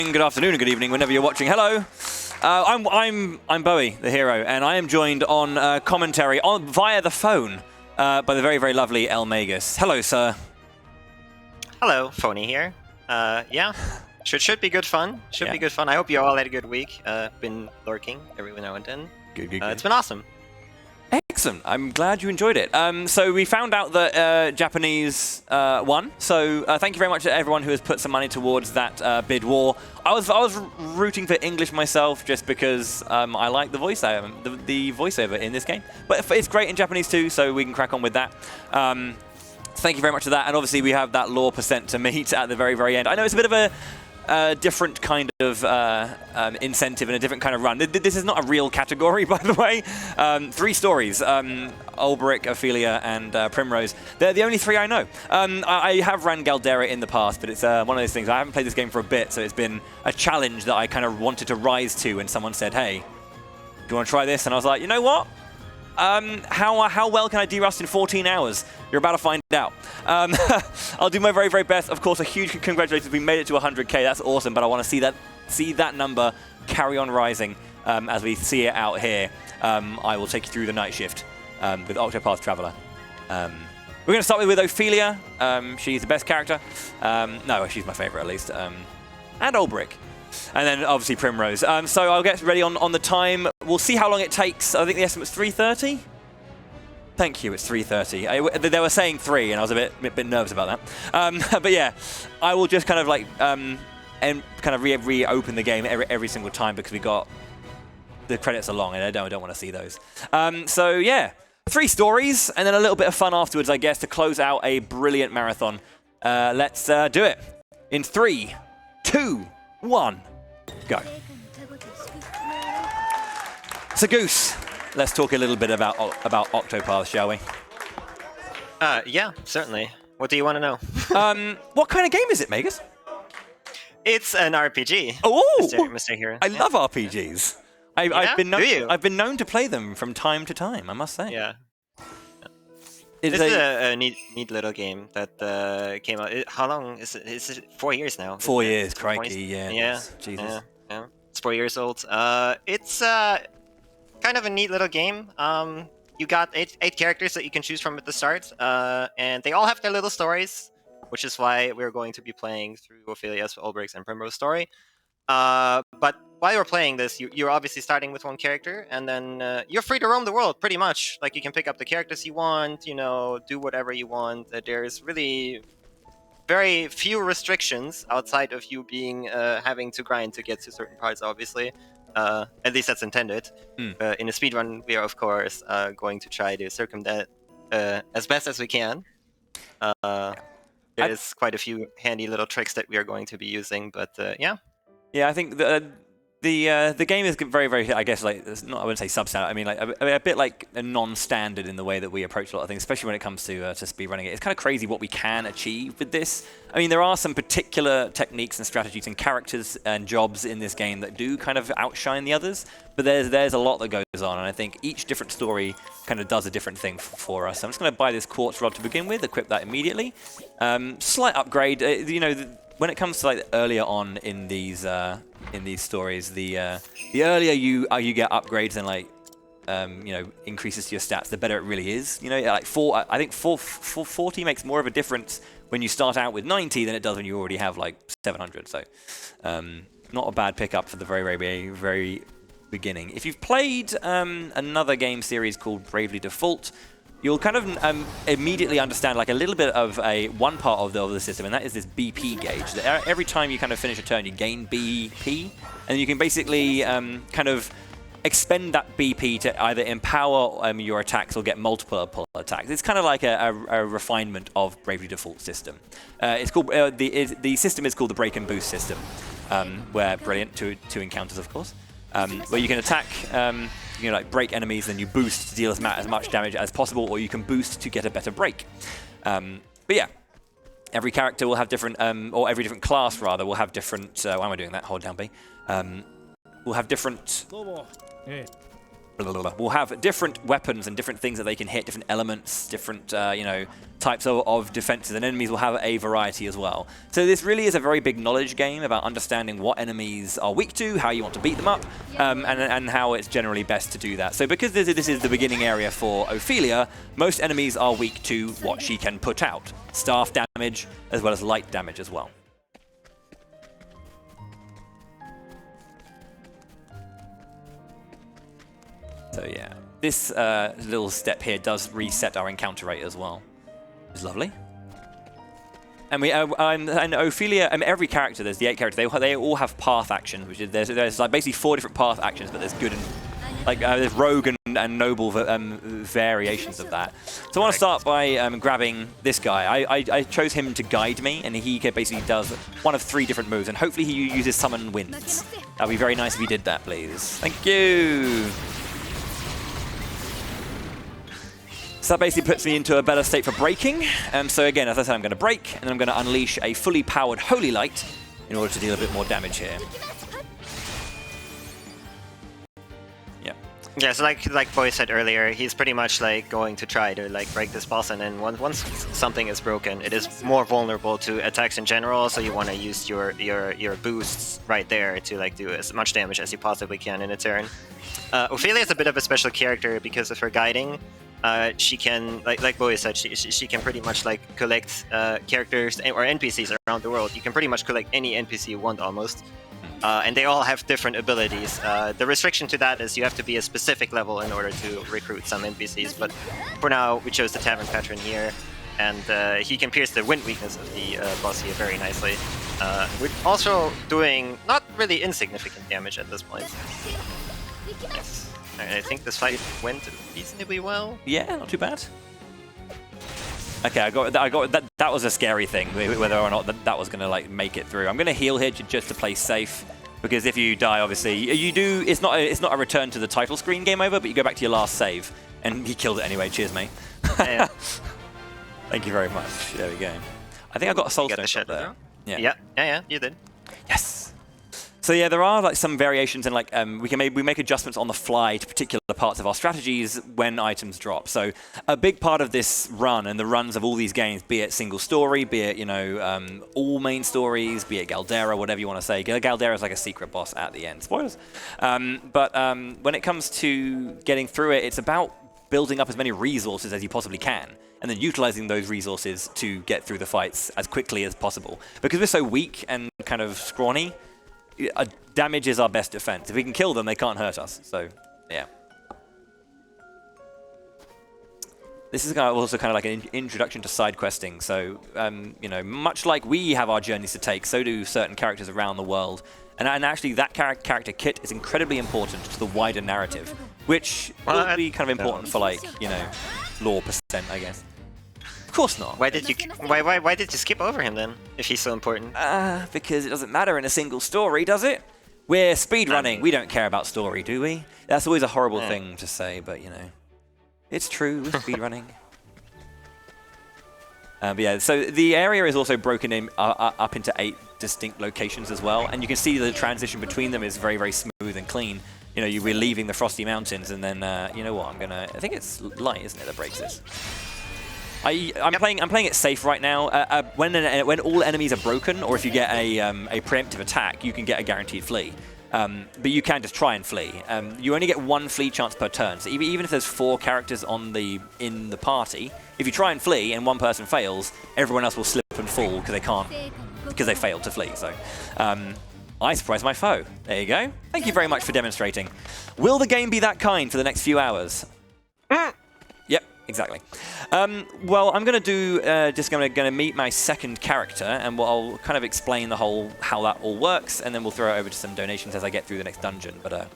good afternoon, and good evening, whenever you're watching. Hello, I'm Bowie, the hero, and I am joined on commentary via the phone by the very, very lovely El Magus. Hello, sir. Hello, Phony here. Yeah, should be good fun. Should be good fun. I hope you all had a good week. Been lurking every now and then. Good. It's been awesome. Excellent. I'm glad you enjoyed it. So we found out that Japanese won. So thank you very much to everyone who has put some money towards that bid war. I was rooting for English myself just because I like the voiceover in this game. But it's great in Japanese too, so we can crack on with that. Thank you very much for that. And obviously we have that law percent to meet at the very, very end. I know it's a bit of a different kind of incentive and a different kind of run. This is not a real category, by the way. 3 stories, Olberic, Ophelia, and Primrose. They're the only 3 I know. I have ran Galdera in the past, but it's one of those things. I haven't played this game for a bit, so it's been a challenge that I kind of wanted to rise to when someone said, hey, do you want to try this? And I was like, you know what? How well can I derust in 14 hours? You're about to find out. I'll do my very, very best. Of course, a huge congratulations. We made it to 100k. That's awesome, but I want to see that number carry on rising as we see it out here. I will take you through the night shift with Octopath Traveler. We're going to start with Ophelia. She's the best character. No, she's my favorite at least. And Olberic. And then obviously Primrose. So I'll get ready on the time. We'll see how long it takes. I think the estimate's 3:30. Thank you, it's 3:30. They were saying 3, and I was a bit nervous about that. But yeah, I will just kind of like and kind of reopen the game every single time because we got the credits are long, and I don't want to see those. So yeah, 3 stories, and then a little bit of fun afterwards, I guess, to close out a brilliant marathon. Let's do it in 3, 2, 1, go. So Goose, let's talk a little bit about Octopath, shall we? Yeah, certainly. What do you want to know? What kind of game is it, Magus? It's an RPG. Oh, Mr. Hero. I love RPGs. I've been known to play them from time to time, I must say. Yeah. It's a neat little game that came out. How long is it? Is it 4 years now? 4 years, crikey, yeah. Jesus. Yeah. It's 4 years old. It's kind of a neat little game. You got eight characters that you can choose from at the start, and they all have their little stories, which is why we're going to be playing through Ophelia's, Olberic's, and Primrose story. But while you're playing this, you're obviously starting with one character, and then you're free to roam the world, pretty much. Like, you can pick up the characters you want, do whatever you want. There's really very few restrictions outside of you being having to grind to get to certain parts, obviously. At least that's intended. In a speedrun, we are, of course, going to try to circumvent as best as we can. There's quite a few handy little tricks that we are going to be using, but yeah. Yeah, I think the game is very, very, I guess, like, I wouldn't say substandard. I mean, like a bit like a non-standard in the way that we approach a lot of things, especially when it comes to speedrunning it. It's kind of crazy what we can achieve with this. I mean, there are some particular techniques and strategies and characters and jobs in this game that do kind of outshine the others, but there's a lot that goes on, and I think each different story kind of does a different thing for us. I'm just going to buy this quartz rod to begin with, equip that immediately. Slight upgrade, when it comes to like earlier on in these stories, the earlier you get upgrades and like increases to your stats, the better it really is. Like I think 40 makes more of a difference when you start out with 90 than it does when you already have like 700. So not a bad pickup for the very, very, very beginning. If you've played another game series called Bravely Default, you'll kind of immediately understand like a little bit of one part of the system, and that is this BP gauge. Every time you kind of finish a turn, you gain BP, and you can basically kind of expend that BP to either empower your attacks or get multiple attacks. It's kind of like a refinement of Bravely Default system. It's called the system is called the break and boost system, where brilliant two encounters, of course, where you can attack. You can like break enemies, then you boost to deal as much damage as possible, or you can boost to get a better break. But yeah, every character will have different, or every different class rather, will have different. Why am I doing that? Hold down B. Will have different will have different weapons and different things that they can hit, different elements, different types of defenses, and enemies will have a variety as well. So this really is a very big knowledge game about understanding what enemies are weak to, how you want to beat them up, and how it's generally best to do that. So because this is the beginning area for Ophelia, most enemies are weak to what she can put out. Staff damage, as well as light damage as well. So yeah, this little step here does reset our encounter rate as well. It's lovely. And and Ophelia, every character, there's the 8 characters, they all have path actions, which is there's like basically 4 different path actions, but there's good and there's rogue and noble variations of that. So I want to start by grabbing this guy. I chose him to guide me, and he basically does one of 3 different moves, and hopefully he uses summon winds. That'd be very nice if he did that, please. Thank you. So that basically puts me into a better state for breaking. So again, as I said, I'm going to break, and then I'm going to unleash a fully powered Holy Light in order to deal a bit more damage here. Yeah. Yeah, so like Boy said earlier, he's pretty much like going to try to like break this boss, and then once something is broken, it is more vulnerable to attacks in general. So you want to use your boosts right there to like do as much damage as you possibly can in a turn. Ophelia is a bit of a special character because of her guiding. She can, like Bowie said, she can pretty much like collect characters or NPCs around the world. You can pretty much collect any NPC you want almost, and they all have different abilities. The restriction to that is you have to be a specific level in order to recruit some NPCs. But for now, we chose the Tavern Patron here, and he can pierce the wind weakness of the boss here very nicely. We're also doing not really insignificant damage at this point. Yes. I think this fight went reasonably well. Yeah, not too bad. Okay, I got that. That was a scary thing, whether or not that was gonna like make it through. I'm gonna heal here just to play safe, because if you die, obviously you do. It's not a return to the title screen game over, but you go back to your last save, and he killed it anyway. Cheers, mate. Yeah. Thank you very much. There we go. I think I got a soul stone there. Yeah, you did. Yes. So yeah, there are like some variations, and like we make adjustments on the fly to particular parts of our strategies when items drop. So a big part of this run and the runs of all these games, be it single story, be it all main stories, be it Galdera, whatever you want to say. Galdera is like a secret boss at the end. Spoilers. But when it comes to getting through it, it's about building up as many resources as you possibly can, and then utilizing those resources to get through the fights as quickly as possible. Because we're so weak and kind of scrawny, damage is our best defense. If we can kill them, they can't hurt us. So, yeah. This is also kind of like an introduction to side questing. So, much like we have our journeys to take, so do certain characters around the world. And actually, that character kit is incredibly important to the wider narrative, which will be kind of important for lore percent, I guess. Of course not. Why did you skip over him then, if he's so important? Because it doesn't matter in a single story, does it? We're speedrunning. We don't care about story, do we? That's always a horrible thing to say, but it's true with speedrunning. But yeah, so the area is also broken up into 8 distinct locations as well, and you can see the transition between them is very, very smooth and clean. We're leaving the Frosty Mountains, and then you know what? I think it's light, isn't it, that breaks this? I'm playing it safe right now. When all enemies are broken, or if you get a preemptive attack, you can get a guaranteed flee. But you can just try and flee. You only get 1 flee chance per turn. So even if there's 4 characters in the party, if you try and flee and one person fails, everyone else will slip and fall because they failed to flee. So I surprised my foe. There you go. Thank you very much for demonstrating. Will the game be that kind for the next few hours? Yep. Exactly. Well, I'm going to do just going to meet my second character, and I'll kind of explain how that all works, and then we'll throw it over to some donations as I get through the next dungeon. But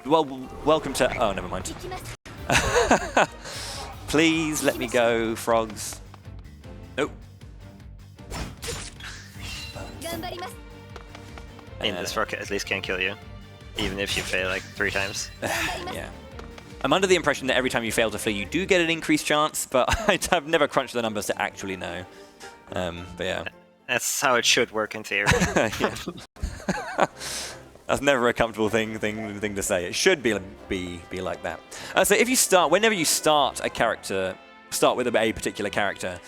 welcome to. Oh, never mind. Please let me go, frogs. Nope. This frog at least can kill you, even if you fail like 3 times. Yeah. I'm under the impression that every time you fail to flee, you do get an increased chance, but I've never crunched the numbers to actually know. But yeah. That's how it should work in theory. That's never a comfortable thing to say. It should be like that. So if you start, whenever you start a character, start with a particular character,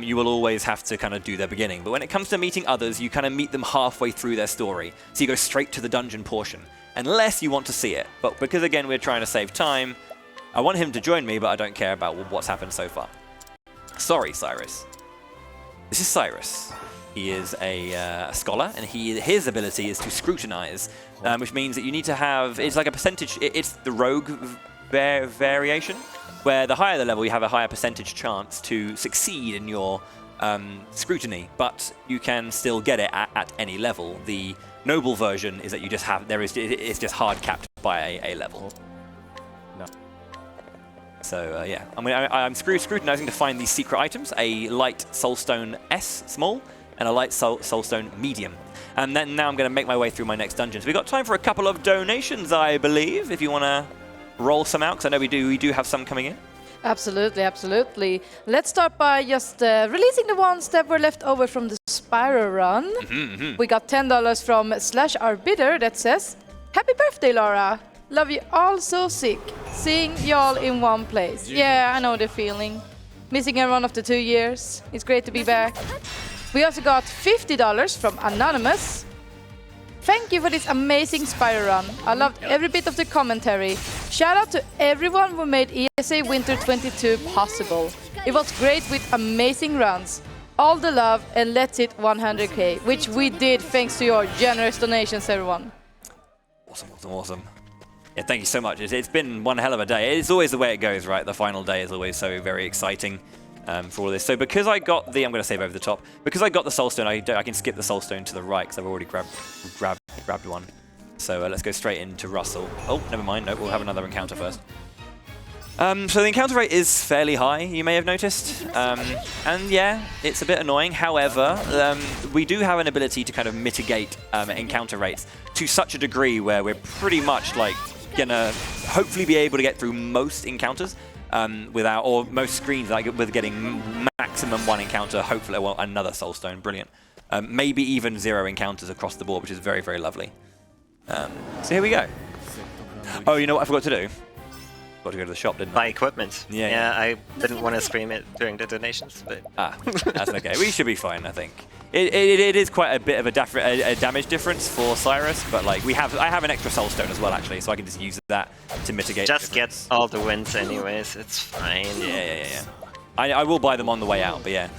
you will always have to kind of do their beginning. But when it comes to meeting others, you kind of meet them halfway through their story. So you go straight to the dungeon portion, unless you want to see it. But because again we're trying to save time, I want him to join me, but I don't care about what's happened so far. Sorry, Cyrus. This is Cyrus. He is a scholar, and his ability is to scrutinize, which means that you need to have, it's like a percentage, it's the rogue variation, where the higher the level, you have a higher percentage chance to succeed in your scrutiny, but you can still get it at any level. The noble version is that you just have, it's just hard capped by a level. No. So yeah, I'm scrutinizing to find these secret items, a light soulstone S small, and a light soulstone medium. And then now I'm going to make my way through my next dungeon. So we've got time for a couple of donations, I believe, if you want to roll some out, because I know we do have some coming in. Absolutely, absolutely. Let's start by just releasing the ones that were left over from the Spiral run. We got $10 from /Arbiter that says, "Happy birthday, Laura. Love you all so sick. Seeing y'all in one place." Yeah, I know the feeling. Missing everyone after 2 years. It's great to be back. We also got $50 from Anonymous. "Thank you for this amazing Spiral run. I loved every bit of the commentary. Shout out to everyone who made ESA Winter 22 possible. It was great with amazing runs. All the love, and let's hit 100k, which we did thanks to your generous donations, everyone." Awesome. Yeah, thank you so much. It's been one hell of a day. It's always the way it goes, right? The final day is always so very exciting. For all this. So because I got the, I'm going to save over the top. Because I got the soulstone, I can skip the soulstone to the right because I've already grabbed one. So let's go straight into Russell. Oh, never mind. No, we'll have another encounter first. So the encounter rate is fairly high, you may have noticed. And yeah, it's a bit annoying. However, we do have an ability to kind of mitigate encounter rates to such a degree where we're pretty much like gonna hopefully be able to get through most encounters. Or most screens, like with getting maximum one encounter, hopefully, well, another soulstone, brilliant. Maybe even 0 encounters across the board, which is very, very lovely. So here we go. Oh, you know what I forgot to do? Got to go to the shop, didn't I? Buy equipment. Yeah, I didn't want to scream it during the donations, but... That's okay. We should be fine, I think. It is quite a bit of a damage difference for Cyrus, but like I have an extra soulstone as well, actually, so I can just use that to mitigate. Just get all the wins anyways, it's fine. Yeah. I will buy them on the way out, but yeah.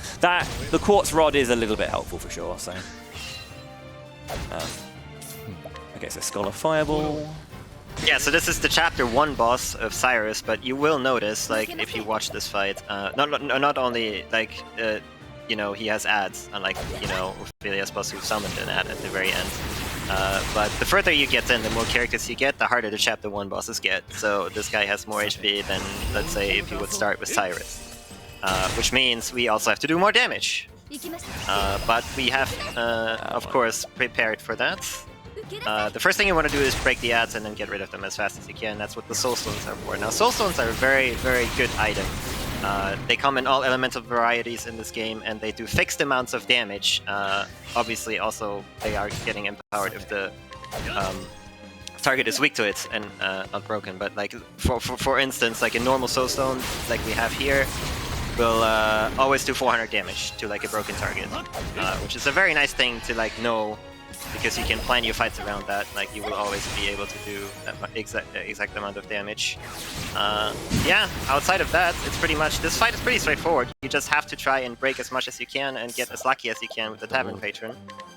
The quartz rod is a little bit helpful for sure, so... okay, so Scholar Fireball... Yeah, so this is the chapter 1 boss of Cyrus, but you will notice, like, if you watch this fight, not only, like, you know, he has ads, unlike, you know, Ophelia's boss who summoned an ad at the very end. But the further you get in, the more characters you get, the harder the chapter 1 bosses get. So this guy has more HP than, let's say, if you would start with Cyrus. Which means we also have to do more damage. But we have, of course, prepared for that. The first thing you want to do is break the ads and then get rid of them as fast as you can. That's what the soulstones are for. Now, soulstones are a very, very good item. They come in all elemental varieties in this game, and they do fixed amounts of damage. Obviously, also, they are getting empowered if the target is weak to it and not broken. But like, for instance, like a normal soulstone, like we have here, will always do 400 damage to like a broken target, which is a very nice thing to like know. Because you can plan your fights around that, like you will always be able to do that exact amount of damage. Yeah, outside of that, it's pretty much, this fight is pretty straightforward. You just have to try and break as much as you can and get as lucky as you can with the Tavern Patron.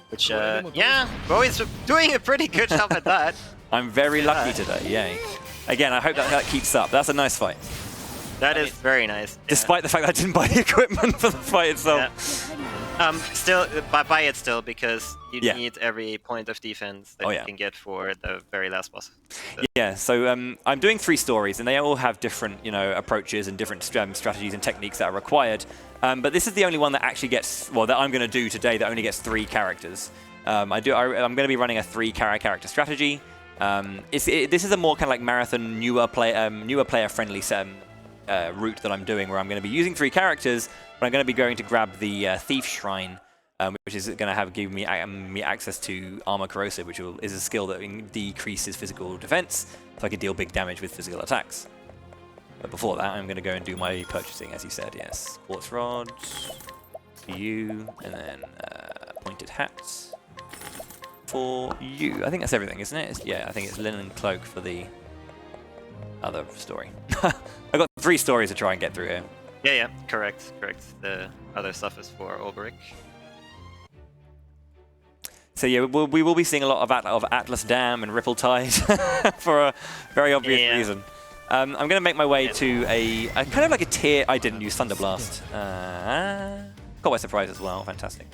Which, yeah, Bowi's doing a pretty good job at that. I'm very lucky today, yay. Again, I hope that keeps up. That's a nice fight. That is very nice. Despite the fact that I didn't buy the equipment for the fight itself. Yeah. Still, buy it still, because you need every point of defense that you can get for the very last boss. Yeah, so I'm doing 3 stories, and they all have different, you know, approaches and different strategies and techniques that are required. But this is the only one that actually gets, well, that I'm going to do today that only gets 3 characters. I'm going to be running a 3-character strategy. This is a more kind of like marathon, newer player-friendly route that I'm doing, where I'm going to be using 3 characters, but I'm going to be going to grab the Thief Shrine which is going to give me access to Armor Corrosive, which is a skill that decreases physical defense, so I can deal big damage with physical attacks. But before that, I'm going to go and do my purchasing, as you said, yes. Quartz rods for you, and then pointed hats for you. I think that's everything, isn't it? Yeah, I think it's linen cloak for the other story. I've got 3 stories to try and get through here. Yeah, correct. The other stuff is for Olberic. So yeah, we will be seeing a lot of Atlas Dam and Ripple Tide for a very obvious reason. I'm going to make my way to a kind of like a tier. I didn't use Thunderblast. Got by surprise as well. Fantastic.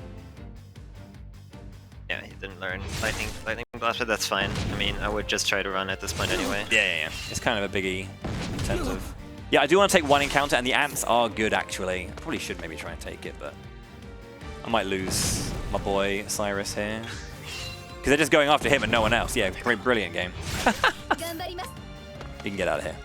Yeah, he didn't learn Lightning Blast, but that's fine. I mean, I would just try to run at this point anyway. Yeah. It's kind of a biggie in terms of... Yeah, I do want to take 1 encounter, and the ants are good, actually. I probably should maybe try and take it, but I might lose my boy Cyrus here. Because they're just going after him and no one else. Yeah, great, brilliant game. You can get out of here.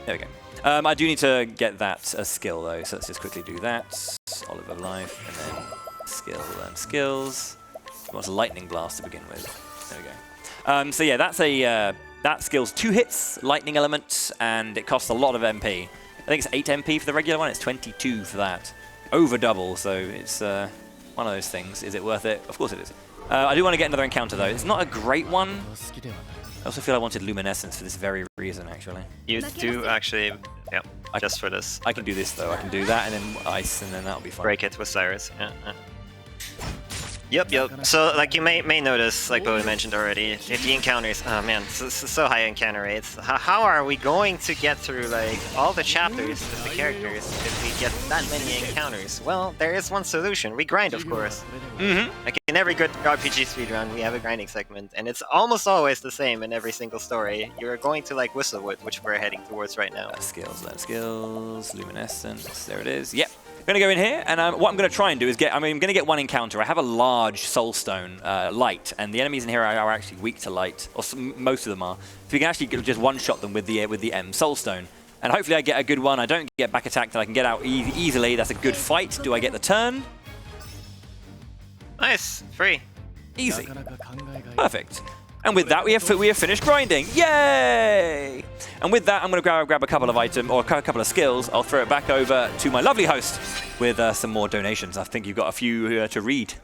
There we go. I do need to get that skill, though, so let's just quickly do that. Olive of Life, and then skill and skills. He wants a Lightning Blast to begin with. There we go. So yeah, that's a... that skill's 2 hits, lightning element, and it costs a lot of MP. I think it's 8 MP for the regular one, it's 22 for that. Over double, so it's one of those things. Is it worth it? Of course it is. I do want to get another encounter though. It's not a great one. I also feel I wanted Luminescence for this very reason, actually. You do actually, yeah, just for this. I can do this though, I can do that and then Ice, and then that'll be fine. Break it with Cyrus, yeah. Yep. So, like, you may notice, like Bowie mentioned already, the encounters, oh man, so high encounter rates. How are we going to get through, like, all the chapters with the characters if we get that many encounters? Well, there is one solution. We grind, of course. Like, in every good RPG speedrun, we have a grinding segment, and it's almost always the same in every single story. You're going to, like, Whistlewood, which we're heading towards right now. Skills, Luminescence, there it is. Yep. I'm going to go in here, and what I'm going to try and do is I'm going to get 1 encounter. I have a large Soulstone light, and the enemies in here are actually weak to light, or most of them are. So we can actually just one-shot them with the Soulstone. And hopefully I get a good one. I don't get back attacked, and I can get out easily. That's a good fight. Do I get the turn? Nice. Free. Easy. Perfect. And with that, we have finished grinding. Yay! And with that, I'm going to grab a couple of items, or a couple of skills. I'll throw it back over to my lovely host with some more donations. I think you've got a few to read.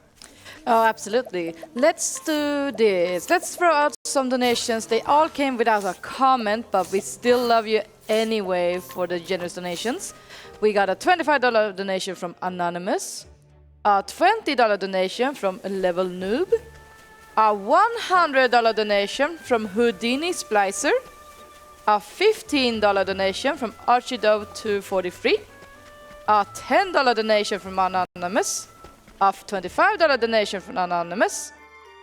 Oh, absolutely. Let's do this. Let's throw out some donations. They all came without a comment, but we still love you anyway for the generous donations. We got a $25 donation from Anonymous, a $20 donation from Level Noob, a $100 donation from Houdini Splicer, a $15 donation from Archidove243, a $10 donation from Anonymous, a $25 donation from Anonymous,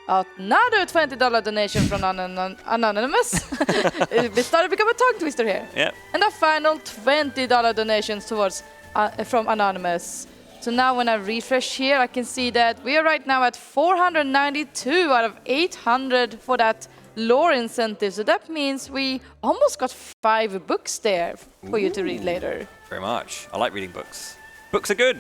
another $20 donation from Anonymous. We started to become a tongue twister here. Yep. And a final $20 donations towards from Anonymous. So now when I refresh here, I can see that we are right now at 492 out of 800 for that lore incentive. So that means we almost got 5 books there for you to read later. Very much. I like reading books. Books are good.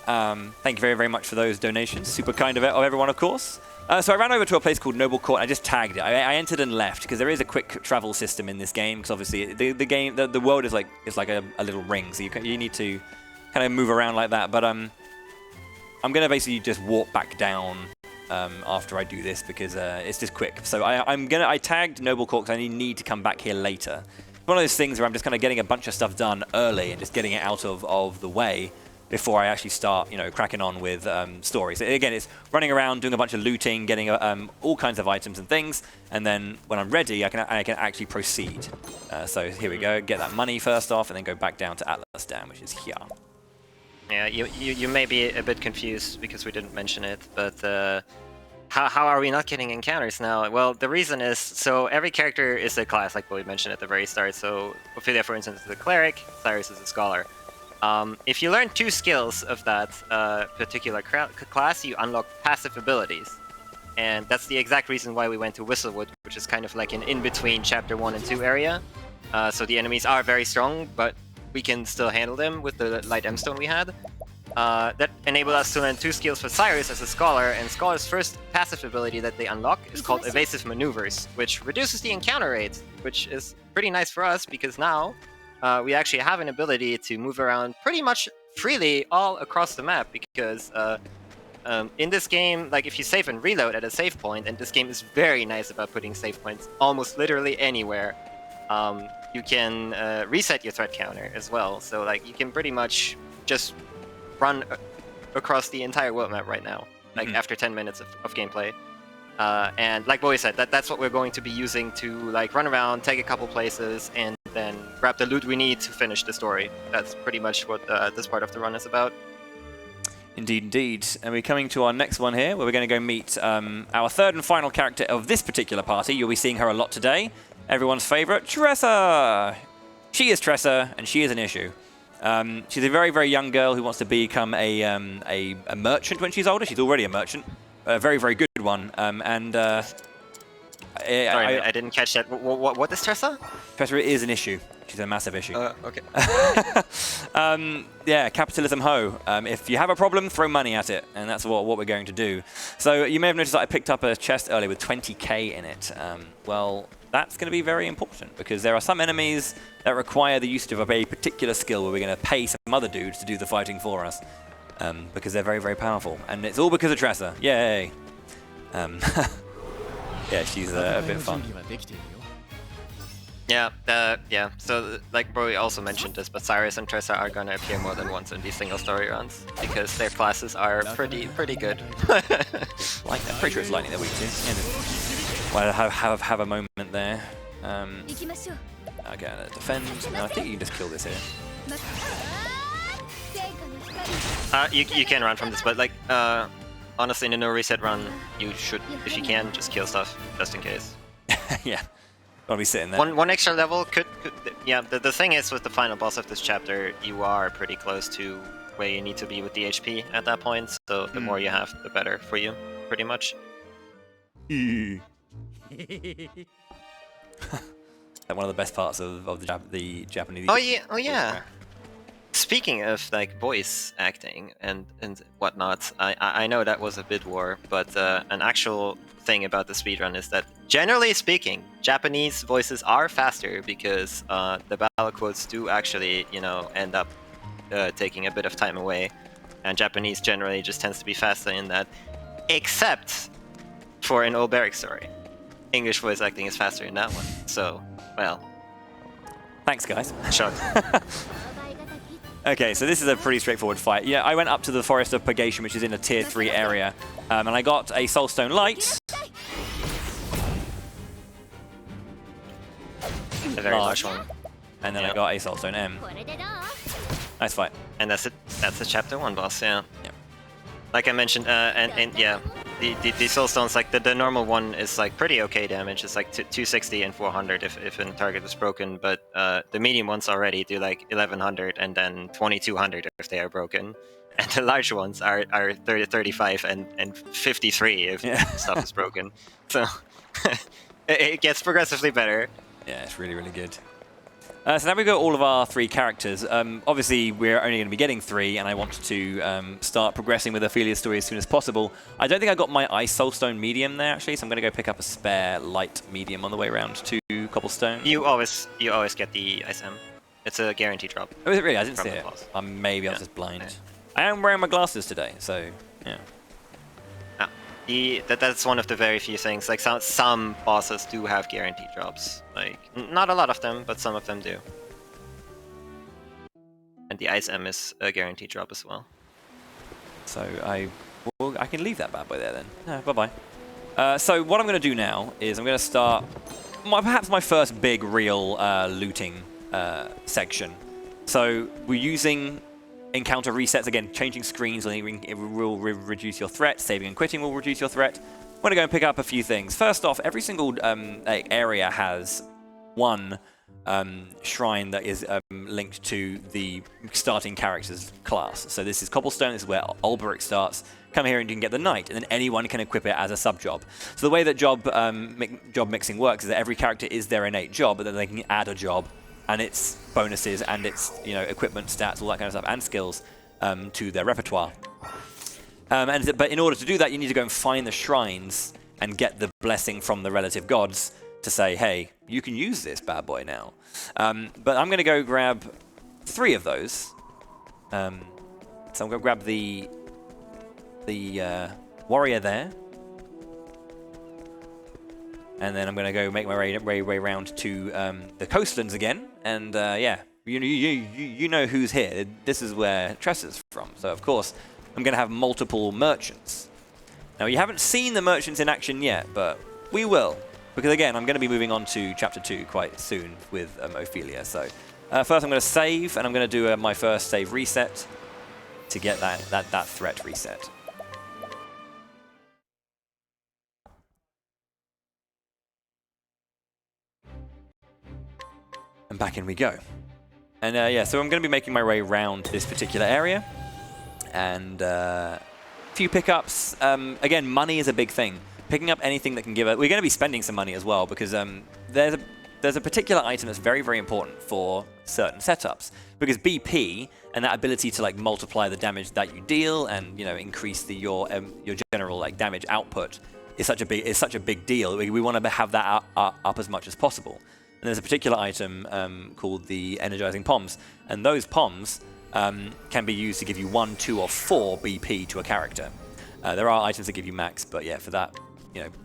Thank you very, very much for those donations. Super kind of everyone, of course. So I ran over to a place called Noble Court and I just tagged it. I entered and left because there is a quick travel system in this game because obviously the world is like a little ring, so you need to kind of move around like that. But I'm gonna basically just walk back down after I do this because it's just quick. So I tagged Noble Court because I need to come back here later. It's one of those things where I'm just kind of getting a bunch of stuff done early and just getting it out of the way before I actually start, cracking on with stories. Again, it's running around, doing a bunch of looting, getting all kinds of items and things, and then when I'm ready, I can actually proceed. So here we go, get that money first off, and then go back down to Atlas Dam, which is here. Yeah, you may be a bit confused because we didn't mention it, but how are we not getting encounters now? Well, the reason is, so every character is a class, like we mentioned at the very start. So Ophelia, for instance, is a cleric, Cyrus is a scholar. If you learn 2 skills of that particular class, you unlock passive abilities. And that's the exact reason why we went to Whistlewood, which is kind of like an in-between Chapter 1 and 2 area. So the enemies are very strong, but we can still handle them with the light M-stone we had. that enable us to learn 2 skills with Cyrus as a Scholar, and Scholar's first passive ability that they unlock is called Evasive Maneuvers, which reduces the encounter rate, which is pretty nice for us because now we actually have an ability to move around pretty much freely all across the map because in this game, like if you save and reload at a save point, and this game is very nice about putting save points almost literally anywhere, you can reset your threat counter as well. So like you can pretty much just run across the entire world map right now, like after 10 minutes of gameplay. And like Bowie said, that's what we're going to be using to like run around, take a couple places, and then grab the loot we need to finish the story. That's pretty much what this part of the run is about. Indeed, indeed. And we're coming to our next one here, where we're going to go meet our third and final character of this particular party. You'll be seeing her a lot today. Everyone's favorite, Tressa! She is Tressa, and she is an issue. She's a very, very young girl who wants to become a merchant when she's older. She's already a merchant. A very, very good one. Sorry, I didn't catch that. What is Tressa? Tressa is an issue. She's a massive issue. Okay. Yeah, capitalism ho. If you have a problem, throw money at it, and that's what we're going to do. So you may have noticed that I picked up a chest earlier with 20k in it. Well, that's going to be very important because there are some enemies that require the use of a particular skill where we're going to pay some other dudes to do the fighting for us because they're very, very powerful. And it's all because of Tressa. Yay! Yeah, she's a bit fun. Yeah. So, like Bowie also mentioned this, but Cyrus and Tressa are gonna appear more than once in these single story runs because their classes are pretty good. Like, I'm pretty sure it's lightning they're weak to. Well, have a moment there. Okay, defend. No, I think you can just kill this here. You can run from this, but like, honestly, in a no reset run, you should, if you can, just kill stuff just in case. Yeah. Don't be sitting there. One extra level could yeah. The thing is, with the final boss of this chapter, you are pretty close to where you need to be with the HP at that point. So the more you have, the better for you, pretty much. One of the best parts of the Japanese. Oh yeah. Speaking of like voice acting and whatnot, I know that was a bid war, but an actual thing about the speedrun is that generally speaking, Japanese voices are faster because the battle quotes do actually, end up taking a bit of time away, and Japanese generally just tends to be faster in that, except for an Olberic story. English voice acting is faster in that one. So, well. Thanks, guys. Shocked. Okay, so this is a pretty straightforward fight. Yeah, I went up to the Forest of Purgation, which is in a tier 3 area, and I got a Soulstone Light. A very large one. And then I got a Soulstone M. Nice fight. And that's it. That's the chapter 1 boss, yeah. Yep. Like I mentioned, and yeah, the Soulstones, like the normal one is like pretty okay damage. It's like 260 and 400 if a target is broken, but the medium ones already do like 1100 and then 2200 if they are broken. And the large ones are 35 and 53 if stuff is broken. So it gets progressively better. Yeah, it's really, really good. So now we've got all of our 3 characters. Obviously, we're only going to be getting 3, and I want to start progressing with Ophelia's story as soon as possible. I don't think I got my Ice Soulstone medium there, actually, so I'm going to go pick up a spare light medium on the way around to Cobblestone. You always get the Ice M. It's a guaranteed drop. Oh, is it really? I didn't see it. Maybe I was just blind. Yeah. I am wearing my glasses today, so yeah. That's one of the very few things. Like some bosses do have guaranteed drops. Like not a lot of them, but some of them do. And the Ice M is a guaranteed drop as well. So I can leave that bad boy there then. No, bye-bye. So what I'm going to do now is I'm going to start perhaps my first big real looting section. So we're using encounter resets, again, changing screens it will reduce your threat, saving and quitting will reduce your threat. I'm going to go and pick up a few things. First off, every single area has one shrine that is linked to the starting character's class. So this is Cobblestone, this is where Ulbrich starts. Come here and you can get the Knight, and then anyone can equip it as a sub-job. So the way that job mixing works is that every character is their innate job, but then they can add a job and its bonuses and its equipment stats, all that kind of stuff, and skills to their repertoire. But in order to do that, you need to go and find the shrines and get the blessing from the relative gods to say, hey, you can use this bad boy now. But I'm going to go grab 3 of those. So I'm going to grab the warrior there. And then I'm going to go make my way around to the coastlands again. And yeah, you know who's here. This is where Tressa's from. So of course, I'm going to have multiple merchants. Now, you haven't seen the merchants in action yet, but we will. Because again, I'm going to be moving on to Chapter 2 quite soon with Ophelia. So first I'm going to save, and I'm going to do my first save reset to get that threat reset. And back in we go. And yeah, so I'm going to be making my way around this particular area. And few pickups. Again, money is a big thing. Picking up anything that can give us... We're going to be spending some money as well, because there's a particular item that's very, very important for certain setups. Because BP and that ability to like multiply the damage that you deal and increase your general like damage output is such a big deal. We want to have that up as much as possible. And there's a particular item called the energizing poms, and those poms can be used to give you 1, 2, or 4 BP to a character. There are items that give you max, but yeah, for that,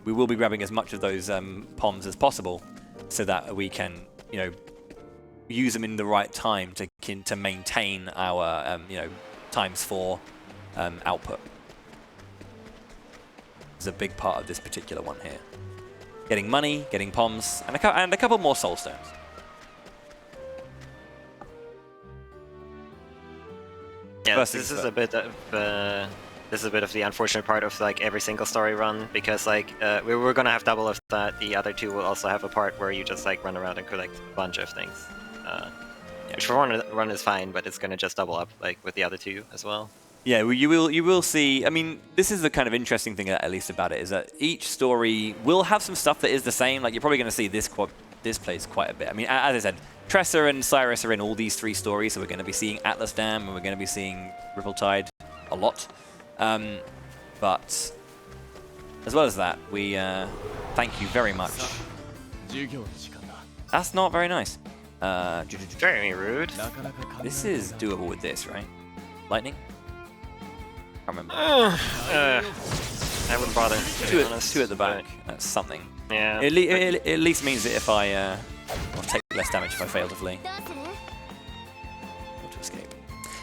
we will be grabbing as much of those poms as possible, so that we can, use them in the right time to maintain our, ×4 output. It's a big part of this particular one here. Getting money, getting poms, and a couple more soul stones. Yeah, this is a bit of the unfortunate part of like every single story run, because like we were gonna have double of that. The other 2 will also have a part where you just like run around and collect a bunch of things, which for one run is fine, but it's gonna just double up like with the other 2 as well. Yeah, well, you will see. I mean, this is the kind of interesting thing, at least about it, is that each story will have some stuff that is the same. Like you're probably going to see this place quite a bit. I mean, as I said, Tressa and Cyrus are in all these 3 stories, so we're going to be seeing Atlas Dam and we're going to be seeing Ripple-Tide a lot. But as well as that, we thank you very much. That's not very nice. Very rude. This is doable with this, right? Lightning? I can't remember. I wouldn't bother. 2 at the back. That's something. Yeah. It at least means that if I I'll take less damage if I fail to flee. Or to escape.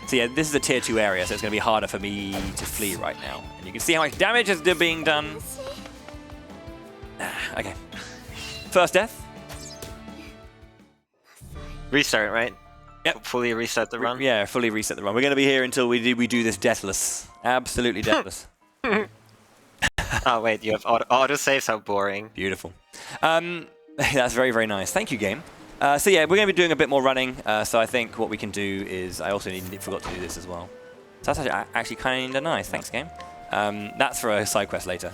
So yeah, this is a tier 2 area, so it's going to be harder for me to flee right now. And you can see how much damage is being done. Okay. First death. Restart, right? Yep. Fully reset the run? Yeah, fully reset the run. We're going to be here until we do this deathless. Absolutely deathless. Oh, wait, you have autosaves? How boring. Beautiful. That's very, very nice. Thank you, game. So yeah, we're going to be doing a bit more running. So I think what we can do is... I also forgot to do this as well. So that's actually kind of nice. Thanks, game. That's for a side quest later.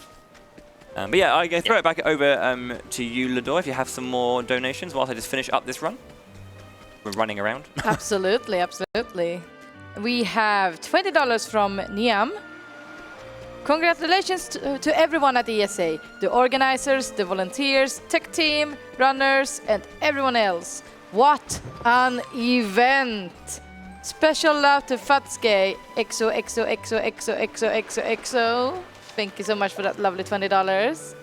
But yeah, I throw it back over to you, Lador, if you have some more donations whilst I just finish up this run. We're running around. Absolutely, absolutely. We have $20 from Niam. Congratulations to everyone at ESA, the organizers, the volunteers, tech team, runners, and everyone else. What an event! Special love to Fatske, XO. Thank you so much for that lovely $20.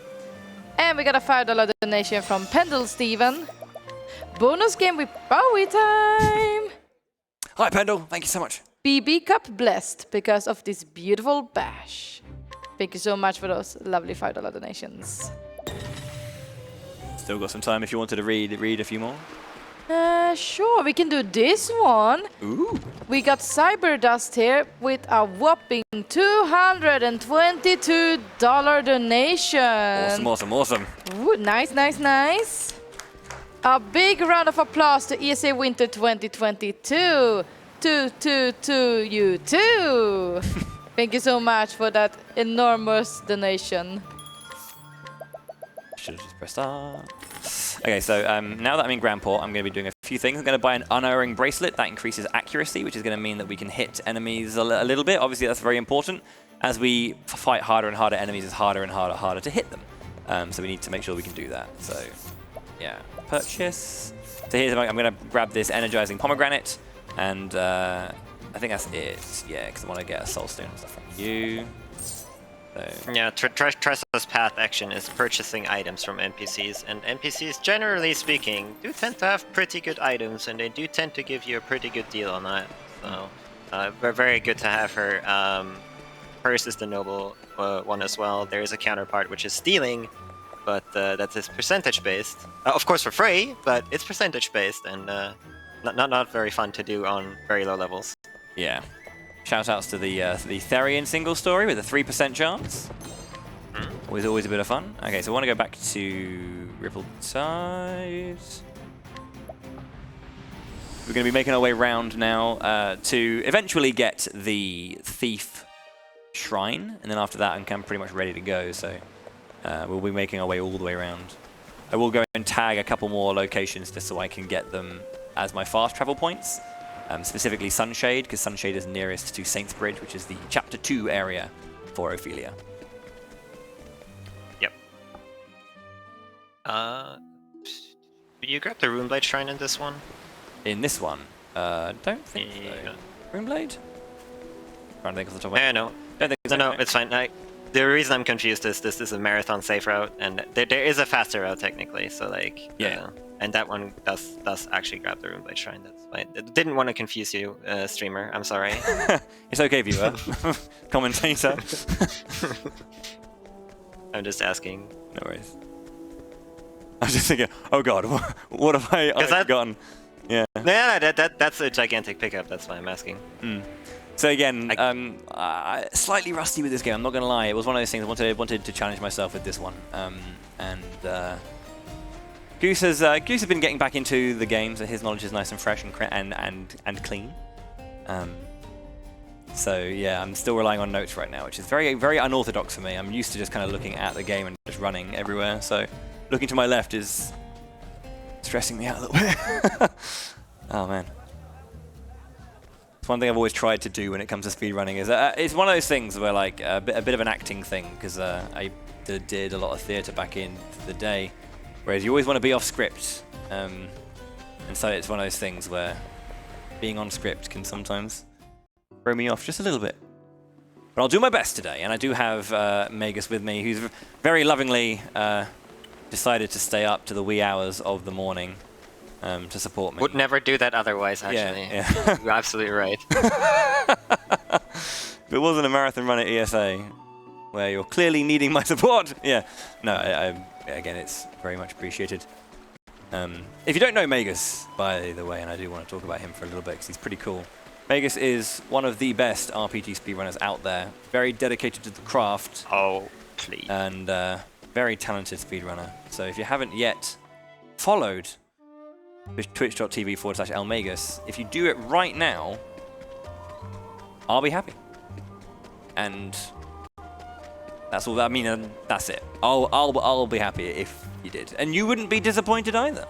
And we got a $5 donation from Pendle Steven. Bonus game with Bowie time! Hi, Pendle. Thank you so much. BB Cup blessed because of this beautiful bash. Thank you so much for those lovely $5 donations. Still got some time if you wanted to read a few more. Sure, we can do this one. Ooh. We got Cyberdust here with a whopping $222 donation. Awesome. Ooh, nice. A big round of applause to ESA Winter 2022. To you too. Thank you so much for that enormous donation. Should have just pressed start. Okay, so now that I'm in Grand Port, I'm going to be doing a few things. I'm going to buy an unerring bracelet. That increases accuracy, which is going to mean that we can hit enemies a little bit. Obviously, that's very important. As we fight harder and harder enemies, it's harder and harder to hit them. So we need to make sure we can do that. So, yeah, purchase. So here's, I'm going to grab this energizing pomegranate, and I think that's it. Yeah, because I want to get a soul stone and stuff from you. So. Yeah, Tressa's path action is purchasing items from NPCs, and NPCs, generally speaking, do tend to have pretty good items, and they do tend to give you a pretty good deal on that. So, very good to have her. Hers is the noble one as well. There is a counterpart which is stealing, but that is percentage based. Of course for free, but it's percentage based, and not very fun to do on very low levels. Yeah. Shoutouts to the Therian single story with a 3% chance. Always a bit of fun. Okay, so I want to go back to Rippled Tide. We're going to be making our way round now to eventually get the Thief Shrine, and then after that I'm pretty much ready to go, so we'll be making our way all the way around. I will go and tag a couple more locations just so I can get them as my fast travel points. Specifically Sunshade, because Sunshade is nearest to Saints Bridge, which is the Chapter 2 area for Ophelia. Yep. Did you grab the Runeblade Shrine in this one? In this one? Don't think so. Runeblade? Trying to think off the top of my head. No. Don't think so. No, it's fine. The reason I'm confused is this is a marathon safe route, and there is a faster route technically, so like... Yeah. And that one does actually grab the Runeblade Shrine. That's fine. Didn't want to confuse you, streamer. I'm sorry. It's okay, viewer. Commentator. I'm just asking. No worries. I was just thinking, oh god, what have I forgotten? Yeah. Yeah, that's a gigantic pickup. That's why I'm asking. So again, slightly rusty with this game. I'm not gonna lie. It was one of those things I wanted to challenge myself with this one. Goose has been getting back into the game, so his knowledge is nice and fresh and clean. So yeah, I'm still relying on notes right now, which is very unorthodox for me. I'm used to just kind of looking at the game and just running everywhere. So looking to my left is stressing me out a little bit. Oh man. It's one thing I've always tried to do when it comes to speedrunning is it's one of those things where like a bit of an acting thing, because I did a lot of theatre back in the day. Whereas you always want to be off script, and so it's one of those things where being on script can sometimes throw me off just a little bit. But I'll do my best today, and I do have Magus with me, who's very lovingly decided to stay up to the wee hours of the morning to support me. Would never do that otherwise, actually. Yeah. You're absolutely right. If it wasn't a marathon run at ESA, where you're clearly needing my support, yeah. No, again, it's very much appreciated. If you don't know Magus, by the way, and I do want to talk about him for a little bit because he's pretty cool. Magus is one of the best RPG speedrunners out there. Very dedicated to the craft. Oh, please. And very talented speedrunner. So if you haven't yet followed twitch.tv/lmagus, if you do it right now, I'll be happy. And that's all. I mean, that's it. I'll be happy if you did, and you wouldn't be disappointed either.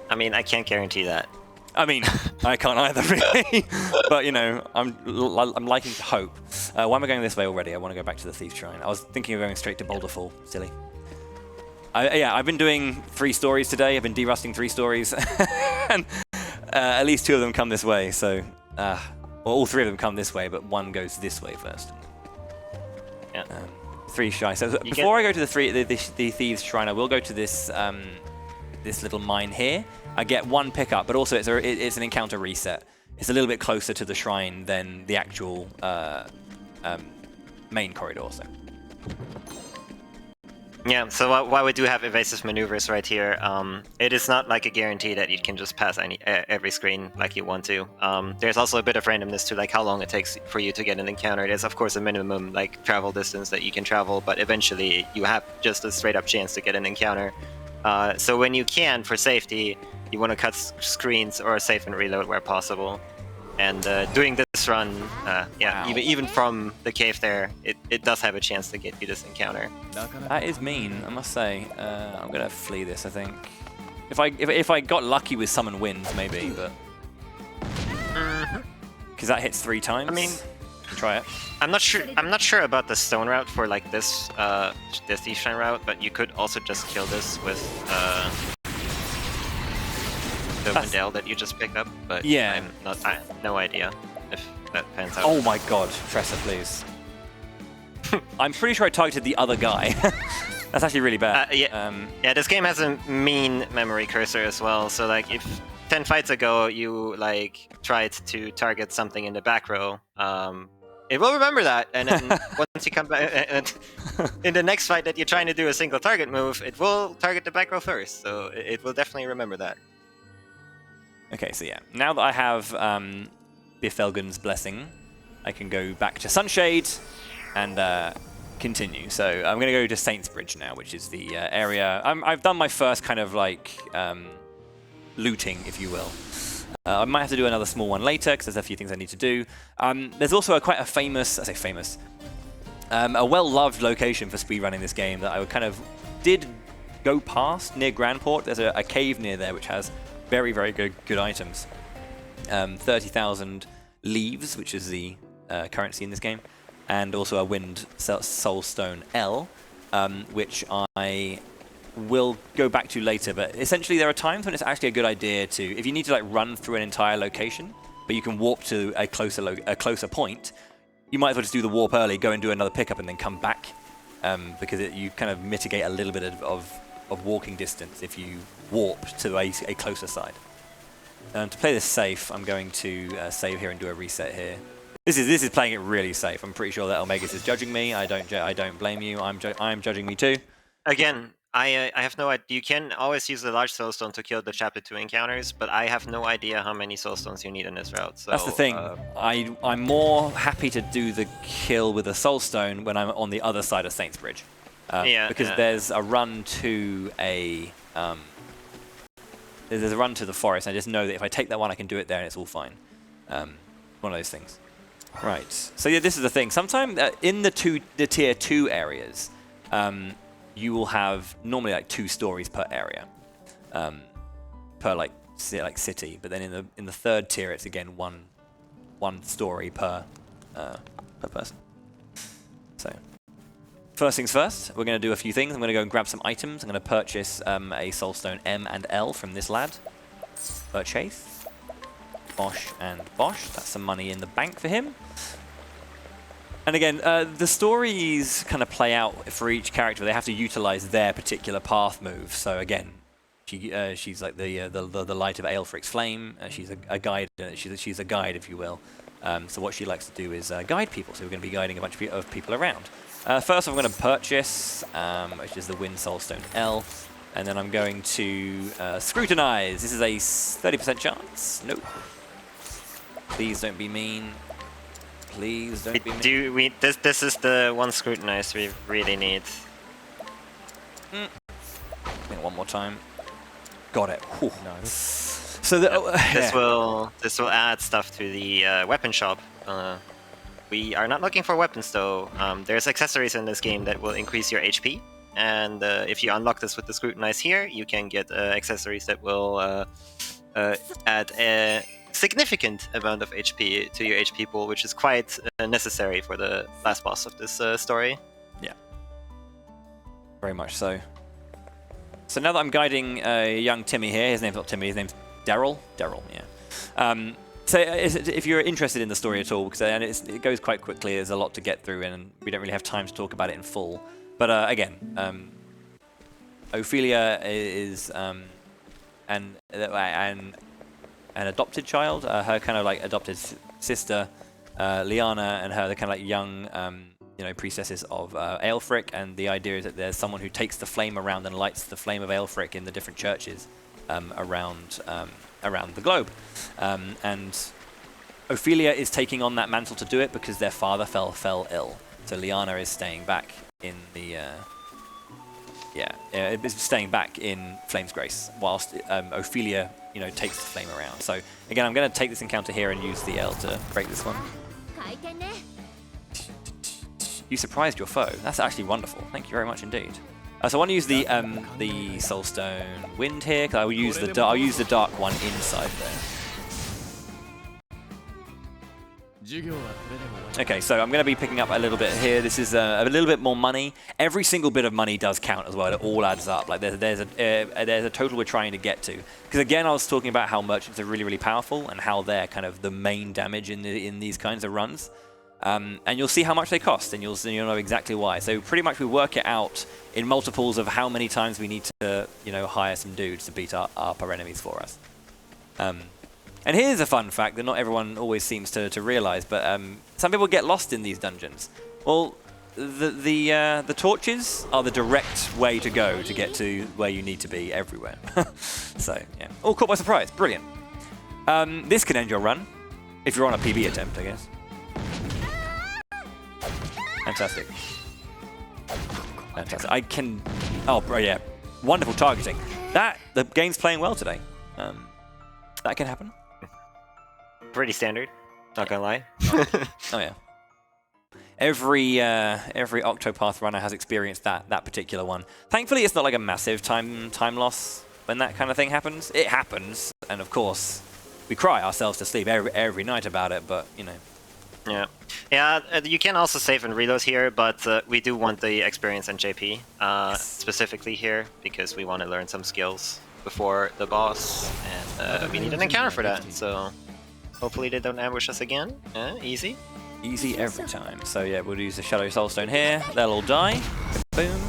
I mean, I can't guarantee that. I mean, I can't either, really. But you know, I'm liking to hope. Why am I going this way already? I want to go back to the Thief Shrine. I was thinking of going straight to Boulderfall. Silly. Yeah, I've been doing 3 stories today. I've been derusting 3 stories, and at least 2 of them come this way. So, well, all 3 of them come this way, but 1 goes this way first. Yeah. 3 shy. So before I go to the Thieves Shrine, I will go to this this little mine here. I get 1 pickup, but also it's an encounter reset. It's a little bit closer to the shrine than the actual main corridor. So. Yeah, so while we do have evasive maneuvers right here, it is not like a guarantee that you can just pass every screen like you want to. There's also a bit of randomness to like how long it takes for you to get an encounter. There's of course a minimum like travel distance that you can travel, but eventually you have just a straight up chance to get an encounter. So when you can, for safety, you want to cut screens or save and reload where possible. And doing this run, yeah, even from the cave there, it does have a chance to get you this encounter. That is mean, I must say. I'm going to flee this, I think. If I got lucky with summon wind, maybe, but because that hits 3 times. I mean, try it. I'm not sure about the stone route for like this Thief Shrine route, but you could also just kill this with the Windell that you just picked up. But yeah, I have no idea if that pans out. Oh my god, Tressa, please. I'm pretty sure I targeted the other guy. That's actually really bad. Yeah, this game has a mean memory cursor as well. So like, if 10 fights ago you like tried to target something in the back row, it will remember that, and then once you come back, and in the next fight that you're trying to do a single target move, it will target the back row first. So it will definitely remember that. Okay, so yeah, now that I have Biffelgun's blessing, I can go back to Sunshade and continue. So I'm going to go to Saints Bridge now, which is the area. I've done my first kind of like looting, if you will. I might have to do another small one later because there's a few things I need to do. There's also quite a famous, I say famous, a well-loved location for speedrunning this game that I kind of did go past near Grandport. There's a cave near there which has very, very good items. 30,000 leaves, which is the currency in this game, and also a wind soulstone L, which I will go back to later. But essentially there are times when it's actually a good idea to, if you need to like run through an entire location, but you can warp to a closer point, you might as well just do the warp early, go and do another pickup, and then come back, because you kind of mitigate a little bit of walking distance if you warp to a closer side. To play this safe, I'm going to save here and do a reset here. This is playing it really safe. I'm pretty sure that Omegas is judging me. I don't blame you. I'm judging me too. Again, I have no idea. You can always use the large soulstone to kill the chapter 2 encounters, but I have no idea how many soulstones you need in this route. So that's the thing. I'm more happy to do the kill with a soulstone when I'm on the other side of Saints Bridge, because there's a run to there's a run to the forest. I just know that if I take that one, I can do it there, and it's all fine. One of those things. Right. So yeah, this is the thing. Sometimes in the tier 2 areas, you will have normally like 2 stories per area, per like city. But then in the 3rd tier, it's again one story per person. So first things first, we're going to do a few things. I'm going to go and grab some items. I'm going to purchase a soulstone M and L from this lad. Purchase. Bosh and Bosh. That's some money in the bank for him. And again, the stories kind of play out for each character. They have to utilize their particular path move. So again, she's like the light of Aelfric's flame. She's a guide. She's a guide, if you will. So what she likes to do is guide people. So we're going to be guiding a bunch of people around. First, I'm going to purchase, which is the Wind Soulstone L. And then I'm going to scrutinize. This is a 30% chance. Nope. Please don't be mean. Please don't be mean. This is the one scrutinize we really need. One more time. Got it. Whew. Nice. So this will add stuff to the weapon shop. We are not looking for weapons though. There's accessories in this game that will increase your HP, and if you unlock this with the scrutinize here, you can get accessories that will add a significant amount of HP to your HP pool, which is quite necessary for the last boss of this story. Yeah, very much so. So now that I'm guiding young Timmy here, his name's not Timmy, his name's Daryl. Daryl, yeah. So if you're interested in the story at all, because it goes quite quickly, there's a lot to get through, and we don't really have time to talk about it in full. But again, Ophelia is an adopted child. Her kind of like adopted sister, Liana, and her, they're kind of like young, priestesses of Aelfric. And the idea is that there's someone who takes the flame around and lights the flame of Aelfric in the different churches around the globe. And Ophelia is taking on that mantle to do it because their father fell ill. So Liana is staying back in the staying back in Flame's Grace, whilst Ophelia, takes the flame around. So again, I'm going to take this encounter here and use the L to break this one. You surprised your foe. That's actually wonderful. Thank you very much indeed. So I want to use the Soulstone Wind here, because I'll use the dark one inside there. Okay, so I'm going to be picking up a little bit here. This is a little bit more money. Every single bit of money does count as well. It all adds up. Like there's a total we're trying to get to. Because again, I was talking about how merchants are really, really powerful and how they're kind of the main damage in these kinds of runs. And you'll see how much they cost, and you'll know exactly why. So pretty much we work it out in multiples of how many times we need to hire some dudes to beat up our enemies for us. And here's a fun fact that not everyone always seems to realize, but some people get lost in these dungeons. Well, the torches are the direct way to go to get to where you need to be everywhere. So, yeah. All caught by surprise. Brilliant. This can end your run, if you're on a PB attempt, I guess. Fantastic. Fantastic. I can... Oh, yeah. Wonderful targeting. The game's playing well today. That can happen. Pretty standard, not gonna lie. Oh yeah. Every Octopath runner has experienced that particular one. Thankfully, it's not like a massive time loss when that kind of thing happens. It happens, and of course, we cry ourselves to sleep every night about it. But you know. Yeah. You can also save and reload here, but we do want the experience and JP specifically here because we want to learn some skills before the boss, and we need an encounter for that. So. Hopefully they don't ambush us again. Easy. Easy every time. So yeah, we'll use the Shadow Soulstone here. They'll all die. Boom.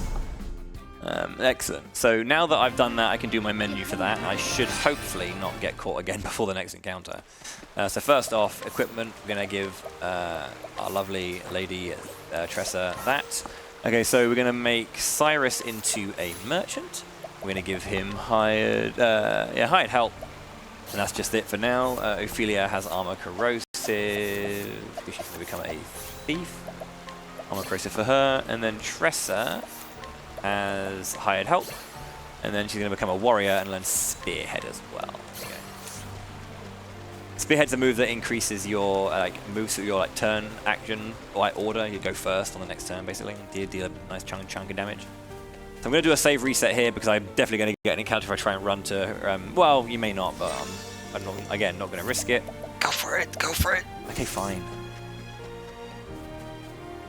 Excellent. So now that I've done that, I can do my menu for that. I should hopefully not get caught again before the next encounter. So first off, equipment. We're going to give our lovely lady Tressa that. Okay, so we're going to make Cyrus into a merchant. We're going to give him hired help. And that's just it for now. Ophelia has armor corrosive. She's going to become a thief. Armor corrosive for her. And then Tressa has hired help. And then she's going to become a warrior and learn spearhead as well. Okay. Spearhead's a move that increases your moves through your turn action order. You go first on the next turn, basically. Deal a nice chunk of damage. So I'm going to do a save reset here because I'm definitely going to get an encounter if I try and run to... well, you may not, but I'm not going to risk it. Go for it, go for it. Okay, fine.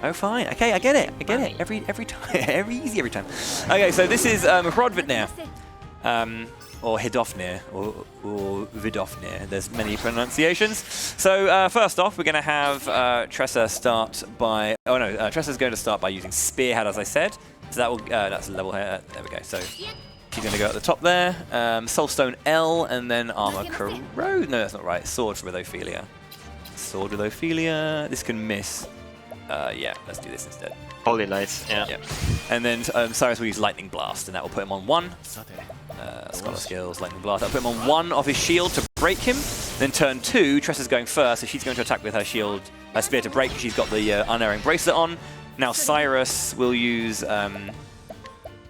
Oh, fine. Okay, I get it. Every time. Easy every time. Okay, so this is Hrodvitnir. Or Hidofnir, or Vidofnir. There's many pronunciations. So first off, we're going to have Tressa start by... Oh no, Tressa's going to start by using Spearhead, as I said. So that will that's level here. There we go. So she's going to go at the top there. Soulstone L, and then Armor Corrode. No, that's not right. Sword with Ophelia. Sword with Ophelia. This can miss. Yeah, let's do this instead. Holy Lights, yeah. And then Cyrus will use Lightning Blast, and that will put him on 1. Scholar Skills, Lightning Blast. That'll put him on 1 of his shield to break him. Then turn 2, Tressa's going first, so she's going to attack with her shield, her spear to break. She's got the Unerring Bracelet on. Now Cyrus will use a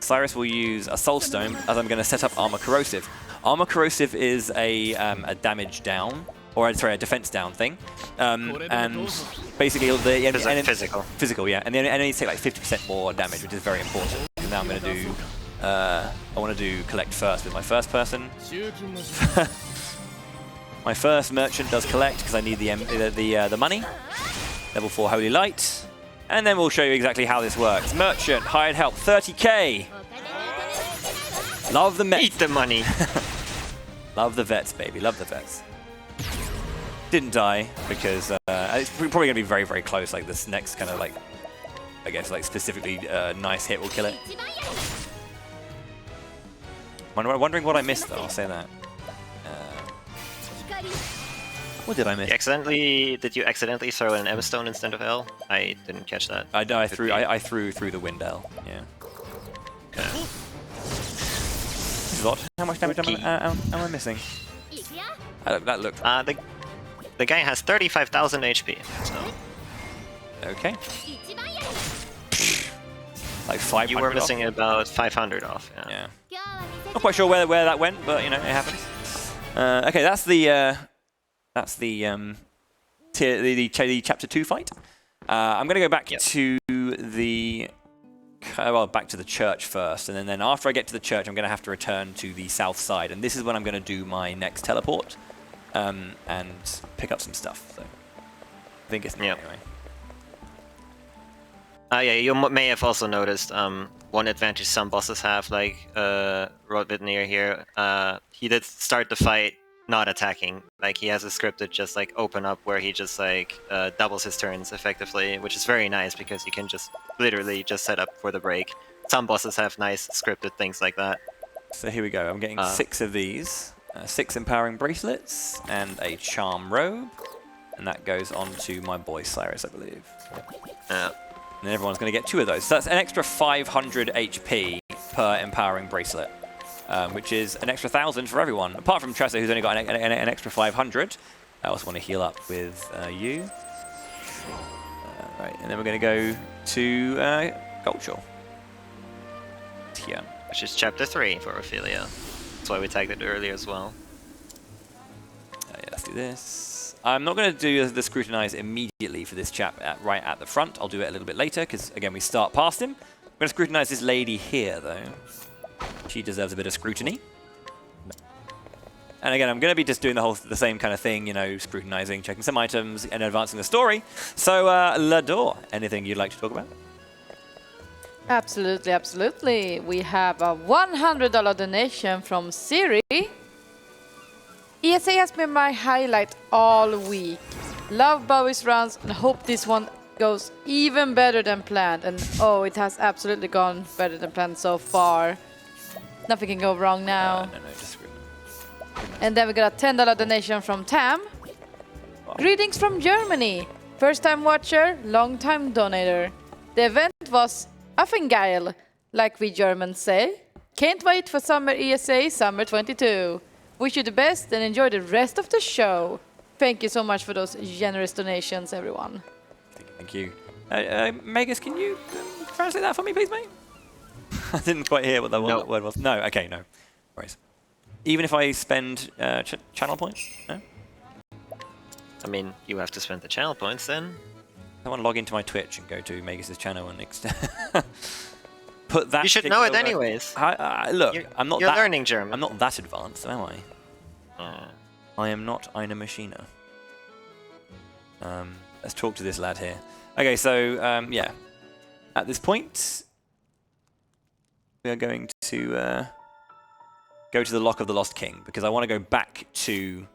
Soulstone, as I'm going to set up Armor Corrosive. Armor Corrosive is a damage down, or sorry, a defense down thing, and basically the physical, yeah, and the enemies take like 50% more damage, which is very important. And now I'm going to do, I want to do collect first with my first person. My first merchant does collect because I need the money. Level 4 Holy Light. And then we'll show you exactly how this works. Merchant, hired help, 30k. Love the mets. Eat the money. Love the vets, baby. Love the vets. Didn't die because it's probably going to be very, very close. Like this next kind of like, I guess like specifically nice hit will kill it. I'm wondering what I missed though. I'll say that. What did I miss? Did you accidentally throw an M stone instead of L? I didn't catch that. I threw through the wind L. Yeah. Okay. This is a lot. How much damage am I missing? That looked. The guy has 35,000 HP. So. Okay. Like 500. You were missing about 500 off. Yeah. Not quite sure where that went, but you know it happens. Okay, that's the chapter 2 fight. I'm going to go back to the back to the church first, and then after I get to the church, I'm going to have to return to the south side, and this is when I'm going to do my next teleport and pick up some stuff. So I think it's anyway. Yeah, you may have also noticed one advantage some bosses have, like Rodvidnir here. He did start the fight not attacking. Like, he has a script that just like open up where he just like doubles his turns effectively, which is very nice because you can just literally just set up for the break. Some bosses have nice scripted things like that. So here we go. I'm getting 6 of these, 6 empowering bracelets and a charm robe, and that goes on to my boy Cyrus, I believe. Yeah. And then everyone's going to get 2 of those. So that's an extra 500 HP per empowering bracelet, which is an extra 1,000 for everyone. Apart from Tressa, who's only got an extra 500. I also want to heal up with you. Right, and then we're going to go to Goldshore. Here. Which is chapter 3 for Ophelia. That's why we tagged it earlier as well. Yeah, let's do this. I'm not going to do the scrutinize immediately for this chap right at the front. I'll do it a little bit later because, again, we start past him. I'm going to scrutinize this lady here, though. She deserves a bit of scrutiny. And again, I'm going to be just doing the same kind of thing, you know, scrutinizing, checking some items, and advancing the story. So, Lador, anything you'd like to talk about? Absolutely, absolutely. We have a $100 donation from Siri. ESA has been my highlight all week. Love Bowie's runs and hope this one goes even better than planned. And oh, it has absolutely gone better than planned so far. Nothing can go wrong now. No, disagree. And then we got a $10 donation from Tam. Wow. Greetings from Germany. First time watcher, long time donator. The event was Affengeil, like we Germans say. Can't wait for Summer ESA Summer 22. Wish you the best and enjoy the rest of the show. Thank you so much for those generous donations, everyone. Thank you. Megas, can you translate that for me, please, mate? I didn't quite hear what that word was. No, okay, no. Worries. Even if I spend channel points? No? I mean, you have to spend the channel points then. I want to log into my Twitch and go to Megas' channel and put that. You should know it anyways. Look, You're learning German. I'm not that advanced, am I? I am not eine Maschine. Let's talk to this lad here. Okay, so yeah, at this point, we are going to go to the Lock of the Lost King because I want to go back to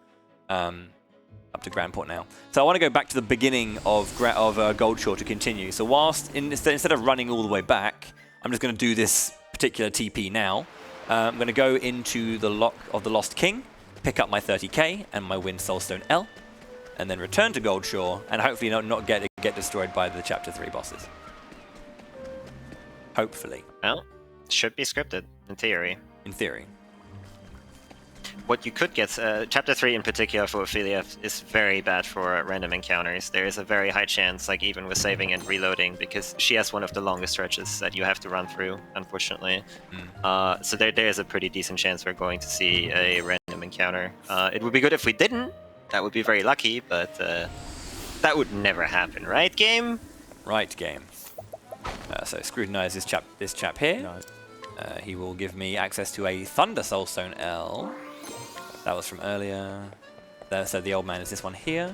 up to Grandport now. So I want to go back to the beginning of Goldshore to continue. So whilst instead of running all the way back, I'm just going to do this particular TP now. I'm going to go into the Lock of the Lost King, pick up my 30k and my Wind Soulstone L, and then return to Goldshore and hopefully not get destroyed by the Chapter 3 bosses. Hopefully. Well, it should be scripted, in theory. In theory. What you could get, Chapter 3 in particular for Ophelia is very bad for random encounters. There is a very high chance, like even with saving and reloading, because she has one of the longest stretches that you have to run through, unfortunately. So there is a pretty decent chance we're going to see a random encounter. It would be good if we didn't. That would be very lucky, but that would never happen, right, game? Right, game. So scrutinize this chap here. No. He will give me access to a Thunder Soulstone L. That was from earlier. So the old man is this one here.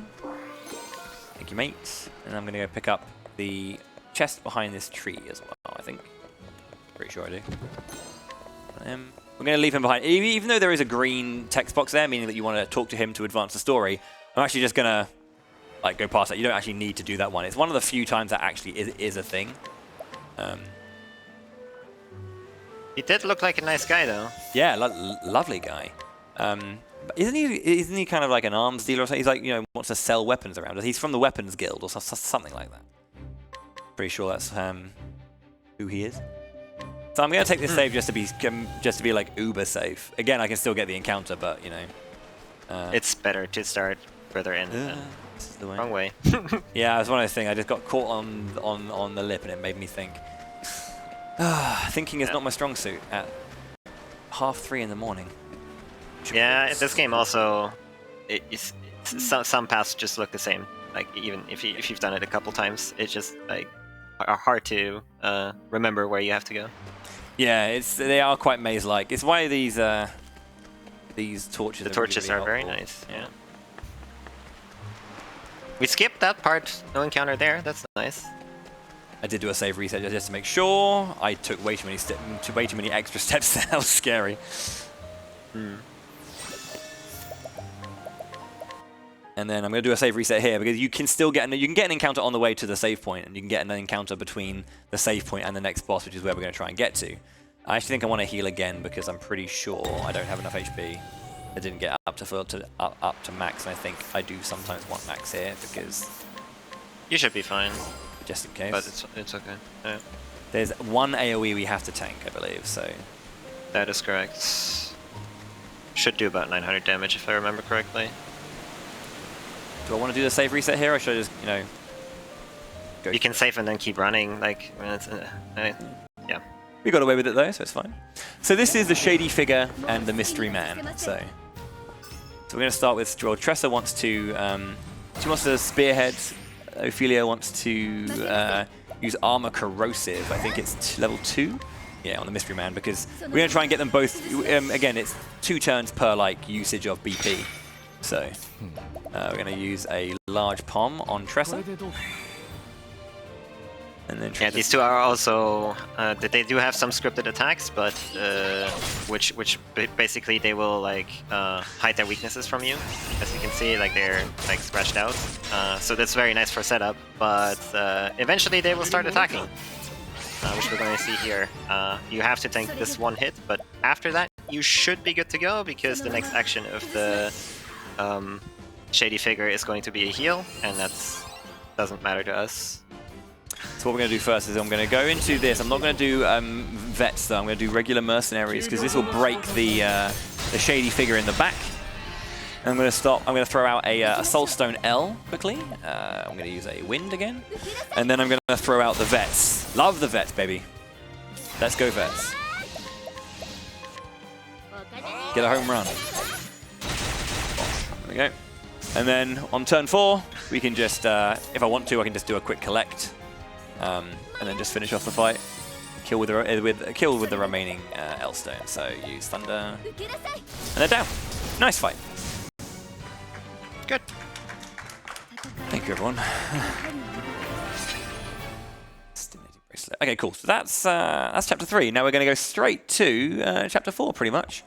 Thank you, mate. And I'm going to go pick up the chest behind this tree as well, I think. Pretty sure I do. We're going to leave him behind. Even though there is a green text box there, meaning that you want to talk to him to advance the story, I'm actually just going to like go past that. You don't actually need to do that one. It's one of the few times that actually is a thing. He did look like a nice guy, though. Yeah, lovely guy. Isn't he kind of like an arms dealer or something? He's like, you know, wants to sell weapons around. He's from the Weapons Guild or something like that. Pretty sure that's who he is. So I'm gonna take this save just to be like uber safe. Again, I can still get the encounter, but you know, it's better to start further in. This is the way. Wrong way. Yeah, it was one of those things. I just got caught on the lip, and it made me think. Thinking is not my strong suit at 3:30 in the morning. Yeah, this game also, some paths just look the same. Like even if you've done it a couple times, it's just like are hard to remember where you have to go. Yeah, they are quite maze-like. It's why these torches. The torches are very nice. Yeah. We skipped that part. No encounter there. That's nice. I did do a save reset just to make sure. I took way too many extra steps. That was scary. And then I'm going to do a save reset here because you can still get an encounter on the way to the save point, and you can get an encounter between the save point and the next boss, which is where we're going to try and get to. I actually think I want to heal again because I'm pretty sure I don't have enough HP. I didn't get up to max, and I think I do sometimes want max here because you should be fine. Just in case. But it's okay. Yeah. There's one AoE we have to tank, I believe. So that is correct. Should do about 900 damage if I remember correctly. Do I want to do the save reset here, or should I just, go? You can save and then keep running. Like, yeah. We got away with it though, so it's fine. So this is the Shady Figure and the Mystery Man. So we're going to start with, well, Tressa wants to, she wants to spearhead. Ophelia wants to use Armor Corrosive. I think it's level 2. Yeah, on the Mystery Man, because we're going to try and get them both. Again, it's 2 turns per usage of BP. So we're going to use a large palm on Tressa. And then yeah, these two are also they do have some scripted attacks, but which basically they will hide their weaknesses from you. As you can see, they're scratched out. So that's very nice for setup. But eventually they will start attacking, which we're going to see here. You have to tank this one hit, but after that you should be good to go because the next action of the Shady Figure is going to be a heal, and that doesn't matter to us. So what we're going to do first is I'm going to go into this. I'm not going to do vets though. I'm going to do regular mercenaries because this will break the Shady Figure in the back. And I'm going to stop. I'm going to throw out a Soulstone L quickly. I'm going to use a Wind again, and then I'm going to throw out the vets. Love the vets, baby. Let's go vets. Get a home run. There we go. And then on turn 4, we can just, if I want to, I can just do a quick collect. And then just finish off the fight. Kill with the remaining L-Stone. So use Thunder. And they're down. Nice fight. Good. Thank you, everyone. Stimulating bracelet. Okay, cool. So that's chapter 3. Now we're going to go straight to chapter 4, pretty much.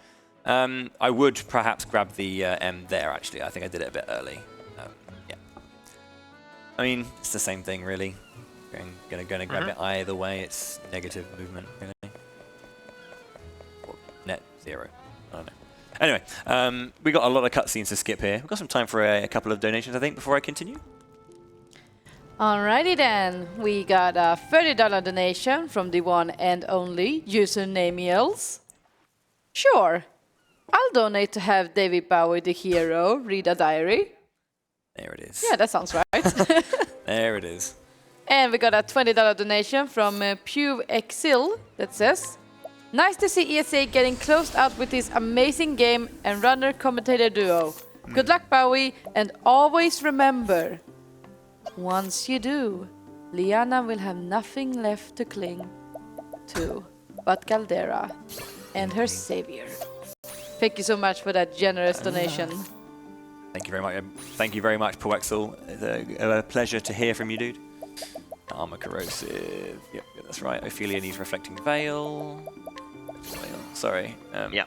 I would perhaps grab the M there, actually. I think I did it a bit early. Yeah. I mean, it's the same thing, really. Gonna grab it either way. It's negative movement, really. Or net 0. I don't know. Anyway, we got a lot of cutscenes to skip here. We've got some time for a couple of donations, I think, before I continue. Alrighty then. We got a $30 donation from the one and only username Yells. Sure. I'll donate to have David Bowie, the hero, read a diary. There it is. Yeah, that sounds right. There it is. And we got a $20 donation from Pew Exil that says, nice to see ESA getting closed out with this amazing game and runner commentator duo. Good luck, Bowie, and always remember, once you do, Liana will have nothing left to cling to but Caldera and her savior. Thank you so much for that generous donation. Thank you very much. Thank you very much, Poexel. It's a pleasure to hear from you, dude. Armor Corrosive. Yep, that's right. Ophelia needs Reflecting Veil. Sorry. Yeah.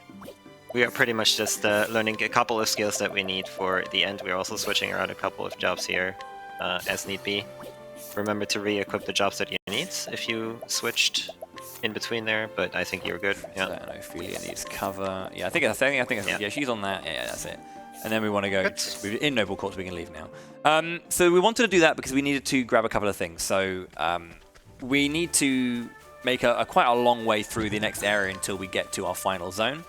We are pretty much just learning a couple of skills that we need for the end. We're also switching around a couple of jobs here, as need be. Remember to re-equip the jobs that you need if you switched in between there, but I think you're good. Yeah. Ophelia needs cover. Yeah, I think yeah, she's on that. Yeah, that's it. And then we want to go in Noble Court, so we can leave now. So we wanted to do that because we needed to grab a couple of things. So we need to make quite a long way through the next area until we get to our final zone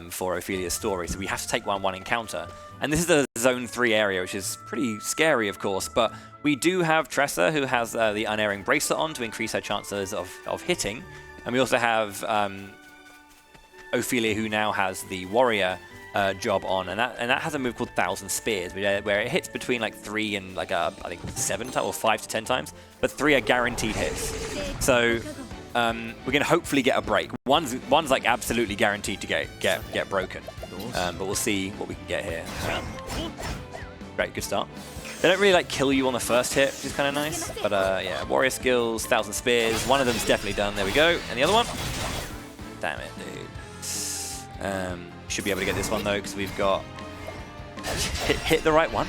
for Ophelia's story. So we have to take one encounter. And this is the Zone 3 area, which is pretty scary, of course. But we do have Tressa, who has the Unerring Bracelet on to increase her chances of hitting. And we also have Ophelia, who now has the Warrior job on, and that has a move called 1,000 Spears, where it hits between like 3 and like I think 7 times or 5 to 10 times, but 3 are guaranteed hits. So we're gonna hopefully get a break. One's like absolutely guaranteed to get broken, but we'll see what we can get here. Great, good start. They don't really like kill you on the first hit, which is kind of nice. But yeah, warrior skills, 1,000 Spears. One of them's definitely done. There we go. And the other one? Damn it, dude. Should be able to get this one though, because we've got hit the right one.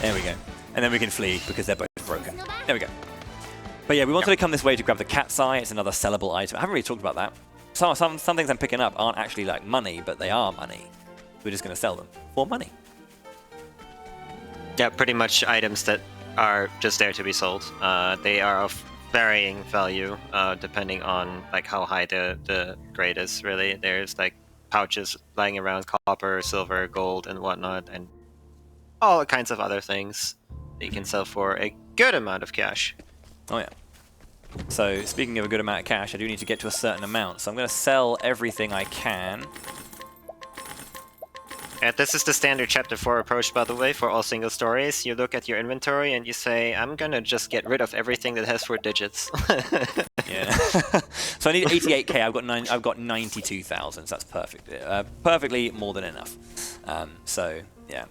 There we go. And then we can flee because they're both broken. There we go. But yeah, we wanted to come this way to grab the cat's eye. It's another sellable item. I haven't really talked about that. Some things I'm picking up aren't actually like money, but they are money. We're just going to sell them for money. Yeah, pretty much items that are just there to be sold. They are of varying value depending on like how high the grade is. Really, there's like pouches lying around, copper, silver, gold, and whatnot, and all kinds of other things that you can sell for a good amount of cash. Oh yeah. So speaking of a good amount of cash, I do need to get to a certain amount. So I'm going to sell everything I can. And this is the standard chapter 4 approach, by the way, for all single stories. You look at your inventory and you say, I'm gonna just get rid of everything that has 4 digits. Yeah. So I need 88k. I've got 92,000. So that's perfect. Perfectly more than enough. So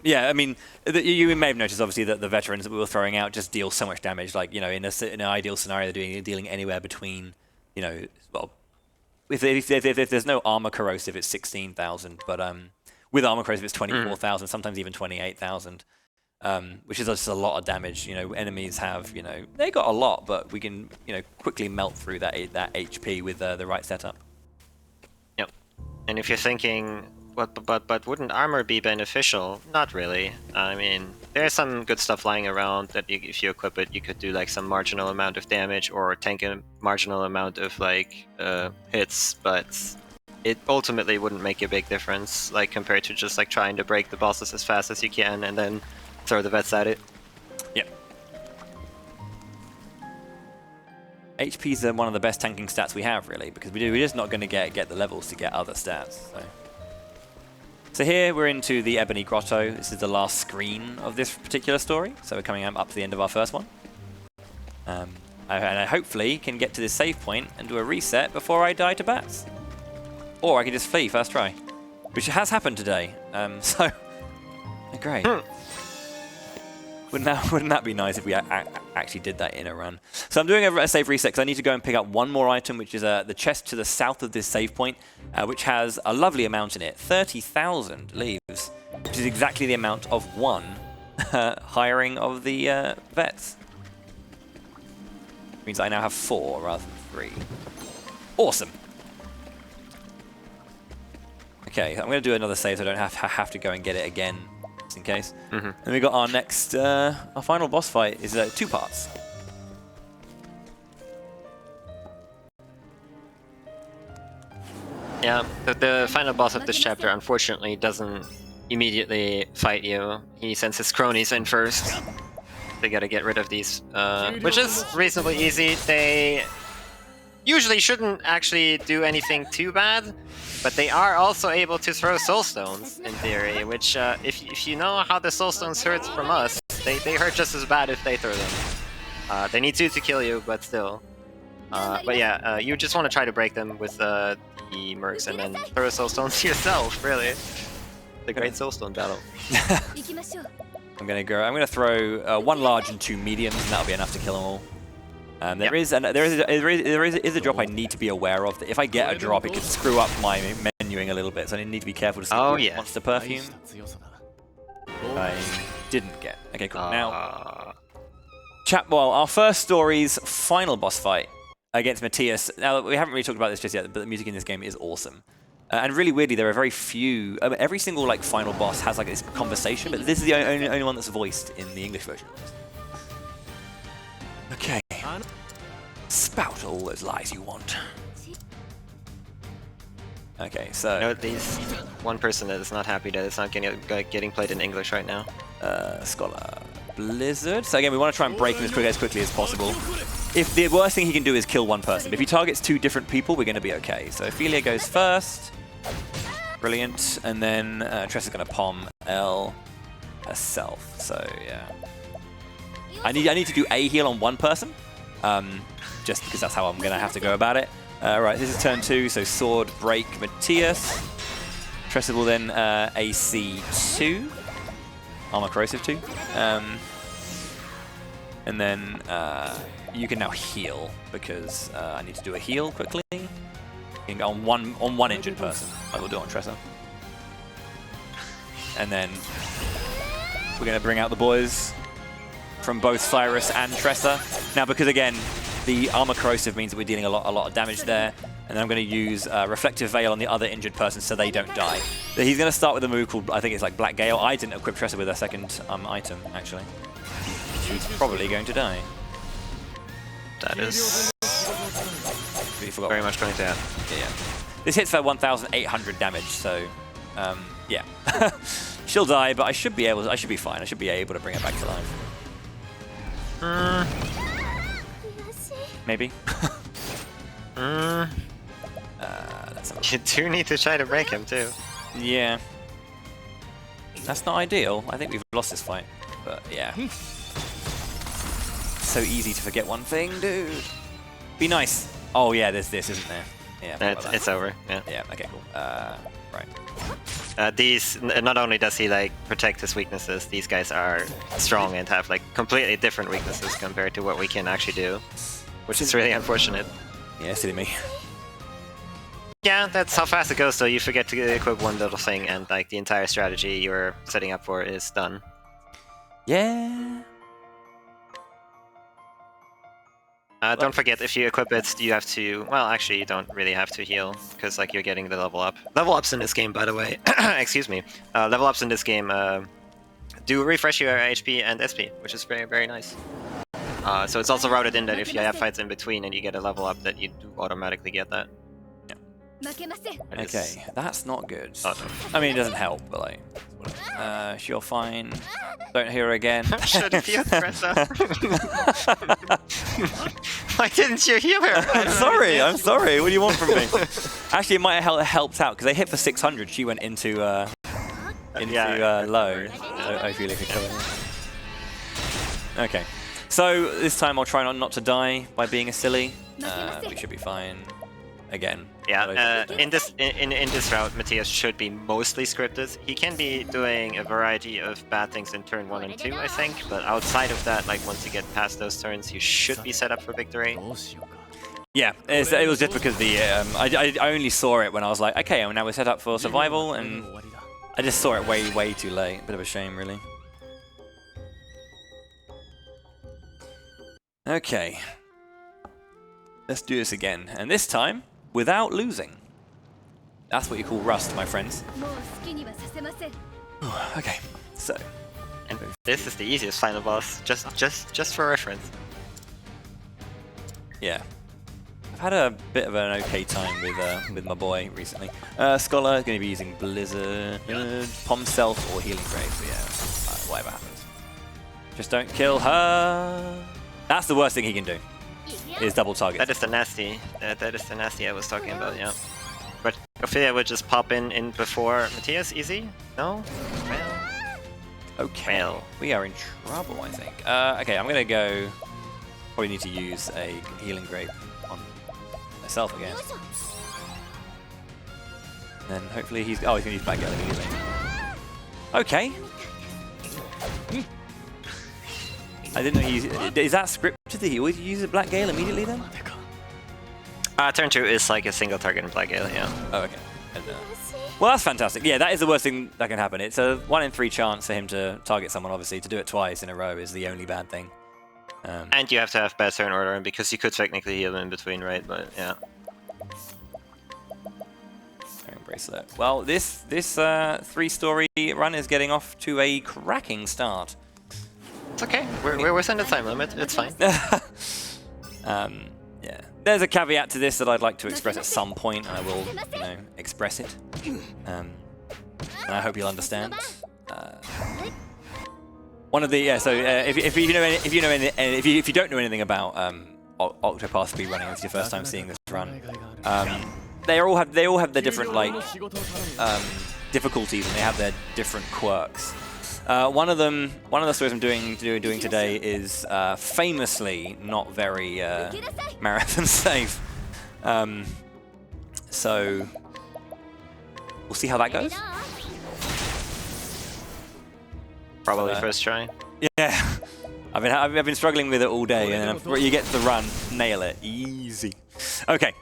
yeah. I mean, you may have noticed obviously that the veterans that we were throwing out just deal so much damage. Like in an ideal scenario, they're dealing anywhere between well, if there's no armor corrosive, it's 16,000, but with armor corrosive, it's 24,000, sometimes even 28,000, which is just a lot of damage. Enemies have, they got a lot, but we can, quickly melt through that HP with the right setup. Yep. And if you're thinking, but wouldn't armor be beneficial? Not really. I mean, there's some good stuff lying around that if you equip it, you could do like some marginal amount of damage or tank a marginal amount of like hits, but it ultimately wouldn't make a big difference, like compared to just like trying to break the bosses as fast as you can and then throw the vets at it. Yeah. HP's one of the best tanking stats we have, really, because we're just not going to get the levels to get other stats. So here we're into the Ebony Grotto. This is the last screen of this particular story, so we're coming up to the end of our first one. And I hopefully can get to this save point and do a reset before I die to bats. Or I can just flee first try, which has happened today. So, great. Wouldn't that be nice if we actually did that in a run? So I'm doing a save reset because I need to go and pick up one more item, which is the chest to the south of this save point, which has a lovely amount in it, 30,000 leaves, which is exactly the amount of one hiring of the vets. Which means I now have 4 rather than 3. Awesome. Okay, I'm going to do another save so I don't have to go and get it again, just in case. And we got our next, our final boss fight is 2 parts. Yeah, the final boss of this chapter unfortunately doesn't immediately fight you. He sends his cronies in first. They gotta get rid of these, which is reasonably easy. They usually shouldn't actually do anything too bad, but they are also able to throw soul stones in theory, which if you know how the soul stones hurt from us, they hurt just as bad if they throw them. They need to kill you, but still. But yeah, you just want to try to break them with the mercs and then throw a soul stone to yourself, really. The great soulstone battle. I'm gonna throw 1 large and 2 mediums, and that'll be enough to kill them all. There is a drop I need to be aware of. That if I get a drop, it could screw up my menuing a little bit, so I need to be careful to see monster perfume. I didn't get. Okay, cool. Now, well, our first story's final boss fight against Matthias. Now, we haven't really talked about this just yet, but the music in this game is awesome. And really weirdly, there are very few. Every single final boss has like this conversation, but this is the only one that's voiced in the English version. Okay. Spout all those lies you want. Okay, so there's one person that is not happy that it's not getting played in English right now. Scholar Blizzard. So again, we want to try and break him as quickly as possible. If the worst thing he can do is kill one person, if he targets 2 different people, we're going to be okay. So Ophelia goes first. Brilliant. And then Tressa's going to palm L herself. So yeah, I need to do a heal on one person, just because that's how I'm going to have to go about it. Right, this is turn 2, so sword break Matthias. Tressa will then AC 2, armor corrosive 2, and then you can now heal because I need to do a heal quickly. You can go on one injured person. I will do it on Tressa, and then we're going to bring out the boys from both Cyrus and Tressa. Now, because again, the armor corrosive means that we're dealing a lot of damage there, and then I'm going to use reflective veil on the other injured person so they don't die. So he's going to start with a move called, I think it's like Black Gale. I didn't equip Tressa with her second item actually. She's probably going to die. That is very much going to happen. Yeah. This hits for 1,800 damage, so yeah. She'll die, but I should be able to, I should be fine. I should be able to bring her back to life. Maybe. You do need to try to break him too. Yeah. That's not ideal. I think we've lost this fight, but yeah. So easy to forget one thing, dude. Be nice. Oh yeah, there's this, isn't there? Yeah. It's over. Yeah. Yeah. Okay. Cool. Right. These not only does he like protect his weaknesses, these guys are strong and have like completely different weaknesses compared to what we can actually do, which is really unfortunate. Yeah, silly me. Yeah, that's how fast it goes. So you forget to equip one little thing, and like the entire strategy you're setting up for is done. Yeah. Don't forget, if you equip it, you have to... Well, actually, you don't really have to heal, because like you're getting the level up. Level ups in this game, by the way, excuse me. Level ups in this game do refresh your HP and SP, which is very, very nice. So it's also routed in that if you have fights in between and you get a level up, that you do automatically get that. Okay, that's not good. Oh, no. I mean, it doesn't help, but like, she'll fine. Don't hear her again. Should have healed Tressa. Why didn't you heal her? I'm sorry. What do you want from me? Actually, it might have helped out because they hit for 600. She went into low. So Ophelia could cover it. Okay, so this time I'll try not to die by being a silly. We should be fine. Again. Yeah, in this route, Matthias should be mostly scripted. He can be doing a variety of bad things in turn 1 and 2, I think, but outside of that, like once you get past those turns, you should be set up for victory. Yeah, it was just because the I only saw it when I was like, okay, now we're set up for survival, and I just saw it way too late. Bit of a shame, really. Okay, let's do this again, and this time without losing. That's what you call rust, my friends. Okay, so. And this is the easiest final boss, just for reference. Yeah. I've had a bit of an okay time with my boy recently. Scholar is going to be using Blizzard, Palm Self, or Healing Grave, but yeah, whatever happens. Just don't kill her. That's the worst thing he can do. Is double target. That is the nasty. That is the nasty I was talking about. Yeah. But Ophelia would just pop in before Matthias. Easy? No. Well. Okay. Well. We are in trouble, I think. Okay, I'm gonna go. Probably need to use a healing grape on myself again. And then hopefully he's. Oh, he's gonna use Black Gale immediately. Okay. I didn't know is that scripted that he always uses a Black Gale immediately then? Turn 2 is like a single target in Black Gale, yeah. Oh, okay. And, well, that's fantastic. Yeah, that is the worst thing that can happen. It's a 1 in 3 chance for him to target someone, obviously. To do it twice in a row is the only bad thing. And you have to have bad turn order, because you could technically heal in between, right? But, yeah. Bracelet. Well, this 3-story run is getting off to a cracking start. It's okay. We're within the time limit. It's fine. Yeah. There's a caveat to this that I'd like to express at some point, and I will, express it. And I hope you'll understand. One of the so if you don't know anything about Octopath speedrunning, it's your first time seeing this run. they all have their different like difficulties, and they have their different quirks. One of the stories I'm doing today is famously not very marathon safe. So we'll see how that goes. Probably first try. Yeah, I've been struggling with it all day, and then you get to the run, nail it, easy. Okay,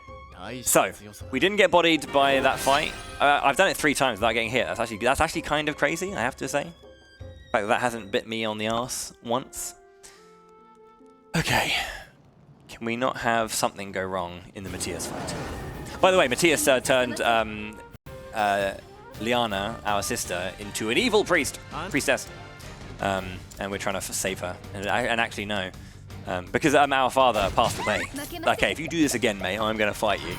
so we didn't get bodied by that fight. I've done it 3 times without getting hit. That's actually kind of crazy, I have to say. In fact, that hasn't bit me on the arse once. Okay, can we not have something go wrong in the Matthias fight? By the way, Matthias turned Liana, our sister, into an evil priestess. And we're trying to save her. And actually, no. Because our father passed away. Okay, if you do this again, mate, I'm going to fight you.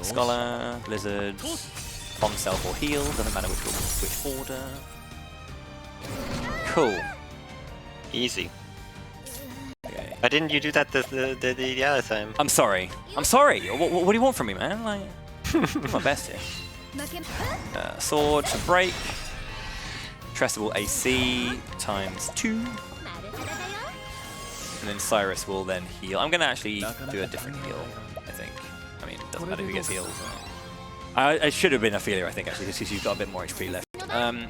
Scholar, Blizzard, bomb self or heal. Doesn't matter which order. Cool. Easy. Okay. Why didn't you do that the other time? I'm sorry. I'm sorry. What do you want from me, man? Like, do my best here. Sword to break. Tressa will AC ×2. And then Cyrus will then heal. I'm going to actually do a different heal, I think. I mean, it doesn't matter who gets healed. I should have been Ophelia, I think, actually, because she's got a bit more HP left.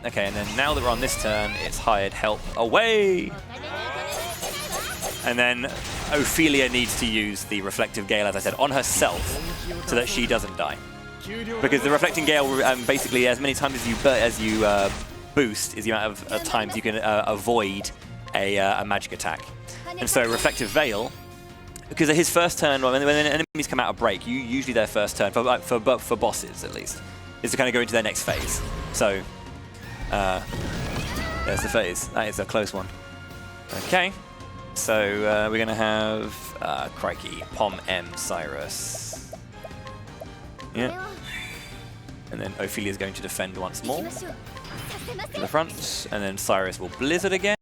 Okay, and then now that we're on this turn, it's hired help away! And then Ophelia needs to use the Reflective Gale, as I said, on herself, so that she doesn't die. Because the Reflecting Gale, basically, as many times as you boost is the amount of times you can avoid a magic attack. And so Reflective Veil, because his first turn, when enemies come out of break, usually their first turn, for bosses at least, is to kind of go into their next phase. So, there's the phase. That is a close one. Okay, so we're going to have, crikey, Pom M Cyrus. Yeah. And then Ophelia's going to defend once more. To the front, and then Cyrus will Blizzard again.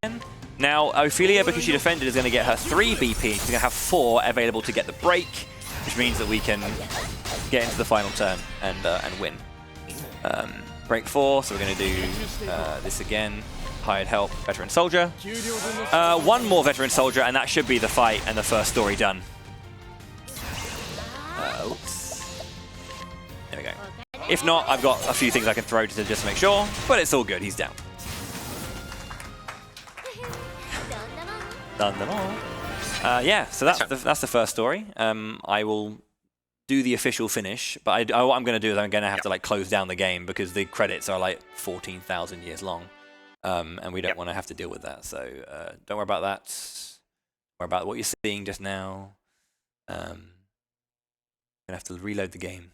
Now, Ophelia, because she defended, is going to get her 3 BP. She's going to have 4 available to get the break, which means that we can get into the final turn and win. Break 4, so we're going to do this again. Hired help, veteran soldier. 1 more veteran soldier, and that should be the fight and the first story done. Oops. There we go. If not, I've got a few things I can throw to just make sure, but it's all good. He's down. Done them all. Yeah, so that's the first story. I will do the official finish, but what I'm going to do is I'm going to have to like close down the game because the credits are like 14,000 years long, and we don't want to have to deal with that. So don't worry about that. Don't worry about what you're seeing just now. I'm going to have to reload the game.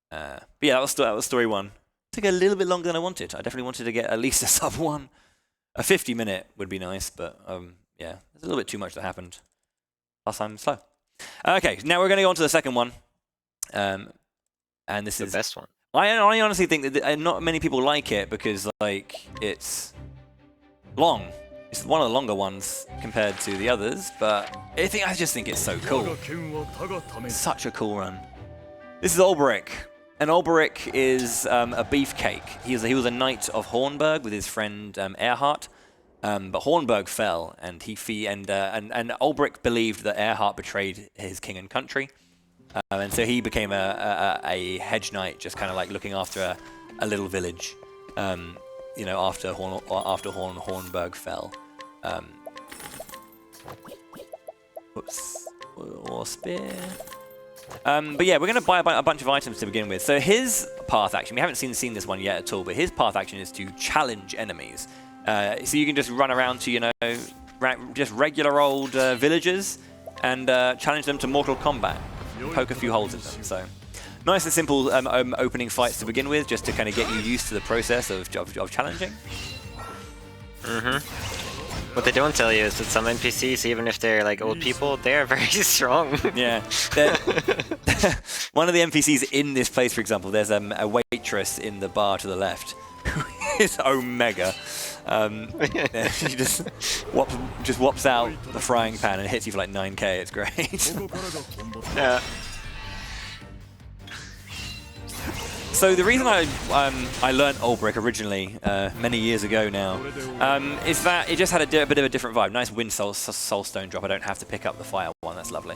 But yeah, that was story 1. Took a little bit longer than I wanted. I definitely wanted to get at least a sub 1. A 50-minute would be nice, but yeah, there's a little bit too much that happened. Plus, I'm slow. Okay, now we're going to go on to the second one. And this is the best one. I honestly think that not many people like it because like it's long. It's one of the longer ones compared to the others, but I just think it's so cool. It's such a cool run. This is Olberic. And Olberic is a beefcake. He was a knight of Hornburg with his friend Erhard, but Hornburg fell, and and Olberic believed that Erhard betrayed his king and country, and so he became a hedge knight, just kind of like looking after a little village, you know, after Hornburg fell. Whoops, or spear. But yeah, we're going to buy a bunch of items to begin with. So his path action, we haven't seen this one yet at all, but his path action is to challenge enemies. So you can just run around to, you know, just regular old villagers and challenge them to mortal combat. Poke a few holes in them. So nice and simple opening fights to begin with, just to kind of get you used to the process of challenging. What they don't tell you is that some NPCs, even if they're like old people, they are very strong. Yeah. One of the NPCs in this place, for example, there's a waitress in the bar to the left who is Omega. She just whops out the frying pan and hits you for like 9k. It's great. Yeah. So the reason I learned Olberic originally, many years ago now, is that it just had a bit of a different vibe. Nice wind soulstone drop. I don't have to pick up the fire one. That's lovely.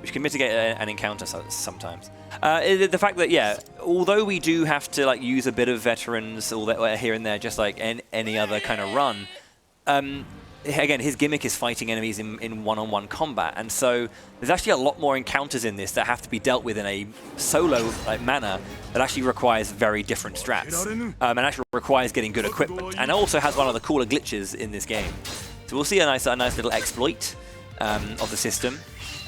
Which can mitigate an encounter sometimes. The fact that, yeah, although we do have to like use a bit of veterans all that here and there, just like any other kind of run, again, his gimmick is fighting enemies in one-on-one combat, and so there's actually a lot more encounters in this that have to be dealt with in a solo manner that actually requires very different strats, and actually requires getting good equipment, and also has one of the cooler glitches in this game. So we'll see a nice little exploit of the system,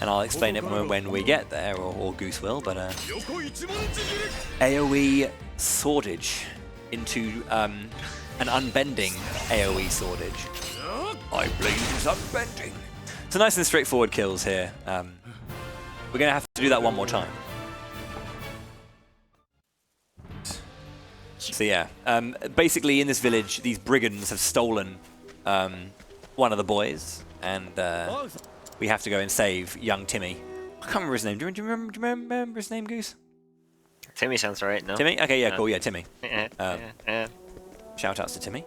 and I'll explain it when we get there, or Goose will, but AoE swordage into an unbending AoE swordage. I blaze unbending. So nice and straightforward kills here. We're going to have to do that one more time. So yeah, basically in this village, these brigands have stolen one of the boys, and we have to go and save young Timmy. I can't remember his name. Do you remember his name, Goose? Timmy sounds right, no? Timmy? Okay, yeah, cool, yeah, Timmy. Yeah. Shout outs to Timmy.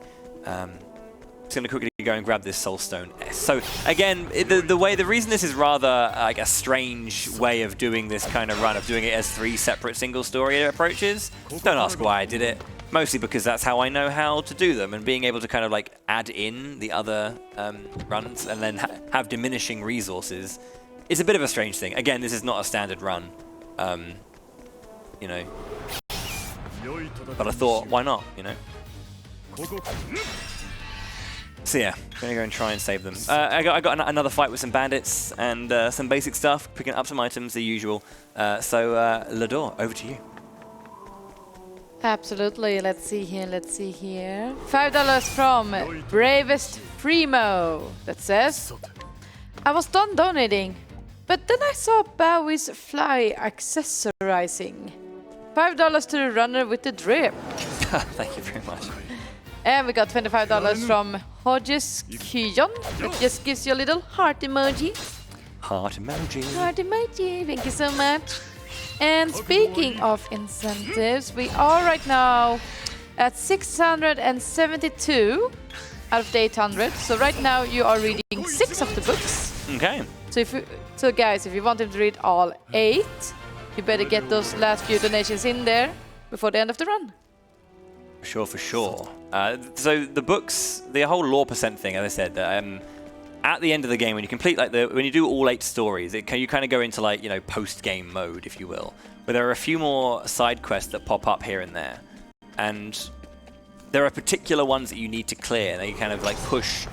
Just going to quickly go and grab this soulstone. So again, the reason this is rather like a strange way of doing this kind of run, of doing it as 3 separate single story approaches. Don't ask why I did it. Mostly because that's how I know how to do them, and being able to kind of like add in the other runs and then have diminishing resources is a bit of a strange thing. Again, this is not a standard run, you know. But I thought, why not, you know? So yeah, gonna go and try and save them. I got another fight with some bandits and some basic stuff, picking up some items, the usual. So Lador, over to you. Absolutely. Let's see here. $5 from Bravest Primo that says, I was done donating, but then I saw Bowie's fly accessorizing. $5 to the runner with the drip. Thank you very much. And we got $25 from Hodges Kyon. That just gives you a little heart emoji. Heart emoji. Heart emoji. Thank you so much. And speaking of incentives, we are right now at 672 out of the 800. So right now you are reading 6 of the books. Okay. So guys, if you want him to read all 8, you better get those last few donations in there before the end of the run. For sure. So the books, the whole lore percent thing, as I said, at the end of the game, when you complete when you do all 8 stories, you kind of go into like, you know, post-game mode, if you will, where there are a few more side quests that pop up here and there, and there are particular ones that you need to clear. They kind of like push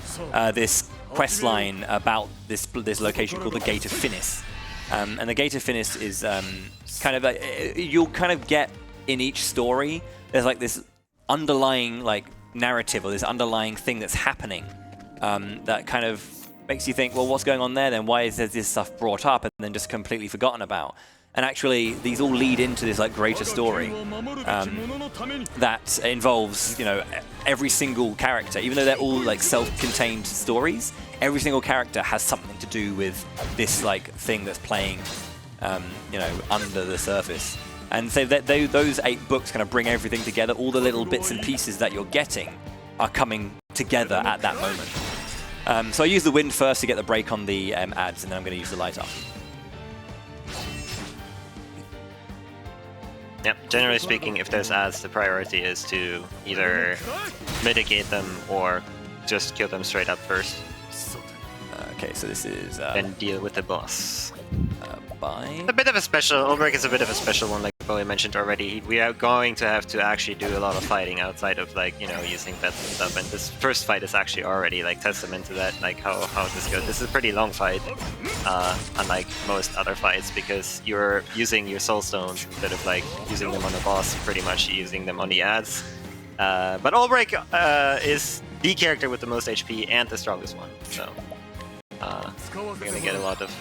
this quest line about this location called the Gate of Finis, and the Gate of Finis is kind of like, you'll kind of get in each story. There's like this underlying like narrative, or this underlying thing that's happening that kind of makes you think, well, what's going on there then? Why is there this stuff brought up and then just completely forgotten about? And actually, these all lead into this like greater story that involves, you know, every single character. Even though they're all like self-contained stories, every single character has something to do with this like thing that's playing, you know, under the surface. And so those 8 books kind of bring everything together. All the little bits and pieces that you're getting are coming together at that moment. So I use the wind first to get the break on the ads, and then I'm going to use the light after. Yep, generally speaking, if there's ads, the priority is to either mitigate them or just kill them straight up first. Okay, so this is... then deal with the boss. Bye. A bit of a special... Olberic is a bit of a special one, like Bowie mentioned already. We are going to have to actually do a lot of fighting outside of, like, you know, using pets and stuff. And this first fight is actually already, like, testament to that, like, how this goes. This is a pretty long fight, unlike most other fights, because you're using your soul stones instead of, like, using them on the boss, pretty much using them on the ads. But Olberic is the character with the most HP and the strongest one, so... we're gonna get a lot of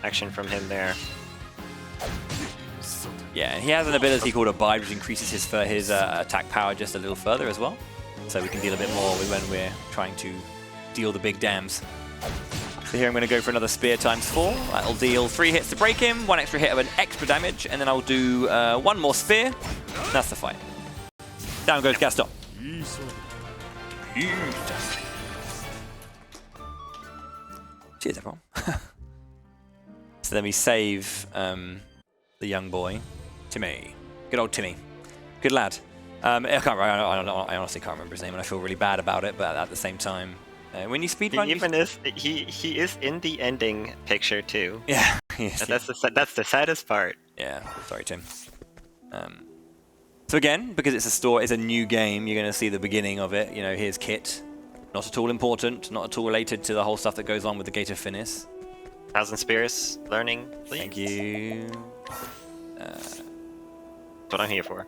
action from him there. Yeah, and he has an ability called Abide, which increases his attack power just a little further as well. So we can deal a bit more with when we're trying to deal the big dams. So here I'm going to go for another spear ×4. That'll deal 3 hits to break him, 1 extra hit of an extra damage, and then I'll do 1 more spear. That's the fight. Down goes Gaston. Cheers, everyone. So then we save the young boy, Timmy. Good old Timmy. Good lad. I honestly can't remember his name, and I feel really bad about it. But at the same time, when you speedrun, he is in the ending picture too. Yeah, that's the saddest part. Yeah, sorry, Tim. So again, because it's a new game, you're going to see the beginning of it. You know, here's Kit. Not at all important, not at all related to the whole stuff that goes on with the Gate of Finis. 1,000 spears, learning, please. Thank you. That's what I'm here for.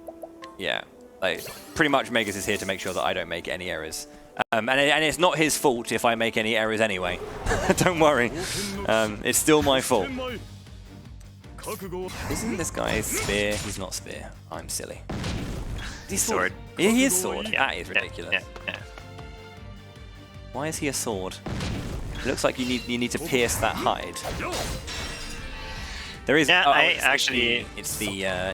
Yeah, like pretty much Megas is here to make sure that I don't make any errors. And it's not his fault if I make any errors anyway. Don't worry. It's still my fault. Isn't this guy spear? He's not spear. I'm silly. He's sword. Yeah, he is sword. Yeah. That is ridiculous. Yeah. Why is he a sword? It looks like you need to pierce that hide. There is. Yeah,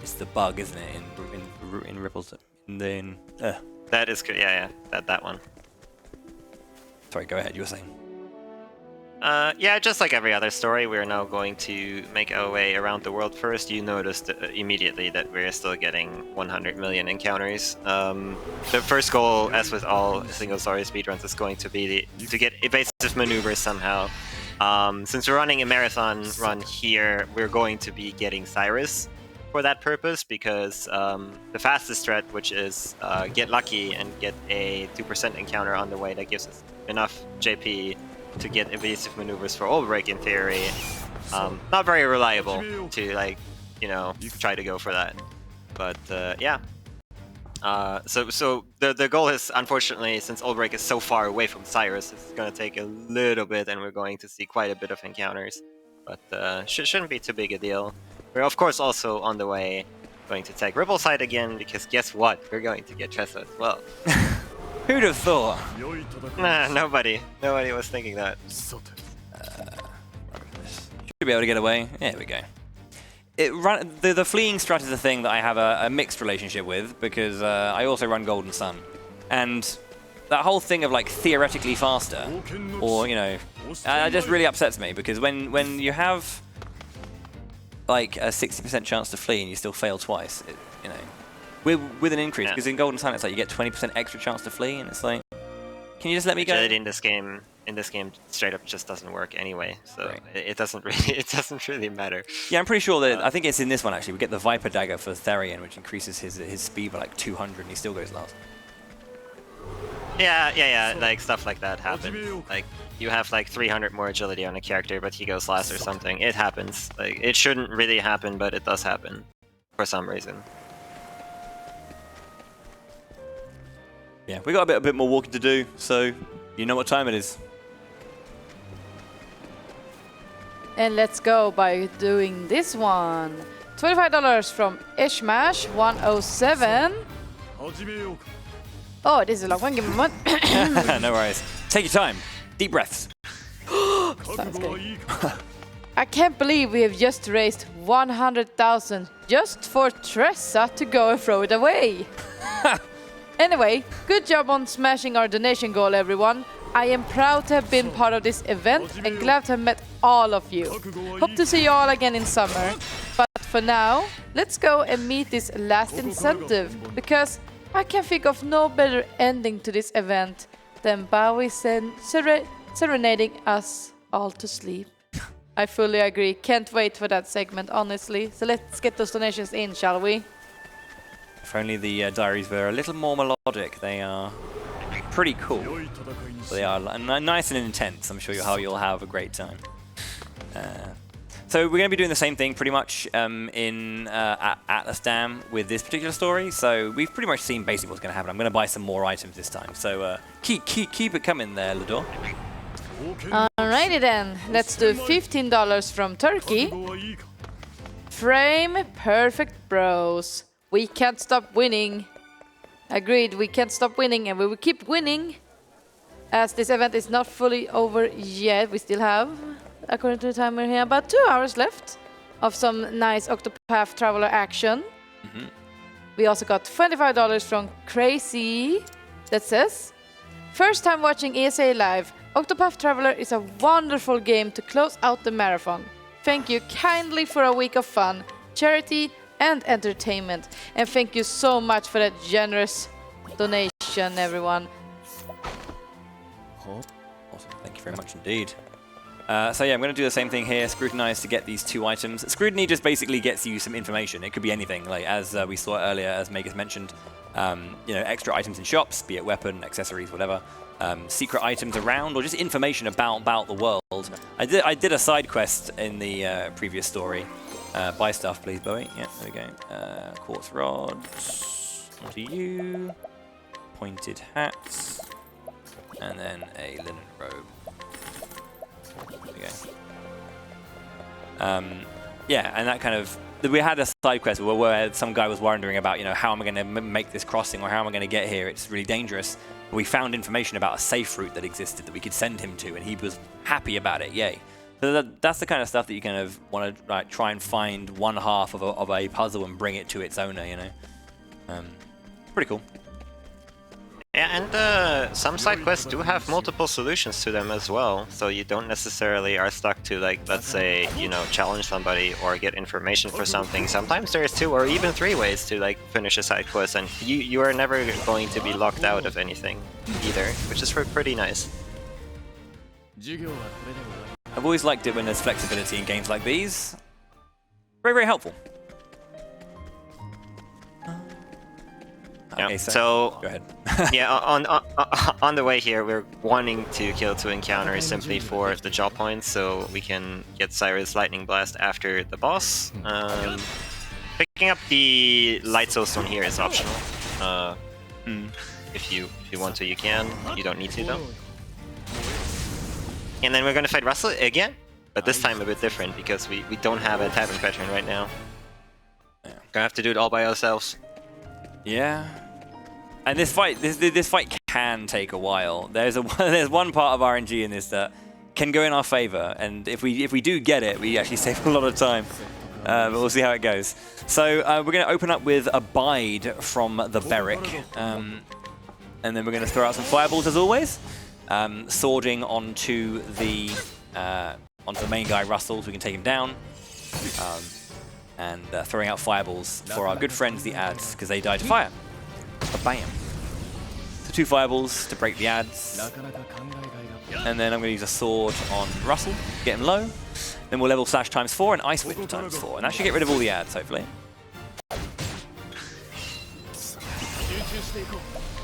it's the bug, isn't it? In Ripples. That is good. Yeah. That one. Sorry, go ahead. You were saying. Yeah, just like every other story, we're now going to make our way around the world first. You noticed immediately that we're still getting 100 million encounters. The first goal, as with all single story speedruns, is going to be to get evasive maneuvers somehow. Since we're running a marathon run here, we're going to be getting Cyrus for that purpose, because the fastest threat, which is get lucky and get a 2% encounter on the way, that gives us enough JP to get evasive maneuvers for Olberic in theory. Not very reliable to try to go for that. But yeah. So the goal is, unfortunately, since Olberic is so far away from Cyrus, it's going to take a little bit, and we're going to see quite a bit of encounters. But shouldn't be too big a deal. We're of course also on the way going to take Rippleside again, because guess what? We're going to get Tressa as well. Who'd have thought? Nah, nobody was thinking that. Should be able to get away. There we go. The fleeing strat is a thing that I have a mixed relationship with, because I also run Golden Sun, and that whole thing of like theoretically faster, or it just really upsets me, because when you have like a 60% chance to flee and you still fail twice, with an increase, because in Golden Sun it's like you get 20% extra chance to flee, and it's like, can you just let me go? In this game, straight up just doesn't work anyway, so right. it doesn't really matter. Yeah, I'm pretty sure that I think it's in this one actually. We get the Viper Dagger for Therian, which increases his speed by like 200, and he still goes last. Yeah, like stuff like that happens. Like you have like 300 more agility on a character, but he goes last or something. It happens. Like it shouldn't really happen, but it does happen for some reason. Yeah, we got a bit more walking to do, so you know what time it is. And let's go by doing this one. $25 from Ishmash 107. Oh, this is a long one. Give me a moment. No worries. Take your time. Deep breaths. Sounds good. I can't believe we have just raised 100,000 just for Tressa to go and throw it away. Anyway, good job on smashing our donation goal, everyone. I am proud to have been part of this event and glad to have met all of you. Hope to see you all again in summer. But for now, let's go and meet this last incentive, because I can think of no better ending to this event than Bowie serenading us all to sleep. I fully agree. Can't wait for that segment, honestly. So let's get those donations in, shall we? If only the diaries were a little more melodic. They are pretty cool. They are nice and intense. I'm sure you'll have a great time. So we're going to be doing the same thing pretty much in Atlas Dam with this particular story. So we've pretty much seen basically what's going to happen. I'm going to buy some more items this time. So keep it coming there, Lador. Alrighty then. Let's do $15 from Turkey. Frame perfect bros. We can't stop winning. Agreed, we can't stop winning, and we will keep winning. as this event is not fully over yet. We still have, according to the timer here, about 2 hours left of some nice Octopath Traveler action. We also got $25 from Crazy that says, first time watching ESA live. Octopath Traveler is a wonderful game to close out the marathon. Thank you kindly for a week of fun, charity and entertainment. And thank you so much for that generous donation, everyone. Awesome, thank you very much indeed. So yeah, I'm going to do the same thing here, scrutinize to get these 2 items. Scrutiny just basically gets you some information. It could be anything, like as we saw earlier, as Megas mentioned, you know, extra items in shops, be it weapon, accessories, whatever. Secret items around, or just information about the world. I did a side quest in the previous story. Buy stuff, please, Bowie. Yeah, there we go. Quartz rods. Onto you. Pointed hats. And then a linen robe. There we go. Yeah, and that kind of... We had a side quest where some guy was wondering about, you know, how am I going to make this crossing, or how am I going to get here? It's really dangerous. We found information about a safe route that existed that we could send him to, and he was happy about it. Yay! So that's the kind of stuff that you kind of want to like try and find one half of a puzzle and bring it to its owner. You know, pretty cool. Yeah, and some side quests do have multiple solutions to them as well, so you don't necessarily are stuck to, like, let's say, you know, challenge somebody or get information for something. Sometimes there's 2 or even 3 ways to, like, finish a side quest, and you are never going to be locked out of anything either, which is pretty nice. I've always liked it when there's flexibility in games like these. Very, very helpful. Yeah, Okay, so go ahead. yeah, on the way here, we're wanting to kill 2 encounters simply for the jaw points, so we can get Cyrus Lightning Blast after the boss. Picking up the Light Soulstone here is optional. If you want to, you can. You don't need to, though. And then we're going to fight Russell again, but this time a bit different because we don't have a tavern patron right now. Gonna have to do it all by ourselves. Yeah. And this fight can take a while. There's one part of RNG in this that can go in our favor, and if we do get it, we actually save a lot of time. But we'll see how it goes. So we're going to open up with Abide from the Beric, and then we're going to throw out some fireballs as always, swording onto the main guy Russell, so we can take him down. And throwing out fireballs for our good friends, the ads, because they die to fire. Bam! So 2 fireballs to break the ads. And then I'm going to use a sword on Russell, get him low. Then we'll level slash times 4 and ice wind times 4. And that should get rid of all the ads, hopefully.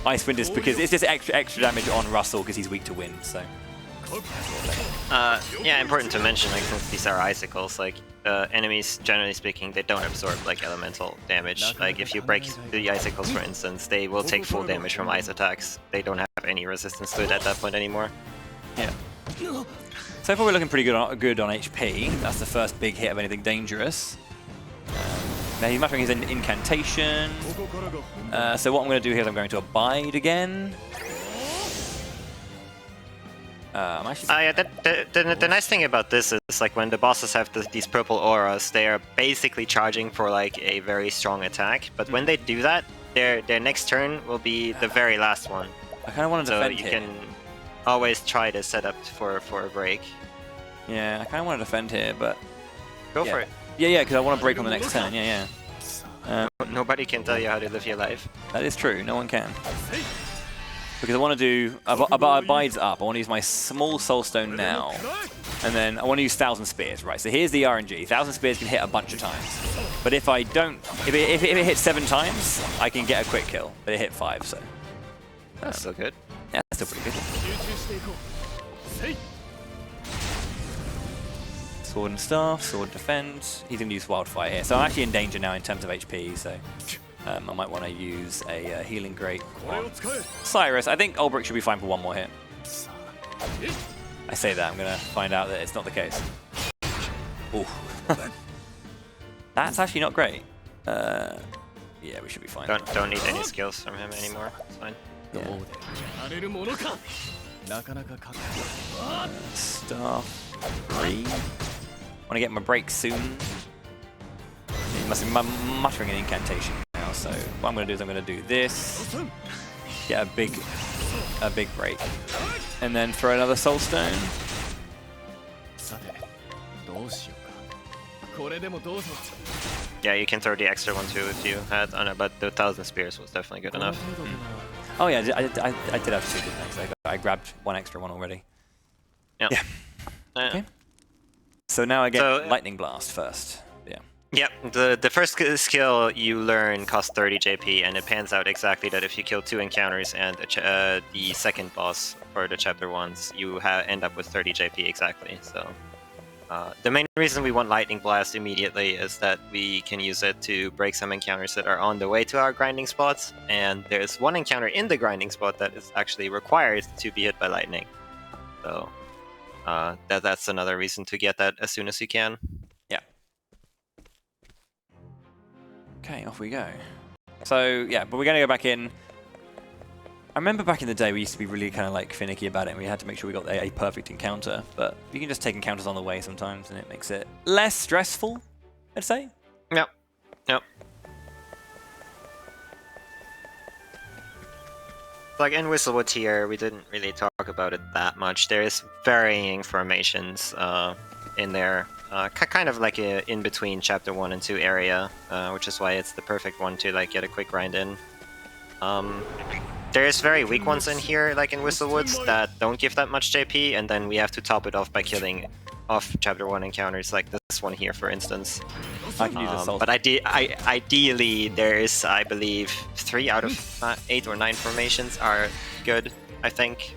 Ice wind is because it's just extra damage on Russell because he's weak to wind, so... Yeah, important to mention, like, since these are icicles, like, enemies, generally speaking, they don't absorb, like, elemental damage. Like, if you break the icicles, for instance, they will take full damage from ice attacks. They don't have any resistance to it at that point anymore. Yeah. So far we're looking pretty good on HP. That's the first big hit of anything dangerous. Now he's muttering his incantation. So what I'm going to do here is I'm going to Abide again. I'm actually... the nice thing about this is, like, when the bosses have these purple auras, they are basically charging for, like, a very strong attack. But when they do that, their next turn will be the very last one. I kind of want to defend so you here. can always try to set up for a break. Yeah, I kind of want to defend here, but... Go for it. Yeah, because I want to break on the next turn, yeah. Nobody can tell you how to live your life. That is true, no one can. Because I want to do... Abide's up. I want to use my small soulstone now. And then I want to use 1,000 Spears, right? So here's the RNG. 1,000 Spears can hit a bunch of times. But if I don't... If it hits 7 times, I can get a quick kill. But it hit 5, so... That's still good. Yeah, that's still pretty good. Sword and staff, sword defend. He's going to use wildfire here. So I'm actually in danger now in terms of HP, so... I might want to use a healing grate on Cyrus. I think Ulbrich should be fine for 1 more hit. I say that, I'm going to find out that it's not the case. Ooh. That's actually not great. Yeah, we should be fine. Don't need any skills from him anymore. It's fine. Yeah. Star 3. Want to get my break soon. He must be muttering an incantation now. So what I'm going to do is I'm going to do this. Get a big break, and then throw another soul stone. Yeah, you can throw the extra one too if you had. Oh no, but the 1,000 spears was definitely good enough. Oh yeah, I did have 2 good things. I grabbed one extra one already. Yep. Yeah. Okay. So now I get lightning blast first. Yeah. Yep. The first skill you learn costs 30 JP, and it pans out exactly that if you kill 2 encounters and the second boss for the chapter 1s, you end up with 30 JP exactly. So. The main reason we want Lightning Blast immediately is that we can use it to break some encounters that are on the way to our grinding spots, and there's one encounter in the grinding spot that is actually required to be hit by lightning. So that's another reason to get that as soon as you can. Yeah. Okay, off we go. So yeah, but we're gonna go back in. I remember back in the day we used to be really kind of like finicky about it, and we had to make sure we got a perfect encounter, but you can just take encounters on the way sometimes and it makes it less stressful, I'd say. Yep. Yep. Like in Whistlewood here, we didn't really talk about it that much. There is varying formations in there, kind of like a in between chapter 1 and 2 area, which is why it's the perfect one to like get a quick grind in. There's very weak ones in here, like in Whistlewoods, that don't give that much JP, and then we have to top it off by killing off Chapter 1 encounters, like this one here, for instance. I can use a soul. But ideally, there's, I believe, 3 out of 8 or 9 formations are good, I think.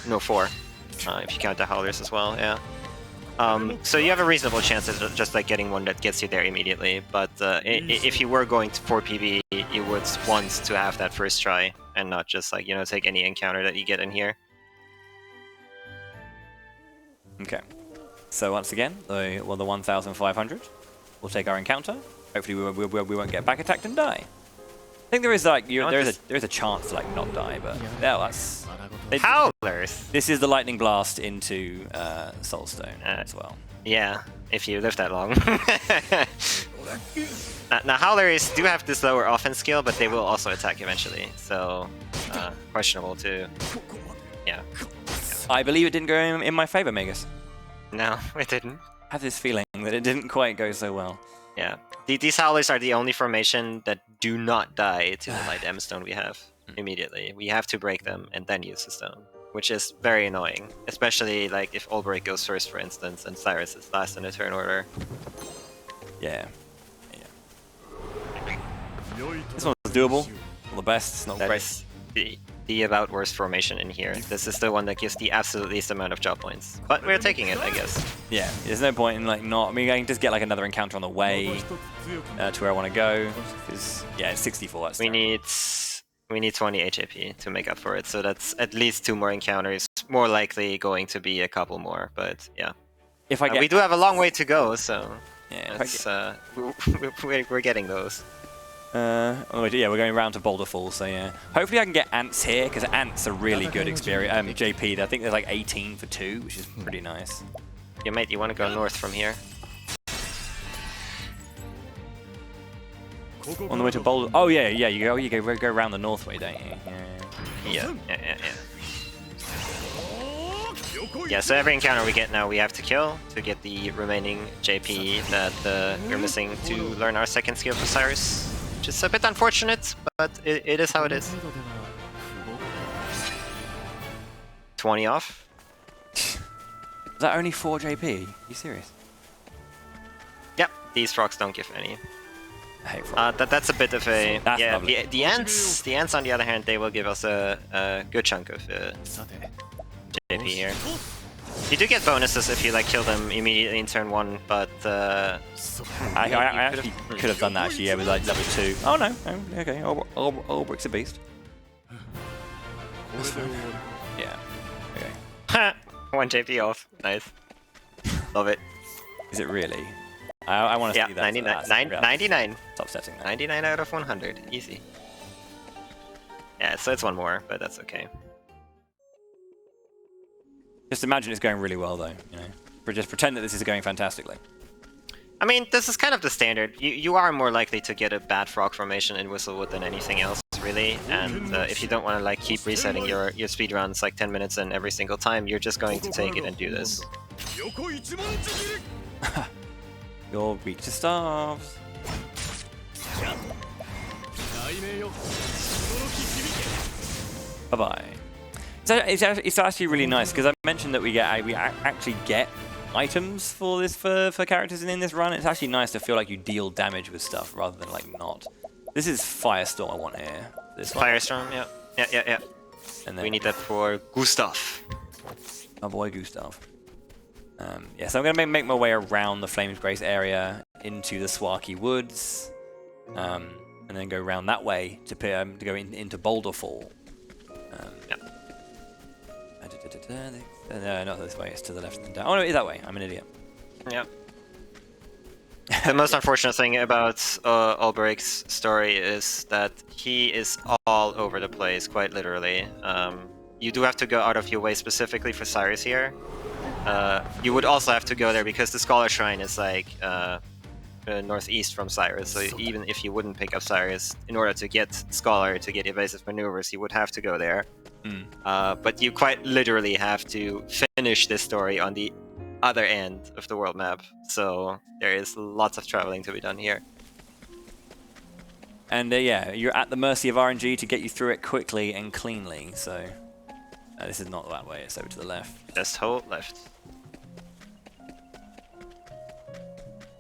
No, 4, if you count the Howlers as well, yeah. So you have a reasonable chance of just like getting one that gets you there immediately, but if you were going for PB, you would want to have that first try and not just like, you know, take any encounter that you get in here. Okay. So once again, the 1,500. We'll take our encounter. Hopefully we won't get back attacked and die. I think there is like there is a chance to like not die, but yeah, that's Howlers. This is the lightning blast into Soulstone as well. Yeah, if you live that long. Now Howlers do have this lower offense skill, but they will also attack eventually, so questionable too. Yeah. I believe it didn't go in my favor, Magus. No, it didn't. I have this feeling that it didn't quite go so well. Yeah. These Howlers are the only formation that do not die to the light M stone we have immediately. We have to break them and then use the stone, which is very annoying, especially like if Olberic goes first, for instance, and Cyrus is last in the turn order. Yeah. This one was doable. All the best. It's not That great. is the about worst formation in here. This is the one that gives the absolute least amount of job points. But we're taking it, I guess. Yeah, there's no point in like not. I mean, I can just get like another encounter on the way to where I want to go. Because yeah, it's 64. That's We need 20 HAP to make up for it. So that's at least 2 more encounters. More likely going to be a couple more, but yeah. If I get, We do have a long way to go, so yeah, that's, we're getting those. yeah, we're going around to Boulder Falls, so yeah. Hopefully I can get ants here, because ants are really good experience. JP, I think there's like 18 for 2, which is pretty nice. Yeah, mate, you want to go north from here? On the way to Boulder. Oh yeah, you go around the north way, don't you? Yeah. Yeah, so every encounter we get now we have to kill to get the remaining JP that we're missing to learn our second skill for Cyrus. Which is a bit unfortunate, but it is how it is. 20 off. Is that only 4 JP? Are you serious? Yep, these frogs don't give any. I hate frogs. That's a bit of a... That's yeah, lovely. the ants on the other hand, they will give us a good chunk of JP here. You do get bonuses if you like kill them immediately in turn 1, but I actually could have done that actually, yeah, with like level 2. Oh no, okay, Ulbrich's a beast. Yeah, okay. 1 JP off, nice. Love it. Is it really? I want to see that. 99. Stop setting that. 99 out of 100, easy. Yeah, so it's 1 more, but that's okay. Just imagine it's going really well, though. You know, just pretend that this is going fantastically. I mean, this is kind of the standard. You are more likely to get a bad frog formation in Whistlewood than anything else, really. And if you don't want to like keep resetting your speedruns like 10 minutes in every single time, you're just going to take it and do this. You're weak to starves. Bye-bye. It's actually really nice because I mentioned that we actually get items for this for characters in this run. It's actually nice to feel like you deal damage with stuff rather than like not. This is Firestorm I want here. This one. Firestorm, yeah. And then we need that for Gustav. My boy Gustav. Yeah, so I'm gonna make my way around the Flames Grace area into the Swarky Woods, and then go around that way to go into Boulder Fall. No, not this way. It's to the left and down. Oh no, it's that way. I'm an idiot. Yeah. The most unfortunate thing about Olberic's story is that he is all over the place, quite literally. You do have to go out of your way specifically for Cyrus here. You would also have to go there because the Scholar Shrine is like northeast from Cyrus, so even if you wouldn't pick up Cyrus, in order to get Scholar, to get evasive maneuvers, you would have to go there. But you quite literally have to finish this story on the other end of the world map, so there is lots of traveling to be done here. And yeah, you're at the mercy of RNG to get you through it quickly and cleanly, so this is not that way, it's over to the left. Just hold left.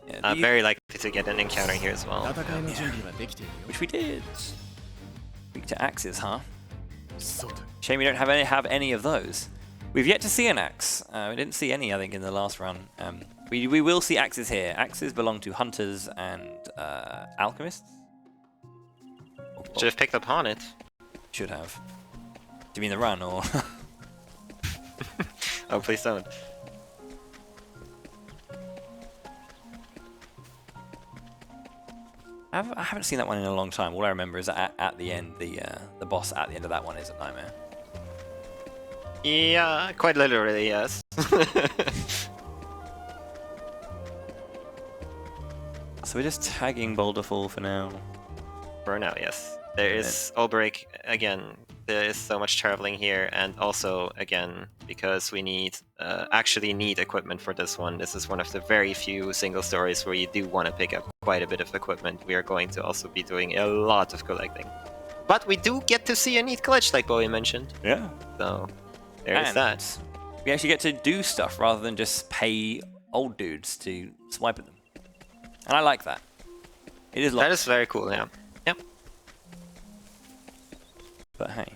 Yeah, very likely to get an encounter here as well. Which we did. Weak to axes, huh? Shame we don't have any of those. We've yet to see an axe. We didn't see any, I think, in the last run. We will see axes here. Axes belong to hunters and alchemists. Should have picked up on it. Should have. Do you mean the run, or...? Oh, please don't. I haven't seen that one in a long time. All I remember is that at the end, the boss at the end of that one is a nightmare. Yeah, quite literally, yes. So we're just tagging Boulder Fall for now. For now, yes. There is Olberic, again, there is so much traveling here, and also, again, because we actually need equipment for this one. This is one of the very few single stories where you do want to pick up quite a bit of equipment. We are going to also be doing a lot of collecting. But we do get to see a neat glitch, like Bowie mentioned. Yeah. So, there is that. We actually get to do stuff rather than just pay old dudes to swipe at them. And I like that. It is. That is very cool, yeah. Yep. But hey.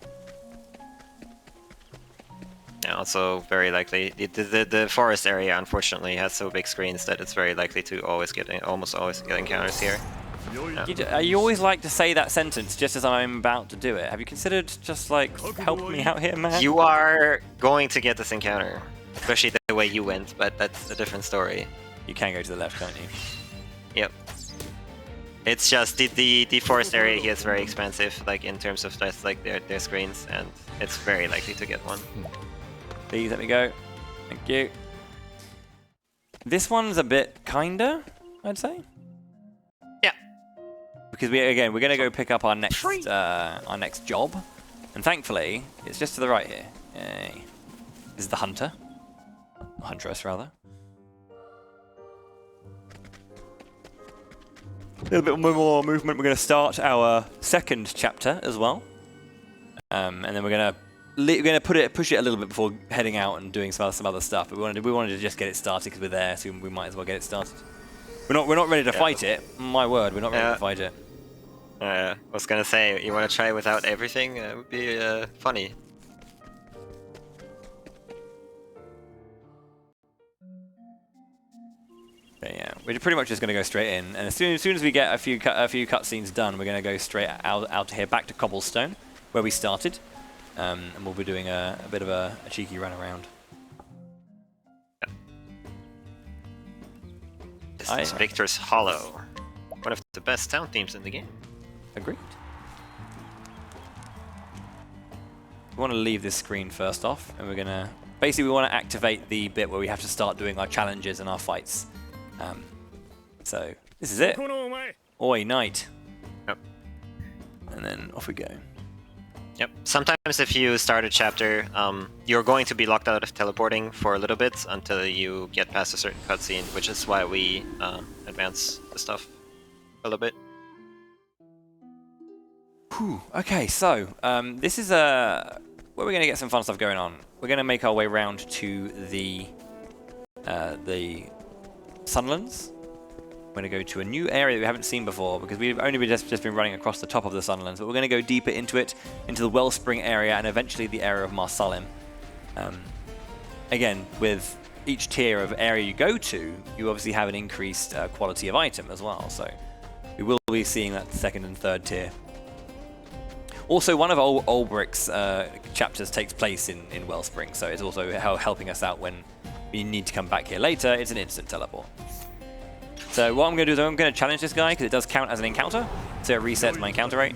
Yeah, also very likely the forest area unfortunately has so big screens that it's very likely to almost always get encounters here. Yeah. You always like to say that sentence just as I'm about to do it. Have you considered just like helping me out here, man? You are going to get this encounter, especially the way you went, but that's a different story. You can go to the left, can't you? Yep. It's just the forest area here is very expensive, like in terms of just like their screens, and it's very likely to get one. Please let me go. Thank you. This one's a bit kinder, I'd say. Yeah. Because we're gonna go pick up our next job, and thankfully it's just to the right here. Yay. This is the hunter, huntress rather. A little bit more movement. We're going to start our second chapter as well, and then we're going to push it a little bit before heading out and doing some other stuff. But we wanted to just get it started because we're there, so we might as well get it started. We're not ready to fight it. My word, we're not ready to fight it. I was gonna say, you want to try without everything? It would be funny. Yeah, we're pretty much just going to go straight in, and as soon as we get a few cutscenes done, we're going to go straight out here back to Cobblestone, where we started, and we'll be doing a bit of a cheeky run around. This is Victor's Hollow, one of the best sound themes in the game. Agreed. We want to leave this screen first off, and we're going to basically we want to activate the bit where we have to start doing our challenges and our fights. So this is it. Oi, knight. Yep. And then off we go. Yep. Sometimes if you start a chapter, you're going to be locked out of teleporting for a little bit until you get past a certain cutscene, which is why we advance the stuff a little bit. Whew. Okay, so this is where we're going to get some fun stuff going on. We're going to make our way round to the Sunlands. We're going to go to a new area that we haven't seen before because we've only just been running across the top of the Sunlands, but we're going to go deeper into it, into the Wellspring area and eventually the area of Marsalim. Again, with each tier of area you go to, you obviously have an increased quality of item as well, so we will be seeing that second and third tier. Also, one of Olberic's chapters takes place in Wellspring, so it's also helping us out when we need to come back here later. It's an instant teleport. So what I'm going to do is I'm going to challenge this guy because it does count as an encounter, so it resets my encounter rate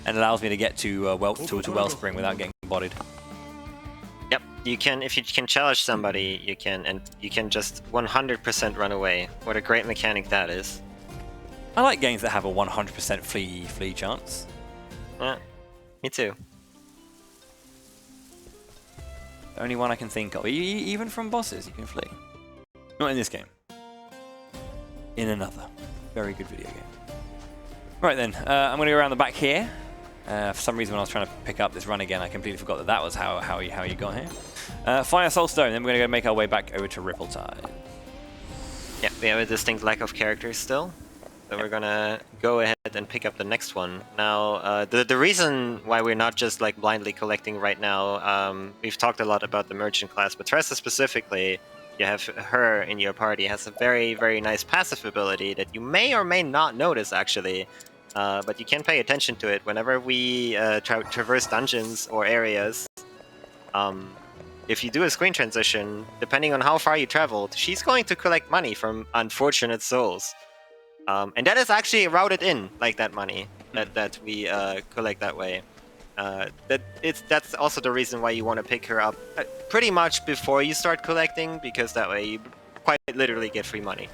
and allows me to get to Wellspring without getting bodied. Yep, you can. If you can challenge somebody, you can just 100% run away. What a great mechanic that is. I like games that have a 100% flee chance. Yeah, me too. The only one I can think of. Even from bosses, you can flee. Not in this game. In another very good video game. Right then, I'm going to go around the back here. For some reason, when I was trying to pick up this run again, I completely forgot that was how you got here. Fire Soul Stone. Then we're going to go make our way back over to Ripple-Tide. Yeah, we have a distinct lack of characters still, so we're gonna go ahead and pick up the next one. Now, the reason why we're not just like blindly collecting right now, we've talked a lot about the merchant class, but Tressa specifically. You have her in your party, has a very, very nice passive ability that you may or may not notice, actually. But you can pay attention to it whenever we traverse dungeons or areas. If you do a screen transition, depending on how far you traveled, she's going to collect money from unfortunate souls. And that is actually routed in, like that money that we collect that way. That's also the reason why you want to pick her up pretty much before you start collecting, because that way you quite literally get free money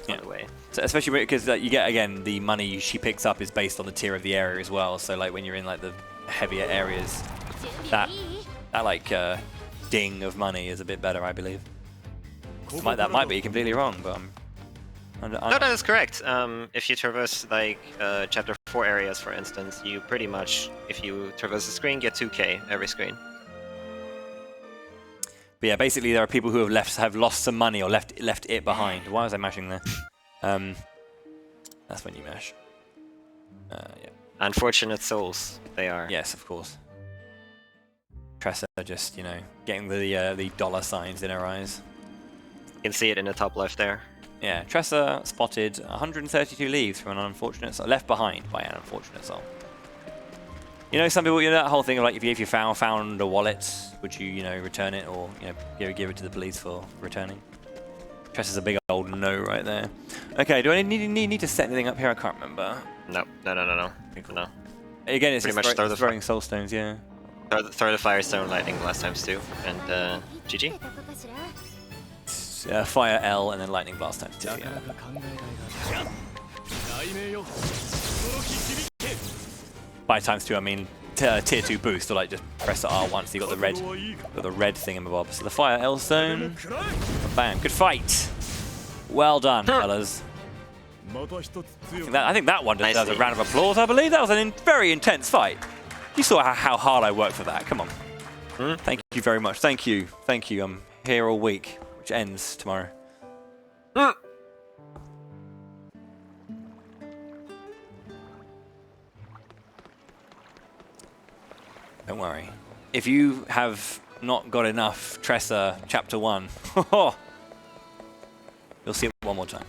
on the way. So especially because you get, again, the money she picks up is based on the tier of the area as well. So like when you're in like the heavier areas, that like ding of money is a bit better, I believe. That might be completely wrong, but no, that is correct. If you traverse like chapter 4 areas, for instance, you pretty much, if you traverse the screen, get 2k every screen. But yeah, basically there are people who have lost some money or left it behind. Why was I mashing there? That's when you mash. Yeah. Unfortunate souls, they are. Yes, of course. Tressa just, getting the dollar signs in her eyes. You can see it in the top left there. Yeah, Tressa spotted 132 leaves from an unfortunate soul, left behind by an unfortunate soul. Some people, that whole thing of like if you found a wallet, would you, return it or, give it to the police for returning? Tressa's a big old no right there. Okay, do I need to set anything up here? I can't remember. No. No. Again, it's pretty just much throwing soul stones, yeah. Throw the Firestone Lightning last times too, and GG. Fire L and then Lightning Blast times 2. Yeah. By times 2, I mean tier 2 boost, or like just press the R once. So you got the red thingamabob. So the Fire L stone. Bam! Good fight. Well done, fellas. I think that one deserves a round of applause. I believe that was a very intense fight. You saw how hard I worked for that. Come on. Thank you very much. Thank you. I'm here all week, which ends tomorrow. Don't worry. If you have not got enough Tressa Chapter 1, you'll see it one more time.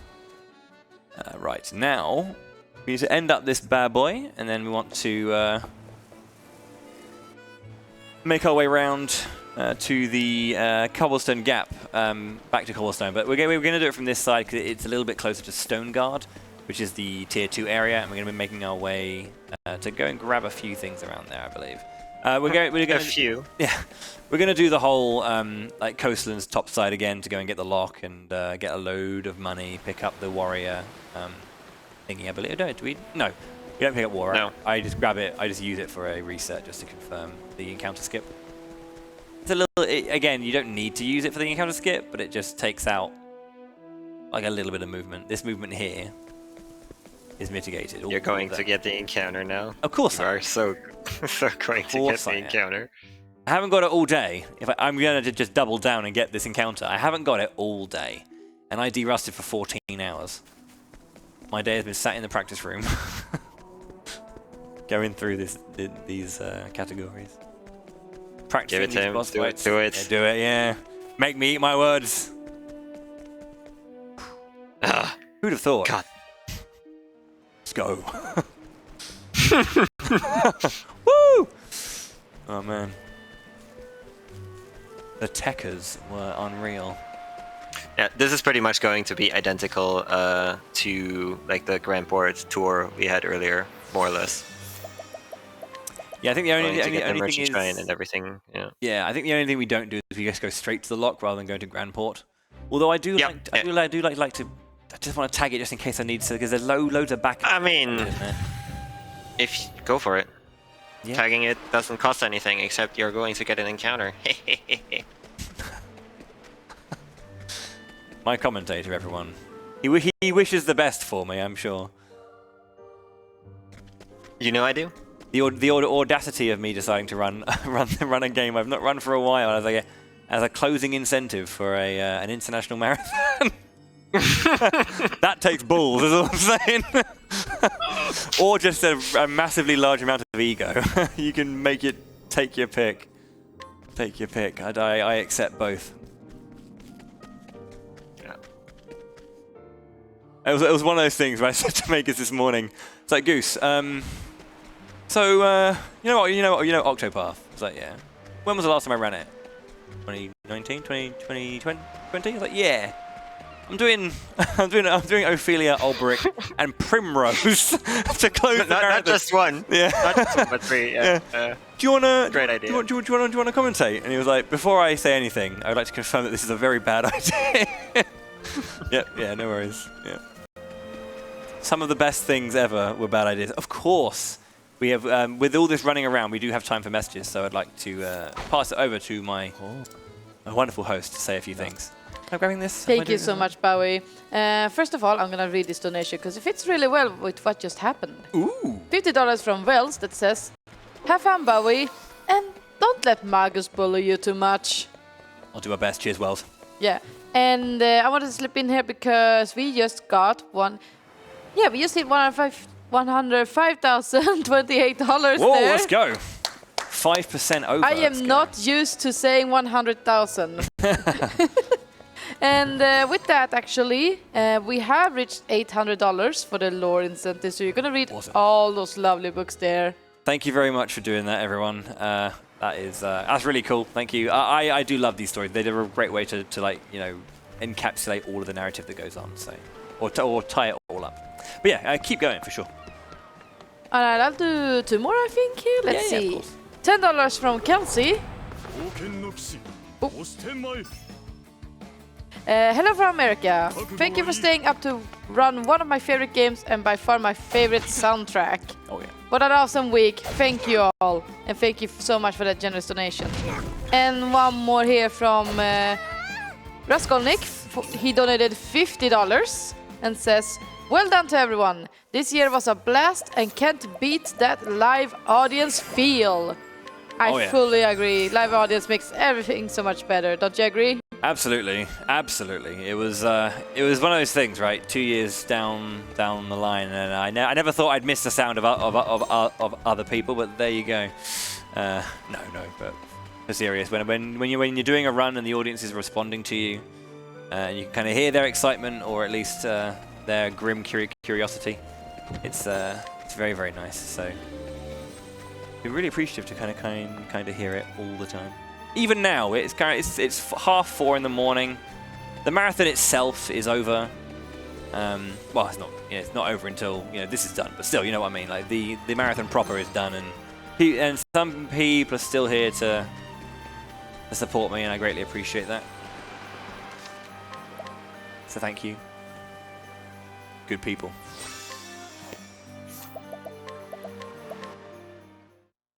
Right, now we need to end up this bad boy, and then we want to make our way around to the Cobblestone Gap, back to Cobblestone. But we're going to do it from this side because it's a little bit closer to Stone Guard, which is the tier 2 area, and we're going to be making our way to go and grab a few things around there, I believe. We're going A few. Yeah, we're going to do the whole like coastlands topside again to go and get the lock and get a load of money, pick up the warrior thingy. I believe. Do we? No, we don't pick up warrior. No. I just grab it. I just use it for a reset just to confirm the encounter skip. It's a little. Again, you don't need to use it for the encounter skip, but it just takes out like a little bit of movement. This movement here is mitigated. You're going to get the encounter now. Of course You are so going to get the encounter. I haven't got it all day. I'm going to just double down and get this encounter. I haven't got it all day. And I derusted for 14 hours. My day has been sat in the practice room. Going through these categories. Practicing Give it to him. boss Do fights. it. Do it. Yeah, do it, yeah. Make me eat my words. Who'd have thought? God. Let's go. Woo! Oh man. The techers were unreal. Yeah, this is pretty much going to be identical to like the Grand Board tour we had earlier, more or less. Yeah, I think the only Going to get the thing merchant is, shrine and everything. Yeah. yeah, I think the only thing we don't do is we just go straight to the lock rather than going to Grand Port. Although I do like to. I just want to tag it just in case I need to, because there's loads of back. I mean, in there. if go for it. Yeah. Tagging it doesn't cost anything except you're going to get an encounter. My commentator, everyone. He wishes the best for me, I'm sure. You know I do. The audacity of me deciding to run a game I've not run for a while as a closing incentive for an international marathon. That takes balls, is all I'm saying. Or just a massively large amount of ego. You can make it. Take your pick. Take your pick. I accept both. Yeah. It was one of those things where I said to Makers this morning. It's like, Goose. So you know Octopath. It's like, yeah. When was the last time I ran it? 2019, 2020? I was like, yeah. I'm doing Ophelia, Olberic, and Primrose to close the marathon. Not just one. Yeah. Not just one, but three. Yeah. Do you wanna? Great idea. Do you wanna commentate? And he was like, before I say anything, I would like to confirm that this is a very bad idea. Yep. Yeah. No worries. Yeah. Some of the best things ever were bad ideas. Of course, we have with all this running around, we do have time for messages. So I'd like to pass it over to my wonderful host to say a few things. Am I grabbing this? Thank you so much, Bowie. First of all, I'm going to read this donation because it fits really well with what just happened. Ooh. $50 from Wells that says, have fun, Bowie, and don't let Magus bully you too much. I'll do my best. Cheers, Wells. Yeah, and I wanted to slip in here because we just got one. Yeah, we just hit $105,028 Whoa, there. let's go. 5% over. I am not used to saying 100,000. And with that, actually, we have reached $800 for the lore incentive. So you're going to read all those lovely books there. Thank you very much for doing that, everyone. That's really cool. Thank you. I do love these stories. They're a great way to like, you know, encapsulate all of the narrative that goes on. So, or tie it all up. But yeah, keep going for sure. All right, I'll do two more, I think. Here. Let's Yeah, of see. course. $10 from Kelsey. Hello from America. Thank you for staying up to run one of my favorite games and by far my favorite soundtrack. Oh yeah. What an awesome week. Thank you all. And thank you so much for that generous donation. And one more here from Raskolnik. He donated $50 and says, well done to everyone. This year was a blast and can't beat that live audience feel. I fully agree. Live audience makes everything so much better. Don't you agree? Absolutely, absolutely. It was one of those things, right? 2 years down the line, and I never thought I'd miss the sound of other people, but there you go. No, but for serious, when you're doing a run and the audience is responding to you, and you can kind of hear their excitement or at least their grim curiosity, it's very, very nice. So we're really appreciative to kind of hear it all the time. Even now, it's 4:30 in the morning. The marathon itself is over. Well, it's not. It's not over until this is done. But still, you know what I mean. Like the marathon proper is done, and And some people are still here to support me, and I greatly appreciate that. So thank you. Good people.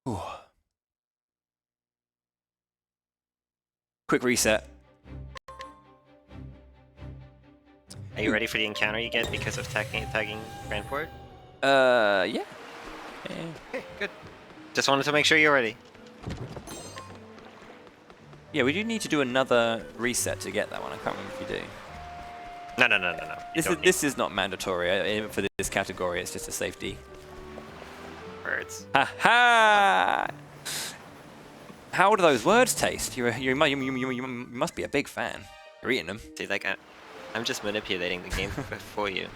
Ooh. Quick reset. Are you ready for the encounter you get because of tagging Grand Port? Yeah. Okay, good. Just wanted to make sure you're ready. Yeah, we do need to do another reset to get that one. I can't remember if you do. No. This is not mandatory for this category. It's just a safety. Words. Ha ha! How do those words taste? You must be a big fan. You're eating them. See, like I'm just manipulating the game for you.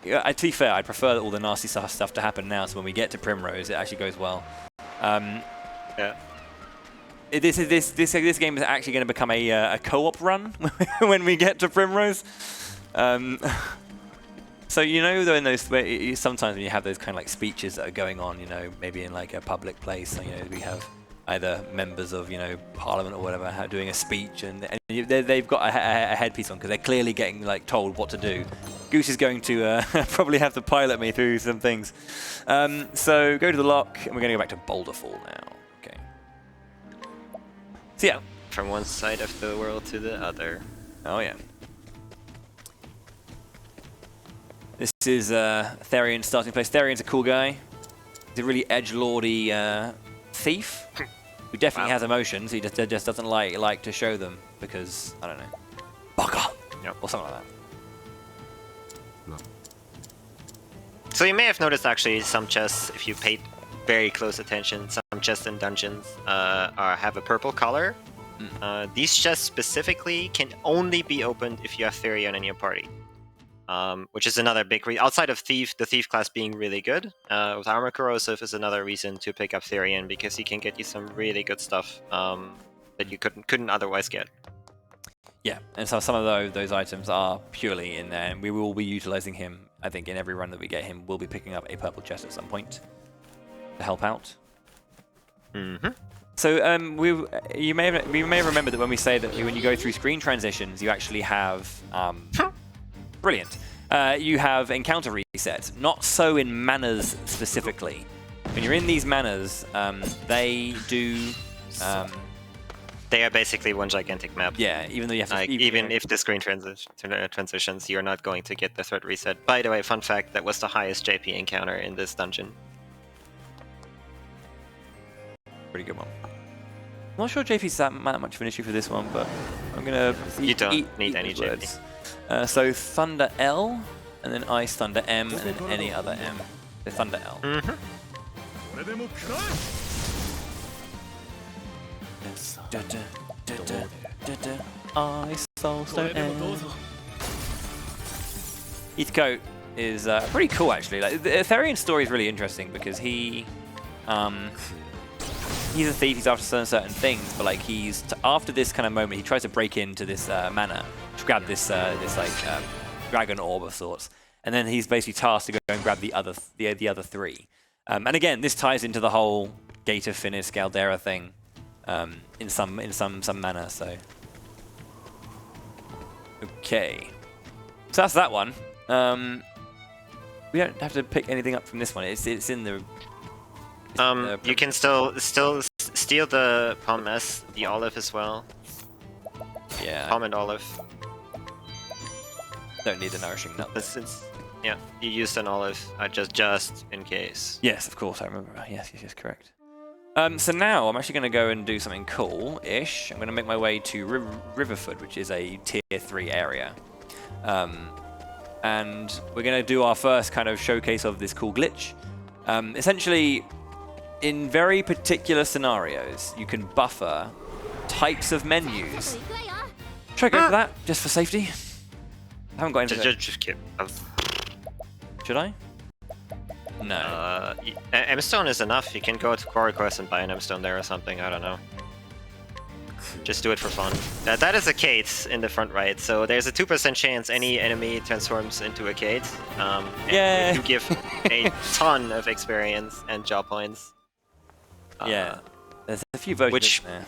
Yeah, to be fair, I'd prefer all the nasty stuff to happen now, so when we get to Primrose, it actually goes well. Yeah. This game is actually going to become a co-op run when we get to Primrose. So you know, though, in those sometimes when you have those kind of like speeches that are going on, you know, maybe in like a public place, you know, we have either members of, you know, Parliament or whatever doing a speech, and they've got a headpiece on because they're clearly getting like told what to do. Goose is going to probably have to pilot me through some things. So go to the lock, and we're going to go back to Boulderfall now. Okay. So yeah. From one side of the world to the other. Oh yeah. This is Therion's starting place. Therion's a cool guy. He's a really edgelordy thief who definitely has emotions. He just doesn't like to show them because, I don't know, bugger, yep. Or something like that. So you may have noticed actually some chests, if you paid very close attention, some chests in dungeons have a purple color. These chests specifically can only be opened if you have Therion in your party. Which is another big reason. Outside of Thief, the Thief class being really good, with Armor Corrosive is another reason to pick up Therion, because he can get you some really good stuff that you couldn't otherwise get. Yeah, and so some of those items are purely in there, and we will be utilizing him. I think in every run that we get him, we'll be picking up a purple chest at some point to help out. Mm-hmm. So you may remember that when we say that when you go through screen transitions, you actually have brilliant. You have encounter resets. Not so in manners specifically. When you're in these manners, they do. They are basically one gigantic map. Yeah, even though you have to. Even if the screen transitions, you're not going to get the threat reset. By the way, fun fact: that was the highest JP encounter in this dungeon. Pretty good one. I'm not sure JP's that much of an issue for this one, but I'm gonna. You don't need any JP. So Thunder L, and then Ice Thunder M, and then any other M. So Thunder L. Mm-hmm. Ice Thunder M. Heathcote is pretty cool, actually. Like, the Therion's story is really interesting because he's a thief. He's after certain things, but like after this kind of moment, he tries to break into this manor to grab this dragon orb of sorts, and then he's basically tasked to go and grab the other three. And again, this ties into the whole Gate of Finis Caldera thing in some manner. So okay, so that's that one. We don't have to pick anything up from this one. It's in the. You can still steal the Pomace, the olive as well. Yeah. Pom and olive. Don't need the nourishing nut. Yeah, you used an olive just in case. Yes, of course, I remember. Yes, correct. So now I'm actually going to go and do something cool-ish. I'm going to make my way to Riverford, which is a tier 3 area. And we're going to do our first kind of showcase of this cool glitch. Essentially, in very particular scenarios, you can buffer types of menus. Should I go for that, just for safety? I haven't got into it. Just keep. Should I? No. M-Stone is enough. You can go to Quarry Quest and buy an M-Stone there or something. I don't know. Just do it for fun. That is a Kate in the front right, so there's a 2% chance any enemy transforms into a Kate. Yeah. You give a ton of experience and job points. Yeah. There's a few versions there.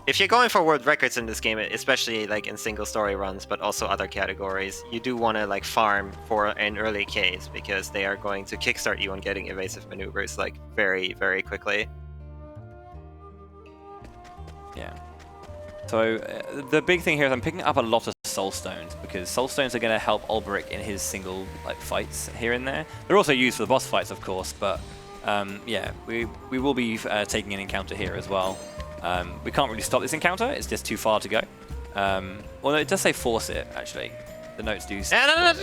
If you're going for world records in this game, especially like in single story runs, but also other categories, you do want to like farm for an early case because they are going to kickstart you on getting evasive maneuvers like very, very quickly. Yeah. So the big thing here is I'm picking up a lot of soul stones because soul stones are going to help Olberic in his single like fights here and there. They're also used for the boss fights, of course, but yeah, we will be taking an encounter here as well. We can't really stop this encounter, it's just too far to go. Well, no, it does say force it, actually. The notes do say... No,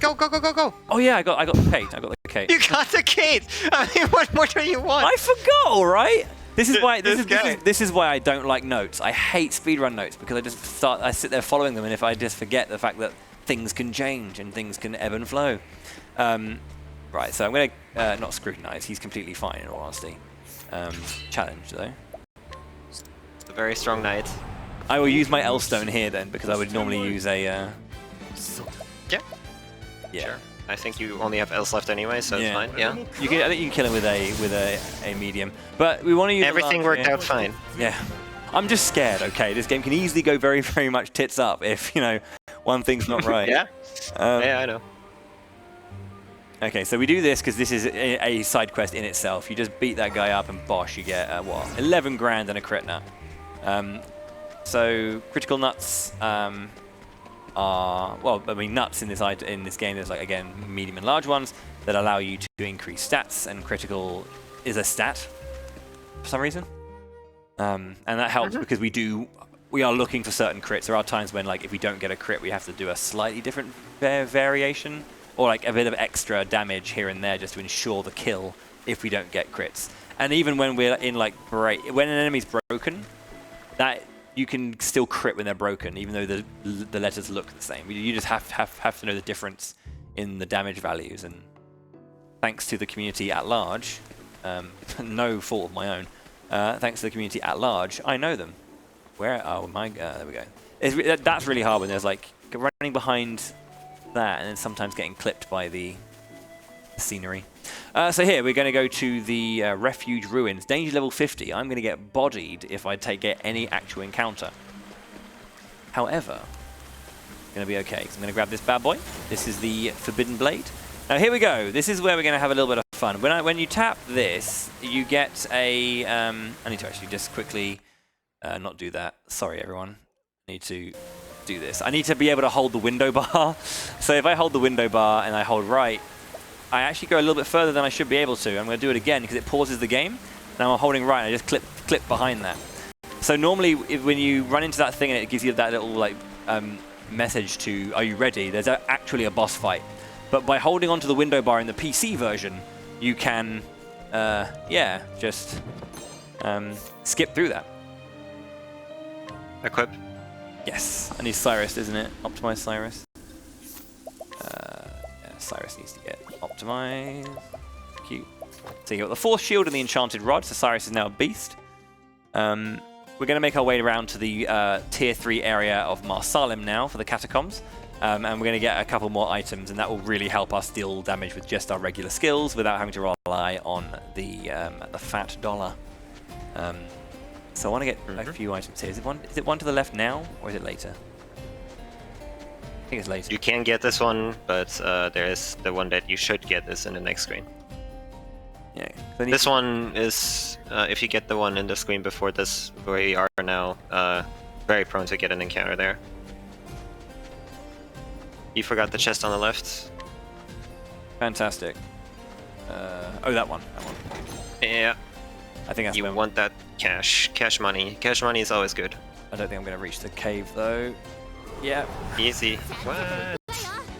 go! Oh yeah, I got the Kate, You got the Kate! I mean, what more do you want? I forgot, alright? This is why this is why I don't like notes. I hate speedrun notes because I sit there following them, and if I just forget the fact that things can change and things can ebb and flow. Right, so I'm going to not scrutinize. He's completely fine, in all honesty. Challenge, though. A very strong knight. I will use my L-stone here, then, because I would normally use a... Yeah. Yeah. Sure. I think you only have L's left anyway, so it's fine. Yeah. I think you can kill him with a medium. But we want to use... Everything worked out fine. Yeah. I'm just scared, okay? This game can easily go very, very much tits up if, you know, one thing's not right. Yeah? Yeah, I know. Okay, so we do this because this is a side quest in itself. You just beat that guy up and bosh, you get, what, 11 grand and a crit nut. So critical nuts are, well, I mean, nuts in this game, there's like, again, medium and large ones that allow you to increase stats, and critical is a stat for some reason. And that helps because we are looking for certain crits. There are times when, like, if we don't get a crit, we have to do a slightly different variation, or like a bit of extra damage here and there just to ensure the kill if we don't get crits. And even when we're in like when an enemy's broken, that you can still crit when they're broken, even though the letters look the same. You just have to know the difference in the damage values. And thanks to the community at large, no fault of my own, thanks to the community at large, I know them. Where? Oh my God! There we go. That's really hard when there's like running behind that and then sometimes getting clipped by the scenery. So here we're going to go to the refuge ruins, danger level 50. I'm going to get bodied if I get any actual encounter. However, it's going to be okay because I'm going to grab this bad boy. This is the forbidden blade. Now here we go. This is where we're going to have a little bit of fun. When you tap this, you get a I need to actually just quickly not do that. Sorry everyone. I need to do this. I need to be able to hold the window bar. So if I hold the window bar and I hold right, I actually go a little bit further than I should be able to. I'm going to do it again because it pauses the game. Now I'm holding right and I just clip behind that. So normally when you run into that thing and it gives you that little like message to, are you ready? There's actually a boss fight. But by holding onto the window bar in the PC version, you can, yeah, just skip through that. Equip. Yes, I need Cyrus, isn't it? Optimize Cyrus. Yeah, Cyrus needs to get optimized. Cute. So you got the Force Shield and the Enchanted Rod, so Cyrus is now a beast. We're going to make our way around to the Tier 3 area of Marsalim now for the Catacombs. And we're going to get a couple more items, and that will really help us deal damage with just our regular skills without having to rely on the fat dollar. So I want to get a few items here. Is it one to the left now, or is it later? I think it's later. You can get this one, but there is the one that you should get is in the next screen. Yeah. This one is, if you get the one in the screen before this, where we are now, very prone to get an encounter there. You forgot the chest on the left. Fantastic. Oh, that one. Yeah. I think that's you want that cash money. Cash money is always good. I don't think I'm going to reach the cave though. Yeah. Easy. What?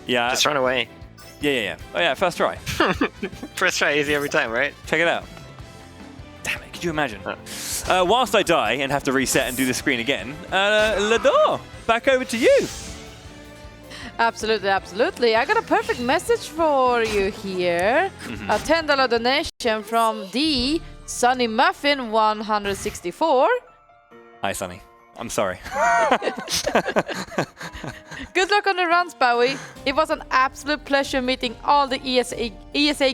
Yeah. Just run away. Yeah. Oh yeah, first try. First try, easy every time, right? Check it out. Damn it! Could you imagine? Whilst I die and have to reset and do the screen again, Lador, back over to you. Absolutely, absolutely. I got a perfect message for you here. A $10 donation from the Sunny Muffin 164. Hi, Sunny. I'm sorry. Good luck on the runs, Bowie. It was an absolute pleasure meeting all the ESA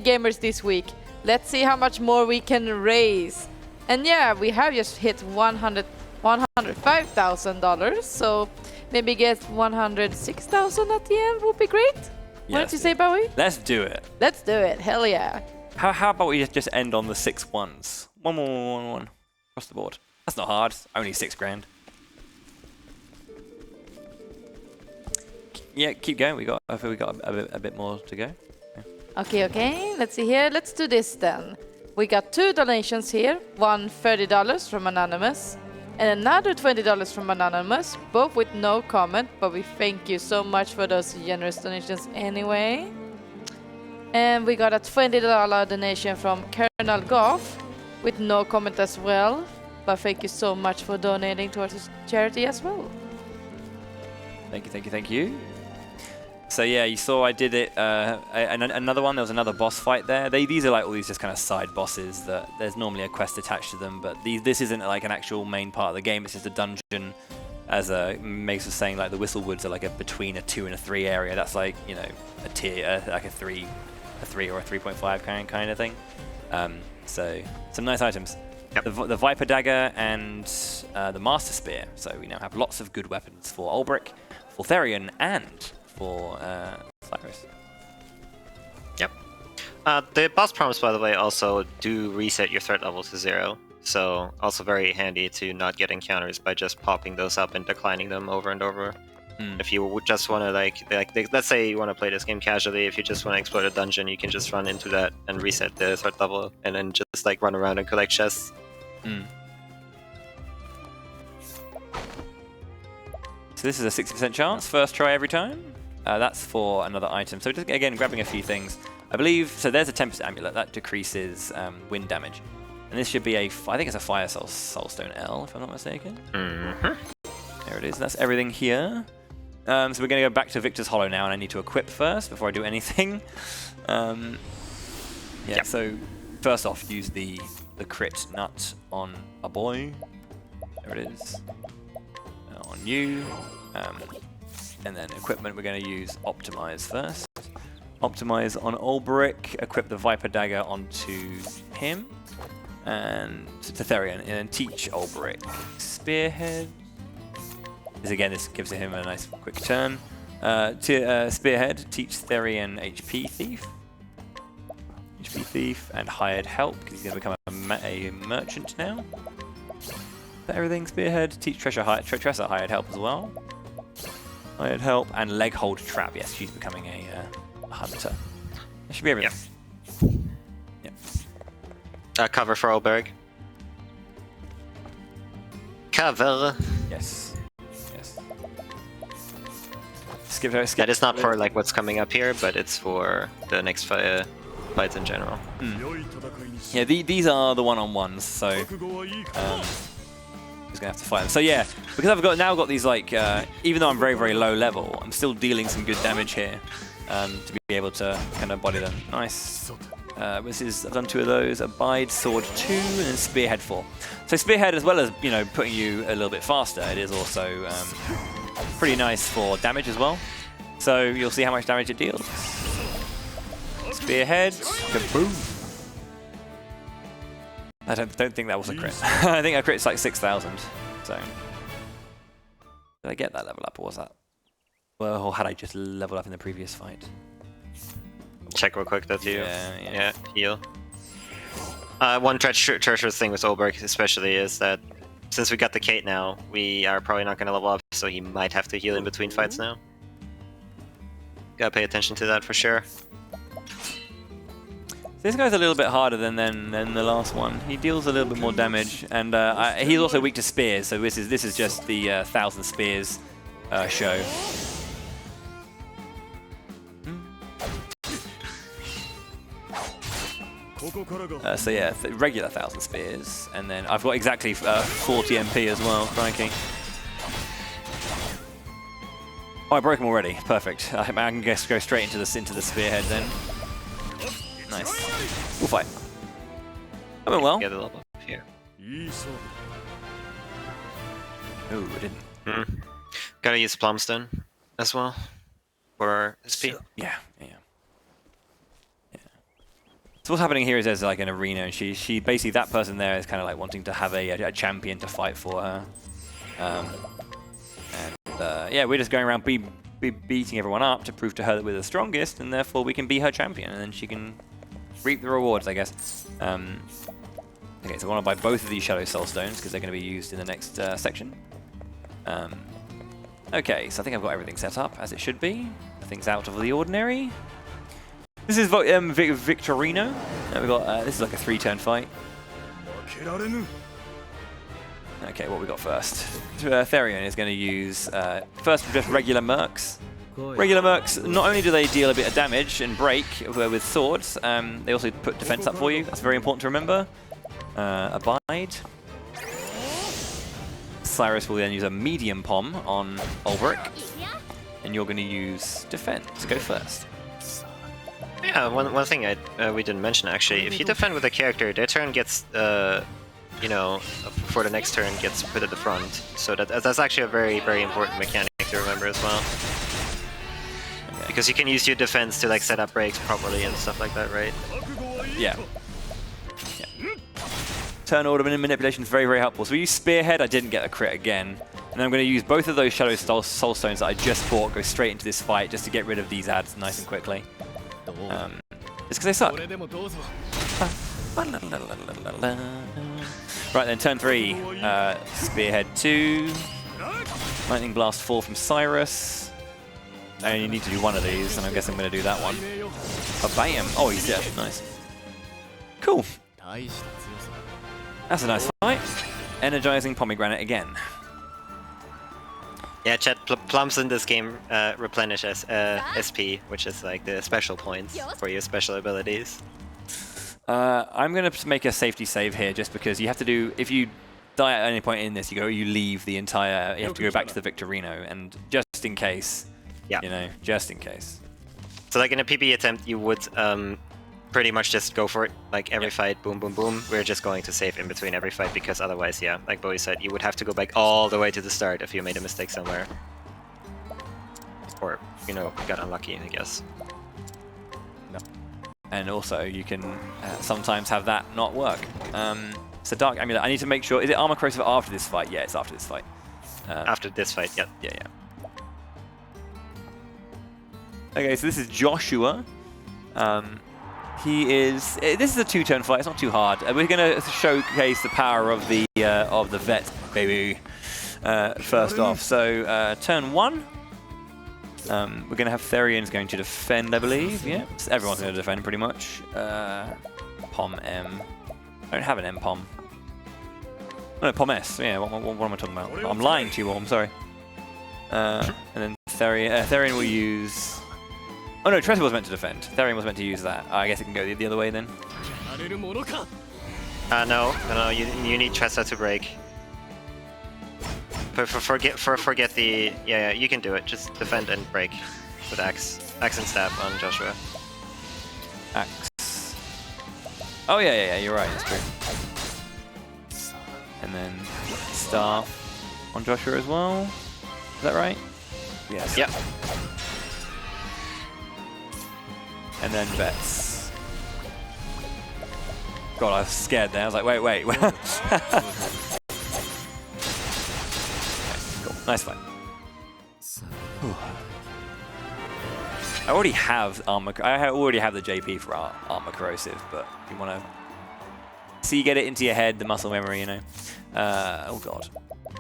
gamers this week. Let's see how much more we can raise. And yeah, we have just hit $105,000, so maybe get 106,000 at the end would be great. What did you say, Bowie? Let's do it. Let's do it. Hell yeah. How about we just end on the 6 ones? One. Across the board. That's not hard. It's only 6 grand. Yeah, keep going. I feel we got a bit more to go. Yeah. Okay. Let's see here. Let's do this then. We got 2 donations here. One $30 from Anonymous. And another $20 from Anonymous. Both with no comment. But we thank you so much for those generous donations anyway. And we got a $20 donation from Colonel Goff. With no comment as well. But thank you so much for donating towards this charity as well. Thank you. So yeah, you saw I did it. Another one. There was another boss fight there. These are like all these just kind of side bosses that there's normally a quest attached to them, but this isn't like an actual main part of the game. It's just a dungeon. As Mace was saying, like the Whistlewoods are like between a 2 and a 3 area. That's like, you know, a tier, like a 3 or a 3.5 kind of thing. So some nice items. Yep. The Viper Dagger and the Master Spear. So we now have lots of good weapons for Ulbrich, for Therion, and for Cyrus. Yep. The boss prompts, by the way, also do reset your threat level to 0. So also very handy to not get encounters by just popping those up and declining them over and over. If you just want to let's say you want to play this game casually, if you just want to explore a dungeon, you can just run into that and reset the threat level, and then just like run around and collect chests. So this is a 60% chance, first try every time. That's for another item. So just again, grabbing a few things. I believe, so there's a Tempest Amulet, that decreases wind damage. And this should be I think it's a Fire Soulstone L, if I'm not mistaken. There it is, that's everything here. So we're going to go back to Victor's Hollow now, and I need to equip first before I do anything. So first off, use the crit nut on a boy. There it is. On you. And then equipment, we're going to use Optimize first. Optimize on Olberic, equip the Viper Dagger onto him. And to Therion, and then teach Olberic Spearhead. This gives him a nice quick turn. Spearhead, teach Therion HP Thief, and Hired Help, because he's going to become a merchant now. Is that everything? Spearhead, teach Tressa Hired Help as well. Hired Help, and Leg Hold Trap. Yes, she's becoming a hunter. That should be everything. Cover for Olberic. Cover. Yes. That is not for like what's coming up here, but it's for the next fights in general. Yeah, these are the one-on-ones, so just gonna have to fight them. So yeah, because I've now got these like, even though I'm very, very low level, I'm still dealing some good damage here to be able to kind of body them. Nice. I've done 2 of those. Abide, Sword 2, and then Spearhead 4. So Spearhead, as well as putting you a little bit faster, it is also pretty nice for damage as well. So you'll see how much damage it deals. Spearhead, kaboom! I don't think that was a crit. I think I crit's like 6,000. So did I get that level up, or was that? Well, or had I just leveled up in the previous fight? Check real quick that you heal. Yeah. One treacherous thing with Olberic especially is that since we got the Kate now, we are probably not going to level up, so he might have to heal in between fights now. Gotta pay attention to that for sure. This guy's a little bit harder than the last one. He deals a little bit more damage, and he's also weak to spears. So this is just the 1,000 spears show. So yeah, regular 1,000 spears, and then I've got exactly 40 MP as well. Crikey! Oh, I broke him already. Perfect. I can just go straight into the spearhead then. Nice. We'll fight. I went well. Get a level up here. Ooh, I didn't. Gotta use Plumstone as well for SP. Yeah. So what's happening here is there's like an arena, and she basically, that person there is kind of like wanting to have a champion to fight for her. Yeah, we're just going around beating everyone up to prove to her that we're the strongest, and therefore we can be her champion, and then she can reap the rewards, I guess. Okay, so I want to buy both of these Shadow Soul Stones because they're going to be used in the next section. Okay, so I think I've got everything set up as it should be. Nothing's out of the ordinary. This is Victorino. We've got this is like a 3-turn fight. Okay, what we got first? Therion is going to use first just regular mercs. Regular mercs, not only do they deal a bit of damage and break with swords, they also put defense up for you. That's very important to remember. Abide. Cyrus will then use a medium pom on Olberic, and you're going to use defense. Go first. Yeah, one thing we didn't mention actually. If you defend with a character, their turn gets, you know, for the next turn gets put at the front. So that's actually a very important mechanic to remember as well. Okay. Because you can use your defense to like set up breaks properly and stuff like that, right? Yeah. Turn order manipulation is very helpful. So we use Spearhead. I didn't get a crit again. And I'm going to use both of those Shadow Soul Stones that I just bought, go straight into this fight just to get rid of these ads nice and quickly. Just because they suck. Right then, turn 3. Spearhead 2. Lightning Blast 4 from Cyrus. I only need to do one of these, and I guess I'm going to do that one. Bam! Oh, he's dead. Nice. Cool. That's a nice fight. Energizing Pomegranate again. Yeah, chat, plums in this game replenish SP, which is like the special points for your special abilities. I'm going to make a safety save here just because you have to do, if you die at any point in this, you leave the entire, you have to go back to the Victorino, and just in case, you know, just in case. So like in a PB attempt, you would pretty much just go for it, like every fight, boom, boom, boom. We're just going to save in between every fight because otherwise, yeah, like Bowie said, you would have to go back all the way to the start if you made a mistake somewhere. Or, you know, got unlucky, I guess. No. And also, you can sometimes have that not work. So Dark Amulet, I need to make sure, is it Armor Corrosive after this fight? Yeah, it's after this fight. After this fight, yeah. Yeah. Okay, so this is Joshua. He is. This is a 2-turn fight. It's not too hard. We're going to showcase the power of the vet, baby. First off, so turn 1. We're going to have Therion's going to defend, I believe. Yeah, so everyone's going to defend pretty much. Pom M. I don't have an M Pom. No, Pom S. Yeah. What am I talking about? I'm lying to you all. I'm sorry. And then Therion will use. Oh no, Tressa was meant to defend. Therion was meant to use that. I guess it can go the other way then. No, you need Tressa to break. Forget the yeah, you can do it. Just defend and break with axe and stab on Joshua. Axe. Oh yeah, you're right. That's true. And then staff on Joshua as well. Is that right? Yes. Yep. And then vets. God, I was scared there. I was like, wait. Okay, cool. Nice fight. I already have armor. I already have the JP for armor corrosive, but if you want to see, get it into your head, the muscle memory, you know. Oh god.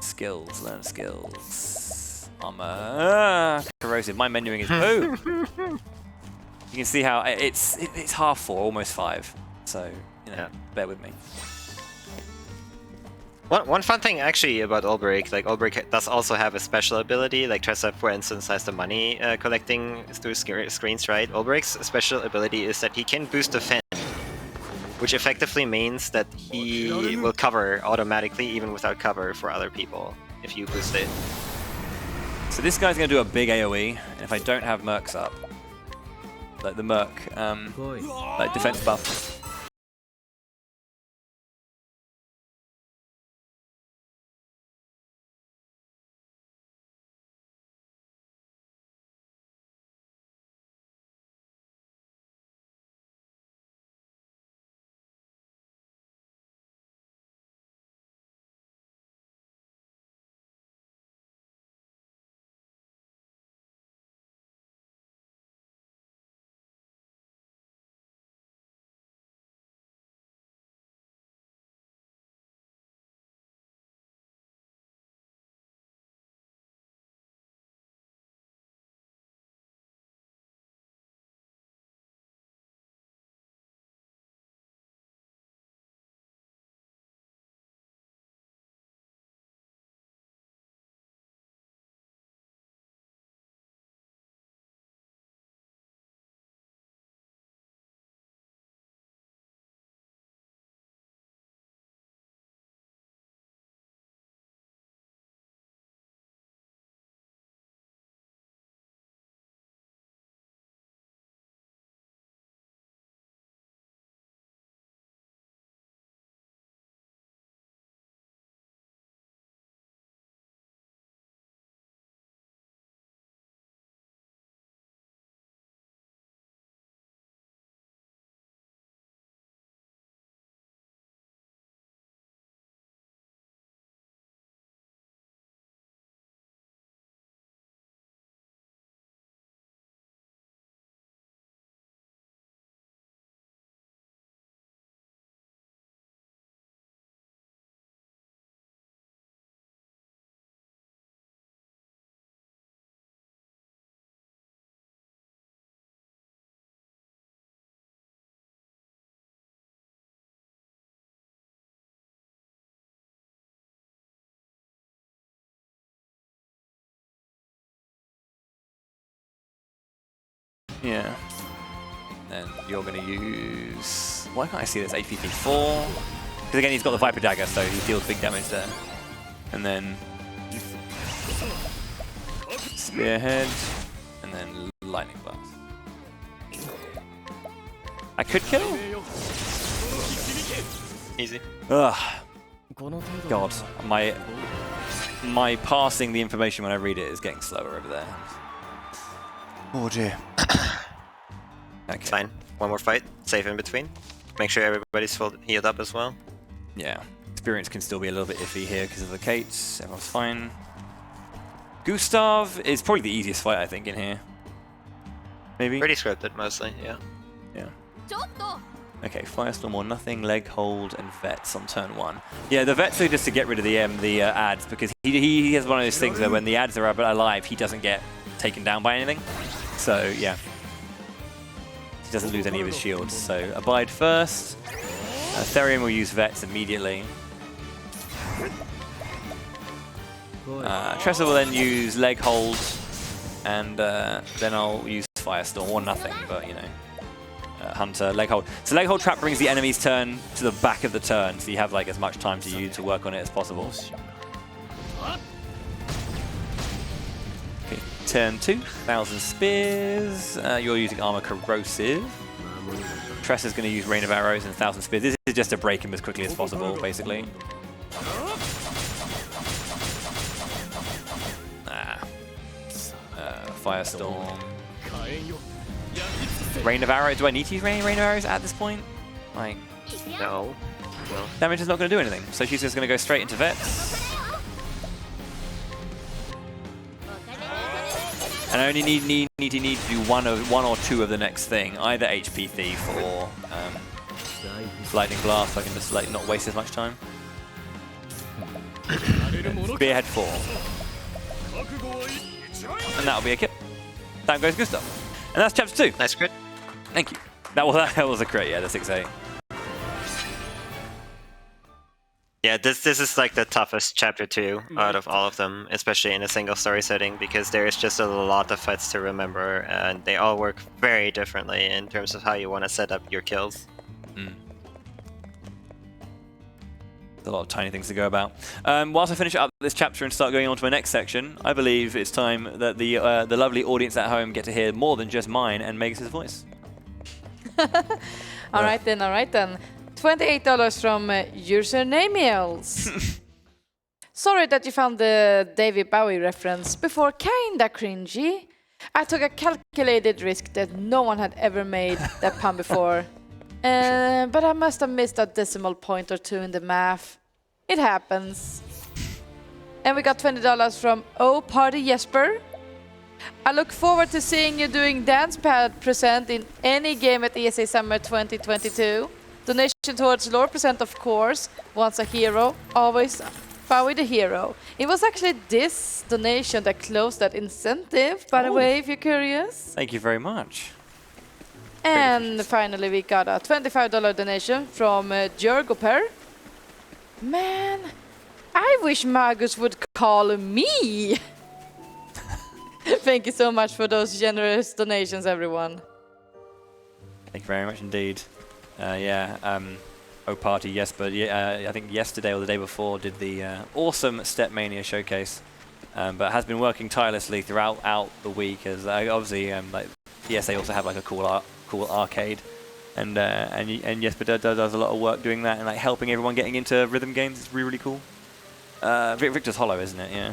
Skills. Learn skills. Armor. Corrosive. My menuing is poo. You can see how it's 4:30, almost 5. So, you know, bear with me. One fun thing actually about Olberic, like Olberic does also have a special ability, like Tressa for instance has the money collecting through screens, right? Olberic's special ability is that he can boost defense, which effectively means that he will cover automatically even without cover for other people if you boost it. So this guy's going to do a big AoE, and if I don't have mercs up, like the merc, like defense buff, Yeah. Then you're going to use... Why can't I see this? HPP 4. Because again, he's got the Viper Dagger, so he deals big damage there. And then... Spearhead. And then Lightning Blast. I could kill? Easy. Ugh. God. My passing the information when I read it is getting slower over there. Oh dear. Okay. It's fine. One more fight. Save in between. Make sure everybody's full healed up as well. Yeah. Experience can still be a little bit iffy here because of the Kates. Everyone's fine. Gustav is probably the easiest fight, I think, in here. Maybe? Pretty scripted, mostly, yeah. Yeah. Okay, Firestorm or nothing, leg hold, and Vets on turn 1. Yeah, the Vets are just to get rid of the ads, because he has one of those things where when the ads are alive, he doesn't get taken down by anything. So, yeah. He doesn't lose any of his shields. So, Abide first. Therion will use Vets immediately. Tressa will then use leg hold, and then I'll use Firestorm or nothing, but you know. Hunter, leg hold. So leg hold trap brings the enemy's turn to the back of the turn, so you have like as much time to you to work on it as possible. Okay, turn 2, 1,000 spears. You're using armor corrosive. Tressa's going to use rain of arrows and 1,000 spears. This is just to break him as quickly as possible, basically. Firestorm. Rain of arrows. Do I need to use rain of arrows at this point? Like, No. damage is not going to do anything, so she's just going to go straight into Vets. And I only need to do one or two of the next thing, either HP Thief or Lightning Blast. So I can just like not waste as much time. Spearhead 4, and that'll be a kill. Down goes Gustav, and that's chapter 2. Nice crit. Thank you. That was a crit, yeah, the 6-8. Yeah, this is like the toughest chapter 2 out of all of them, especially in a single story setting, because there is just a lot of fights to remember, and they all work very differently in terms of how you want to set up your kills. A lot of tiny things to go about. Whilst I finish up this chapter and start going on to my next section, I believe it's time that the lovely audience at home get to hear more than just mine and Megas' voice. All right then. $28 from usernamiels. Sorry that you found the David Bowie reference before kinda cringy. I took a calculated risk that no one had ever made that pun before. But I must have missed a decimal point or two in the math. It happens. And we got $20 from Oh Party Jesper. I look forward to seeing you doing Dance Pad present in any game at ESA Summer 2022. Donation towards lore present, of course. Once a hero, always Bowie the hero. It was actually this donation that closed that incentive, by the way, if you're curious. Thank you very much. And finally, we got a $25 donation from Jörgoper. Man, I wish Magus would call me. Thank you so much for those generous donations, everyone. Thank you very much indeed. Oh Party, yes, but I think yesterday or the day before did the awesome Stepmania showcase, but has been working tirelessly throughout the week, as obviously like ESA also have like a cool arcade, and Jesper does a lot of work doing that and like helping everyone getting into rhythm games. It's really cool. Victor's Hollow, isn't it? Yeah.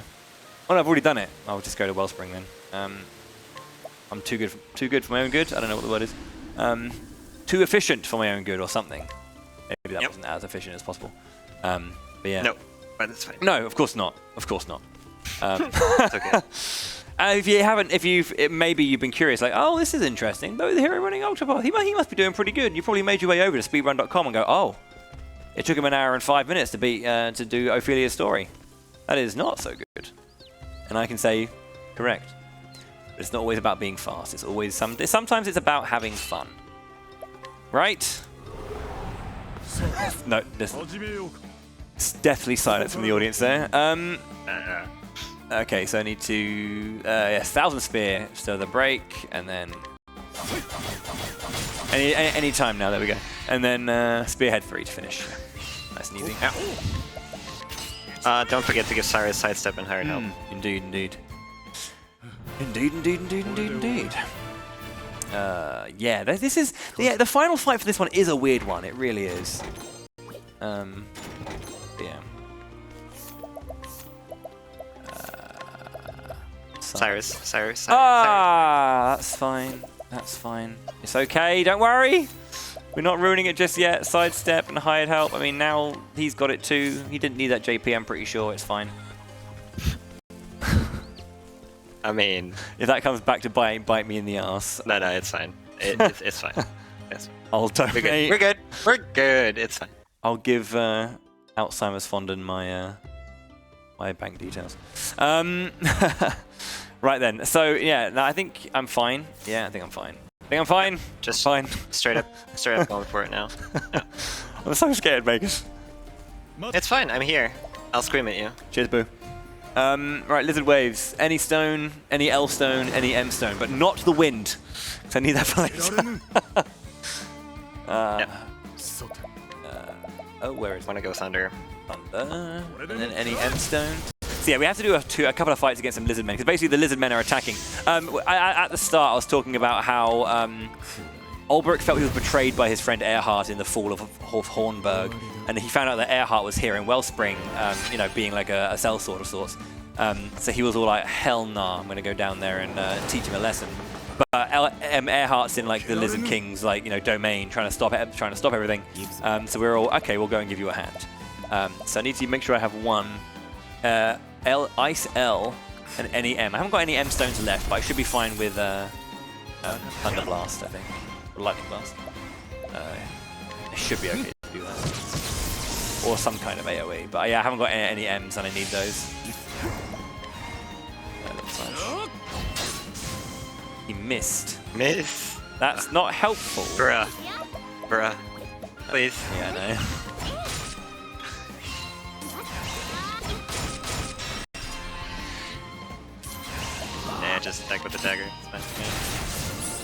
Oh no, I've already done it. I'll just go to Wellspring then. I'm too good for my own good. I don't know what the word is. Too efficient for my own good or something. Maybe that wasn't as efficient as possible. But yeah. No, but it's fine. No, of course not. Of course not. It's okay. Maybe you've been curious, like, oh, this is interesting. Though the hero running Octopath, he must be doing pretty good. You probably made your way over to speedrun.com and go, oh, it took him an hour and 5 minutes to do Ophelia's story. That is not so good. And I can say, correct. But it's not always about being fast. It's always sometimes it's about having fun. Right? No, listen. It's definitely silence from the audience there. Okay, so I need to... yes, 1,000 Spear, so the break, and then Any time now. There we go. And then Spearhead 3 to finish. Nice and easy. Don't forget to give Cyrus sidestep and hired help. Indeed, indeed. Indeed. Yeah, this is the final fight for this one is a weird one. It really is. Yeah. Cyrus. That's fine. That's fine. It's okay. Don't worry. We're not ruining it just yet. Sidestep and hired help. I mean, now he's got it too. He didn't need that JP. I'm pretty sure it's fine. I mean, if that comes back to bite me in the ass. No, it's fine. It's fine. Yes. I'll donate. We're good. It's fine. I'll give Alzheimer's Fondant my my bank details. Right then. So yeah, no, I think I'm fine. Yeah, I think I'm fine. Just fine. Straight up going for it now. No. I'm so scared, Vegas. It's fine. I'm here. I'll scream at you. Cheers, boo. Right, Lizard Waves. Any stone, any L stone, any M stone, but not the wind. Because I need that for later. Oh, where is it? Want to go Thunder. Thunder. And then any M stone. So yeah, we have to do a couple of fights against some lizard men, because basically the lizard men are attacking. At the start, I was talking about how Olberic felt he was betrayed by his friend Earhart in the fall of Hornburg, and he found out that Earhart was here in Wellspring, you know, being like a sellsword of sorts. So he was all like, hell nah, I'm going to go down there and teach him a lesson. But Earhart's in like the Lizard King's like, you know, domain, trying to stop everything. So we're all okay. We'll go and give you a hand. So I need to make sure I have one. Ice L and any M. I haven't got any M stones left, but I should be fine with Thunder Blast, I think. Or Lightning Blast. I should be okay to do that. Or some kind of AoE. But yeah, I haven't got any M's and I need those. He missed. Miss. That's not helpful. Bruh. Please. Yeah, I know. Just attack with the dagger. It's fine.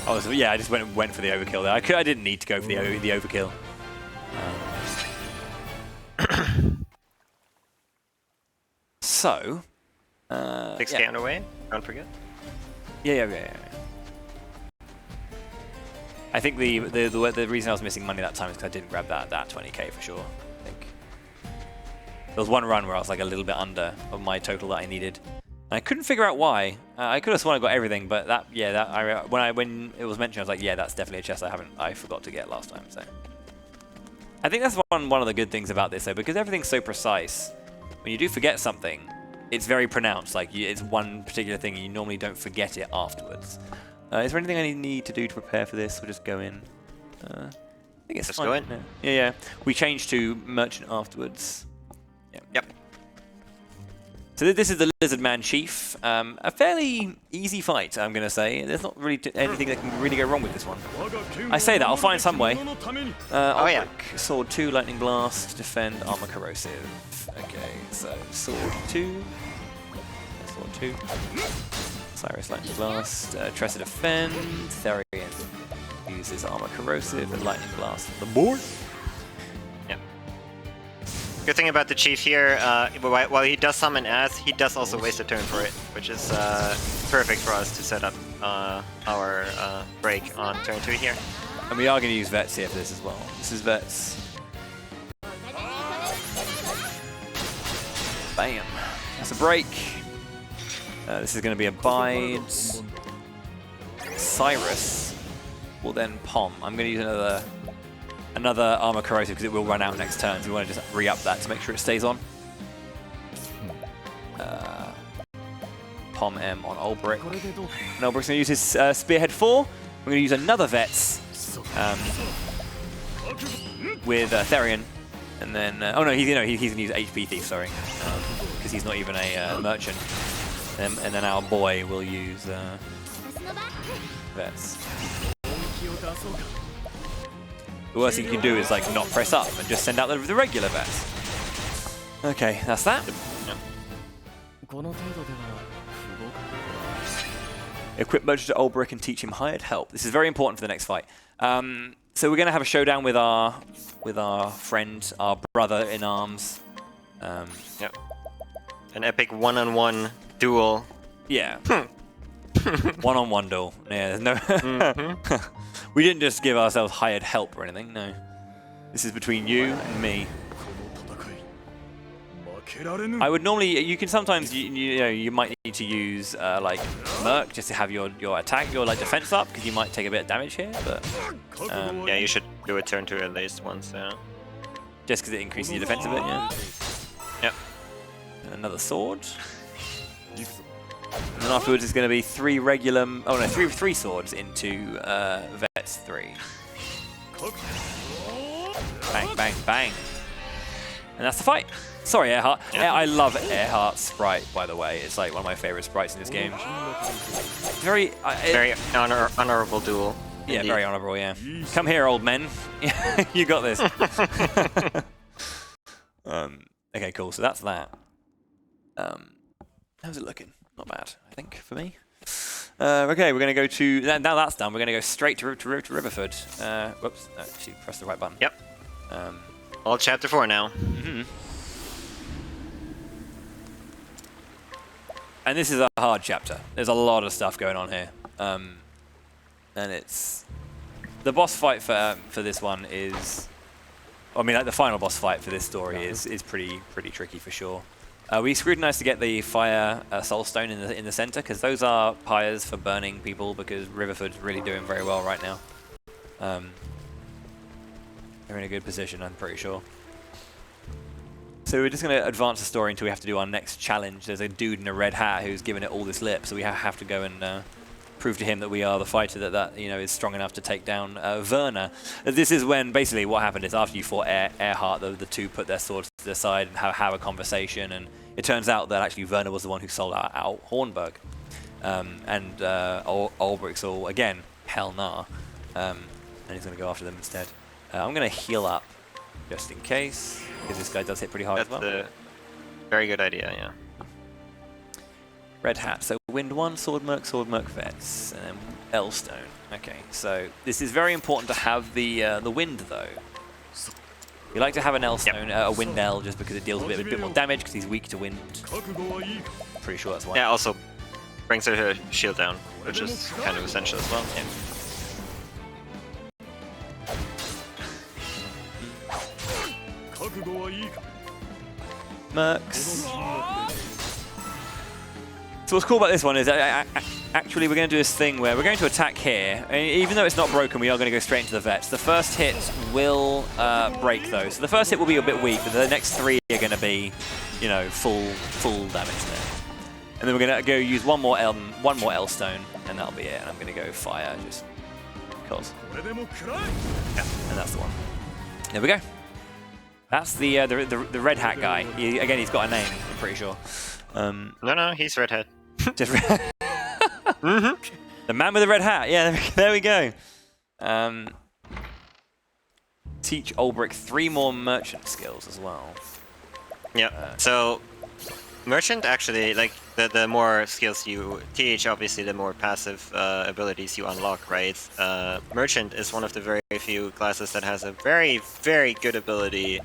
Yeah. Oh, so yeah, I just went for the overkill there. I didn't need to go for the overkill. So. 6k underway. Don't forget. Yeah. I think the reason I was missing money that time is because I didn't grab that 20k for sure. I think there was one run where I was like a little bit under of my total that I needed. I couldn't figure out why. I could have sworn I got everything, but when it was mentioned, I was like, yeah, that's definitely a chest I forgot to get last time. So I think that's one of the good things about this, though, because everything's so precise. When you do forget something, it's very pronounced. Like it's one particular thing, and you normally don't forget it afterwards. Is there anything I need to do to prepare for this? We'll just go in. I think it's fine. Go in. Yeah. We changed to merchant afterwards. Yep. So this is the Lizard Man Chief. A fairly easy fight, I'm going to say. There's not really anything that can really go wrong with this one. I say that, I'll find some way. Ulbrich, Sword 2, Lightning Blast, Defend, Armor Corrosive. Okay, so Sword 2. Sword 2. Cyrus, Lightning Blast. Tressa, Defend. Therian uses Armor Corrosive and Lightning Blast for the board. Good thing about the Chief here, while he does summon As, he does also waste a turn for it, which is perfect for us to set up our break on turn 2 here. And we are going to use Vets here for this as well. This is Vets. Bam. That's a break. This is going to be a bide. Cyrus will then Pom. I'm going to use another Armor Corrosive because it will run out next turn, so we want to just re-up that to make sure it stays on. Pom M on Olberic. And Olberic's going to use his Spearhead 4. We're going to use another Vets with Therian. And then, oh no, he's going to use HP Thief, sorry. Because he's not even a merchant. And then our boy will use Vets. The worst thing you can do is like not press up and just send out the regular Vets. Okay, that's that. Equip merchant to Olberic and teach him hired help. This is very important for the next fight. So we're going to have a showdown with our friend, our brother in arms. Yep. An epic one-on-one duel. Yeah. One-on-one duel. Yeah, there's no... We didn't just give ourselves hired help or anything, no. This is between you and me. I would normally... You can sometimes... You might need to use, like, Merc just to have your attack, your like defense up, because you might take a bit of damage here, but... yeah, you should do a turn 2 at least once, yeah. Just because it increases your defense a bit, yeah. Yep. And another sword. And then afterwards it's going to be 3 regular... Oh no, three swords into Vets 3. Bang, bang, bang. And that's the fight. Sorry, Earhart. Yeah. I love Earhart's sprite, by the way. It's like one of my favorite sprites in this game. Very honorable duel. Yeah, indeed. very honorable, yeah. Come here, old men. You got this. Okay, cool. So that's that. How's it looking? Not bad, I think, for me. Okay, we're going to go to... Now that's done, we're going to go straight to Riverford. Whoops, actually press the right button. Yep. All chapter 4 now. And this is a hard chapter. There's a lot of stuff going on here. And it's... The boss fight for this one is... I mean, like the final boss fight for this story is pretty tricky for sure. We scrutinized to get the fire soulstone in the center, because those are pyres for burning people, because Riverford's really doing very well right now. They're in a good position, I'm pretty sure. So we're just going to advance the story until we have to do our next challenge. There's a dude in a red hat who's giving it all this lip, so we have to go and prove to him that we are the fighter that is strong enough to take down Verna. This is when basically what happened is after you fought Earhart, the two put their swords to the side and have a conversation, and it turns out that actually Verna was the one who sold out Hornburg. And Olbrich's all, again, hell nah. And he's going to go after them instead. I'm going to heal up just in case, because this guy does hit pretty hard as well. That's a very good idea, yeah. Red hat, so Wind 1, Sword Merc, Vets, and then L-Stone. Okay, so this is very important to have the Wind, though. You like to have an L-Stone, a Wind L, just because it deals a bit more damage, because he's weak to Wind. Pretty sure that's why. Yeah, also brings her shield down, which is kind of essential as well. Yeah. Mercs. So what's cool about this one is actually we're going to do this thing where we're going to attack here. And even though it's not broken, we are going to go straight into the Vets. The first hit will break though. So the first hit will be a bit weak, but the next 3 are going to be, you know, full damage there. And then we're going to go use one more L stone, and that'll be it. And I'm going to go fire just because. Yeah, and that's the one. There we go. That's the red hat guy. Again, he's got a name, I'm pretty sure. No, he's redhead. Just The man with the red hat. Yeah, there we go. Teach Ulbrich 3 more merchant skills as well. Yeah. So merchant actually, like the more skills you teach, obviously the more passive abilities you unlock, right? Merchant is one of the very few classes that has a very good ability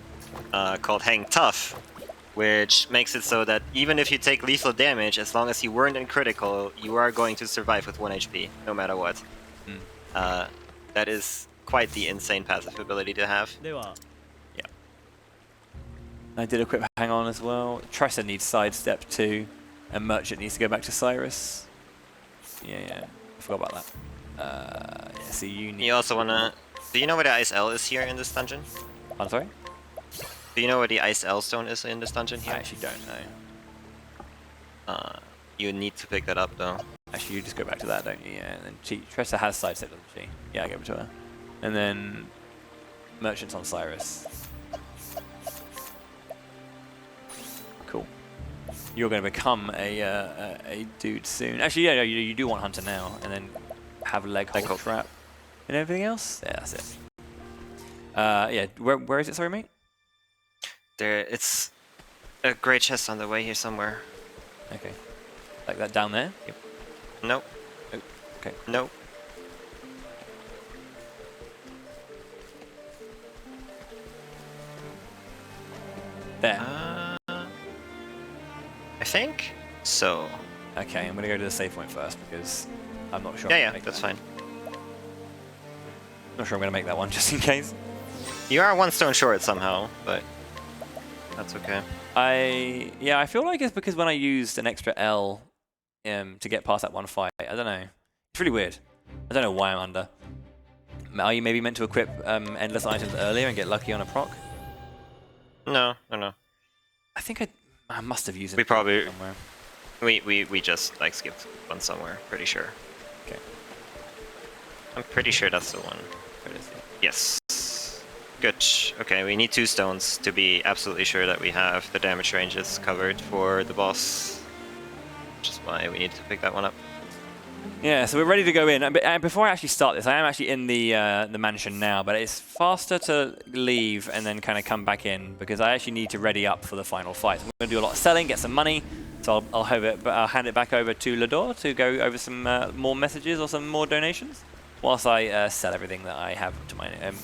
called Hang Tough, which makes it so that even if you take lethal damage, as long as you weren't in critical, you are going to survive with 1 HP, no matter what. That is quite the insane passive ability to have. Yeah. I did a quick hang on as well. Tressa needs sidestep too, and Merchant needs to go back to Cyrus. Yeah, I forgot about that. Yeah, so you need... You also wanna... Do you know where the Ice L is here in this dungeon? I'm sorry? Do you know where the Ice L stone is in this dungeon here? I actually don't know. You need to pick that up though. Actually, you just go back to that, don't you? Yeah, and then Tressa has sidestep, doesn't she? Yeah, I give it to her. And then Merchant's on Cyrus. Cool. You're going to become a dude soon. Actually, yeah, you do want Hunter now, and then have leg hold trap and everything else. Yeah, that's it. Yeah, where is it? Sorry, mate. There, it's a great chest on the way here somewhere. Okay. Like that down there? Yep. Nope. Oh, Okay. Nope. There. I think so. Okay, I'm gonna go to the save point first because I'm not sure. Yeah, I'm yeah, gonna make that's that. fine. Not sure I'm gonna make that one just in case. You are 1 stone short somehow, but that's okay. I feel like it's because when I used an extra L to get past that one fight. I don't know. It's really weird. I don't know why I'm under. Are you maybe meant to equip endless items earlier and get lucky on a proc? No, no, no. I think I must have used it. We probably somewhere. we just like skipped one somewhere. Pretty sure. Okay. I'm pretty sure that's the one. There it is, yeah. Yes. Good. Okay, we need 2 stones to be absolutely sure that we have the damage ranges covered for the boss. Which is why we need to pick that one up. Yeah, so we're ready to go in. And before I actually start this, I am actually in the mansion now, but it's faster to leave and then kind of come back in because I actually need to ready up for the final fight. So I'm going to do a lot of selling, get some money. So I'll hand it back over to Lador to go over some more messages or some more donations, whilst I sell everything that I have to my name.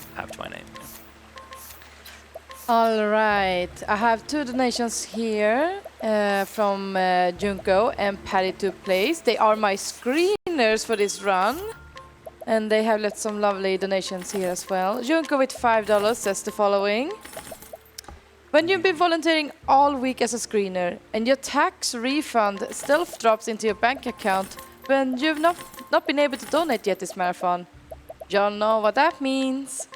All right, I have 2 donations here from Junko and Patty to Place. They are my screeners for this run, and they have left some lovely donations here as well. Junko with $5 says the following. When you've been volunteering all week as a screener and your tax refund still drops into your bank account when you've not been able to donate yet this marathon, y'all know what that means.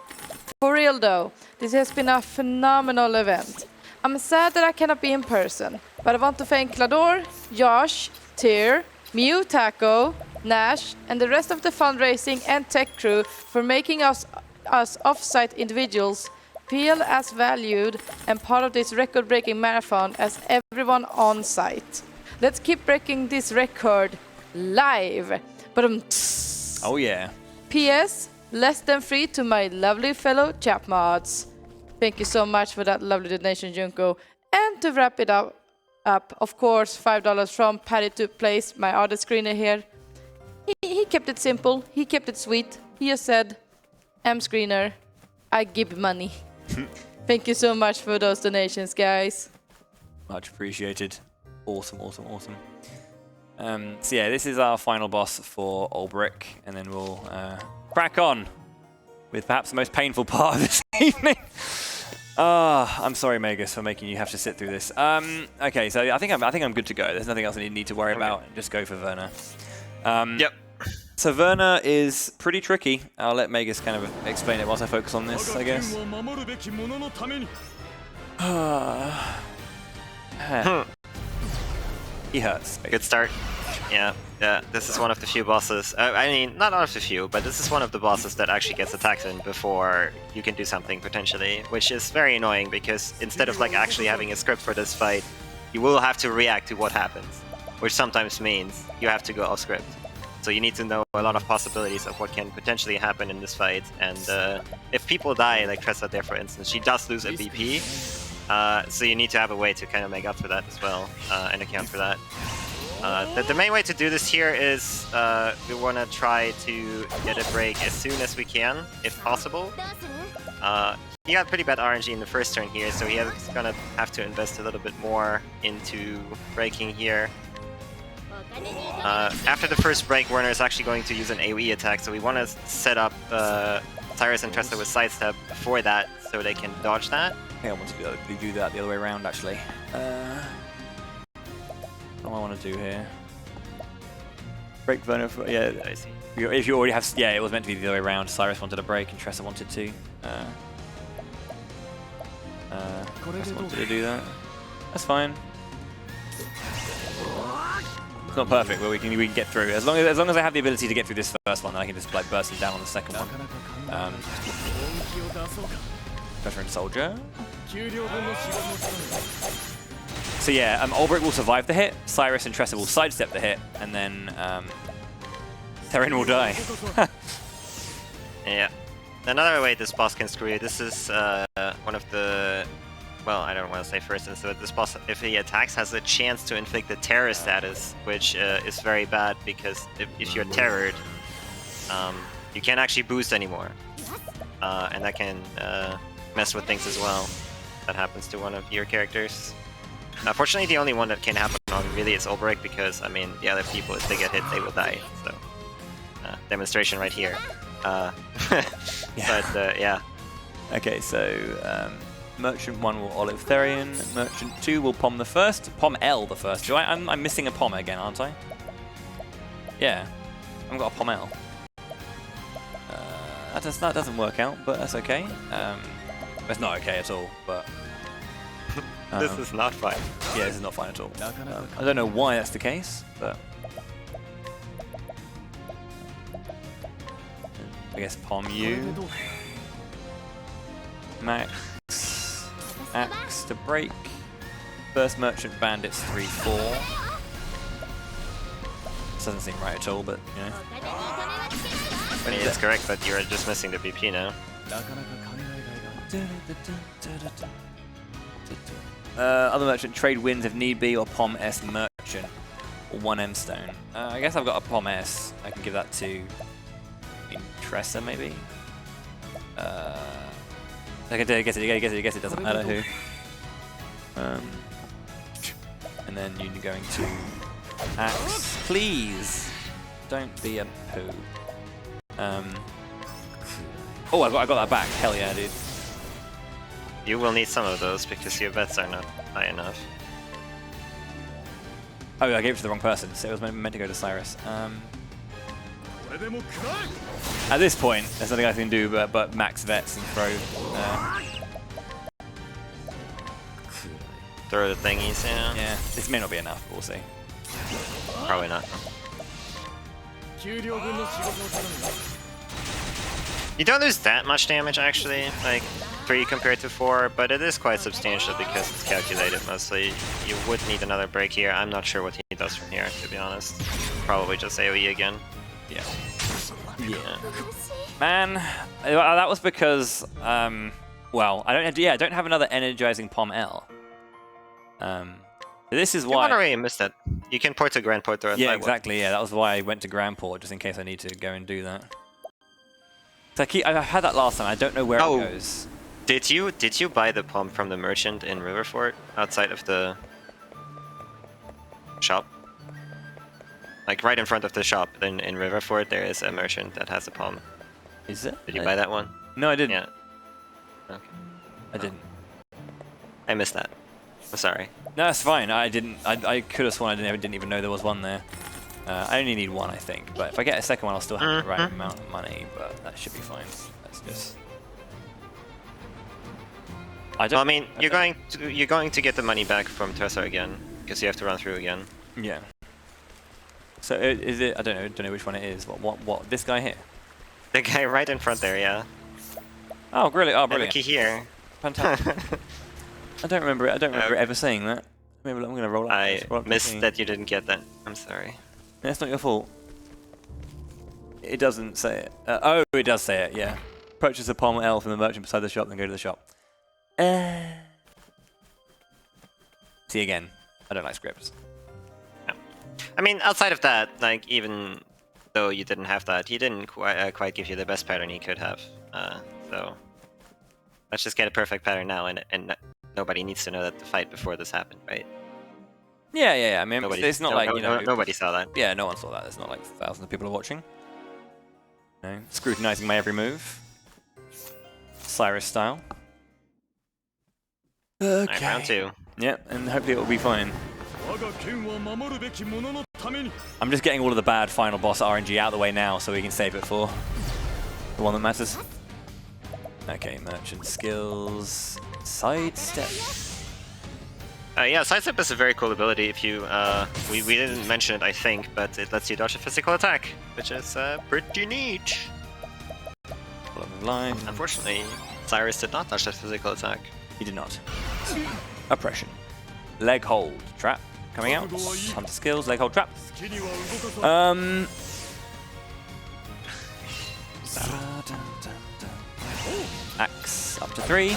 For real though, this has been a phenomenal event. I'm sad that I cannot be in person, but I want to thank Lador, Josh, Tyr, Mew Taco, Nash, and the rest of the fundraising and tech crew for making us off-site individuals feel as valued and part of this record-breaking marathon as everyone on site. Let's keep breaking this record live. But Oh yeah. P.S. Less than free to my lovely fellow chap mods. Thank you so much for that lovely donation, Junko. And to wrap it up, of course, $5 from Patty to Place, my artist screener here. He kept it simple. He kept it sweet. He just said, I'm screener. I give money. Thank you so much for those donations, guys. Much appreciated. Awesome. So yeah, this is our final boss for Olberic, and then we'll crack on with perhaps the most painful part of this evening. I'm sorry, Magus, for making you have to sit through this. Okay, so I think I'm good to go. There's nothing else I need to worry about. Just go for Verna. Yep. So Verna is pretty tricky. I'll let Magus kind of explain it whilst I focus on this, I guess. He hurts. Good start. Yeah, this is one of the few bosses. I mean, not one of the few, but this is one of the bosses that actually gets attacked in before you can do something potentially, which is very annoying because instead of like actually having a script for this fight, you will have to react to what happens, which sometimes means you have to go off script. So you need to know a lot of possibilities of what can potentially happen in this fight, and if people die, like Tressa there for instance, she does lose a BP, so you need to have a way to kind of make up for that as well, and account for that. The main way to do this here is we want to try to get a break as soon as we can, if possible. He got pretty bad RNG in the first turn here, so he's gonna have to invest a little bit more into breaking here. After the first break, Werner is actually going to use an AoE attack, so we want to set up Cyrus and Tressa with sidestep before that, so they can dodge that. I think I want to do that the other way around, actually. What do I want to do here? Break Verna for, yeah, I see. If you already have, yeah, it was meant to be the other way around. Cyrus wanted a break and Tressa wanted to. Tressa wanted to do that. That's fine. It's not perfect, but we can get through. As long as I have the ability to get through this first one, then I can just like burst him down on the second one. Veteran soldier. So yeah, Ulbrich will survive the hit, Cyrus and Tressa will sidestep the hit, and then Theron will die. Yeah. Another way this boss can screw you, this is one of the... Well, I don't want to say first instance, but this boss, if he attacks, has a chance to inflict the terror status, which is very bad, because if you're terrored, you can't actually boost anymore. And that can mess with things as well. That happens to one of your characters. Fortunately, the only one that can happen on really is Olberic, because, I mean, the other people, if they get hit, they will die. So, demonstration right here. Yeah. But, yeah. Okay, so Merchant 1 will Olive Therian, Merchant 2 will Pom the first, Pom L the first. I'm missing a Pom again, aren't I? Yeah, I've got a Pom L. That doesn't work out, but that's okay. It's not okay at all, but... This is not fine. Yeah, this is not fine at all. I don't know why that's the case, but... I guess Pom U. Max. Axe to break. First Merchant Bandits 3-4. This doesn't seem right at all, but, you know. I mean, it's correct, but you're just missing the BP now. Other Merchant trade wins if need be, or Pom S Merchant, or 1 M Stone. I guess I've got a Pom S. I can give that to Tressa, maybe. I guess it doesn't matter who. And then you're going to Axe. Please don't be a poo. Oh, I got that back. Hell yeah, dude. You will need some of those because your bets are not high enough. Oh, I gave it to the wrong person, so it was meant to go to Cyrus. At this point, there's nothing I can do but max vets and throw. Throw the thingies, yeah. Yeah, this may not be enough, but we'll see. Probably not. You don't lose that much damage, actually, like 3 compared to 4, but it is quite substantial because it's calculated mostly. You would need another break here. I'm not sure what he does from here, to be honest. Probably just AoE again. Yeah. Yeah. Man, that was because, well, I don't have another energizing Pom L. This is why. You already missed that. You can port to Grand Port through. Yeah, exactly. Yeah, that was why I went to Grand Port, just in case I need to go and do that. So I had that last time. I don't know where it goes. Did you buy the Pom from the merchant in Riverfort outside of the shop? Like right in front of the shop in Riverfort, there is a merchant that has a Pom. Is it? Did you buy that one? No, I didn't. Yeah. Okay. I didn't. I missed that. I'm sorry. No, it's fine. I didn't. I could have sworn I didn't even know there was one there. I only need 1, I think. But if I get a second one, I'll still have the right amount of money. But that should be fine. That's just. Well, I mean, you're going to get the money back from Tressa again because you have to run through again. Yeah. So is it? I don't know which one it is. What? This guy here? The guy right in front there, yeah. Oh, really? Oh, And brilliant. looky here. Fantastic. I don't remember it. I don't remember ever saying that. Maybe I'm gonna roll up. I missed that you didn't get that. I'm sorry. That's not your fault. It doesn't say it. Oh, it does say it. Yeah. Purchase a Pom L from the merchant beside the shop, then go to the shop. See again. I don't like scripts. Yeah. I mean, outside of that, like even though you didn't have that, he didn't quite give you the best pattern he could have. So let's just get a perfect pattern now, and nobody needs to know that the fight before this happened, right? Yeah. I mean, it's not like, you know... Nobody saw that. Yeah, no one saw that. It's not like thousands of people are watching. No, scrutinizing my every move. Cyrus style. Okay. Right, round 2. Yeah, and hopefully it will be fine. I'm just getting all of the bad final boss RNG out of the way now so we can save it for the one that matters. Okay, merchant skills. Sidestep. Yeah, sidestep is a very cool ability. If you, we didn't mention it, I think, but it lets you dodge a physical attack, which is pretty neat. Line. Unfortunately, Cyrus did not dodge that physical attack. He did not. Oppression. Leg hold. Trap. Coming out. Hunter skills. Leg hold. Trap. Axe. Up to 3.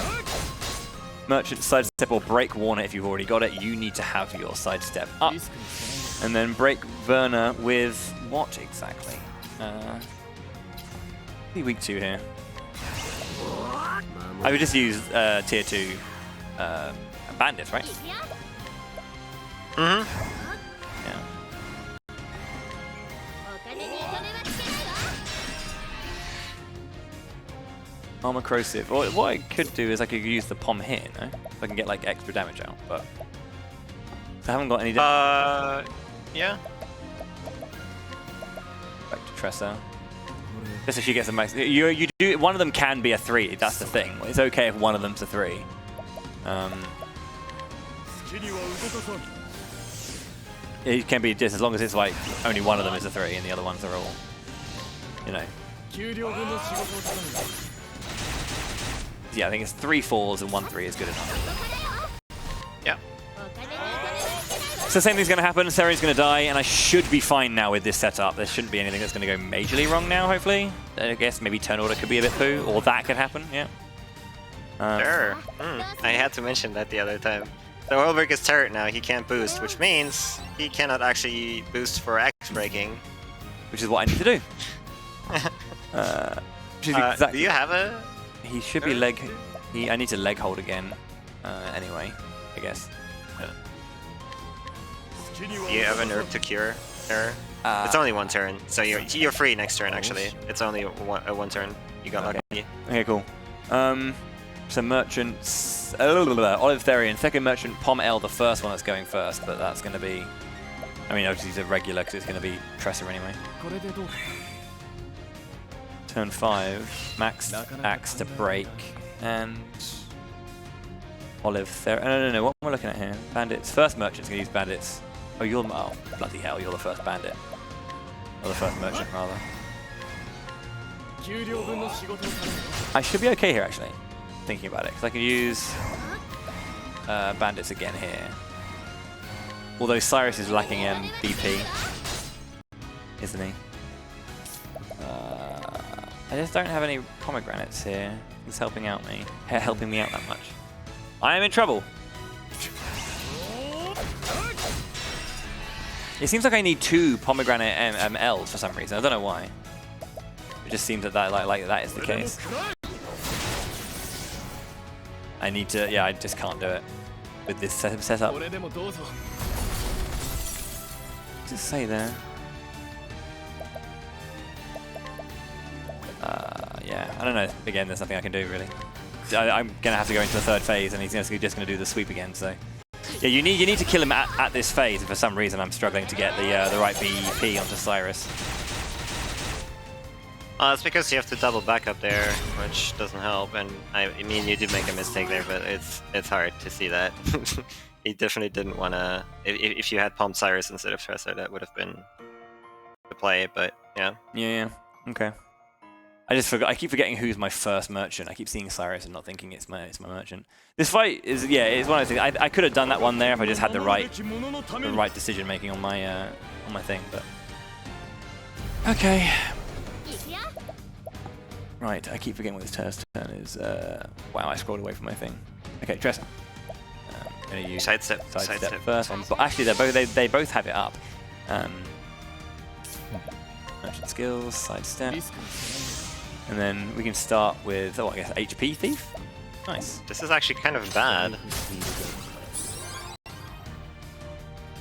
Merchant sidestep or break Warner if you've already got it. You need to have your sidestep up. And then break Verna with what exactly? Be weak 2 here. I would just use tier 2 bandits, right? Mm-hmm. Yeah. Armor corrosive. Or what I could do is I could use the pom here, no? If I can get like extra damage out, but I haven't got any damage. Yeah. Back to Tressa. Just so she gets a max. You do. One of them can be a 3. That's the thing. It's okay if one of them's a 3. It can be just as long as it's like only one of them is a 3 and the other ones are all, you know. Yeah, I think it's 3 4s and 1 3 is good enough. Yeah. So same thing's going to happen. Seri's going to die, and I should be fine now with this setup. There shouldn't be anything that's going to go majorly wrong now, hopefully. I guess maybe turn order could be a bit poo, or that could happen, yeah. Sure. I had to mention that the other time. So Olberic is turret now, he can't boost, which means he cannot actually boost for X breaking. Which is what I need to do. Which is exactly. Do you have a... He should be leg... I need to leg hold again, anyway, I guess. Do you have a nerf to cure her? It's only 1 turn, so you're free next turn actually. It's only a one turn. You got lucky. Okay, cool. So merchants, Olberic, second merchant, Pom L, the first one that's going first, but that's going to be, I mean obviously he's a regular because it's going to be Tressa anyway. Turn 5, max axe to break, and Olberic. No, what am I looking at here? Bandits. First merchant's going to use bandits. Oh, bloody hell, you're the first bandit. Or the first merchant, rather. I should be okay here, actually, thinking about it, because I could use bandits again here. Although Cyrus is lacking BP, isn't he? I just don't have any pomegranates here. He's helping me out that much. I am in trouble. It seems like I need 2 pomegranate Ls for some reason. I don't know why. It just seems that that is the case. I need to. Yeah, I just can't do it with this setup. Just say there. Yeah, I don't know. Again, there's nothing I can do really. I'm gonna have to go into the 3rd phase, and he's just gonna do the sweep again. So. Yeah, you need to kill him at this phase, and for some reason I'm struggling to get the right BP onto Cyrus. It's because you have to double back up there, which doesn't help, and I mean you did make a mistake there, but it's hard to see that. He definitely didn't want to... If you had pumped Cyrus instead of Tressa, that would have been the play, but yeah. Yeah, okay. I keep forgetting who's my first merchant. I keep seeing Cyrus and not thinking it's my merchant. This fight is it's one of those things. I could have done that one there if I just had the right decision making on my thing, but okay. Right, I keep forgetting what this turn is. Wow, I scrolled away from my thing. Okay, Tressa. I'm gonna use sidestep first one. But actually, they both have it up. Merchant skills, sidestep. And then we can start with, I guess, HP Thief? Nice. This is actually kind of bad.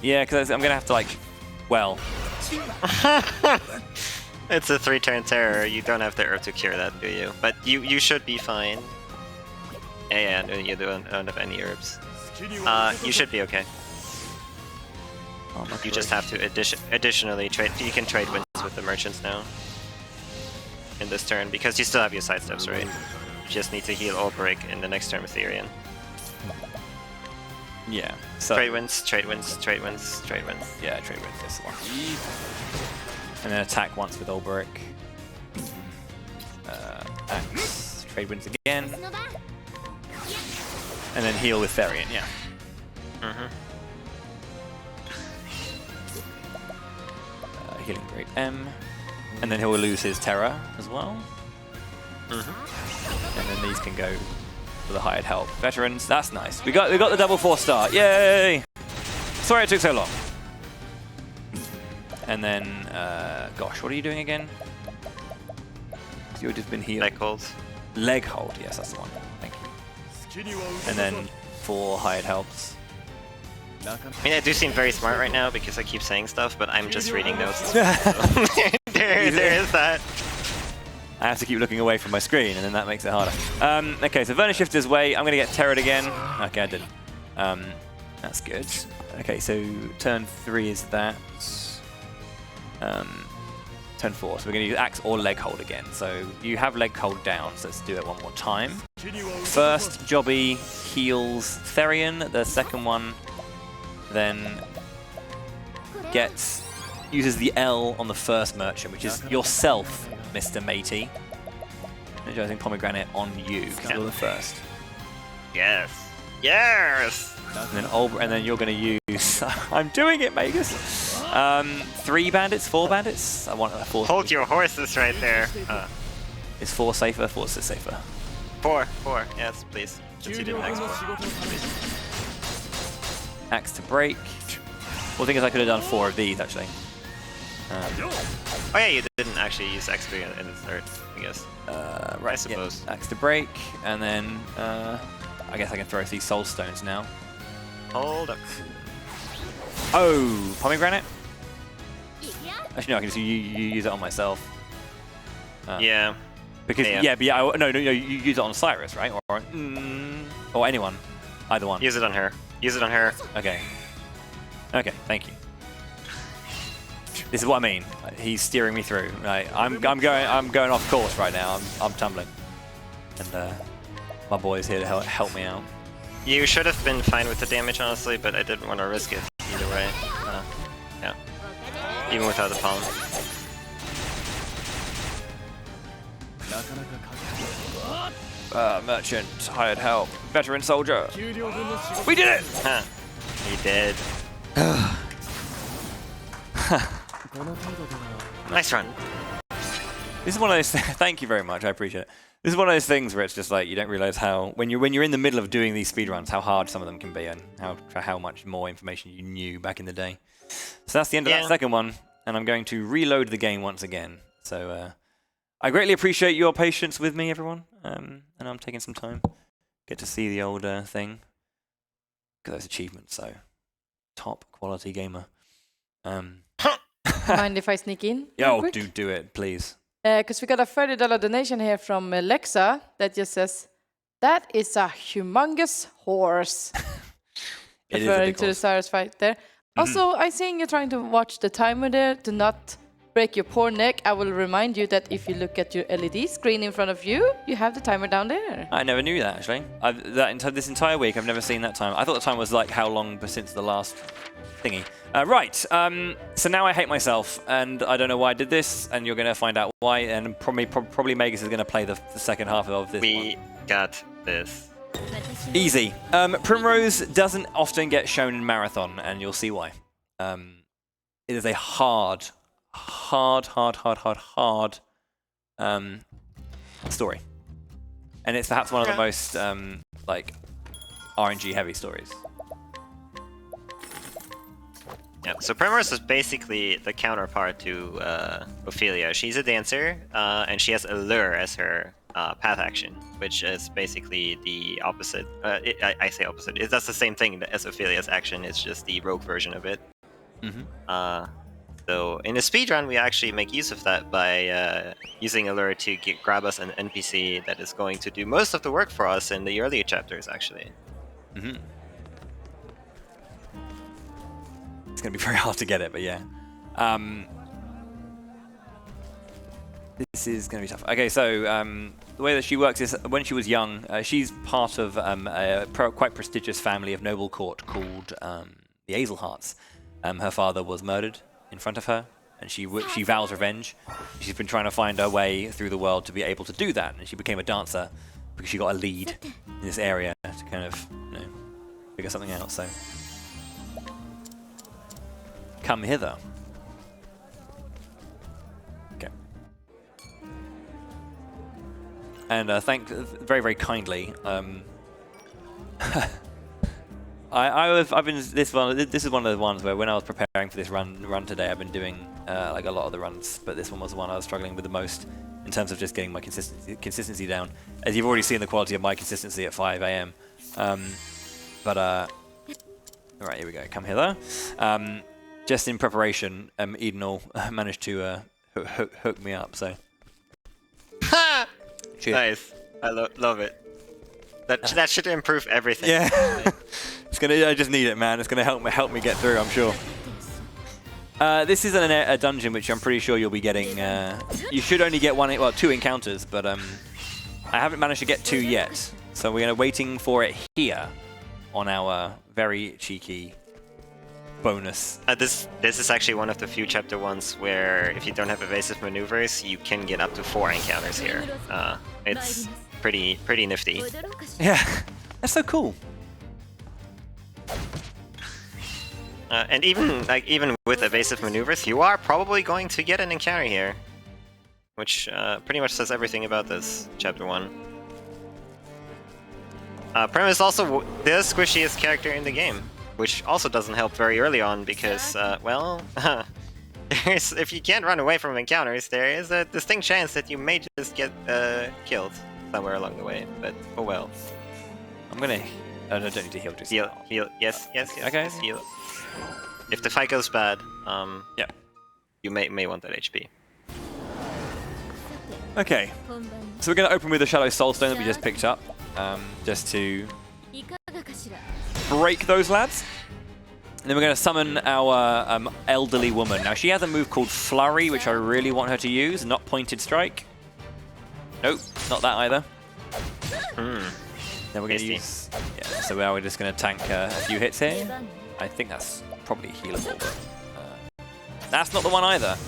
Yeah, because I'm going to have to, like, well... It's a 3-turn terror. You don't have the herb to cure that, do you? But you should be fine. Yeah, you don't have any herbs. You should be okay. You just have to additionally trade. You can trade wins with the merchants now. In this turn, because you still have your sidesteps, right? You just need to heal Olberic in the next turn with Therian. Yeah. So trade wins, trade wins, trade wins, trade wins. Yeah, trade wins, that's the one. And then attack once with Ulbrich. Axe, trade wins again. And then heal with Therian, yeah. Healing Great M. And then he'll lose his Terror as well. And then these can go for the hired help. Veterans, that's nice. We got the double 4-star. Yay! Sorry it took so long. And then, gosh, what are you doing again? You've just been healed. Leg hold. Leg hold, yes, that's the one. Thank you. And then 4 hired helps. I mean, I do seem very smart right now because I keep saying stuff, but I'm just reading notes. So there is that. I have to keep looking away from my screen, and then that makes it harder. Okay, so Verna Shifter's way. I'm going to get terrored again. Okay, I didn't. That's good. Okay, so turn 3 is that. Turn 4, so we're going to use axe or leg hold again. So you have leg hold down, so let's do it one more time. First jobby heals Therian, the second one then uses the L on the first merchant, which is yourself, Mr. Matey. Energizing pomegranate on you, because you're the first. Yes. Yes! And then you're going to use... I'm doing it, Magus! 3 bandits, 4 bandits? I want a 4. Hold your horses right there. Is 4 safer? 4 is safer. 4, yes, please. Since you didn't ask for. Axe to break. Well, the thing is, I could have done 4 of these, actually. Oh yeah, you didn't actually use XP in the third, I guess. Right, I suppose. Yeah. Axe to break, and then I guess I can throw these soul stones now. Hold up. Oh, pomegranate? Actually, no, I can just use it on myself. Yeah. Because no, you use it on Cyrus, right? Or anyone, either one. Use it on her. Use it on her. Okay. Okay, thank you. This is what I mean. He's steering me through. Right, I'm going off course right now. I'm tumbling, and my boy's here to help me out. You should have been fine with the damage, honestly, but I didn't want to risk it either way. Yeah. Even without the palm. Merchant, hired help, veteran soldier. We did it! Huh. He did. Nice run. This is one of those. Thank you very much. I appreciate it. This is one of those things where it's just like you don't realize how when you're in the middle of doing these speedruns, how hard some of them can be, and how much more information you knew back in the day. So that's the end of that second one, and I'm going to reload the game once again. So I greatly appreciate your patience with me, everyone, and I'm taking some time get to see the old thing because those achievements. So top quality gamer. Mind if I sneak in? Yo, do it, please. Because we got a $30 donation here from Lexa that just says, "That is a humongous horse." Referring to the Cyrus fight there. Also, I think you're trying to watch the timer there to not break your poor neck. I will remind you that if you look at your LED screen in front of you, you have the timer down there. I never knew that, actually. This entire week, I've never seen that time. I thought the time was like how long since the last thingy. Right, so now I hate myself, and I don't know why I did this, and you're going to find out why, and probably Magus is going to play the second half of this We got this. Easy. Primrose doesn't often get shown in Marathon, and you'll see why. It is a hard story. And it's perhaps one of the most, like, RNG-heavy stories. Yeah, so Primrose is basically the counterpart to Ophelia. She's a dancer, and she has Allure as her path action, which is basically the opposite. I say opposite. That's the same thing as Ophelia's action. It's just the rogue version of it. So in the speedrun, we actually make use of that by using Allure to grab us an NPC that is going to do most of the work for us in the earlier chapters, actually. It's going to be very hard to get it, but yeah. This is going to be tough. Okay, so the way that she works is when she was young, she's part of a quite prestigious family of noble court called the Azelhearts. Her father was murdered in front of her, and she vows revenge. She's been trying to find her way through the world to be able to do that, and she became a dancer because she got a lead in this area to kind of, figure something out. So come hither. Okay. And thank very, very kindly. I've been this is one of the ones where when I was preparing for this run today, I've been doing like a lot of the runs, but this one was the one I was struggling with the most. in terms of just getting my consistency down. As you've already seen the quality of my consistency at 5 AM. Alright, here we go. Come hither. Just in preparation, Edenal managed to hook me up, so. Nice. I love it. That should improve everything. Yeah. I just need it, man. It's gonna help me get through, I'm sure. This is a dungeon which I'm pretty sure you'll be getting. You should only get 2 encounters, but I haven't managed to get 2 yet. So we're waiting for it here on our very cheeky bonus. This is actually one of the few chapter ones where if you don't have evasive maneuvers, you can get up to 4 encounters here. It's pretty nifty. Yeah, that's so cool. And even with evasive maneuvers, you are probably going to get an encounter here, which pretty much says everything about this chapter 1. Prim is also the squishiest character in the game, which also doesn't help very early on because, well, if you can't run away from encounters, there is a distinct chance that you may just get killed somewhere along the way. But oh well. I'm gonna. I don't need to heal. Just heal. Yes. Okay. Just heal. If the fight goes bad, yeah, you may want that HP. Okay. So we're gonna open with the Shadow Soulstone that we just picked up, just to break those lads. And then we're going to summon our elderly woman. Now, she has a move called Flurry, which I really want her to use, not Pointed Strike. Nope, not that either. Then we're going to use... Yeah, so now we're just going to tank a few hits here. I think that's probably healable, but... that's not the one either.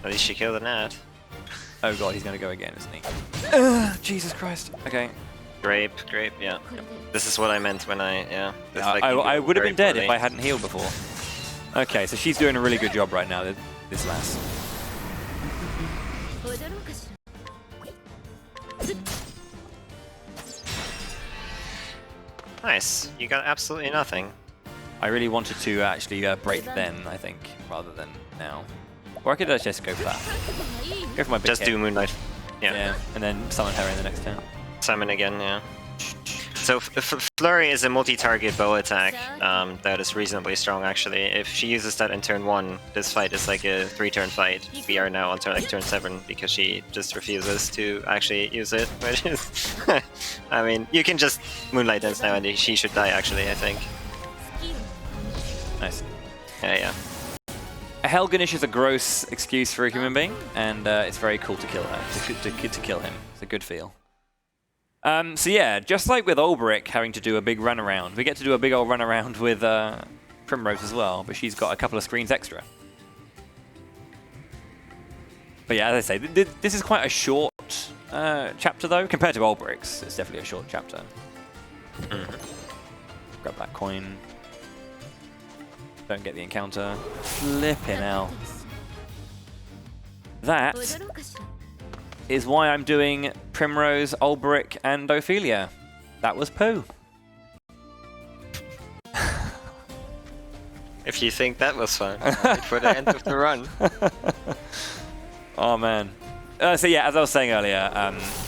At least she killed the gnat. Oh god, he's going to go again, isn't he? Jesus Christ. Okay. Grape, yeah. This is what I meant when I I would have been dead if I hadn't healed before. Okay, so she's doing a really good job right now, this lass. Nice. You got absolutely nothing. I really wanted to actually break then, I think, rather than now. Or I could just go for that. Go for my big Just hit. do Moonlight. Yeah, and then summon her in the next turn. Summon again, yeah. So Flurry is a multi-target bow attack that is reasonably strong, actually. If she uses that in turn 1, this fight is like a 3-turn fight. We are now on turn 7 because she just refuses to actually use it, which is... I mean, you can just Moonlight Dance now and she should die, actually, I think. Nice. Yeah. A Helganish is a gross excuse for a human being, and it's very cool to kill her, to kill him. It's a good feel. So yeah, just like with Olberic having to do a big run around, we get to do a big old run around with Primrose as well, but she's got a couple of screens extra. But yeah, as I say, this is quite a short chapter though, compared to Olberic's. It's definitely a short chapter. Grab that coin. Don't get the encounter. Flipping hell. That is why I'm doing Primrose, Olberic, and Ophelia. That was poo. If you think that was fun, wait for the end of the run. Oh man. So yeah, as I was saying earlier,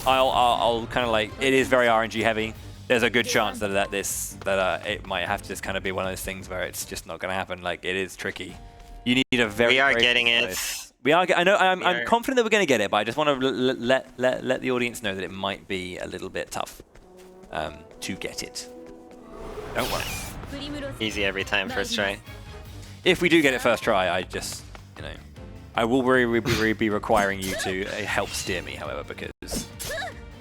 I'll kind of like, it is very RNG heavy. There's a good chance that it might have to just kind of be one of those things where it's just not going to happen. Like, it is tricky. You need a very. We are getting it. We are. I know. I'm confident that we're going to get it, but I just want to let the audience know that it might be a little bit tough to get it. Don't worry. Easy every time, first try. If we do get it first try, I just, I will be requiring you to help steer me, however, because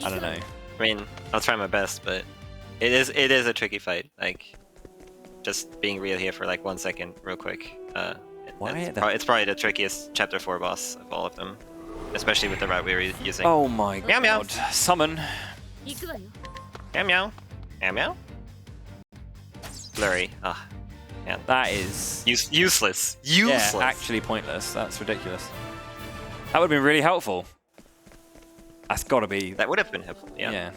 I don't know. I mean, I'll try my best, but it is a tricky fight. Like, just being real here for like 1 second, real quick. It's probably the trickiest chapter 4 boss of all of them, especially with the route we were using. Oh my god! Meow. Summon. Meow. Blurry. Ah, man. That is useless. Yeah, actually pointless. That's ridiculous. That would have been really helpful. That's got to be. That would have been helpful. Yeah.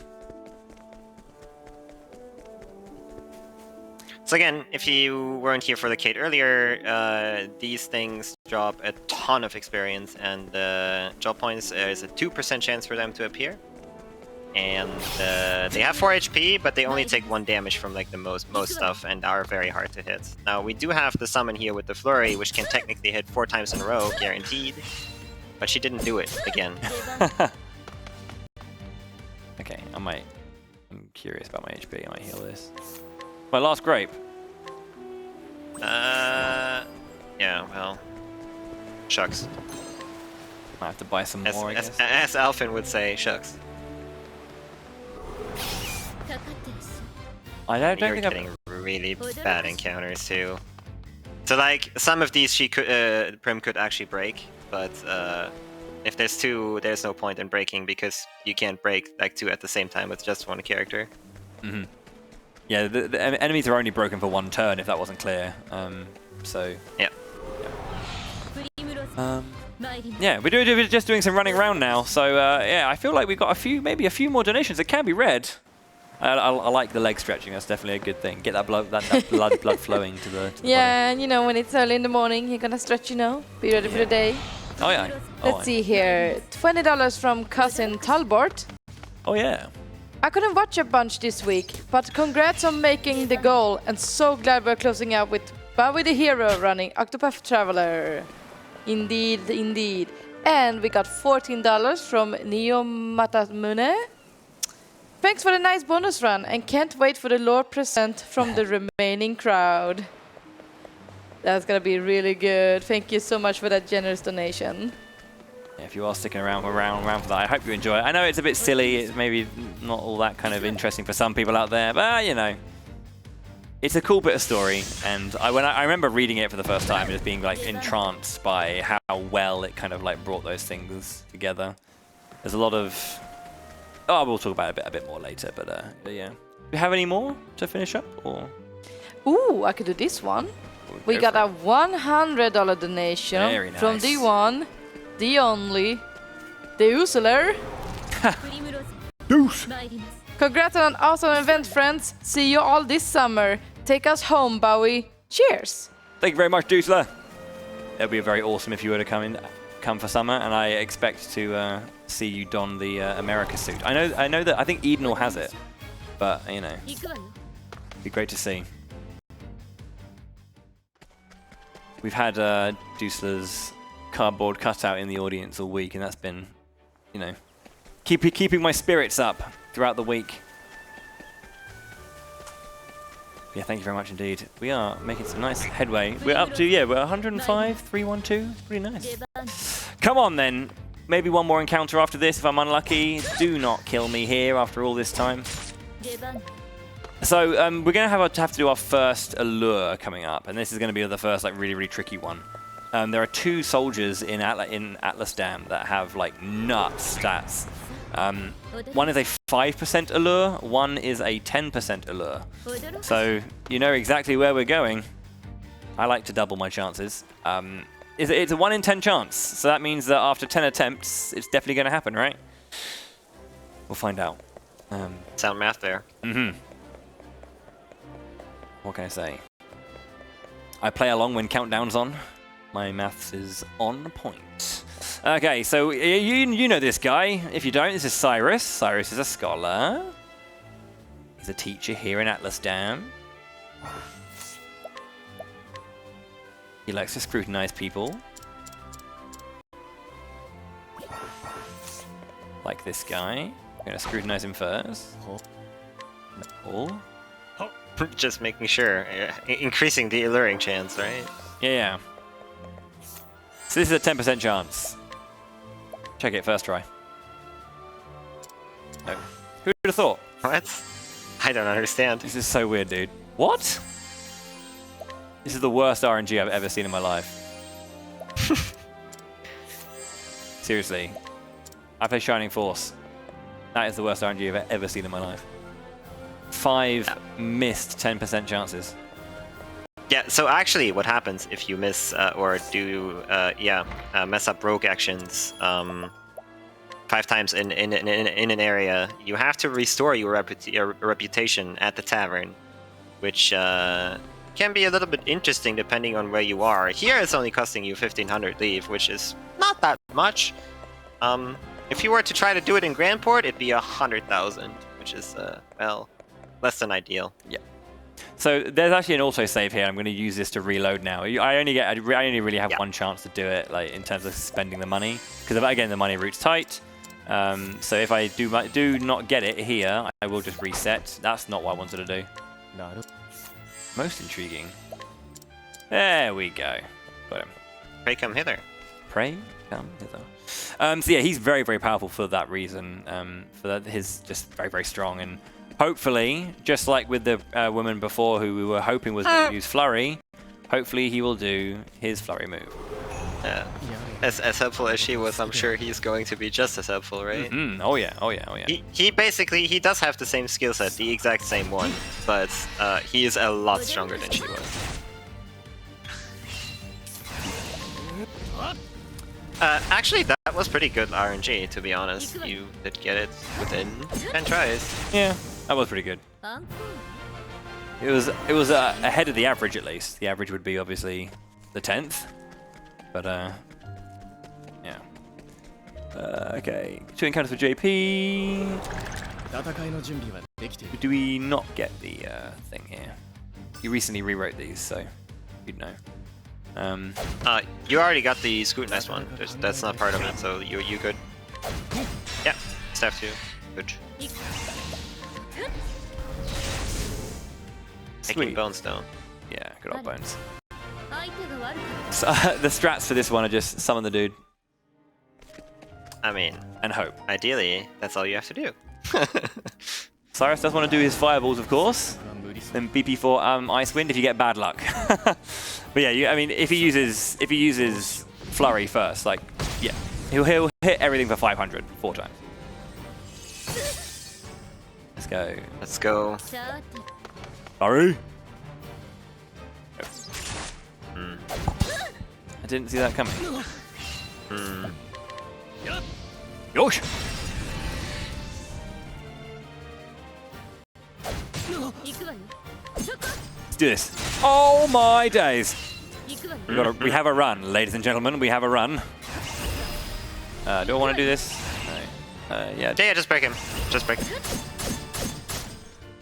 So again, if you weren't here for the Kate earlier, these things drop a ton of experience, and job points is a 2% chance for them to appear. And they have 4 HP, but they only take 1 damage from like the most stuff, and are very hard to hit. Now we do have the summon here with the Flurry, which can technically hit 4 times in a row, guaranteed. But she didn't do it again. Okay, I'm curious about my HP. I might heal this. My last grape. Yeah, well, shucks. Might have to buy some more, I guess. As Alphin would say, shucks. I don't You're think getting really bad encounters too. So like some of these she could Prim could actually break, but if there's 2, there's no point in breaking because you can't break like 2 at the same time with just 1 character. Mm-hmm. Yeah, the enemies are only broken for 1 turn, if that wasn't clear. So yeah. Yeah, we're just doing some running around now. So yeah, I feel like we've got maybe a few more donations that can be read. I like the leg stretching. That's definitely a good thing. Get that blood blood flowing to the yeah, and you know, when it's early in the morning, you're gonna stretch, you know, be ready for the day. Oh yeah. Let's see here. $20 from cousin Talbot. Oh yeah. I couldn't watch a bunch this week, but congrats on making the goal, and so glad we're closing out with bowiethehero running Octopath Traveler. Indeed, indeed. And we got $14 from Neo Matamune. Thanks for the nice bonus run, and can't wait for the lore present from the remaining crowd. That's gonna be really good. Thank you so much for that generous donation. Yeah, if you are sticking around for that, I hope you enjoy it. I know it's a bit silly. It's maybe not all that kind of interesting for some people out there, but you know, it's a cool bit of story. And I remember reading it for the first time, just being like entranced by how well it kind of like brought those things together. There's a lot of we'll talk about it a bit more later, but yeah. Do you have any more to finish up, or? Ooh, I could do this one. We got a $100 donation from the one, the only, the Usuler. Deuce. Congrats on an awesome event, friends. See you all this summer. Take us home, Bowie. Cheers. Thank you very much, Dusler. It'd be very awesome if you were to come for summer, and I expect to see you don the America suit. I know that I think Edenal has it, but you know, it'd be great to see. We've had Dusler's cardboard cutout in the audience all week, and that's been, you know, keeping my spirits up throughout the week. Yeah, thank you very much indeed. We are making some nice headway. We're up to, we're 105, 312. Pretty nice. Come on then. Maybe one more encounter after this if I'm unlucky. Do not kill me here after all this time. So we're going to have to do our first allure coming up, and this is going to be the first like really tricky one. There are 2 soldiers in Atlas Dam that have like nuts stats. One is a 5% allure, one is a 10% allure. So you know exactly where we're going. I like to double my chances. It's a 1 in 10 chance, so that means that after 10 attempts, it's definitely going to happen, right? We'll find out. Sound math there. Mm-hmm. What can I say? I play along when countdown's on. My maths is on point. Okay, so you know this guy. If you don't, this is Cyrus. Cyrus is a scholar. He's a teacher here in Atlas Dam. He likes to scrutinize people. Like this guy. I'm gonna scrutinize him first. No. Just making sure. Increasing the alluring chance, right? Yeah. So this is a 10% chance. Check it first try. No. Who would have thought? What? I don't understand. This is so weird, dude. What? This is the worst RNG I've ever seen in my life. Seriously. I play Shining Force. That is the worst RNG I've ever seen in my life. 5 missed 10% chances. Yeah, so actually what happens if you miss or do, mess up rogue actions 5 times in an area, you have to restore your reputation at the tavern which can be a little bit interesting depending on where you are. Here it's only costing you 1500 leave, which is not that much. If you were to try to do it in Grandport, it'd be 100,000, which is, well, less than ideal. Yeah. So there's actually an autosave here. I'm going to use this to reload now. I only really have one chance to do it, like in terms of spending the money, because again the money route's tight. So if I do not get it here, I will just reset. That's not what I wanted to do. Most intriguing. There we go. Got him. Pray come hither. Pray come hither. So yeah, he's very, very powerful for that reason. For that, he's just very, very strong, and hopefully, just like with the woman before, who we were hoping was going to use Flurry, hopefully he will do his Flurry move. Yeah. As helpful as she was, I'm sure he's going to be just as helpful, right? Mm-hmm. Oh yeah, oh yeah, oh yeah. He basically, he does have the same skill set, the exact same one, but he is a lot stronger than she was. Actually, that was pretty good RNG, to be honest. You did get it within 10 tries. Yeah, that was pretty good. It was ahead of the average, at least. The average would be obviously the 10th, but yeah. Okay, 2 encounters for JP. Do we not get the thing here? You recently rewrote these, so you'd know. You already got the scrutinized one. That's not part of it, so you good. Yeah, staff 2. Good. Taking bones though. Yeah, good old bones. So, the strats for this one are just summon the dude. I mean, and hope. Ideally, that's all you have to do. Cyrus does want to do his fireballs, of course. Then BP for Ice Wind if you get bad luck. But yeah, I mean, if he uses Flurry first, like, yeah, he'll hit everything for 500 4 times. Let's go. Let's go. Flurry. I didn't see that coming. Yosh. Let's do this. Oh my days! We have a run, ladies and gentlemen. We have a run. Do I want to do this? No. Yeah. Yeah, just break him. Just break him.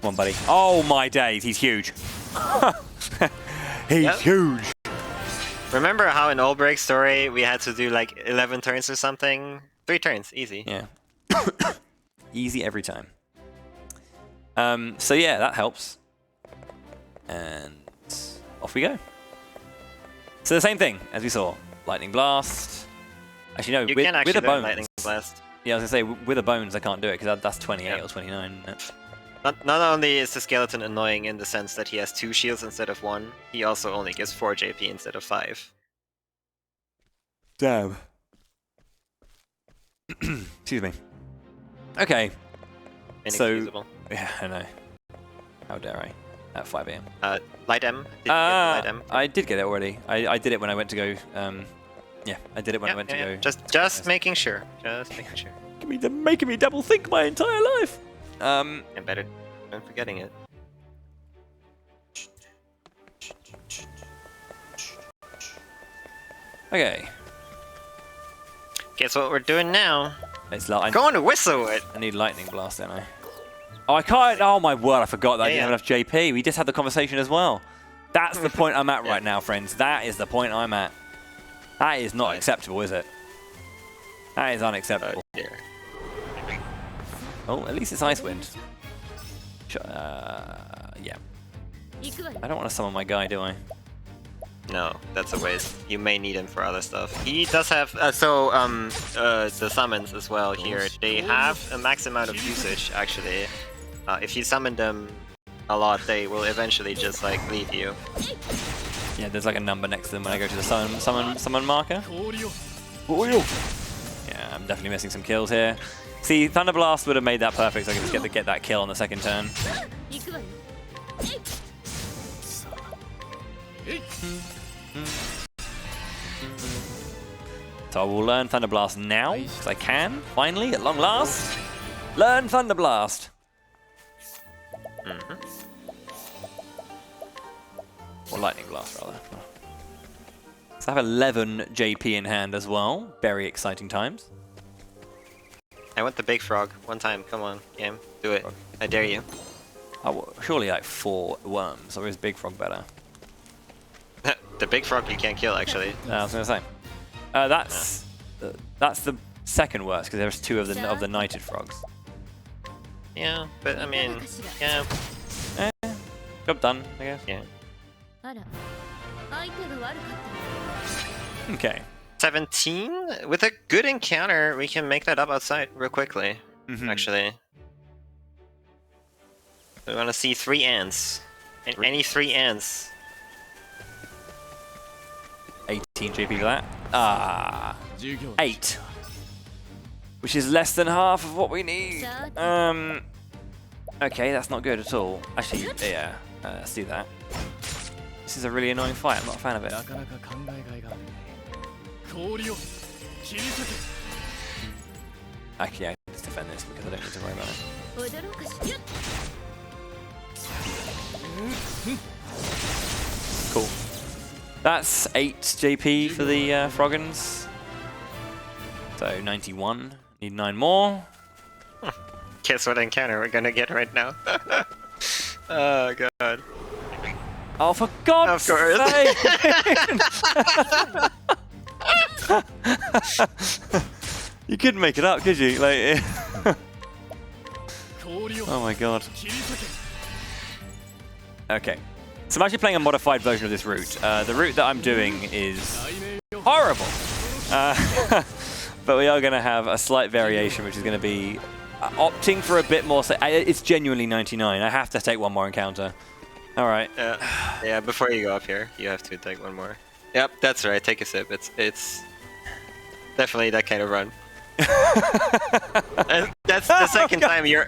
Come on, buddy. Oh my days! He's huge. He's huge. Remember how in Olberic's story we had to do like 11 turns or something? 3 turns, easy. Yeah. Easy every time. So yeah, that helps. And off we go. So the same thing as we saw. Lightning Blast. Actually, no, you with actually the bones. Lightning Blast. Yeah, I was going to say, with the bones I can't do it, because that's 28 or 29. Not only is the skeleton annoying in the sense that he has 2 shields instead of 1, he also only gives 4 JP instead of 5. Damn. Excuse me. Okay. Inexcusable. So, yeah, I know. How dare I? At 5 AM. Light M? Did you get Light M? I did get it already. I did it when I went to go. Yeah, I did it when I went to go. Just making sure. Just making sure. Making me double think my entire life. And better than forgetting it. Okay. Guess what we're doing now? It's like going to whistle it. I need Lightning Blast, don't I? Oh, I can't. Oh my word! I forgot that I didn't have enough JP. We just had the conversation as well. That's the point I'm at right now, friends. That is the point I'm at. That is not acceptable, is it? That is unacceptable. Oh, at least it's Ice Wind. Yeah. I don't want to summon my guy, do I? No, that's a waste. You may need him for other stuff. He does have the summons as well here. They have a max amount of usage actually. If you summon them a lot, they will eventually just like leave you. Yeah, there's like a number next to them when I go to the summon marker. Yeah, I'm definitely missing some kills here. See, Thunder Blast would have made that perfect so I could just get that kill on the second turn. So I will learn Thunder Blast now, because I can, finally, at long last. Learn Thunder Blast! Or lightning blast, rather. So I have 11 JP in hand as well. Very exciting times. I want the big frog. One time. Come on, game. Do it. I dare you. Oh, surely like 4 worms, or is Big Frog better? The big frog you can't kill, actually. I was going to say. That's the second worst, because there's 2 of the knighted frogs. Yeah, but I mean, yeah. Job done, I guess. Yeah. Okay. 17? With a good encounter, we can make that up outside real quickly, actually. We want to see 3 ants. And any 3 ants. 18 JP for that. 8. Which is less than half of what we need. Okay, that's not good at all. Actually, yeah, let's do that. This is a really annoying fight, I'm not a fan of it. Actually, I can just defend this because I don't need to worry about it. Cool. That's 8 JP for the Froggins. So 91. Need 9 more. Guess what encounter we're gonna get right now? Oh god. Oh, for God's sake! You couldn't make it up, could you? Like, oh my god. Okay. So I'm actually playing a modified version of this route. The route that I'm doing is horrible. But we are going to have a slight variation, which is going to be opting for a bit more. It's genuinely 99. I have to take one more encounter. All right. Yeah, before you go up here, you have to take one more. Yep, that's right. Take a sip. It's definitely that kind of run. And that's the second time you're...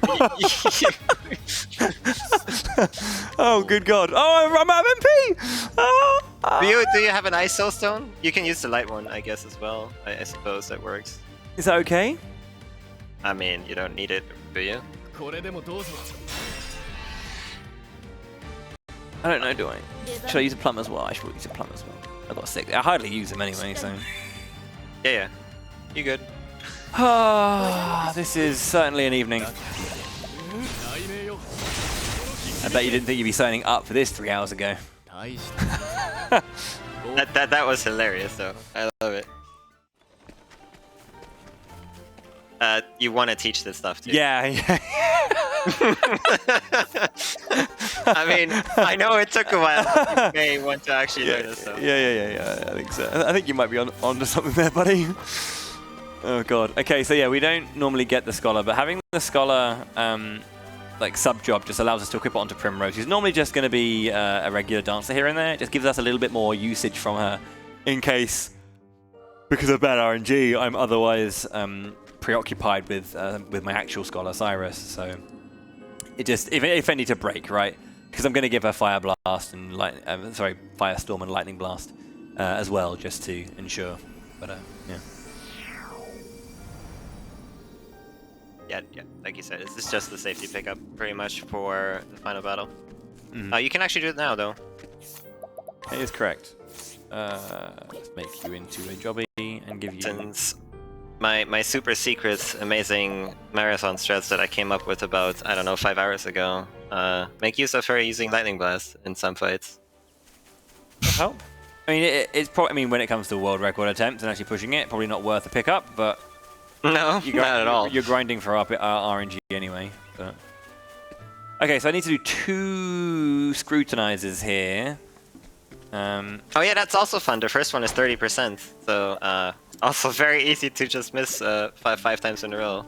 Oh, good God. Oh, I'm out of MP! Oh. Do you have an ice soul stone? You can use the light one, I guess, as well. I suppose that works. Is that okay? I mean, you don't need it, do you? I don't know, do I? Should I use a plum as well? I should use a plum as well. I've got 6. I hardly use them anyway, so... Yeah. You good. Ah, this is certainly an evening. I bet you didn't think you'd be signing up for this 3 hours ago. That was hilarious, though. I love it. You want to teach this stuff too? Yeah. I mean, I know it took a while. But you may want to actually learn this stuff. Yeah. I think so. I think you might be onto something there, buddy. Oh god. Okay, so yeah, we don't normally get the scholar, but having the scholar like sub job just allows us to equip it onto Primrose. She's normally just going to be a regular dancer here and there. It just gives us a little bit more usage from her, in case, because of bad RNG, I'm otherwise preoccupied with my actual scholar Cyrus. So it just, if I need to break, right? Because I'm going to give her Fire Blast and Firestorm and Lightning Blast as well, just to ensure. But yeah. Yeah, like you said, this is just the safety pickup, pretty much, for the final battle. You can actually do it now, though. It is correct. Let's make you into a jobby and give you... Since my super secret, amazing marathon strats that I came up with about, I don't know, 5 hours ago, make use of her using Lightning Blast in some fights. Help. I mean, it's probably. I mean, when it comes to world record attempts and actually pushing it, probably not worth a pickup, but... No, not at all. You're grinding for RNG anyway. But. Okay, so I need to do 2 scrutinizers here. Oh yeah, that's also fun. The first one is 30%, so also very easy to just miss 5 times in a row.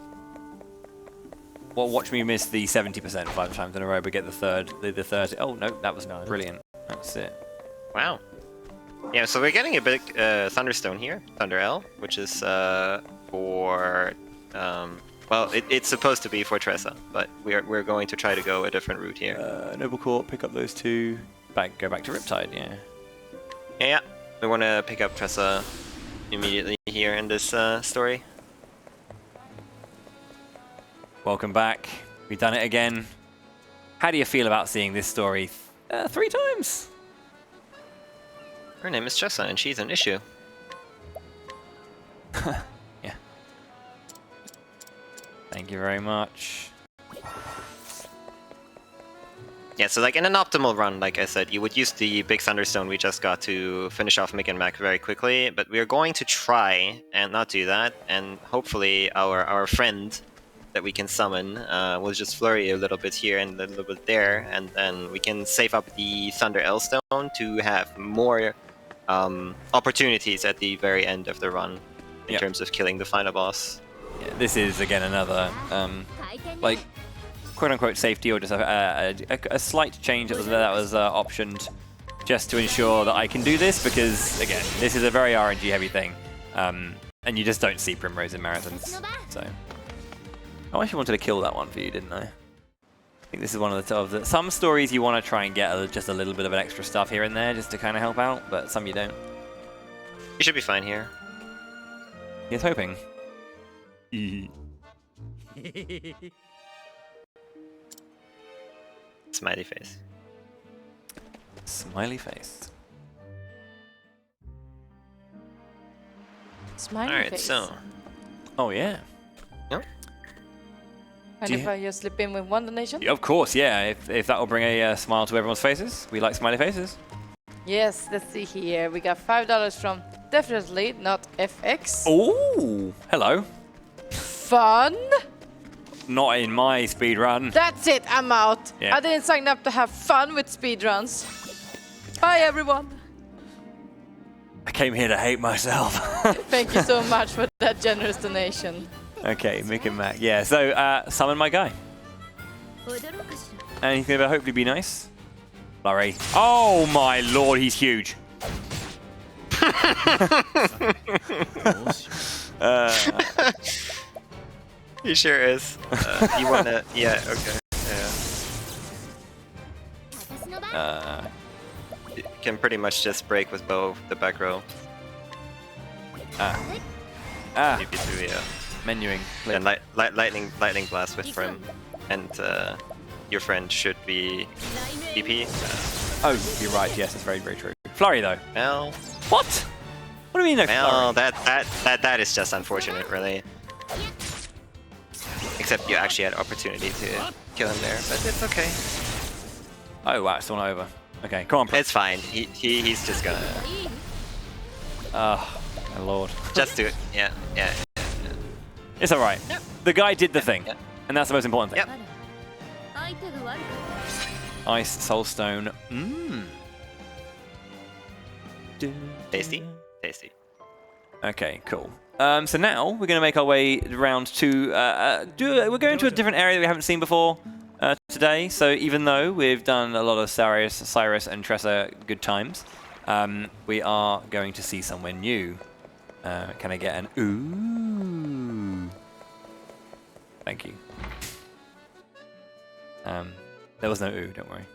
Well, watch me miss the 70% 5 times in a row, but get the third. The 30. Oh no, that was brilliant. That's it. Wow. Yeah, so we're getting a big Thunderstone here, Thunder L, which is for well, it's supposed to be for Tressa, but we're going to try to go a different route here. Noble Court, pick up those 2. Go back to Riptide, yeah. Yeah, we want to pick up Tressa immediately here in this story. Welcome back. We've done it again. How do you feel about seeing this story 3 times? Her name is Tressa, and she's an issue. Yeah. Thank you very much. Yeah, so like in an optimal run, like I said, you would use the big Thunderstone we just got to finish off Mick and Mac very quickly, but we're going to try and not do that, and hopefully our friend that we can summon will just flurry a little bit here and a little bit there, and then we can save up the Thunder Elstone to have more opportunities at the very end of the run in terms of killing the final boss. Yeah, this is again another like quote-unquote safety, or just a slight change that was optioned just to ensure that I can do this, because again, this is a very RNG heavy thing, and you just don't see Primrose in marathons. So I actually wanted to kill that one for you, didn't I? I think this is one of the some stories you want to try and get just a little bit of an extra stuff here and there just to kind of help out, but some you don't. You should be fine here. He's hoping. Smiley face. Smiley face. Smiley Alright, face. so. Oh yeah. Yep. And if I just slip in with one donation? Of course, yeah. If that will bring a smile to everyone's faces. We like smiley faces. Yes, let's see here. We got $5 from definitely not FX. Oh, hello. Fun. Not in my speed run. That's it, I'm out. Yeah. I didn't sign up to have fun with speedruns. Bye, everyone. I came here to hate myself. Thank you so much for that generous donation. Okay, Mick and Mac. Yeah, so summon my guy. And he's going to hopefully be nice. Flurry. Oh my lord, he's huge. He sure is. You wanna? Yeah. Okay. Yeah. You can pretty much just break with bow the back row. Maybe through Menuing. and lightning blast with Prim, and your friend should be PP. Oh, you're right. Yes, it's very, very true. Flurry though. Well, What? What do you mean no well, flurry? that is just unfortunate, really. Except you actually had opportunity to kill him there, but it's okay. Oh wow, it's all over. Okay, come on. Prim. It's fine. He's just gonna Oh, my lord. just do it. Yeah. It's all right. Yep. The guy did the thing, Yep. and that's the most important thing. Yep. Ice, soulstone. Tasty. Tasty. Okay, cool. So now we're going to make our way around to we're going to a different area that we haven't seen before today. So even though we've done a lot of Cyrus and Tressa good times, we are going to see somewhere new. Can I get an ooh? Thank you. There was no ooh, don't worry.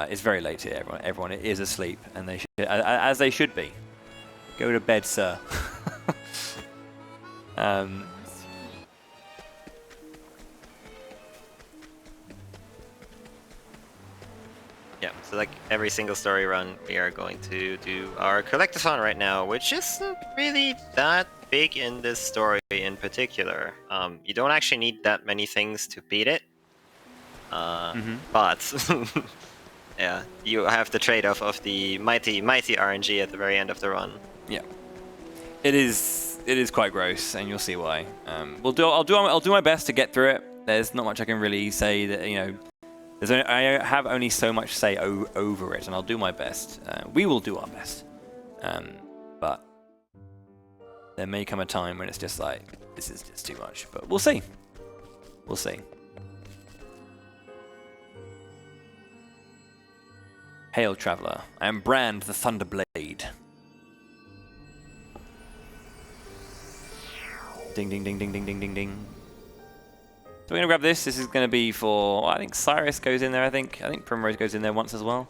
It's very late here, everyone. Everyone is asleep, and they should, as they should be. Go to bed, sir. Yeah, so like every single story run, we are going to do our collectathon right now, which isn't really that big in this story in particular. You don't actually need that many things to beat it. But yeah, you have the trade-off of the mighty RNG at the very end of the run. Yeah, it is quite gross, and you'll see why. I'll do my best to get through it. There's not much I can really say that, you know. I have only so much say over it, and I'll do my best. We will do our best, but there may come a time when it's just like, this is just too much. But we'll see. We'll see. Hail, traveler! I am Brand the Thunderblade. Ding, ding, ding, ding, ding, ding, ding, ding. So we're gonna grab this. This is gonna be for, well, I think Cyrus goes in there. I think Primrose goes in there once as well.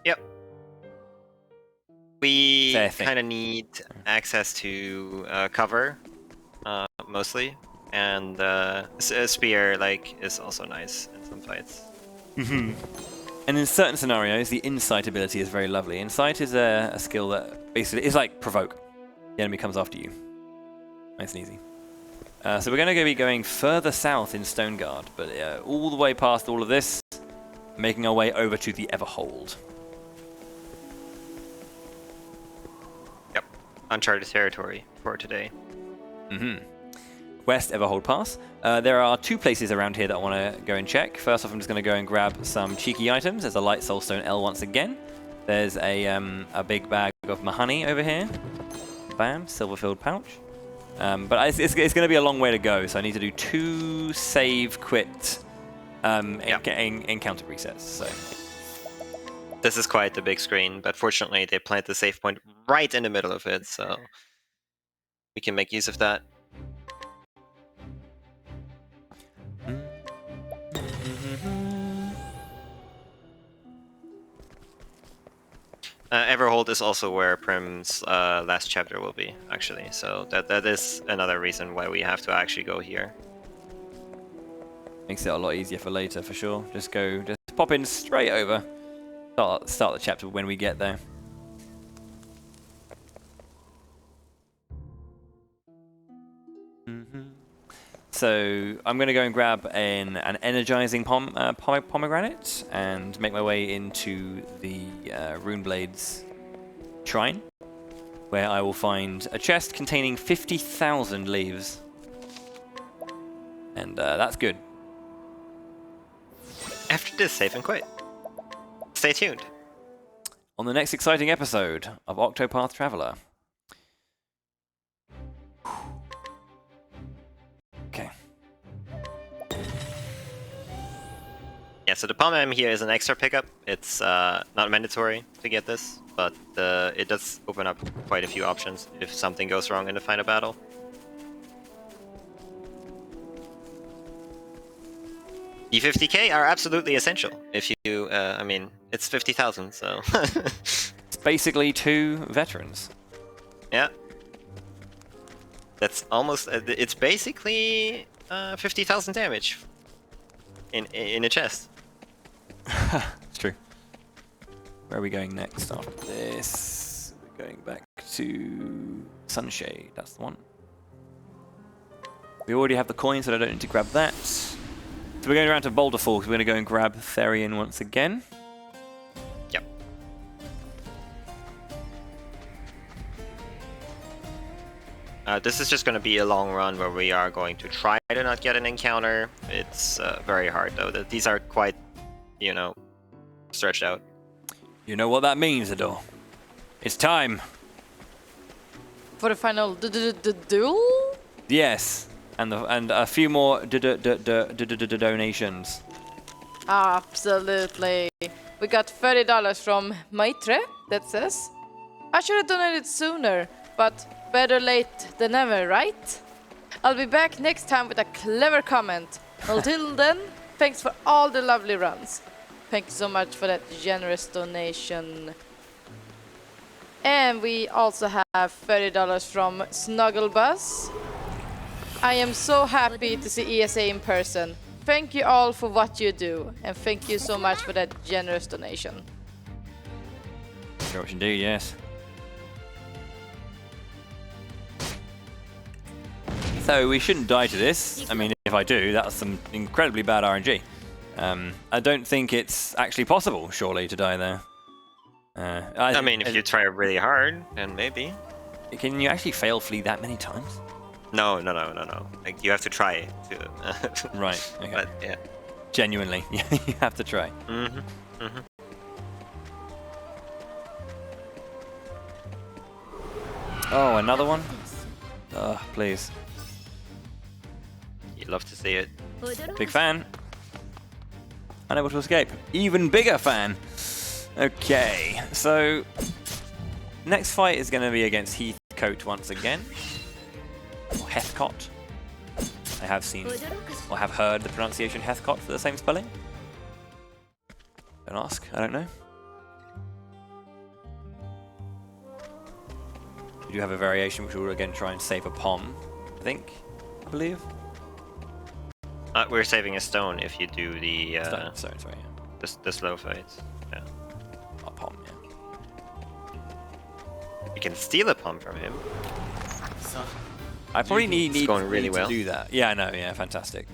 Yep. We Fair thing. kind of need access to cover, mostly, and a spear like is also nice in some fights. And in certain scenarios, the insight ability is very lovely. Insight is a skill that basically is like provoke. The enemy comes after you. Nice and easy. So we're going to be going further south in Stoneguard, but all the way past all of this, making our way over to the Everhold. Yep, uncharted territory for today. West Everhold Pass. There are 2 places around here that I want to go and check. First off, I'm just going to go and grab some cheeky items. There's a Light Soulstone L once again. There's a big bag of Mahoney over here. Bam, silver-filled pouch. But it's going to be a long way to go, so I need to do 2 save quit encounter resets. So this is quite the big screen, but fortunately they planted the save point right in the middle of it, so we can make use of that. Everhold is also where Prim's last chapter will be, actually. So that is another reason why we have to actually go here. Makes it a lot easier for later, for sure. Just pop in straight over. Start the chapter when we get there. So I'm going to go and grab an energizing pomegranate and make my way into the Runeblade's shrine, where I will find a chest containing 50,000 leaves. And that's good. After this, save and quit. Stay tuned. On the next exciting episode of Octopath Traveler. Okay. Yeah, so the Pom-Em here is an extra pickup. It's not mandatory to get this, but it does open up quite a few options if something goes wrong in the final battle. E50k are absolutely essential if you, I mean, it's 50,000, so... It's basically 2 veterans. Yeah. That's almost, it's basically 50,000 damage in a chest. It's true. Where are we going next after this? We're going back to Sunshade, that's the one. We already have the coin, so I don't need to grab that. So we're going around to Boulder Falls. We're going to go and grab Therian once again. Yep. This is just going to be a long run where we are going to try to not get an encounter. It's very hard, though. These are quite, you know, stretched out. You know what that means, Adore. It's time. For the final duel? Yes. And a few more donations. Absolutely. We got $30 from Maitre, that says. I should have donated sooner, but better late than never, right? I'll be back next time with a clever comment. Until then, thanks for all the lovely runs. Thank you so much for that generous donation. And we also have $30 from Snugglebuzz. I am so happy to see ESA in person. Thank you all for what you do, and thank you so much for that generous donation. Sure what you do, yes. So we shouldn't die to this. I mean, if I do, that's some incredibly bad RNG. I don't think it's actually possible, surely, to die there. I mean, if you try really hard, then maybe. Can you actually fail flee that many times? No. Like, you have to try to. Right. Okay. But yeah. Genuinely, you have to try. Oh, another one? Ugh, please. You'd love to see it. Big fan. Unable to escape. Even bigger fan. Okay, so next fight is going to be against Heathcote once again. Or Heathcott. I have seen or have heard the pronunciation Heathcott for the same spelling. Don't ask, I don't know. We do have a variation which will again try and save a pom, I believe. We're saving a stone if you do the... Stone, sorry, yeah. The slow fight. Yeah. A Pom, yeah. You can steal a Pom from him. I probably need going really well. to do that. Yeah, I know. Yeah, fantastic.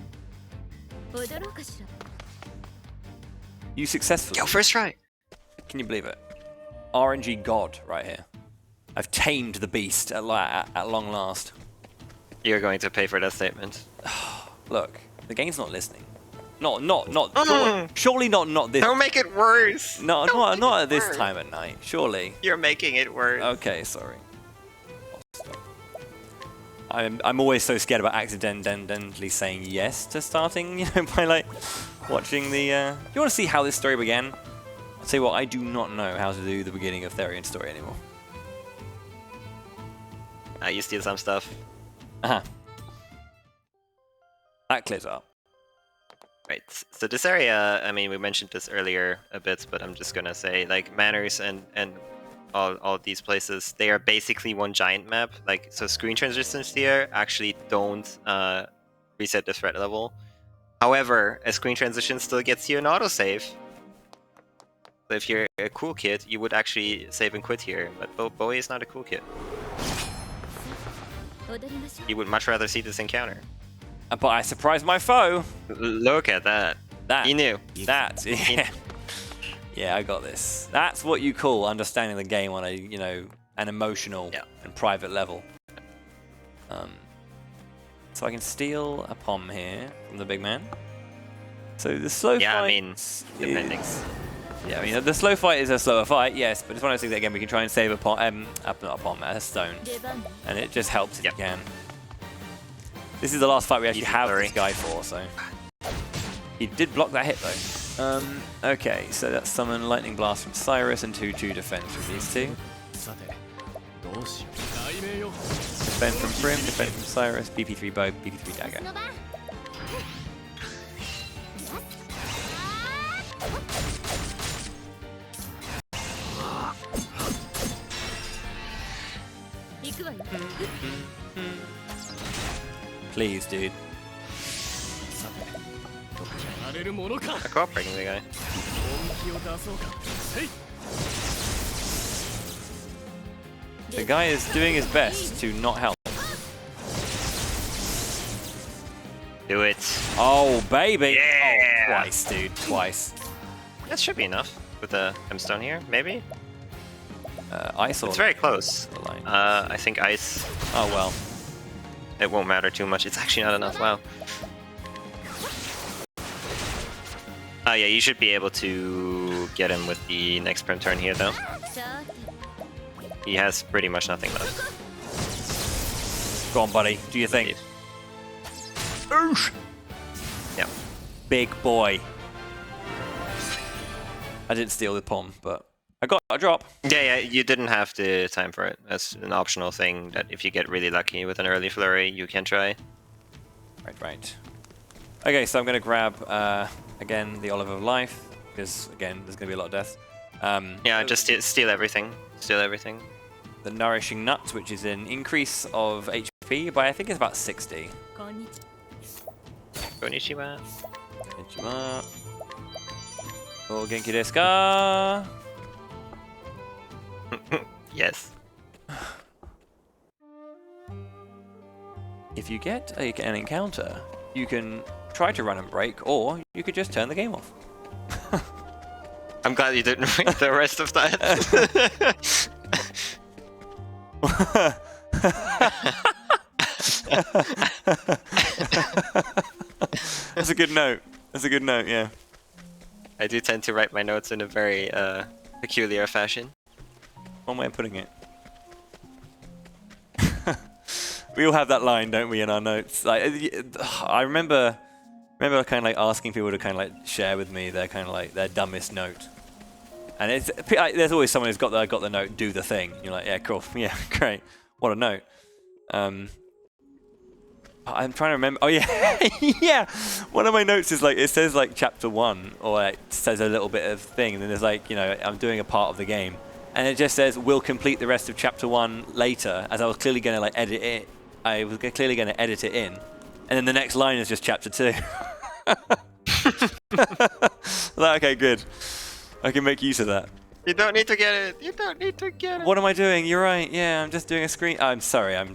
You successfully. Yo, first try. Can you believe it? RNG God right here. I've tamed the beast at long last. You're going to pay for that statement. Look, the game's not listening. Surely not this. Don't make it worse. No, Don't not make at it this worse. time at night. Surely. You're making it worse. Okay, sorry. I'm always so scared about accidentally saying yes to starting, you know, by like watching the. You want to see how this story began? I'll tell you what, I do not know how to do the beginning of Therion's story anymore. You steal some stuff. That clears up. Right. So this area, I mean, we mentioned this earlier a bit, but I'm just gonna say, like, Manors and all these places, they are basically one giant map. Like, so screen transitions here actually don't reset the threat level. However, a screen transition still gets you an autosave. So if you're a cool kid, you would actually save and quit here. But Bowie is not a cool kid. He would much rather see this encounter. But I surprised my foe. Look at that. That. He knew. That. Yeah. Yeah, I got this. That's what you call understanding the game on a, you know, an emotional and private level. So I can steal a Pom here from the big man. So the slow fight. I mean, depending. Yeah, I mean the slow fight is a slower fight, yes, but it's one of those things that again we can try and save a Pom, not a Pom, a stone, and it just helps if you can. This is the last fight we actually have this guy for, so he did block that hit though. Okay, so that's summon Lightning Blast from Cyrus and 2/2 defense from these two. Defend from Prim, defend from Cyrus, BP3 bow, BP3 dagger. Please, dude. I'm cooperating the guy. The guy is doing his best to not help. Do it. Oh, baby! Yeah! Oh, twice, dude, twice. That should be enough with the Hemstone here, maybe? Ice or It's very close. I think ice. Oh, well. It won't matter too much. It's actually not enough. Wow. Yeah, you should be able to get him with the next Prim turn here, though. He has pretty much nothing left. Go on, buddy. Do you think? Oosh! Yep. Big boy. I didn't steal the Pom, but I got a drop. Yeah, you didn't have the time for it. That's an optional thing that if you get really lucky with an early flurry, you can try. Right. Okay, so I'm going to grab, again, the Olive of Life, because, again, there's going to be a lot of deaths. Yeah, just steal everything. Steal everything. The Nourishing Nut, which is an increase of HP, but I think it's about 60. Konnichiwa. Konnichiwa. Oh, Genki desu ka? Yes. If you get an encounter, you can try to run and break, or you could just turn the game off. I'm glad you didn't read the rest of that. That's a good note. That's a good note, yeah. I do tend to write my notes in a very peculiar fashion. One way of putting it. We all have that line, don't we, in our notes? Like, I remember kind of like asking people to kind of like share with me their kind of like their dumbest note. And it's like, there's always someone who's got the note, do the thing. You're like, yeah, cool, yeah, great, what a note. I'm trying to remember. Oh yeah, yeah. One of my notes is like it says like chapter 1, or like, it says a little bit of thing, and then there's like, you know, I'm doing a part of the game, and it just says we'll complete the rest of chapter 1 later. As I was clearly going to like edit it, I was clearly going to edit it in, and then the next line is just chapter 2. Okay, good. I can make use of that. You don't need to get it. You don't need to get it. What am I doing? You're right. Yeah, I'm just doing a screen. I'm sorry. I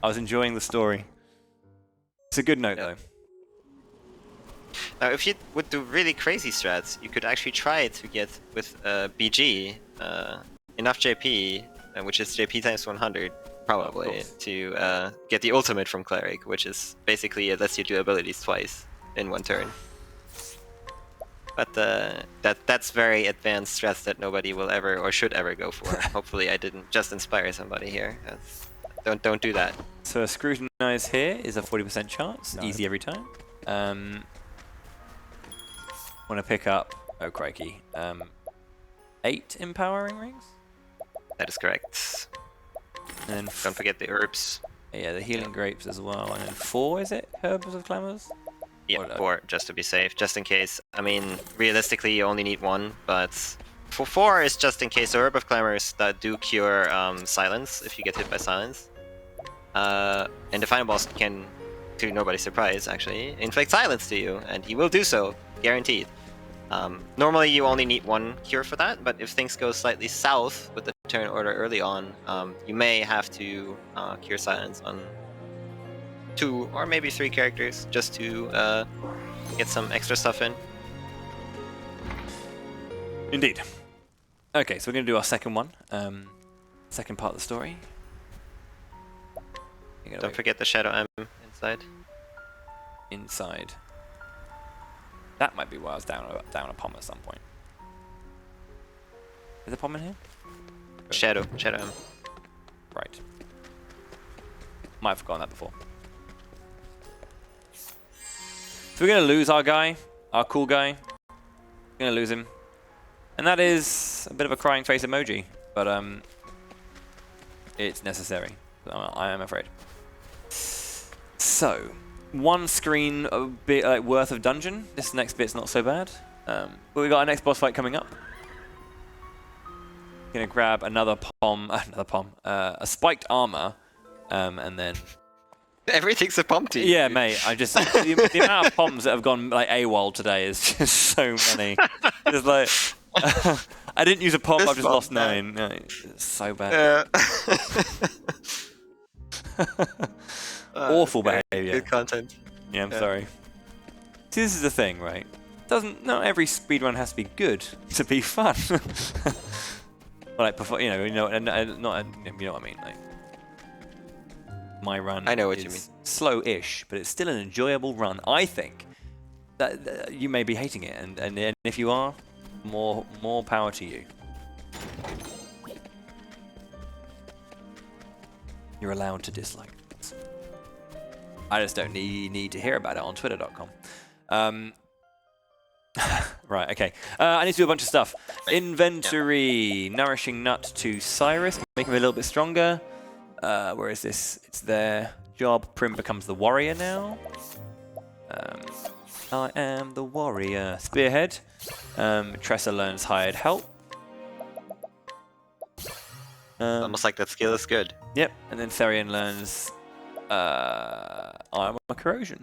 was enjoying the story. It's a good note, though. Now, if you would do really crazy strats, you could actually try to get with BG enough JP, which is JP times 100, probably, to get the ultimate from Cleric, which is basically it lets you do abilities twice in one turn. But that's very advanced strats that nobody will ever or should ever go for. Hopefully, I didn't just inspire somebody here. Don't do that. So a scrutinize here is a 40% chance, easy every time. Want to pick up? Oh crikey! 8 empowering rings. That is correct. And then don't forget the herbs. Yeah, the healing grapes as well. And then 4 is it? Herbs of Clamors? Yeah, 4 just to be safe, just in case. I mean, realistically, you only need 1, but for 4 is just in case. The Herb of Clamors that do cure silence if you get hit by silence. And the final boss can, to nobody's surprise, actually inflict silence to you, and he will do so, guaranteed. Normally, you only need 1 cure for that, but if things go slightly south with the turn order early on, you may have to cure silence on 2 or maybe 3 characters just to get some extra stuff in. Indeed. Okay, so we're going to do our second one. Second part of the story. Don't forget the Shadow M inside. Inside. That might be why I was down a pom at some point. Is there a pom in here? Shadow M. Right. Might have forgotten that before. So we're going to lose our guy, our cool guy. We're going to lose him. And that is a bit of a crying face emoji, but it's necessary, I am afraid. So, 1 screen a bit worth of dungeon. This next bit's not so bad. But we got our next boss fight coming up. Gonna grab another pom, a spiked armor, and then... Everything's a pom team. Yeah, mate. I just the amount of poms that have gone like AWOL today is just so many. It's like I didn't use a pom. I've just lost 9. No, it's so bad. Awful behavior. Good content. Yeah, I'm sorry. See, this is the thing, right? Not every speedrun has to be good to be fun. Like, you know what I mean. Like, my run. I know what you mean. Slow-ish, but it's still an enjoyable run. I think that you may be hating it, and if you are, more power to you. You're allowed to dislike it. I just don't need to hear about it on twitter.com. Right, okay. I need to do a bunch of stuff. Inventory. Nourishing nut to Cyrus. Make him a little bit stronger. Where is this? It's there. Job. Prim becomes the warrior now. I am the warrior. Spearhead. Tressa learns hired help. Almost like that skill is good. Yep. And then Therian learns armor corrosive.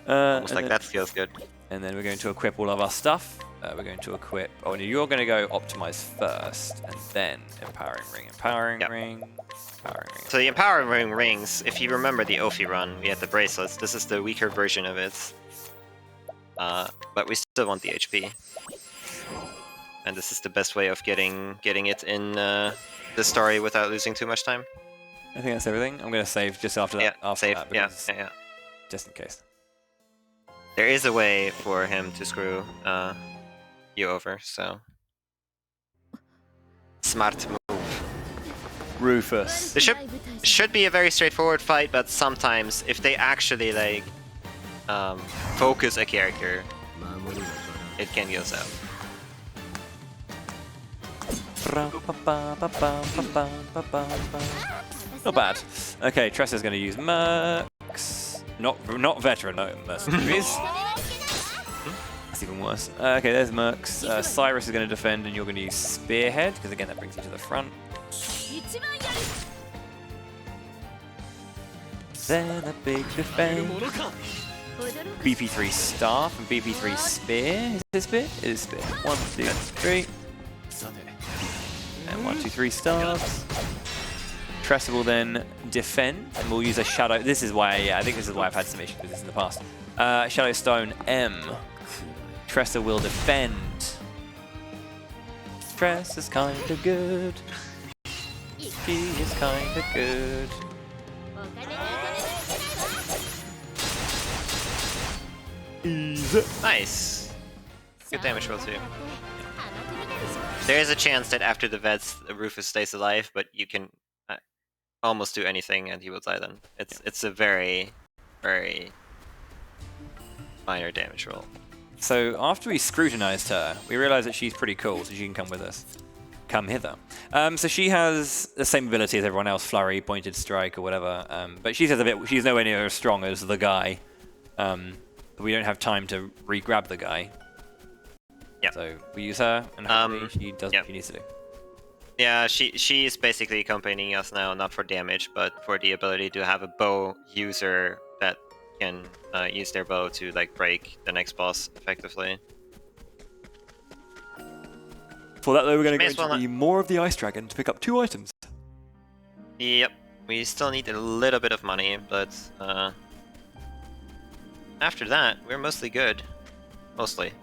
Almost like that skill is good. And then we're going to equip all of our stuff. We're going to equip... Oh, you're going to go optimize first, and then empowering ring. Empowering ring. So the empowering rings, if you remember the Ophi run, we had the bracelets. This is the weaker version of it. But we still want the HP. And this is the best way of getting it in the story without losing too much time. I think that's everything. I'm going to save just after that. Yeah, save. Yeah. Just in case. There is a way for him to screw you over, so... Smart move. Rufus. This should be a very straightforward fight, but sometimes, if they actually, like, focus a character, it can go south. Not bad. Okay, Tressa's going to use Mercs. Not veteran, no, mercenaries. That's even worse. Okay, there's Mercs. Cyrus is going to defend, and you're going to use Spearhead, because again, that brings you to the front. Then a big defense. BP3 staff and BP3 spear. Is this spear? It is spear. 1, 2, 3. And 1, 2, 3 stars. Tressa will then defend, and we'll use a shadow. This is why, I think this is why I've had some issues with this in the past. Shadow Stone M. Tressa will defend. Tressa's kinda good. She is kinda good. Easy. Nice. Good damage roll too. There is a chance that after the vets, Rufus stays alive, but you can almost do anything and he will die then. It's a very, very minor damage roll. So after we scrutinized her, we realized that she's pretty cool, so she can come with us. Come hither. So she has the same ability as everyone else, flurry, pointed strike, or whatever. But she's nowhere near as strong as the guy. But we don't have time to re-grab the guy. Yeah. So we use her, and hopefully she does what she needs to do. Yeah, she is basically accompanying us now, not for damage, but for the ability to have a bow user that can use their bow to like break the next boss effectively. For that though, we're going to go into more of the Ice Dragon to pick up 2 items. Yep, we still need a little bit of money, but after that, we're mostly good. Mostly.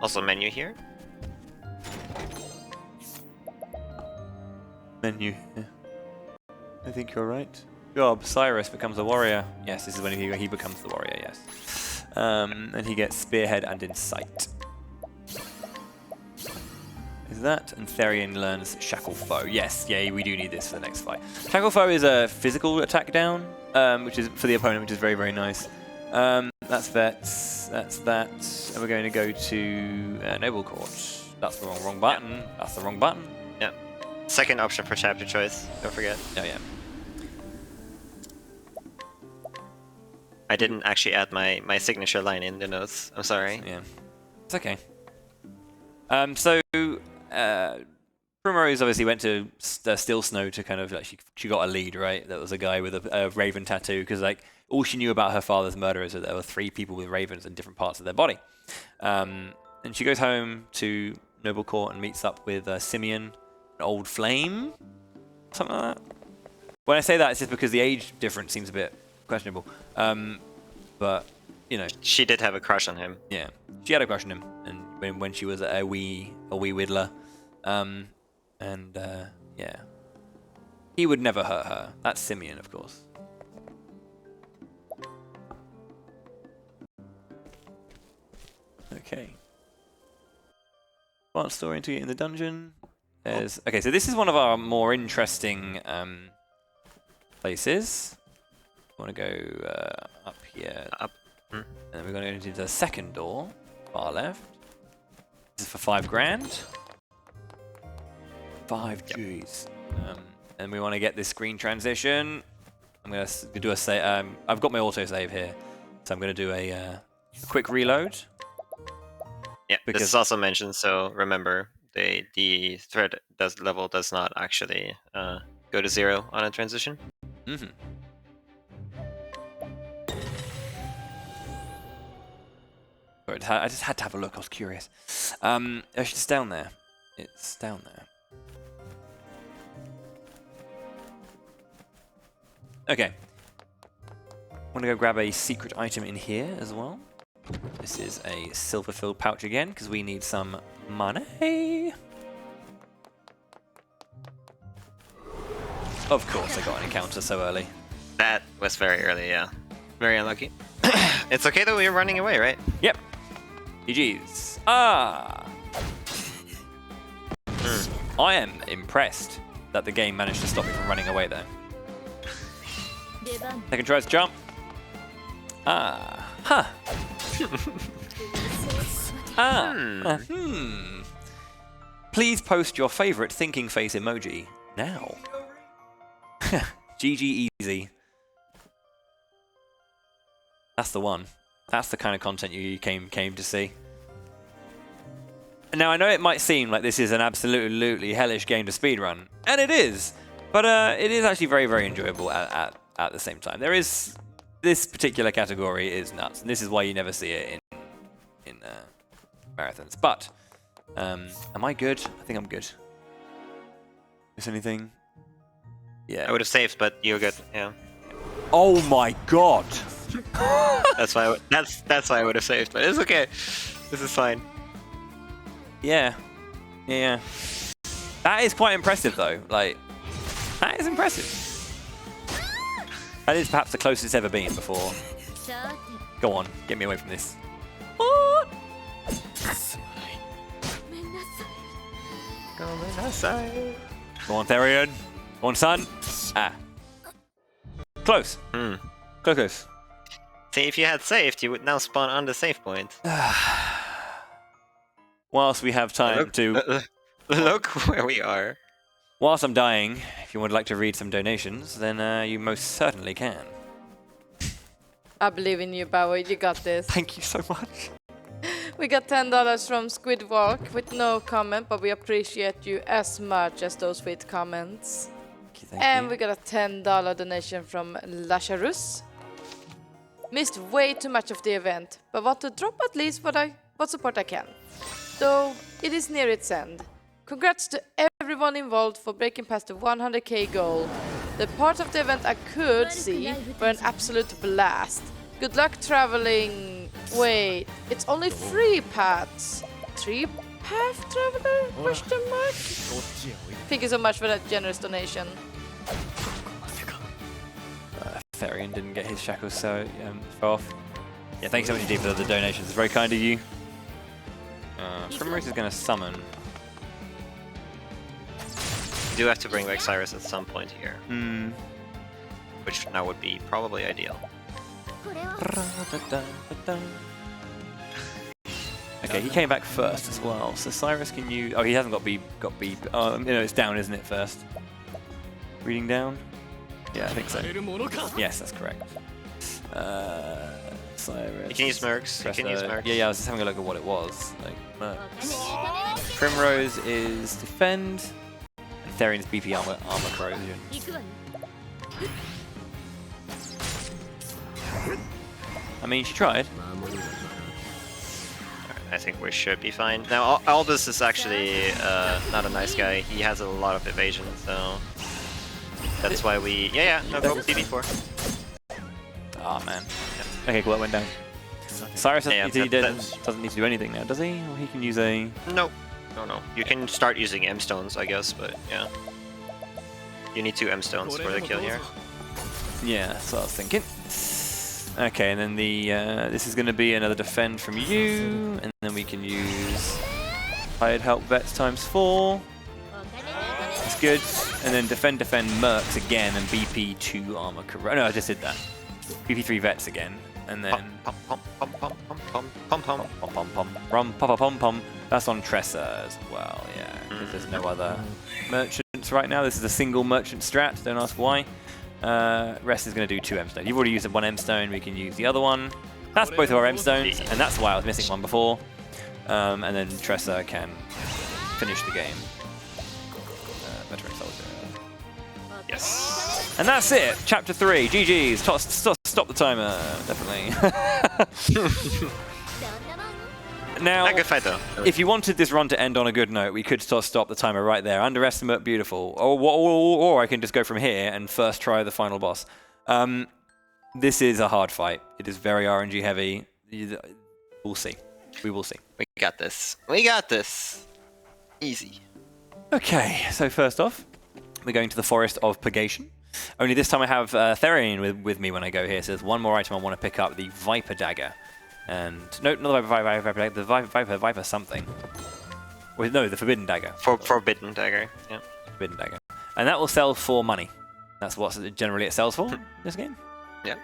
Also, menu here. Menu. Yeah. I think you're right. Job. Cyrus becomes a warrior. Yes, this is when he becomes the warrior, yes. And he gets Spearhead and Insight. Is that? And Therian learns Shackle Foe. Yes, yeah, we do need this for the next fight. Shackle Foe is a physical attack down, which is for the opponent, which is very, very nice. That's vets. That's that. And we're going to go to Noble Court. That's the wrong button. Yeah. That's the wrong button. Yeah. Second option for chapter choice. Don't forget. Oh yeah. I didn't actually add my signature line in the notes. I'm sorry. Yeah. It's okay. So Primrose obviously went to Still Snow to kind of like she got a lead, right? That was a guy with a raven tattoo, because like all she knew about her father's murder is that there were 3 people with ravens in different parts of their body. And she goes home to Noble Court and meets up with Simeon, an old flame, something like that. When I say that, it's just because the age difference seems a bit questionable. But you know, she did have a crush on him. Yeah, she had a crush on him, and when she was a wee whittler, yeah, he would never hurt her. That's Simeon, of course. Okay. Advanced story into in the dungeon. There's okay. So this is one of our more interesting places. I want to go up here. Up. And then we're going to go into the second door, far left. This is for 5 grand. 5 G's. And we want to get this screen transition. I'm going to do a save. I've got my auto save here, so I'm going to do a quick reload. Yeah, this is also mentioned. So remember, the threat level does not actually go to 0 on a transition. Mm-hmm. I just had to have a look. I was curious. It's down there. It's down there. Okay. I'm gonna go grab a secret item in here as well. This is a silver-filled pouch again because we need some money. Of course, I got an encounter so early. That was very early. Yeah, very unlucky. It's okay that we were running away, right? Yep. GG's. I am impressed that the game managed to stop me from running away there. Second try to jump. Please post your favorite thinking face emoji now. GG easy. That's the one. That's the kind of content you came to see. Now, I know it might seem like this is an absolutely hellish game to speedrun, and it is, But it is actually very, very enjoyable at the same time. There is this particular category is nuts, and this is why you never see it in marathons. But am I good? I think I'm good. Is anything? Yeah. I would have saved, but you're good. Yeah. Oh my god. That's why. That's why I would have saved, but it's okay. This is fine. Yeah. Yeah. That is quite impressive, though. Like, that is impressive. That is perhaps the closest it's ever been before. Go on, get me away from this. What? Go on, Therian. Go on, son. Ah. Close. Close. See, if you had saved, you would now spawn on the save point. Whilst we have time to... Look where we are. Whilst I'm dying, if you would like to read some donations, then you most certainly can. I believe in you, Bowie. You got this. Thank you so much. We got $10 from Squidwalk with no comment, but we appreciate you as much as those with comments. Thank you. We got a $10 donation from Lasharus. Missed way too much of the event, but want to drop at least what support I can. Though it is near its end. Congrats to everyone involved for breaking past the 100k goal. The parts of the event I could see were an absolute blast. Good luck traveling. Wait, it's only 3 paths. 3-path traveler? Question mark? Thank you so much for that generous donation. Therian didn't get his shackles so off. Yeah, thanks so much indeed for the donations. It's very kind of you. Primrose is going to summon. You do have to bring back Cyrus at some point here. Which now would be probably ideal. Okay, he came back first as well. So Cyrus can use... Oh, he hasn't got B. Oh, no, it's down, isn't it, first? Reading down? Yeah, I think so. Yes, that's correct. Cyrus. You can use Mercs. Tressa. You can use Mercs. Yeah, I was just having a look at what it was. Like, Mercs. Primrose is defend. And Therian's BP armor corrosion. I mean, she tried. I think we should be fine. Now, Albus is actually not a nice guy. He has a lot of evasion, so that's why we... Yeah, no, go BB4. Oh man. Okay, cool, that went down. Cyrus doesn't need to do anything now, does he? Or he can use a... No. You can start using M stones, I guess, but yeah. You need 2 M stones for the kill here. Yeah, that's what I was thinking. Okay, and then the this is going to be another defend from you, and then we can use hired help vets ×4. That's good. And then defend Mercs again, and BP 2 armor correct. No, I just did that. BP 3 vets again, and then pom. That's on Tressa as well, yeah. Because there's no other merchants right now. This is a single merchant strat. Don't ask why. Rest is going to do 2 M stones. You've already used 1 M stone. We can use the other one. That's both of our M stones, and that's why I was missing one before. And then Tressa can finish the game. Veteran soldier. Yes. And that's it. Chapter 3. GG's. Stop the timer. Definitely. Now, good fight though. If you wanted this run to end on a good note, we could stop the timer right there. Underestimate, beautiful. Or I can just go from here and first try the final boss. This is a hard fight. It is very RNG heavy. We'll see. We will see. We got this. We got this. Easy. Okay, so first off, we're going to the Forest of Purgation. Only this time I have Therian with me when I go here, so there's one more item I want to pick up, the Viper Dagger. And no, not the Viper Dagger, the Viper something. Well, no, the Forbidden Dagger. Forbidden Dagger, yeah. Forbidden Dagger. And that will sell for money. That's what generally it sells for in this game. Yeah.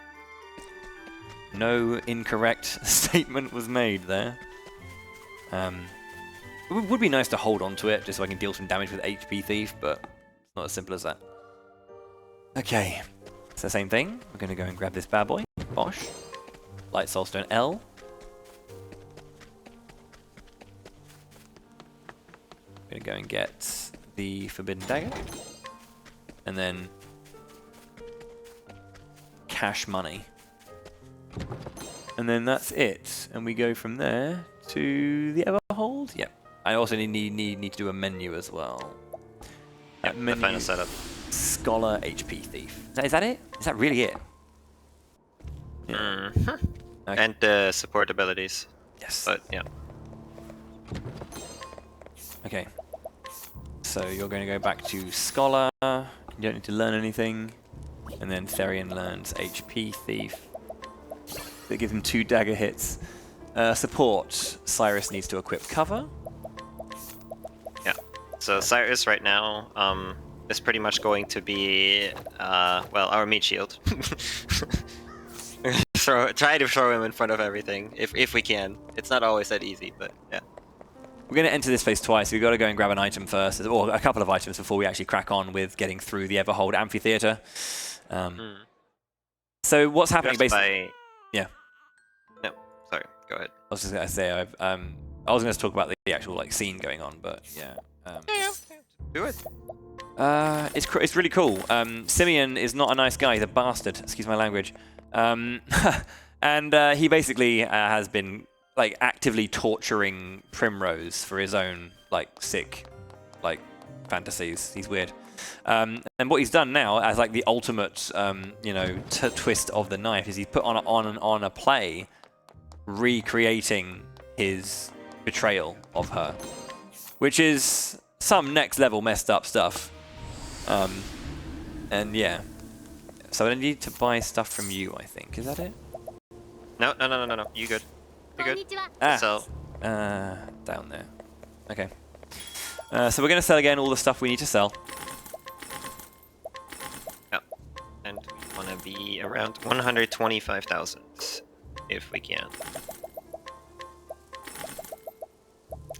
No incorrect statement was made there. It would be nice to hold on to it just so I can deal some damage with HP Thief, but it's not as simple as that. Okay, it's the same thing. We're going to go and grab this bad boy. Bosh. Light Soulstone L. Going to go and get the Forbidden Dagger. and then cash money. And then that's it. And we go from there to the Everhold. Yep. I also need to do a menu as well. Yep, the final setup. Scholar HP Thief. Is that it? Is that really it? Yeah. Okay. And the support abilities. Yes. But yeah. Okay. So you're going to go back to Scholar. You don't need to learn anything. And then Therian learns HP Thief. That gives him 2 dagger hits. Support. Cyrus needs to equip cover. Yeah. So Cyrus right now is pretty much going to be well, our meat shield. Try to throw him in front of everything if we can. It's not always that easy, but yeah. We're going to enter this phase twice. We've got to go and grab an item first, or a couple of items before we actually crack on with getting through the Everhold Amphitheater. So what's happening basically? Yeah. No, sorry. Go ahead. I was just going to say I was going to talk about the actual like scene going on, but yeah. Do it. It's really cool. Simeon is not a nice guy. He's a bastard. Excuse my language. And he basically has been like actively torturing Primrose for his own like sick like fantasies. He's weird. And what he's done now, as like the ultimate twist of the knife, is he's put on a play recreating his betrayal of her, which is some next level messed up stuff. And yeah. So I need to buy stuff from you, I think. Is that it? No. You good. You good. So. Down there. Okay. So we're going to sell again all the stuff we need to sell. Yeah. And we want to be around 125,000 if we can.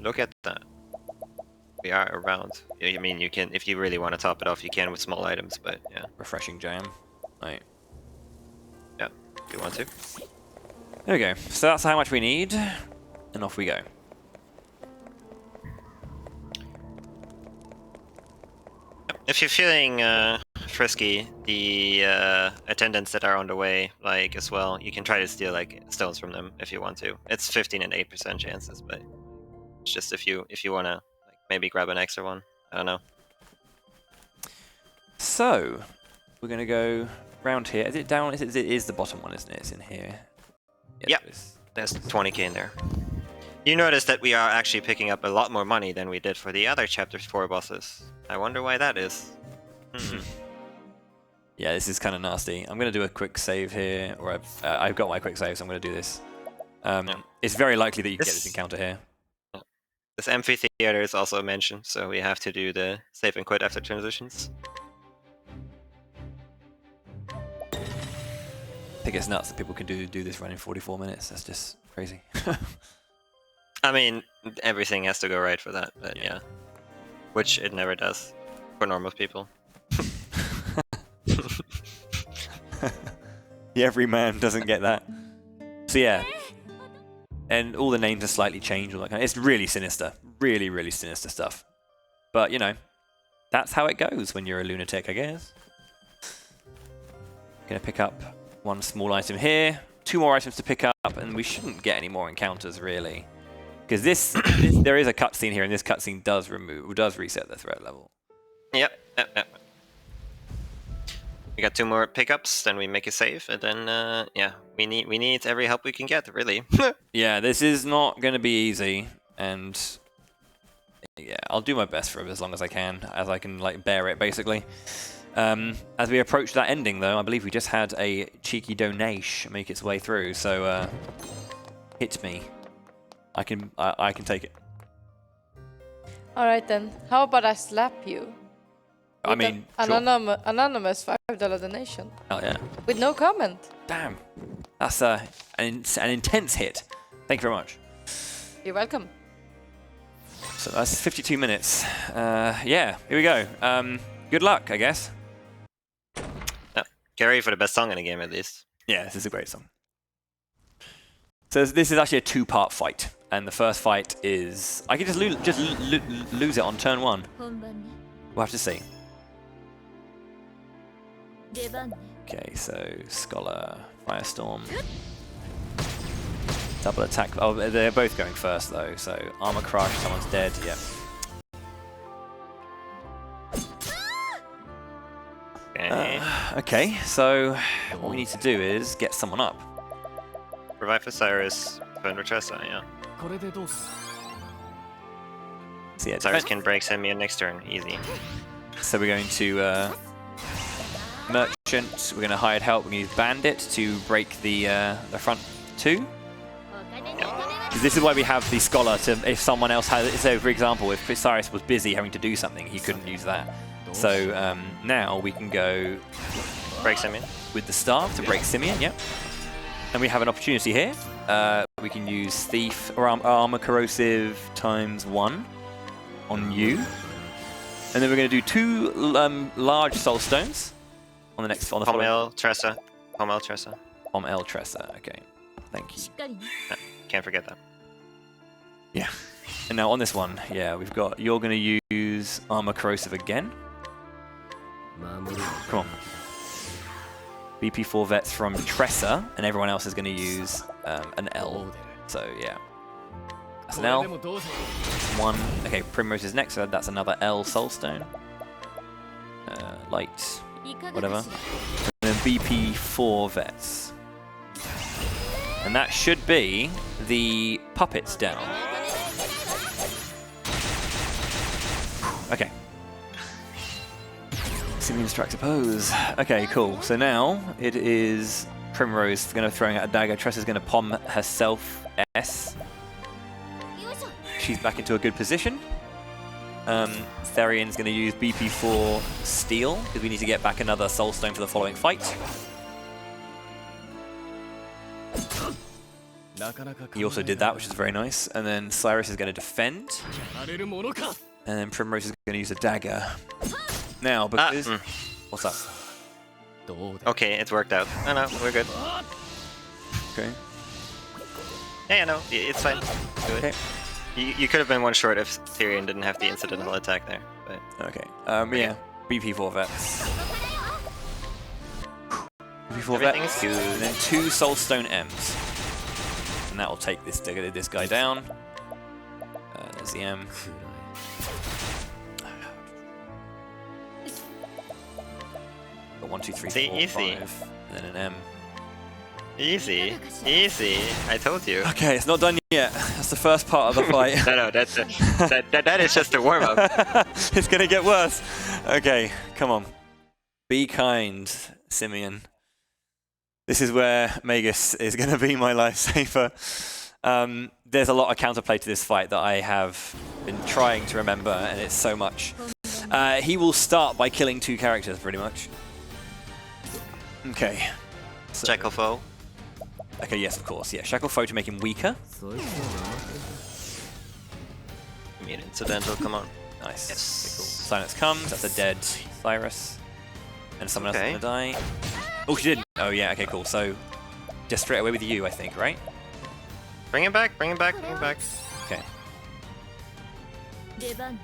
Look at that. We are around. I mean, you can, if you really want to top it off, you can with small items, but yeah. Refreshing jam. Right. Yeah, do you want to? There we go. So that's how much we need, and off we go. If you're feeling frisky, the attendants that are on the way, like as well, you can try to steal like stones from them if you want to. It's 15 and 8% chances, but it's just if you want to like maybe grab an extra one. I don't know. So we're gonna go round here. Is it down? It is the bottom one, isn't it? It's in here. Yep. There's 20k in there. You notice that we are actually picking up a lot more money than we did for the other Chapter 4 bosses. I wonder why that is. Yeah, this is kind of nasty. I'm going to do a quick save here, or I've got my quick save, so I'm going to do this. It's very likely that you can get this encounter here. This amphitheater is also mentioned, so we have to do the save and quit after transitions. I think it's nuts that people can do this run in 44 minutes. That's just crazy. I mean, everything has to go right for that, but yeah. Which it never does for normal people. The everyman doesn't get that. So yeah. And all the names are slightly changed. All that kind of, it's really sinister. Really, really sinister stuff. But, you know, that's how it goes when you're a lunatic, I guess. Gonna pick up one small item here. 2 more items to pick up, and we shouldn't get any more encounters, really. Because there is a cutscene here, and this cutscene does reset the threat level. Yep. We got 2 more pickups, then we make a save, and then yeah, we need every help we can get, really. Yeah, this is not going to be easy, and yeah, I'll do my best for it as long as I can like bear it, basically. As we approach that ending, though, I believe we just had a cheeky donation make its way through, so hit me. I can take it. All right then. How about I slap you? I mean, anonymous $5 donation. Oh yeah. With no comment. Damn, that's an intense hit. Thank you very much. You're welcome. So that's 52 minutes. Yeah, here we go. Good luck, I guess. Get ready for the best song in the game, at least. Yeah, this is a great song. So this is actually a 2-part fight, and the first fight is I can just lose it on turn 1. We'll have to see. Okay, so Scholar, Firestorm. Double attack. Oh, they're both going first though, so Armor Crush, someone's dead, yep. Okay, so what we need to do is get someone up. Revive for Cyrus, turn for Tressa, yeah. So, yeah, Cyrus can break Simeon next turn, easy. So we're going to Merchant, we're going to hired help, we're going to use Bandit to break the front two. This is why we have the Scholar, to if someone else has, so for example, if Cyrus was busy having to do something, he couldn't use that. So now we can go break Simeon with the Staff to break Simeon, yep. And we have an opportunity here. We can use Thief or Armor Corrosive ×1 on you. And then we're going to do 2 large Soul Stones on the next on the Pommel Tressa. Pommel Tressa. Pommel Tressa, okay. Thank you. Can't forget that. Yeah. And now on this one, yeah, we've got, you're going to use Armor Corrosive again. Come on. BP4 vets from Tressa, and everyone else is going to use an L. So, yeah. That's an L. One. Okay, Primrose is next, so that's another L Soulstone. Light. Whatever. And then BP4 vets. And that should be the puppets down. Okay. Simeon strikes a pose. Okay, cool. So now it is Primrose going to throwing out a dagger. Tressa's going to pom herself S. She's back into a good position. Therion's going to use BP4 Steel because we need to get back another Soulstone for the following fight. He also did that, which is very nice. And then Cyrus is going to defend. And then Primrose is going to use a dagger. Now, because... What's up? Okay, it's worked out. No, we're good. Okay. Yeah, no, it's fine. Do it. Okay. You could have been one short if Therion didn't have the incidental attack there. But Okay. Yeah. BP4 vets. BP4 vets. good. And then 2 Soulstone M's. And that will take this guy down. There's the M. Got 1, 2, 3, 4, easy. 5, and then an M. Easy, easy. I told you. Okay, it's not done yet. That's the first part of the fight. No, that is just a warm up. It's gonna get worse. Okay, come on. Be kind, Simeon. This is where Magus is gonna be my lifesaver. There's a lot of counterplay to this fight that I have been trying to remember, and it's so much. He will start by killing 2 characters, pretty much. Okay. So, Shackle foe. okay, yes, of course. Yeah, Shackle foe to make him weaker. I mean, incidental, come on. Nice. Yes. Okay, cool. Silence comes. That's a dead Cyrus. And someone else is gonna die. Oh, she didn't. Oh, yeah, okay, cool. So, just straight away with you, I think, right? Bring him back, bring him back, bring him back. Okay. Defend.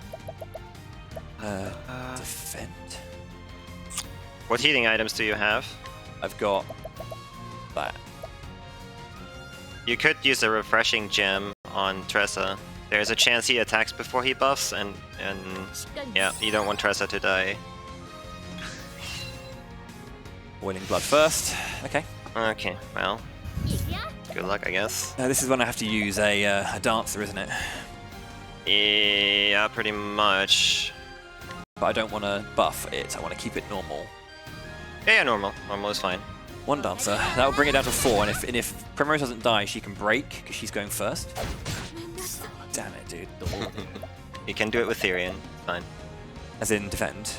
What healing items do you have? I've got that. You could use a refreshing gem on Tressa. There's a chance he attacks before he buffs, and yeah, you don't want Tressa to die. Boiling blood first. Okay. Okay, well, good luck, I guess. This is when I have to use a dancer, isn't it? Yeah, pretty much. But I don't want to buff it. I want to keep it normal. Yeah, normal. Normal is fine. 1 dancer. That will bring it down to 4. And if Primrose doesn't die, she can break because she's going first. Damn it, dude. You can do it with Therion. Fine. As in defend.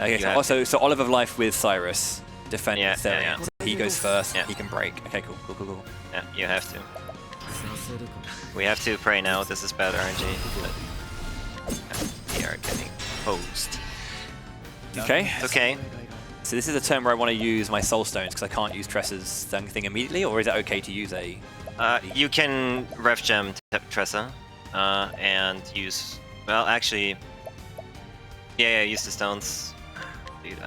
Okay. So Olive of Life with Cyrus. Defend with Therion. Yeah. So he goes first. Yeah. He can break. Okay, cool. Yeah, you have to. We have to pray now. This is bad RNG. But we are getting posed. Okay. Okay. So this is a turn where I want to use my Soul Stones because I can't use Tressa's thing immediately, or is it okay to use a... You can ref gem Tressa and use... Well, actually... Yeah, use the stones. Dude,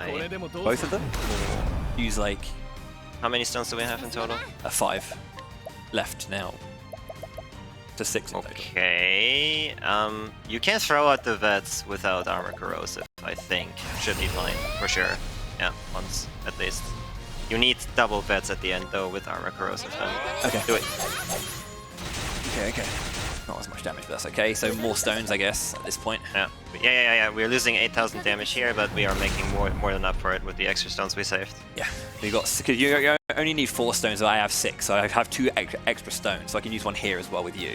Both of them? Or use like how many stones do we have in total? 5 left now. To 6 in total. Okay. You can throw out the vets without armor corrosive, I think. Should be fine, for sure. Yeah, once at least. You need double vets at the end though with armor corrosive. Okay. Do it. Okay. Not as much damage, but that's okay. So more stones, I guess, at this point. Yeah. We're losing 8,000 damage here, but we are making more than up for it with the extra stones we saved. Yeah. We got. Cause you only need 4 stones, so I have 6. So I have 2 extra stones, so I can use one here as well with you.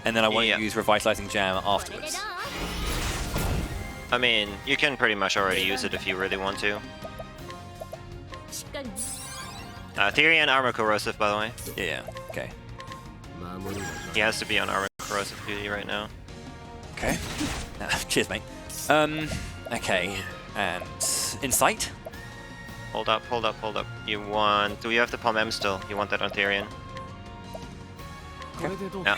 And then I won't use revitalizing jam afterwards. I mean, you can pretty much already use it if you really want to. Theory and armor corrosive, by the way. Yeah. Okay. He has to be on armor corrosive duty right now. Okay. Cheers, mate. Okay. And insight. Hold up. Do you have the Palm M still? You want that on Therian? Okay. Yeah.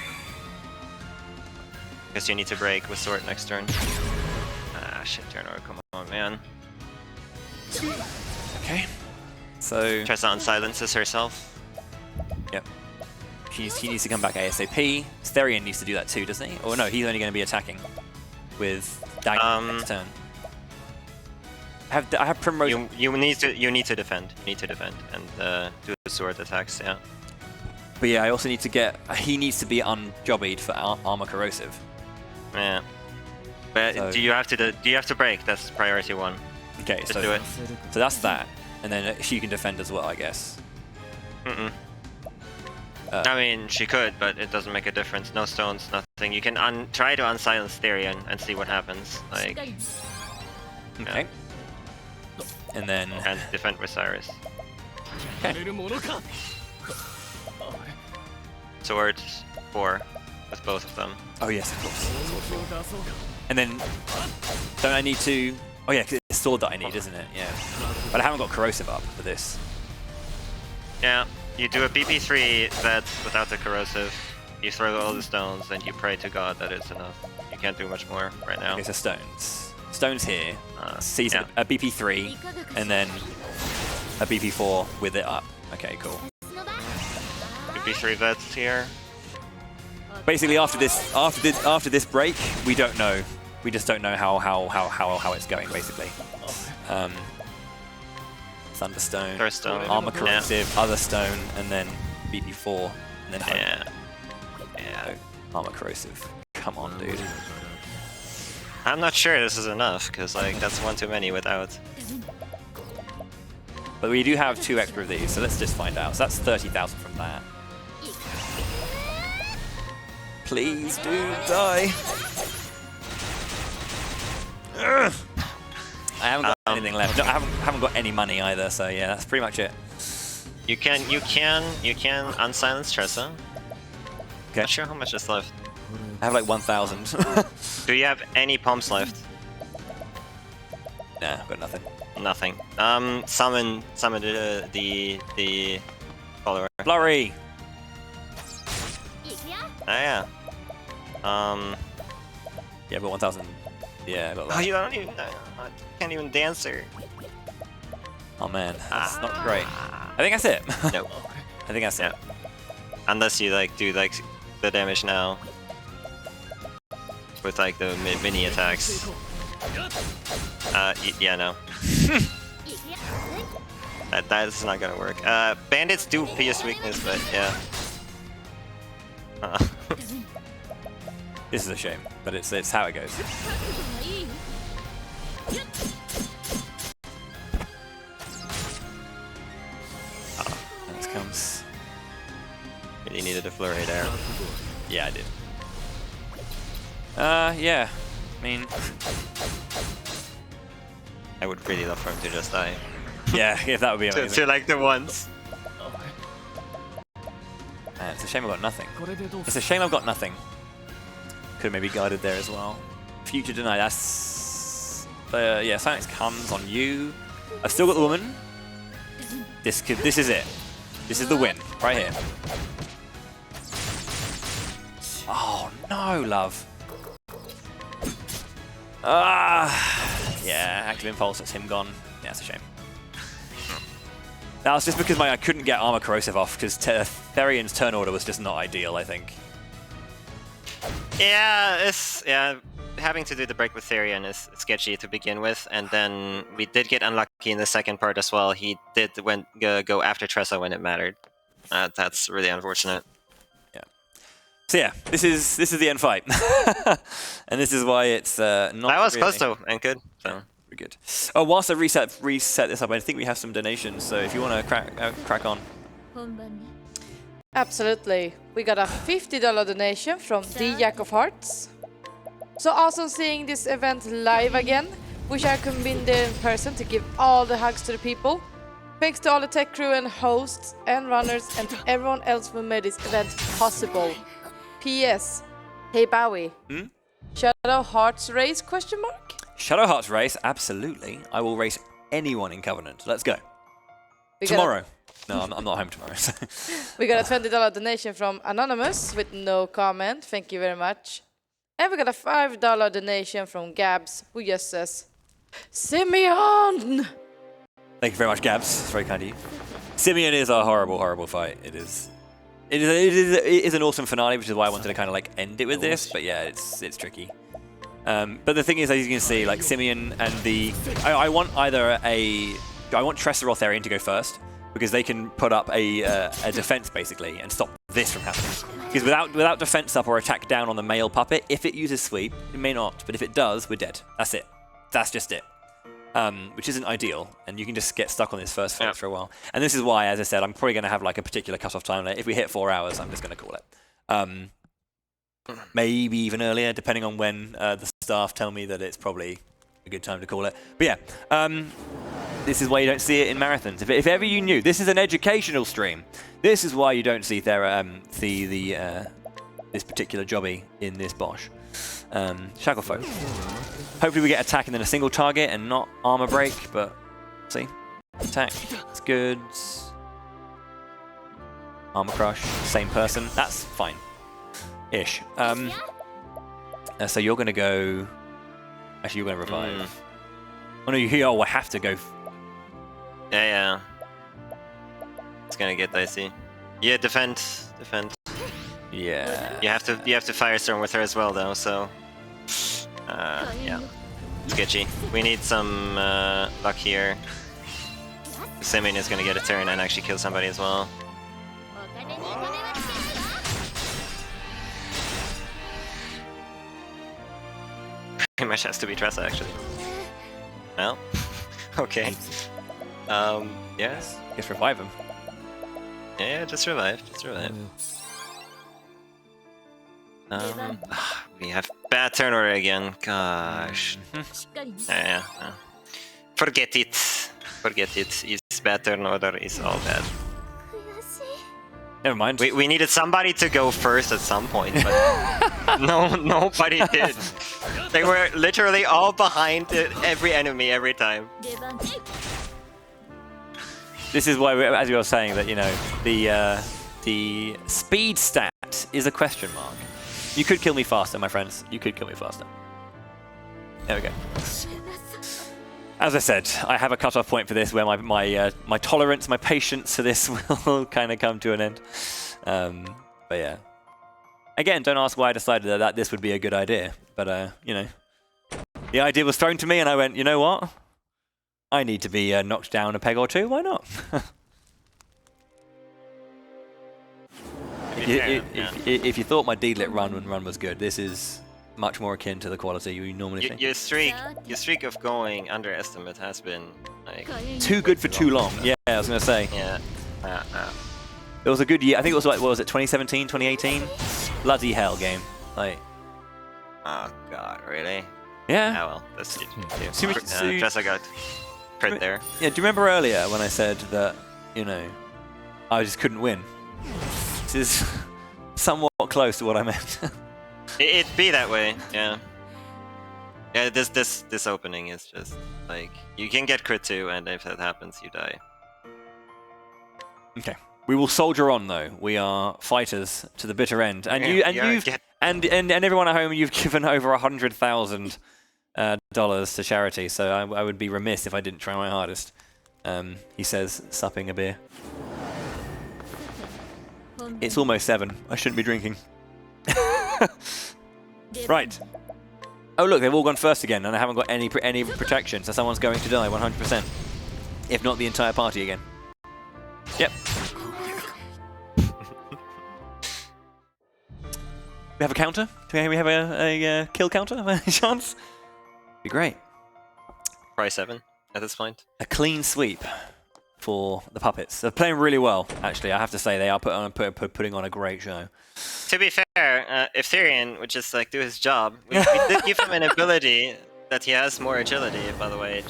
Guess you need to break with sword next turn. Shit, turn over, come on, man. Okay. So Tressa unsilences herself. Yep. He needs to come back ASAP. Therian needs to do that too, doesn't he? Or no, he's only going to be attacking with dagger next turn. I have Primrose. You need to defend. You need to defend and do the sword attacks. Yeah. But yeah, I also need to get. He needs to be unjobbied for armor corrosive. Yeah. But So- do you have to break? That's priority 1. Okay, Just so do it. So that's that, and then she can defend as well, I guess. I mean, she could, but it doesn't make a difference. No stones, nothing. You can try to unsilence Therian and see what happens. Like, Okay. And then and defend with Cyrus. Sword 4 with both of them. oh yes, of course. And then don't I need to? Oh yeah, 'cause it's sword that I need, isn't it? Yeah. But I haven't got corrosive up for this. Yeah, you do a BP3 vet without the corrosive. You throw all the stones, and you pray to God that it's enough. You can't do much more right now. Okay, so stones. Stones here. Sees yeah. a BP3, and then a BP4 with it up. Okay, cool. BP3 vets here. Basically, after this break, we don't know. We just don't know how it's going. Basically, Thunderstone, First stone. armor corrosive, other stone, and then BP4, and then hope. Yeah. Armor corrosive. Come on, dude. I'm not sure this is enough, because like that's one too many without. But we do have 2 extra of these, so let's just find out. So that's 30,000 from that. Please, dude, die. Ugh. I haven't got anything left. No, I haven't got any money either. So yeah, that's pretty much it. You can unsilence Tressa. Okay. Not sure how much is left. I have like 1,000. Do you have any pumps left? Nah, I've got nothing. Nothing. Summon the follower. Flurry. Yeah. Yeah, I've got 1,000. Yeah, I got Oh, that. you don't even. I can't even dance her. Oh man, that's not great. I think that's it. No. I think that's it. Unless you like do like the damage now with like the mini attacks. Yeah, no. That's not gonna work. Bandits do pierce weakness, but yeah. This is a shame, but it's how it goes. Next comes. Really needed a flurry there. Yeah, I did. Yeah. I mean, I would really love for him to just die. yeah, that would be amazing. to like the ones. Man, it's a shame I've got nothing. It's a shame I've got nothing. Could have maybe guided there as well. Future deny. That's yeah. Silence comes on you. I've still got the woman. This is it. This is the win right here. Oh no, love. Yeah, active impulse, that's him gone. Yeah, that's a shame. That was just because I couldn't get armor corrosive off because Therion's turn order was just not ideal, I think. Yeah, having to do the break with Therion is sketchy to begin with, and then we did get unlucky in the second part as well. He did go after Tressa when it mattered. That's really unfortunate. Yeah. So yeah, this is the end fight, and this is why it's not. That was close though, and good. So. Good. Oh, whilst I reset this up, I think we have some donations. So if you want to crack on. Absolutely. We got a $50 donation from the Jack of Hearts. So awesome seeing this event live again. Wish I could be there in person to give all the hugs to the people. Thanks to all the tech crew and hosts and runners and to everyone else who made this event possible. P.S. Hey Bowie. Shadow Hearts race ? Shadow Hearts race, absolutely. I will race anyone in Covenant. Let's go. We tomorrow. No, I'm not home tomorrow. So. We got a $20 donation from Anonymous with no comment. Thank you very much. And we got a $5 donation from Gabs, who just says, Simeon! Thank you very much, Gabs. It's very kind of you. Simeon is a horrible, horrible fight. It is an awesome finale, which is why I wanted to kind of like end it with this. But yeah, it's tricky. But the thing is, as you can see, like Simeon and I want Tressa or Therion to go first because they can put up a defense basically and stop this from happening. Because without defense up or attack down on the male puppet, if it uses sweep, it may not, but if it does, we're dead. That's it. That's just it. Which isn't ideal, and you can just get stuck on this first phase for a while. And this is why, as I said, I'm probably going to have like a particular cutoff time. If we hit 4 hours, I'm just going to call it. Maybe even earlier, depending on when the staff tell me that it's probably a good time to call it. But yeah, this is why you don't see it in marathons. If ever you knew, this is an educational stream. This is why you don't see this particular jobby in this Bosch. Shacklefolk. Hopefully we get attack and then a single target and not armor break, but see. Attack, it's good. Armor crush, same person, that's fine. Ish. So you're going to go... Actually, you're going to revive. Oh no, you will have to go... Yeah. It's going to get dicey. Yeah, defend. Yeah. You have to Firestorm with her as well though, so... yeah. Sketchy. We need some luck here. Simeon is going to get a turn and actually kill somebody as well. Pretty much has to be Tressa, actually. Well, okay. Yes. Just revive him. Yeah, just revive. We have bad turn order again. Gosh. Yeah. Forget it. It's bad turn order. Is all bad. Never mind. We needed somebody to go first at some point, but nobody did. They were literally all behind every enemy every time. This is why, as you were saying, that the speed stat is a question mark. You could kill me faster, my friends. You could kill me faster. There we go. As I said, I have a cutoff point for this where my tolerance, my patience for this will kind of come to an end. But yeah. Again, don't ask why I decided that this would be a good idea. But, the idea was thrown to me and I went, you know what? I need to be knocked down a peg or two. Why not? If you thought my D-lit run was good, this is much more akin to the quality you normally think. Your streak of going underestimate has been like too good for too long. Yeah, I was gonna say. Yeah. It was a good year. I think it was like, what was it, 2017, 2018? Bloody hell game. Like. Oh god, really? Yeah. Oh well, that's it. Tressa got crit there. Yeah. Do you remember earlier when I said that I just couldn't win? This is somewhat close to what I meant. It'd be that way, yeah. Yeah, this opening is just like you can get crit too, and if that happens, you die. Okay, we will soldier on though. We are fighters to the bitter end, and everyone at home, you've given over 100,000 dollars to charity, so I would be remiss if I didn't try my hardest. He says, supping a beer. It's almost 7. I shouldn't be drinking. Right. Oh look, they've all gone first again, and I haven't got any protection, so someone's going to die 100%. If not the entire party again. Yep. We have a counter? Do we have a kill counter by any chance? Be great. Probably 7 at this point. A clean sweep for the puppets. They're playing really well, actually. I have to say they are putting on a great show. To be fair, if Therian would just like do his job, we did give him an ability that he has more agility. By the way,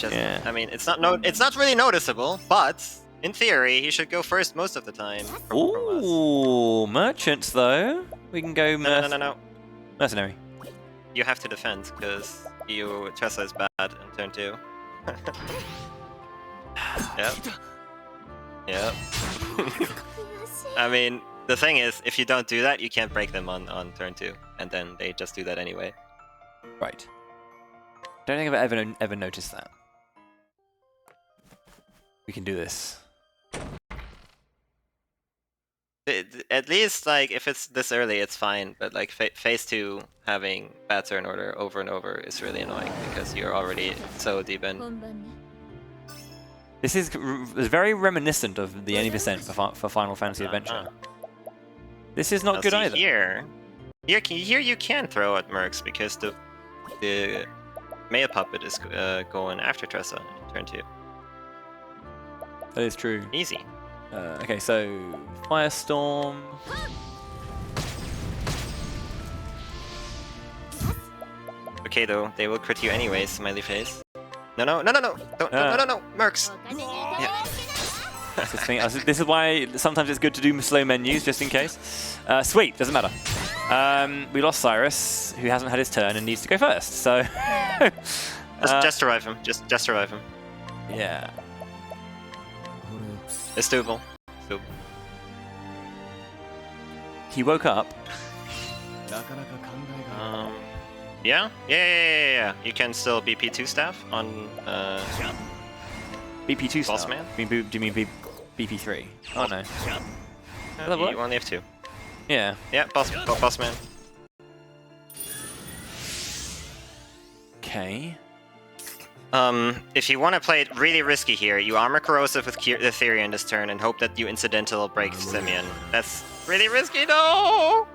I mean it's not really noticeable, but in theory he should go first most of the time. Ooh, merchants though. We can go. No. Mercenary. You have to defend because Tressa is bad in turn 2. Yep. I mean, the thing is, if you don't do that, you can't break them on turn 2, and then they just do that anyway. Right. Don't think I've ever noticed that. We can do this. At least, like, if it's this early, it's fine. But like phase 2, having bad turn order over and over is really annoying because you're already so deep in. This is very reminiscent of the 80% for Final Fantasy Adventure. This is not good either. Here you can throw at Mercs because the male puppet is going after Tressa in turn 2. That is true. Easy. Okay, so Firestorm. Okay, though they will crit you anyways. Smiley face. No, don't, no, Mercs. Yeah. This is why sometimes it's good to do slow menus, just in case. Sweet, doesn't matter. We lost Cyrus, who hasn't had his turn and needs to go first, so... just revive him, just revive him. Yeah. It's doable. He woke up. Yeah. You can still BP2 staff on BP2 Boss staff? Man? Do you mean BP3? Oh no. You only have 2. Yeah. Yeah, boss man. Okay. If you want to play it really risky here, you armor corrosive with the Therian this turn and hope that you incidental break Simeon. That's really risky, no!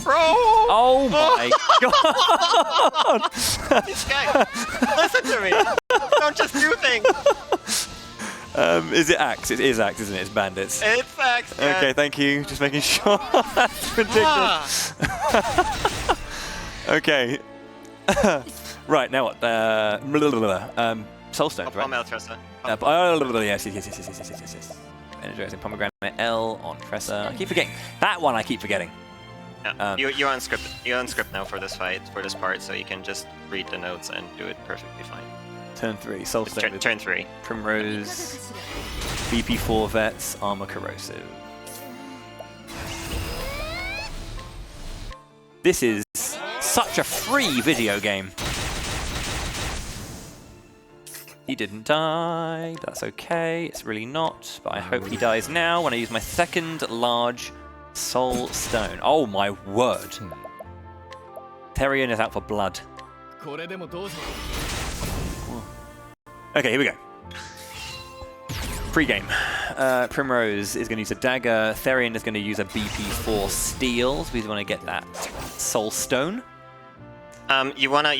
Bro! Oh my god! This guy, listen to me! Don't just do things! Is it Axe? It is Axe, isn't it? It's bandits. It's Axe, man. Okay, thank you. Just making sure. That's ridiculous. Okay. Right, now what? Soulstones, right? Pomel Tressa. Yes. Energizing pomegranate L on Tressa. I keep forgetting. That one I keep forgetting. Yeah. You're on script. You're on script now for this fight, for this part, so you can just read the notes and do it perfectly fine. Turn 3, Soulstone. Turn 3. Primrose, BP4 vets, armor corrosive. This is such a free video game. He didn't die, that's okay, it's really not, but I hope he dies now when I use my second large soul stone. Oh my word. Therian is out for blood. Okay, here we go. Pre-game. Primrose is going to use a dagger, Therian is going to use a BP4 steel, so we want to get that soul stone. You wanna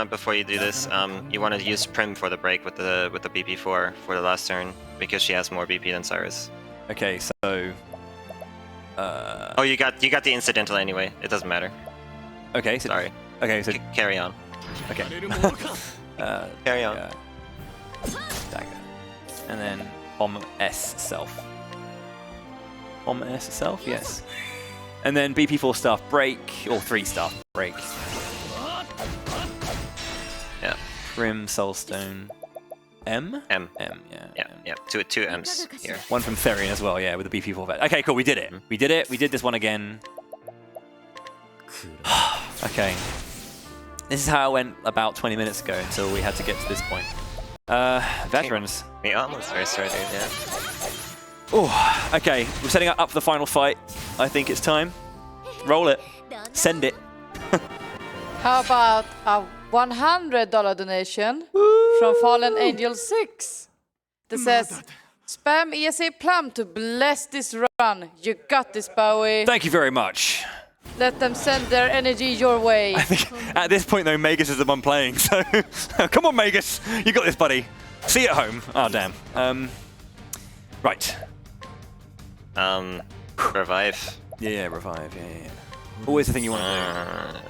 before you do this, you wanna use Prim for the break with the BP4 for the last turn because she has more BP than Cyrus. Okay, so. Oh, you got the incidental anyway. It doesn't matter. Okay, so. Sorry. Okay, so. Carry on. Okay. Carry on. Dagger, and then Bomb S self. Bomb S self, yes. And then BP4 staff break or 3 staff break. Yeah. Prim Soulstone. M? M. Yeah. Two M's here. One from Therian as well, yeah, with the BP4 vet. Okay, cool, we did it. We did it. We did this one again. Okay. This is how it went about 20 minutes ago until we had to get to this point. Veterans. We almost restarted, yeah. Oh, okay. We're setting up for the final fight. I think it's time. Roll it. Send it. How about a $100 donation from Fallen Angel 6 that says, spam ESA Plum to bless this run. You got this, Bowie. Thank you very much. Let them send their energy your way. I think at this point, though, Magus is the one playing, so come on, Magus. You got this, buddy. See you at home. Oh, damn. Right. Revive. Yeah, revive. Yeah. Always the thing you want to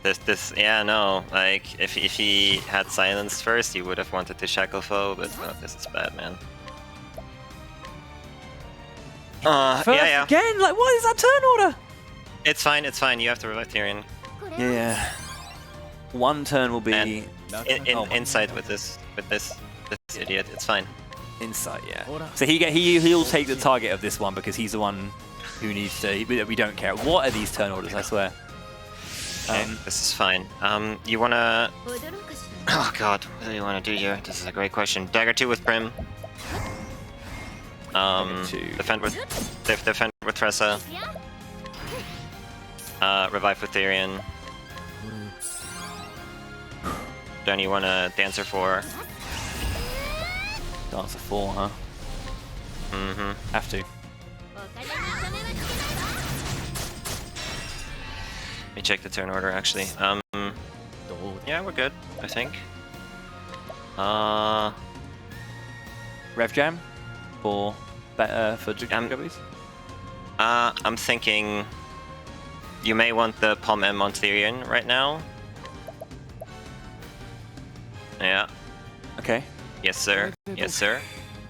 do. Yeah, no. Like, if he had silence first, he would have wanted to shackle foe, but no, this is bad, man. First yeah. again? Like, what is that turn order? It's fine, it's fine. You have to revive Tyrion. Yeah. One turn will be And inside with this idiot. It's fine. insight. Yeah. So he'll take the target of this one because he's the one who needs to. We don't care. What are these turn orders? I swear. Okay, this is fine. You wanna? Oh God, what do you wanna do here? This is a great question. Dagger 2 with Prim. Defend with Tressa. Revive with Tyrion. Then you wanna Dancer 4. Dancer 4, huh? Mm-hmm. Have to. Let me check the turn order actually. Yeah, we're good, I think. Rev Jam for Juggabies? I'm thinking you may want the Palm M on Tyrion right now. Yeah. Okay. Yes, sir. Yes, sir.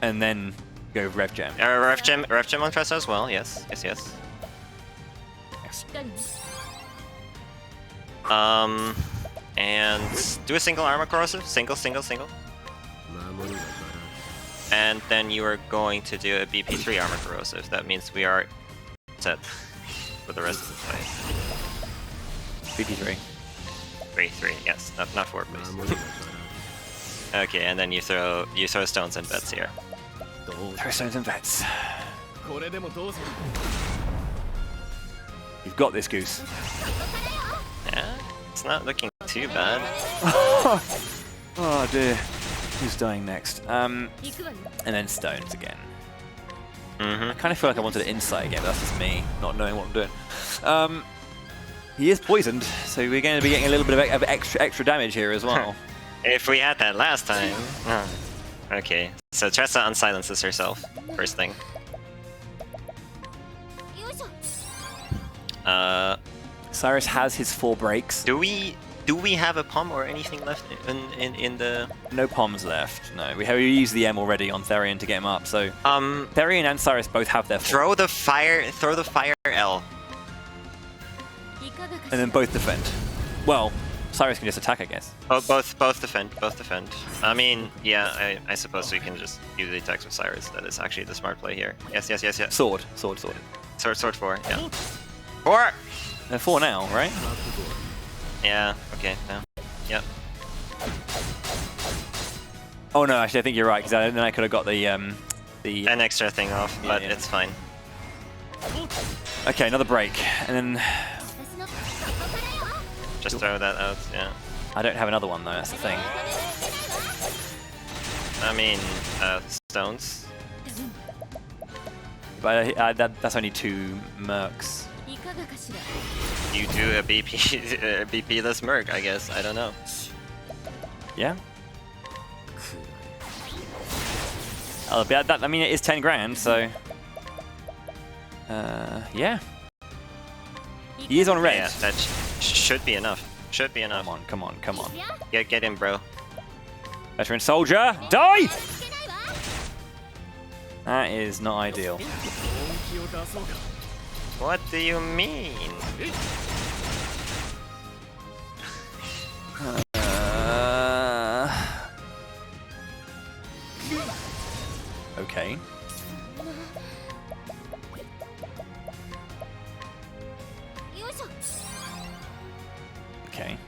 And then go Rev Jam. Rev Gem on Tressa as well. Yes. Yes. And do a single armor corrosive. Single. And then you are going to do a BP3 armor corrosive. That means we are set for the rest of the fight. BP3. 3, yes. Not 4, please. Okay, and then you throw stones and bets here. Throw stones and bets. You've got this, Goose. Yeah, it's not looking too bad. Oh dear. Who's dying next? And then stones again. I kind of feel like I wanted an insight again, but that's just me not knowing what I'm doing. He is poisoned, so we're going to be getting a little bit of extra damage here as well. If we had that last time. Okay, so Tressa unsilences herself, first thing. Cyrus has his 4 breaks. Do we have a POM or anything left in the? No POMs left. No, we used the M already on Therion to get him up. So Therion and Cyrus both have their 4. Throw the fire L. And then both defend. Well, Cyrus can just attack, I guess. Oh, both defend. I mean, yeah, I suppose we can just use the attacks with Cyrus. That is actually the smart play here. Yes. Sword. Sword 4, yeah. 4! They're 4 now, right? Yeah, okay, no. Yep. Oh no, actually I think you're right, because then I could have got the an extra thing off, but yeah. it's fine. Okay, another break, and then Just throw that out, yeah. I don't have another one though, that's the thing. I mean, stones. But that's only 2 mercs. You do a BP-less merc, I guess. I don't know. Yeah? I mean, it is 10 grand, so... yeah. He is on red. Yeah, that should be enough. Come on. Get in, bro. Veteran soldier, die! That is not ideal. What do you mean? Okay. Okay.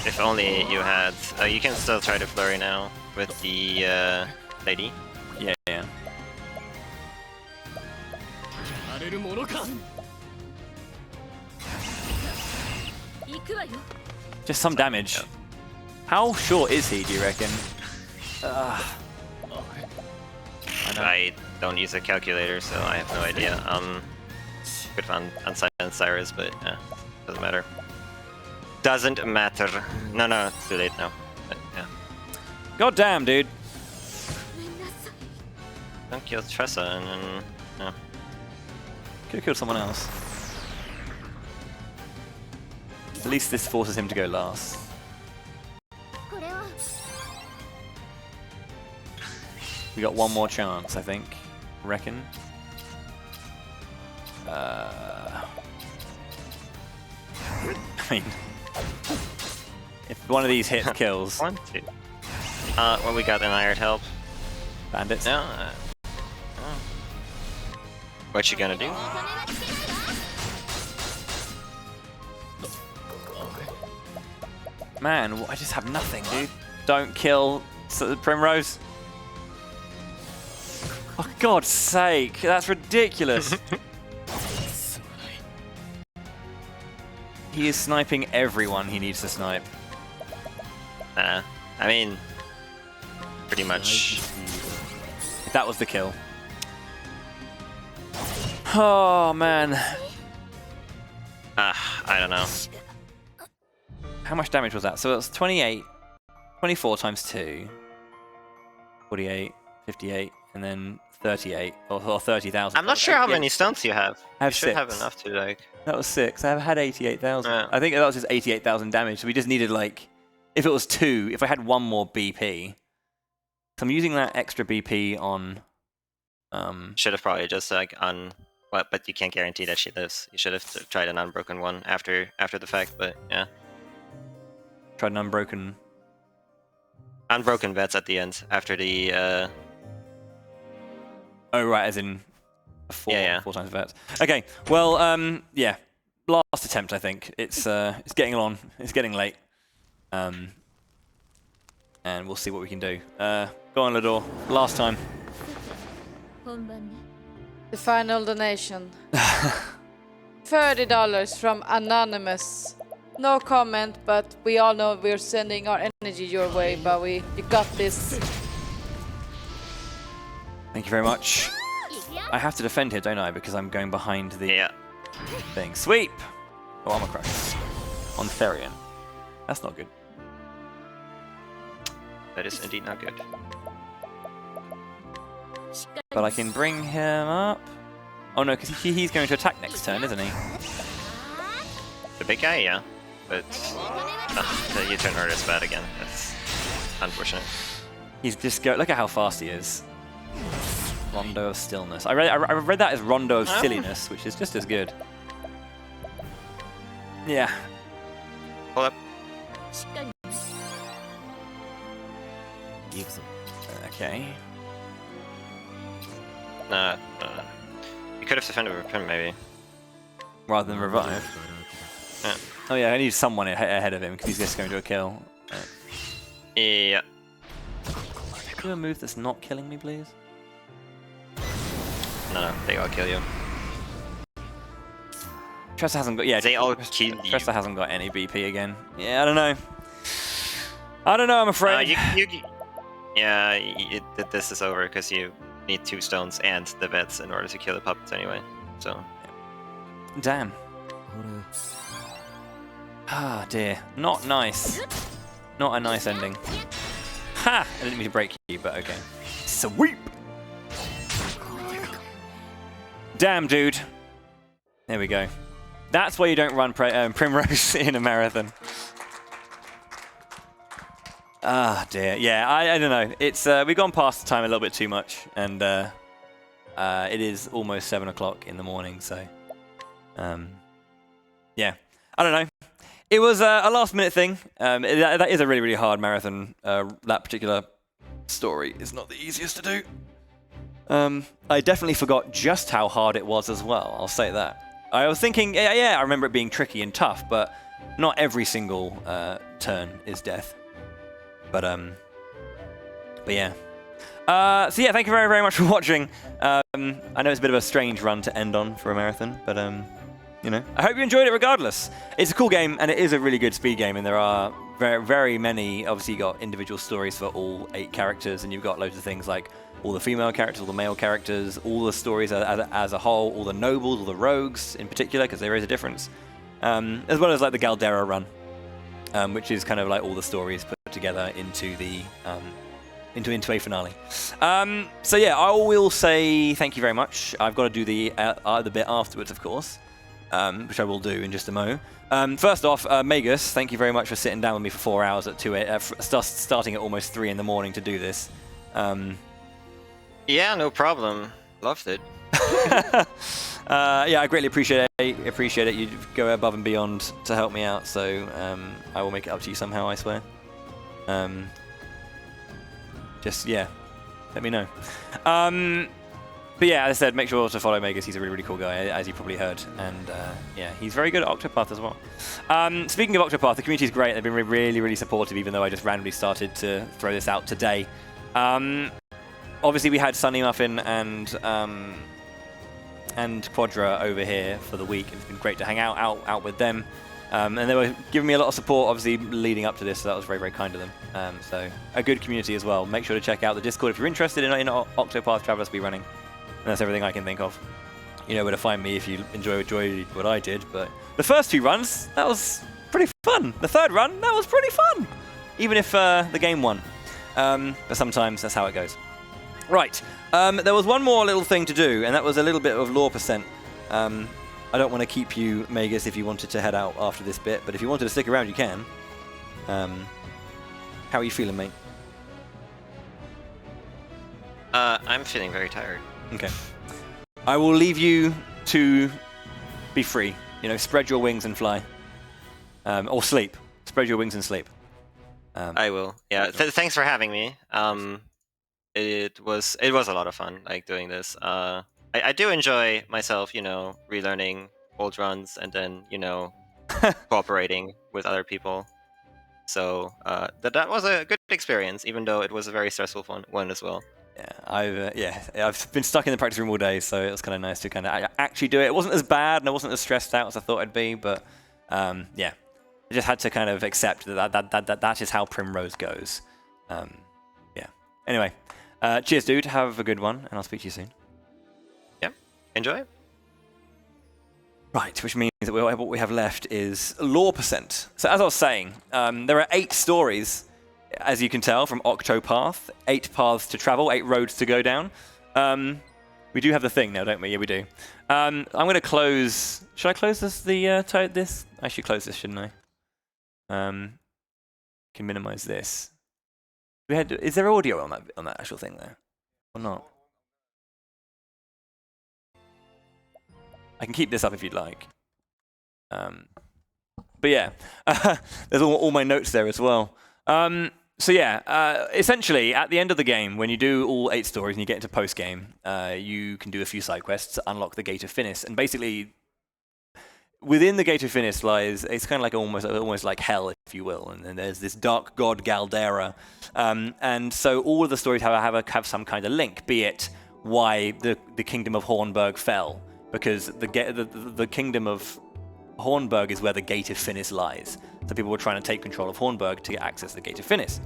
if only you had. You can still try to flurry now with the lady. Yeah, yeah. Just some damage. Yep. How short is he, do you reckon? I don't use a calculator, so I have no idea. Could find unsilent Cyrus, but yeah, doesn't matter. Doesn't matter. No, it's too late now. But, yeah. God damn, dude. Don't kill Tressa and then no. Could have killed someone else. At least this forces him to go last. We got one more chance, I think. Reckon. I mean, if one of these hits kills. 1, 2. Well, we got an iron help. Bandits. No. What you gonna do? Man, I just have nothing, dude. Don't kill Primrose. For God's sake, that's ridiculous. He is sniping everyone he needs to snipe. I mean, pretty much. That was the kill. Oh, man. I don't know. How much damage was that? So it was 28, 24 times 2, 48, 58, and then 38, or 30,000. I'm not sure how many stones you have. I have You should 6. have enough to like. That was 6. I've had 88,000. Yeah. I think that was just 88,000 damage. So we just needed like, if it was 2, if I had 1 more BP. So I'm using that extra BP on. Should have probably just like but you can't guarantee that she lives. You should have tried an unbroken one after the fact. But yeah, Tried an unbroken. unbroken vets at the end after the. Oh right, as in 4 Yeah. 4 times vet. Okay, well, yeah, last attempt. I think it's getting on. It's getting late. And we'll see what we can do. Go on, Lador. Last time. The final donation. $30 from Anonymous. No comment, but we all know we're sending our energy your way, Bowie. You got this. Thank you very much. I have to defend here, don't I? Because I'm going behind the thing. Sweep! Oh, armor crash. On Therian. That's not good. That is indeed not good. But I can bring him up. Oh no, because he's going to attack next turn, isn't he? The big guy, yeah. But the U-turn order is bad again. That's unfortunate. He's just go. Look at how fast he is. Rondo of Stillness. I read that as Rondo of Silliness, which is just as good. Yeah. Pull up. Okay. No. You could have defended with him, maybe. Rather than revive. Yeah. Oh yeah, I need someone ahead of him because he's just going to a kill. Yeah. Do a move that's not killing me, please. No, they all kill you. Tressa hasn't got. Yeah, They all kill you. Tressa hasn't got any BP again. Yeah, I don't know. I don't know. I'm afraid. This is over because you need 2 stones and the vets in order to kill the puppets anyway. So. Damn. Ah, dear. Not nice. Not a nice ending. Ha! I didn't mean to break you, but okay. Sweep! Damn, dude. There we go. That's why you don't run Primrose in a marathon. Ah, dear. Yeah, I don't know. It's we've gone past the time a little bit too much, and it is almost 7 o'clock in the morning, so yeah. I don't know. It was a last-minute thing. That is a really, really hard marathon. That particular story is not the easiest to do. I definitely forgot just how hard it was as well. I'll say that. I was thinking, yeah, I remember it being tricky and tough, but not every single turn is death. But yeah. So yeah, thank you very, very much for watching. I know it's a bit of a strange run to end on for a marathon, but you know, I hope you enjoyed it regardless. It's a cool game, and it is a really good speed game, and there are very, very many, obviously you got individual stories for all 8 characters, and you've got loads of things like all the female characters, all the male characters, all the stories as a whole, all the nobles, all the rogues in particular, because there is a difference, as well as like the Galdera run, which is kind of like all the stories put together into the into a finale. So yeah, I will say thank you very much. I've got to do the bit afterwards, of course, which I will do in just a mo. First off, Magus, thank you very much for sitting down with me for 4 hours at starting at almost 3 in the morning to do this. Yeah, no problem. Loved it. Yeah, I greatly appreciate it. You go above and beyond to help me out, so I will make it up to you somehow, I swear. Just, yeah, let me know. But yeah, as I said, make sure to follow Magus. He's a really, really cool guy, as you probably heard. And yeah, he's very good at Octopath as well. Speaking of Octopath, the community is great. They've been really, really supportive, even though I just randomly started to throw this out today. Obviously, we had Sunny Muffin and Quadra over here for the week. It's been great to hang out with them. And they were giving me a lot of support, obviously, leading up to this, so that was very, very kind of them. So, a good community as well. Make sure to check out the Discord if you're interested in Octopath Traveler Speedrunning. And that's everything I can think of. You know where to find me if you enjoyed what I did, but the first 2 runs, that was pretty fun. The third run, that was pretty fun. Even if the game won. But sometimes that's how it goes. Right, there was one more little thing to do, and that was a little bit of lore percent. I don't want to keep you, Magus, if you wanted to head out after this bit, but if you wanted to stick around, you can. How are you feeling, mate? I'm feeling very tired. Okay. I will leave you to be free. You know, spread your wings and fly. Or sleep. Spread your wings and sleep. I will. Yeah, thanks for having me. It was a lot of fun, like, doing this. I do enjoy myself, you know, relearning old runs and then, you know, cooperating with other people. So that was a good experience, even though it was a very stressful one as well. Yeah, I've been stuck in the practice room all day, so it was kind of nice to kind of actually do it. It wasn't as bad, and I wasn't as stressed out as I thought I'd be, but yeah, I just had to kind of accept that is how Primrose goes. Yeah. Anyway, cheers, dude. Have a good one, and I'll speak to you soon. Enjoy. Right, which means that what we have left is lore percent. So as I was saying, there are 8 stories, as you can tell, from Octopath. 8 paths to travel, 8 roads to go down. We do have the thing now, don't we? Yeah, we do. I'm going to close... Should I close this? I should close this, shouldn't I? Can minimize this. Is there audio on that actual thing there? Or not? I can keep this up if you'd like. But yeah, there's all my notes there as well. So yeah, essentially, at the end of the game, when you do all 8 stories and you get into post-game, you can do a few side quests to unlock the Gate of Finis. And basically, within the Gate of Finis lies, it's kind of like almost like hell, if you will. And then there's this dark god Galdera. And so all of the stories have some kind of link, be it why the kingdom of Hornburg fell. Because the kingdom of Hornburg is where the Gate of Finis lies. So people were trying to take control of Hornburg to access the Gate of Finis.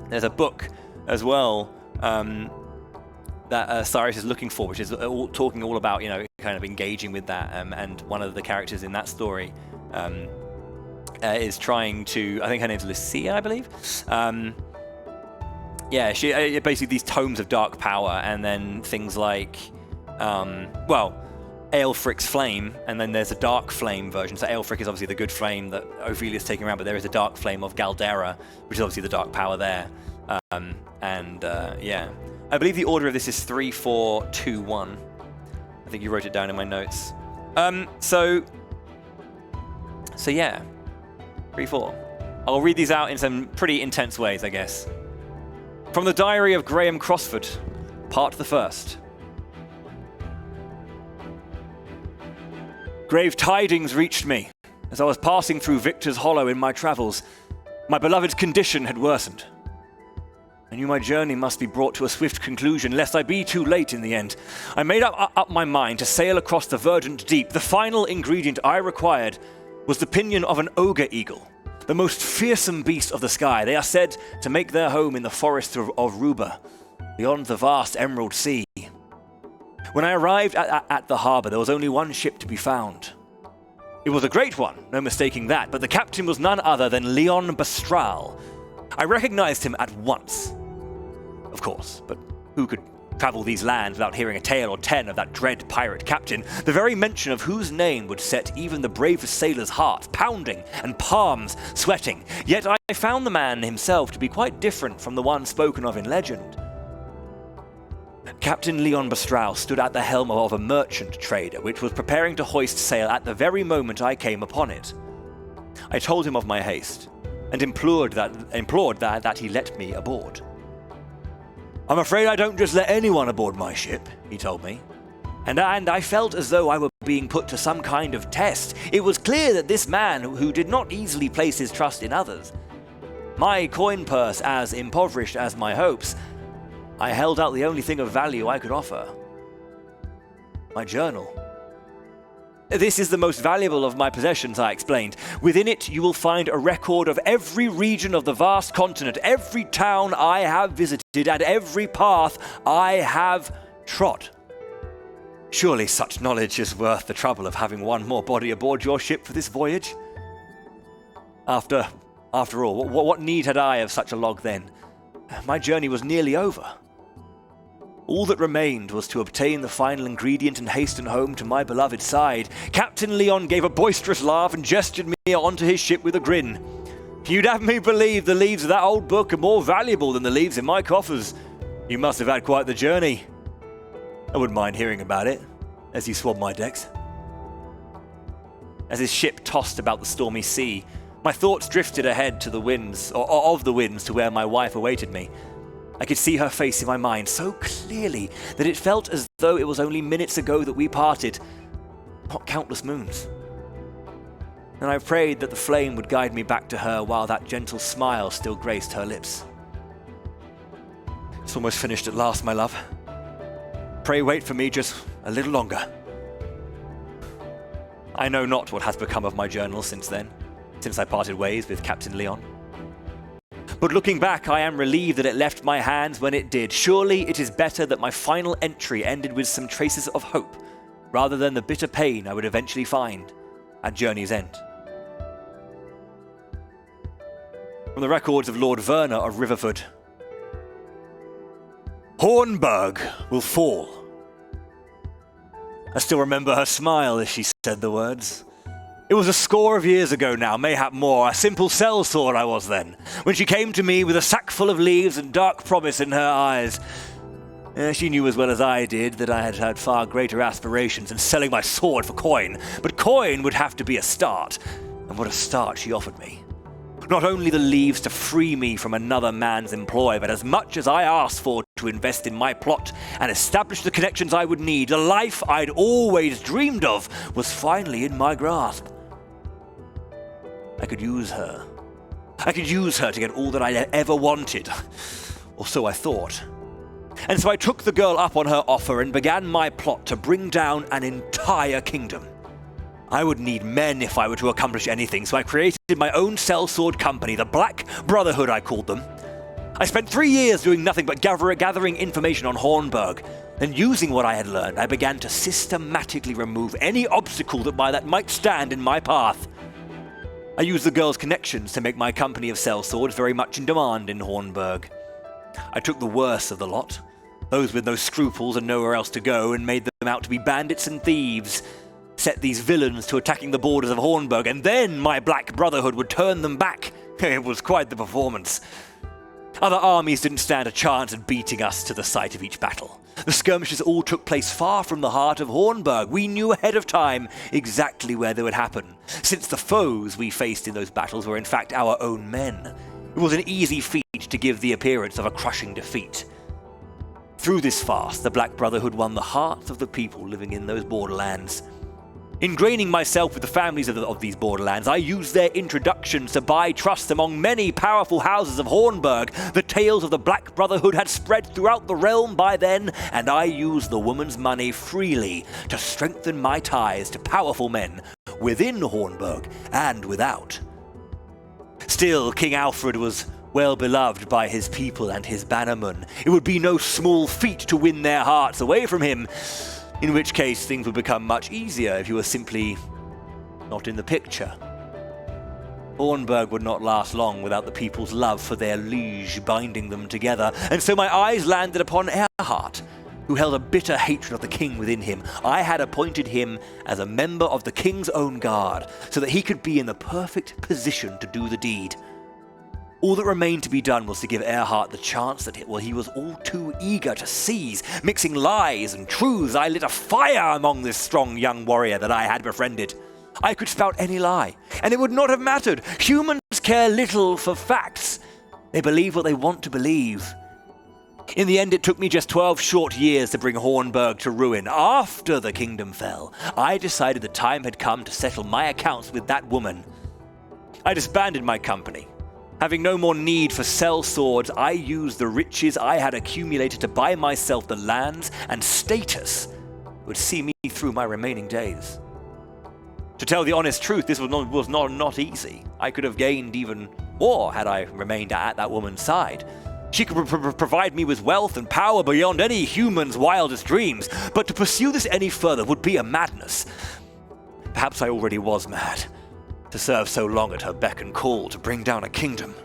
There's a book as well that Cyrus is looking for, which is talking all about, you know, kind of engaging with that. And one of the characters in that story is trying to, I think her name's Lucia, I believe. Yeah, she basically these tomes of dark power, and then things like, Aelfric's flame, and then there's a dark flame version. So Aelfric is obviously the good flame that Ophelia's taking around, but there is a dark flame of Galdera, which is obviously the dark power there. Yeah, I believe the order of this is 3, 4, 2, 1. I think you wrote it down in my notes. So yeah, 3, 4. I'll read these out in some pretty intense ways, I guess. From the Diary of Graham Crossford, Part the First. Grave tidings reached me. As I was passing through Victor's Hollow in my travels, my beloved's condition had worsened. I knew my journey must be brought to a swift conclusion, lest I be too late in the end. I made up my mind to sail across the verdant deep. The final ingredient I required was the pinion of an ogre eagle, the most fearsome beast of the sky. They are said to make their home in the forests of Ruba, beyond the vast Emerald Sea. When I arrived at the harbour, there was only one ship to be found. It was a great one, no mistaking that, but the captain was none other than Leon Bastral. I recognized him at once. Of course, but who could travel these lands without hearing a tale or 10 of that dread pirate captain, the very mention of whose name would set even the bravest sailor's heart pounding and palms sweating. Yet I found the man himself to be quite different from the one spoken of in legend. Captain Leon Bastral stood at the helm of a merchant trader which was preparing to hoist sail at the very moment I came upon it. I told him of my haste and implored that he let me aboard. "I'm afraid I don't just let anyone aboard my ship," he told me. And I felt as though I were being put to some kind of test. It was clear that this man, who did not easily place his trust in others, my coin purse as impoverished as my hopes, I held out the only thing of value I could offer. My journal. "This is the most valuable of my possessions," I explained. "Within it you will find a record of every region of the vast continent, every town I have visited, and every path I have trod. Surely such knowledge is worth the trouble of having one more body aboard your ship for this voyage? After all, what need had I of such a log then? My journey was nearly over. All that remained was to obtain the final ingredient and hasten home to my beloved side." Captain Leon gave a boisterous laugh and gestured me onto his ship with a grin. "You'd have me believe the leaves of that old book are more valuable than the leaves in my coffers. You must have had quite the journey." I wouldn't mind hearing about it, as he swabbed my decks. As his ship tossed about the stormy sea, my thoughts drifted ahead to the winds, or of the winds, to where my wife awaited me. I could see her face in my mind so clearly that it felt as though it was only minutes ago that we parted, not countless moons. And I prayed that the flame would guide me back to her while that gentle smile still graced her lips. "It's almost finished at last, my love. Pray wait for me just a little longer." I know not what has become of my journal since then, since I parted ways with Captain Leon. But looking back, I am relieved that it left my hands when it did. Surely it is better that my final entry ended with some traces of hope, rather than the bitter pain I would eventually find at journey's end. From the records of Lord Verner of Riverford. "Hornburg will fall." I still remember her smile as she said the words. It was a score of years ago now, mayhap more. A simple sellsword I was then, when she came to me with a sack full of leaves and dark promise in her eyes. She knew as well as I did that I had had far greater aspirations than selling my sword for coin, but coin would have to be a start, and what a start she offered me. Not only the leaves to free me from another man's employ, but as much as I asked for to invest in my plot and establish the connections I would need. The life I'd always dreamed of was finally in my grasp. I could use her. I could use her to get all that I ever wanted, or so I thought. And so I took the girl up on her offer and began my plot to bring down an entire kingdom. I would need men if I were to accomplish anything, so I created my own sellsword company, the Black Brotherhood I called them. I spent 3 years doing nothing but gathering information on Hornburg. Then using what I had learned, I began to systematically remove any obstacle that might stand in my path. I used the girl's connections to make my company of sellswords very much in demand in Hornburg. I took the worst of the lot, those with no scruples and nowhere else to go, and made them out to be bandits and thieves, set these villains to attacking the borders of Hornburg, and then my Black Brotherhood would turn them back. It was quite the performance. Other armies didn't stand a chance at beating us to the site of each battle. The skirmishes all took place far from the heart of Hornburg. We knew ahead of time exactly where they would happen, since the foes we faced in those battles were in fact our own men. It was an easy feat to give the appearance of a crushing defeat. Through this farce, the Black Brotherhood won the hearts of the people living in those borderlands. Ingraining myself with the families of these borderlands, I used their introductions to buy trust among many powerful houses of Hornburg. The tales of the Black Brotherhood had spread throughout the realm by then, and I used the woman's money freely to strengthen my ties to powerful men within Hornburg and without. Still, King Alfred was well beloved by his people and his bannermen. It would be no small feat to win their hearts away from him, in which case things would become much easier if he was simply not in the picture. Hornburg would not last long without the people's love for their liege binding them together, and so my eyes landed upon Erhard, who held a bitter hatred of the king within him. I had appointed him as a member of the king's own guard, so that he could be in the perfect position to do the deed. All that remained to be done was to give Erhard the chance that he was all too eager to seize. Mixing lies and truths, I lit a fire among this strong young warrior that I had befriended. I could spout any lie, and it would not have mattered. Humans care little for facts. They believe what they want to believe. In the end, it took me just 12 short years to bring Hornburg to ruin. After the kingdom fell, I decided the time had come to settle my accounts with that woman. I disbanded my company. Having no more need for sell swords, I used the riches I had accumulated to buy myself the lands and status that would see me through my remaining days. To tell the honest truth, this was not easy. I could have gained even more had I remained at that woman's side. She could provide me with wealth and power beyond any human's wildest dreams, but to pursue this any further would be a madness. Perhaps I already was mad, to serve so long at her beck and call to bring down a kingdom.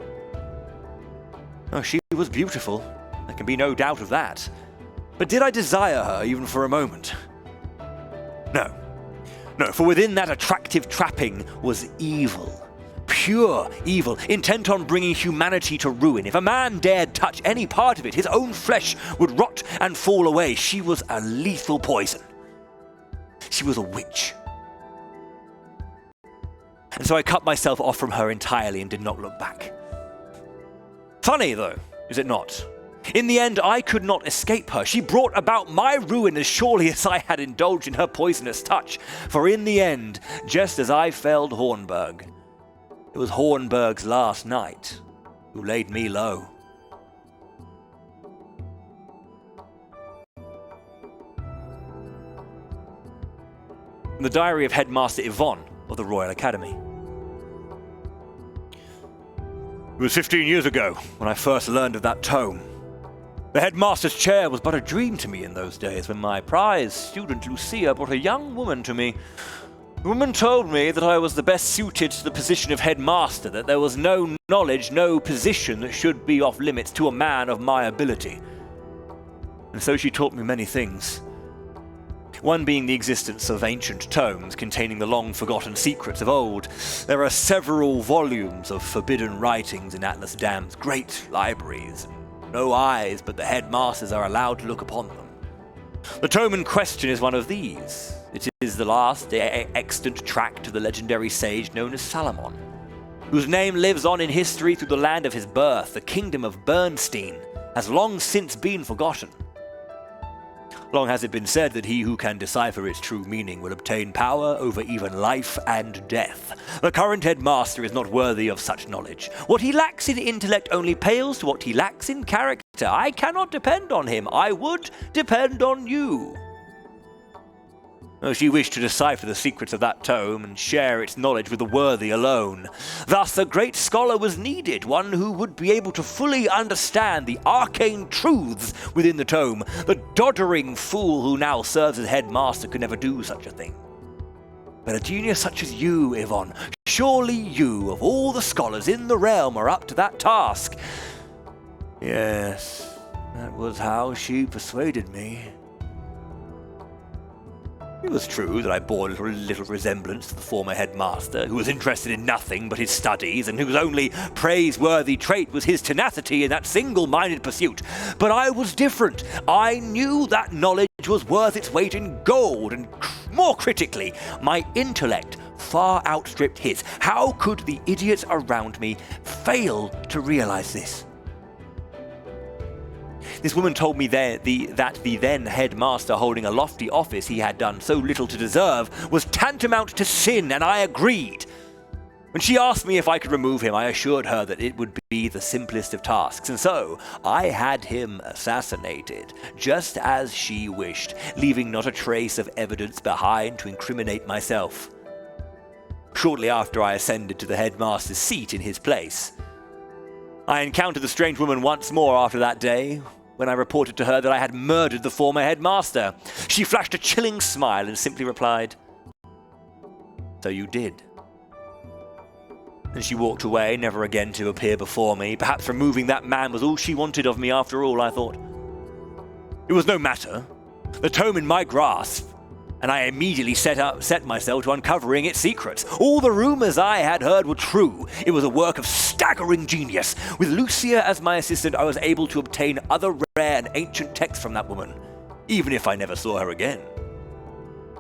Oh, she was beautiful, there can be no doubt of that. But did I desire her even for a moment? No, for within that attractive trapping was evil. Pure evil, intent on bringing humanity to ruin. If a man dared touch any part of it, his own flesh would rot and fall away. She was a lethal poison. She was a witch. And so I cut myself off from her entirely and did not look back. Funny, though, is it not? In the end, I could not escape her. She brought about my ruin as surely as I had indulged in her poisonous touch. For in the end, just as I felled Hornburg, it was Hornburg's last knight who laid me low. From the diary of Headmaster Yvonne of the Royal Academy. It was 15 years ago when I first learned of that tome. The headmaster's chair was but a dream to me in those days when my prize student Lucia brought a young woman to me. The woman told me that I was the best suited to the position of headmaster, that there was no knowledge, no position that should be off limits to a man of my ability. And so she taught me many things. One being the existence of ancient tomes containing the long-forgotten secrets of old. There are several volumes of forbidden writings in Atlas Dam's great libraries. No eyes but the headmasters are allowed to look upon them. The tome in question is one of these. It is the last extant tract of the legendary sage known as Salamon, whose name lives on in history through the land of his birth. The kingdom of Bernstein has long since been forgotten. Long has it been said that he who can decipher its true meaning will obtain power over even life and death. The current headmaster is not worthy of such knowledge. What he lacks in intellect only pales to what he lacks in character. I cannot depend on him. I would depend on you. She wished to decipher the secrets of that tome and share its knowledge with the worthy alone. Thus, a great scholar was needed, one who would be able to fully understand the arcane truths within the tome. The doddering fool who now serves as headmaster could never do such a thing. But a genius such as you, Yvonne, surely you, of all the scholars in the realm, are up to that task. Yes, that was how she persuaded me. It was true that I bore little resemblance to the former headmaster, who was interested in nothing but his studies, and whose only praiseworthy trait was his tenacity in that single-minded pursuit. But I was different. I knew that knowledge was worth its weight in gold, and more critically, my intellect far outstripped his. How could the idiots around me fail to realize this? This woman told me that the then headmaster holding a lofty office he had done so little to deserve was tantamount to sin, and I agreed. When she asked me if I could remove him, I assured her that it would be the simplest of tasks, and so I had him assassinated, just as she wished, leaving not a trace of evidence behind to incriminate myself. Shortly after I ascended to the headmaster's seat in his place, I encountered the strange woman once more after that day, when I reported to her that I had murdered the former headmaster. She flashed a chilling smile and simply replied, "So you did." And she walked away, never again to appear before me. Perhaps removing that man was all she wanted of me after all, I thought. It was no matter. The tome in my grasp, and I immediately set myself to uncovering its secrets. All the rumors I had heard were true. It was a work of staggering genius. With Lucia as my assistant, I was able to obtain other rare and ancient texts from that woman, even if I never saw her again.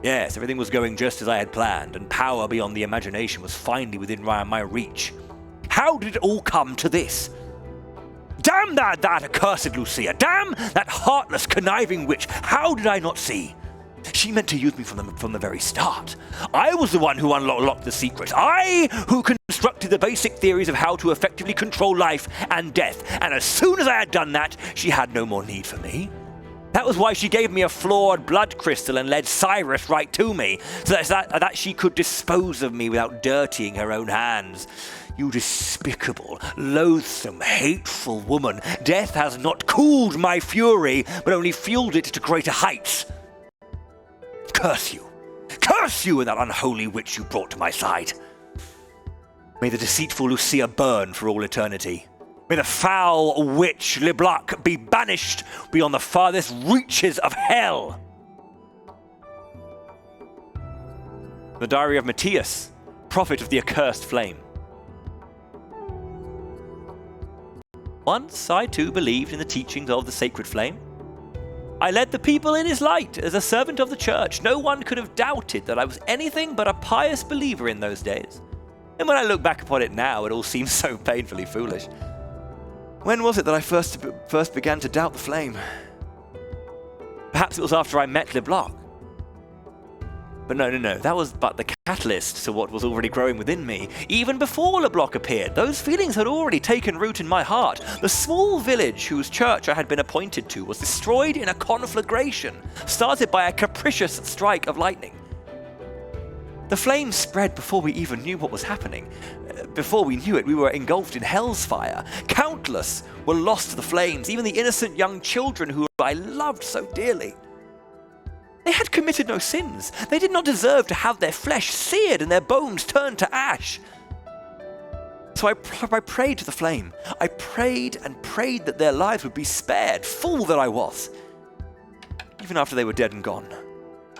Yes, everything was going just as I had planned, and power beyond the imagination was finally within my reach. How did it all come to this? Damn that accursed Lucia! Damn that heartless, conniving witch! How did I not see? She meant to use me from the very start. I was the one who unlocked the secret. I who constructed the basic theories of how to effectively control life and death. And as soon as I had done that, she had no more need for me. That was why she gave me a flawed blood crystal and led Cyrus right to me, so that she could dispose of me without dirtying her own hands. You despicable, loathsome, hateful woman. Death has not cooled my fury, but only fueled it to greater heights. Curse you! Curse you and that unholy witch you brought to my side! May the deceitful Lucia burn for all eternity. May the foul witch Ulbrich be banished beyond the farthest reaches of hell! The Diary of Matthias, prophet of the accursed flame. Once I too believed in the teachings of the sacred flame. I led the people in his light as a servant of the church. No one could have doubted that I was anything but a pious believer in those days. And when I look back upon it now, it all seems so painfully foolish. When was it that I first began to doubt the flame? Perhaps it was after I met Ulbrich. But no, that was but the catalyst to what was already growing within me. Even before Ulbrich appeared, those feelings had already taken root in my heart. The small village whose church I had been appointed to was destroyed in a conflagration, started by a capricious strike of lightning. The flames spread before we even knew what was happening. Before we knew it, we were engulfed in hell's fire. Countless were lost to the flames, even the innocent young children who I loved so dearly. They had committed no sins. They did not deserve to have their flesh seared and their bones turned to ash. So I prayed to the flame. I prayed and prayed that their lives would be spared, fool that I was. Even after they were dead and gone.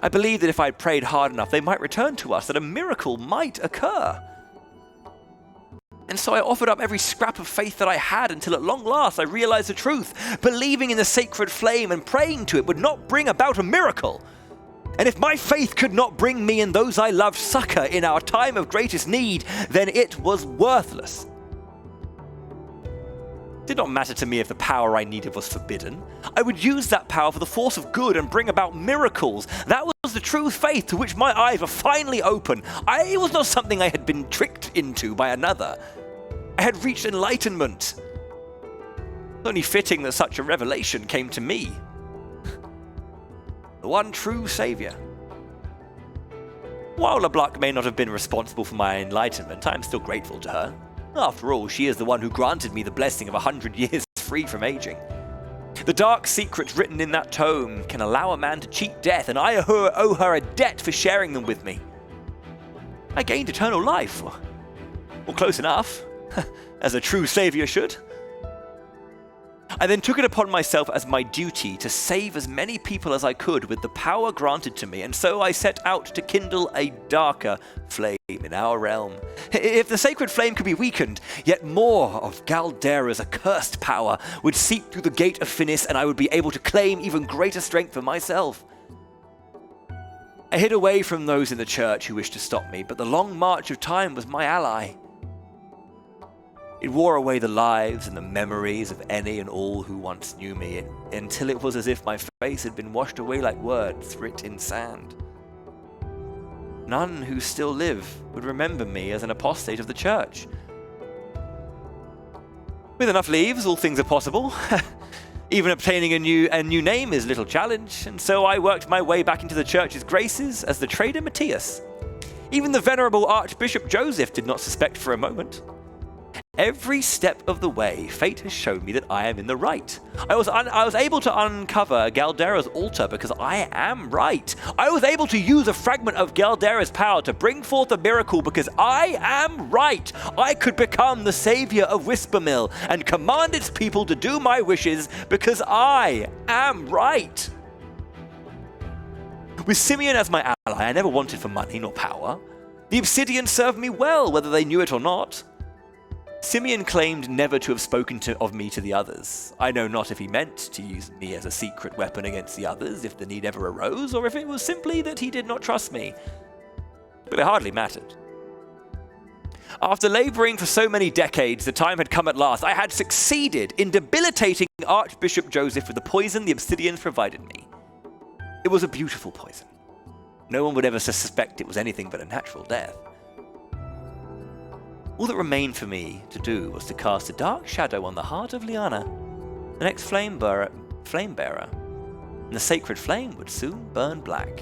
I believed that if I had prayed hard enough, they might return to us, that a miracle might occur. And so I offered up every scrap of faith that I had until at long last I realized the truth. Believing in the sacred flame and praying to it would not bring about a miracle. And if my faith could not bring me and those I loved succor in our time of greatest need, then it was worthless. It did not matter to me if the power I needed was forbidden. I would use that power for the force of good and bring about miracles. That was the true faith to which my eyes were finally open. It was not something I had been tricked into by another. I had reached enlightenment. It's only fitting that such a revelation came to me. The one true savior. While Ulbrich may not have been responsible for my enlightenment, I am still grateful to her. After all, she is the one who granted me the blessing of 100 years free from aging. The dark secrets written in that tome can allow a man to cheat death, and I owe her a debt for sharing them with me. I gained eternal life. Or close enough, as a true savior should. I then took it upon myself as my duty to save as many people as I could with the power granted to me, and so I set out to kindle a darker flame in our realm. If the sacred flame could be weakened, yet more of Galdera's accursed power would seep through the gate of Finis, and I would be able to claim even greater strength for myself. I hid away from those in the church who wished to stop me, but the long march of time was my ally. It wore away the lives and the memories of any and all who once knew me, until it was as if my face had been washed away like words writ in sand. None who still live would remember me as an apostate of the church. With enough leaves, all things are possible. Even obtaining a new name is little challenge, and so I worked my way back into the church's graces as the trader Matthias. Even the venerable Archbishop Joseph did not suspect for a moment. Every step of the way, fate has shown me that I am in the right. I was able to uncover Galdera's altar because I am right. I was able to use a fragment of Galdera's power to bring forth a miracle because I am right. I could become the savior of Whispermill and command its people to do my wishes because I am right. With Simeon as my ally, I never wanted for money nor power. The Obsidian served me well, whether they knew it or not. Simeon claimed never to have spoken of me to the others. I know not if he meant to use me as a secret weapon against the others if the need ever arose, or if it was simply that he did not trust me. But it hardly mattered. After laboring for so many decades, the time had come at last. I had succeeded in debilitating Archbishop Joseph with the poison the Obsidians provided me. It was a beautiful poison. No one would ever suspect it was anything but a natural death. All that remained for me to do was to cast a dark shadow on the heart of Liana, the next flame bearer, and the sacred flame would soon burn black.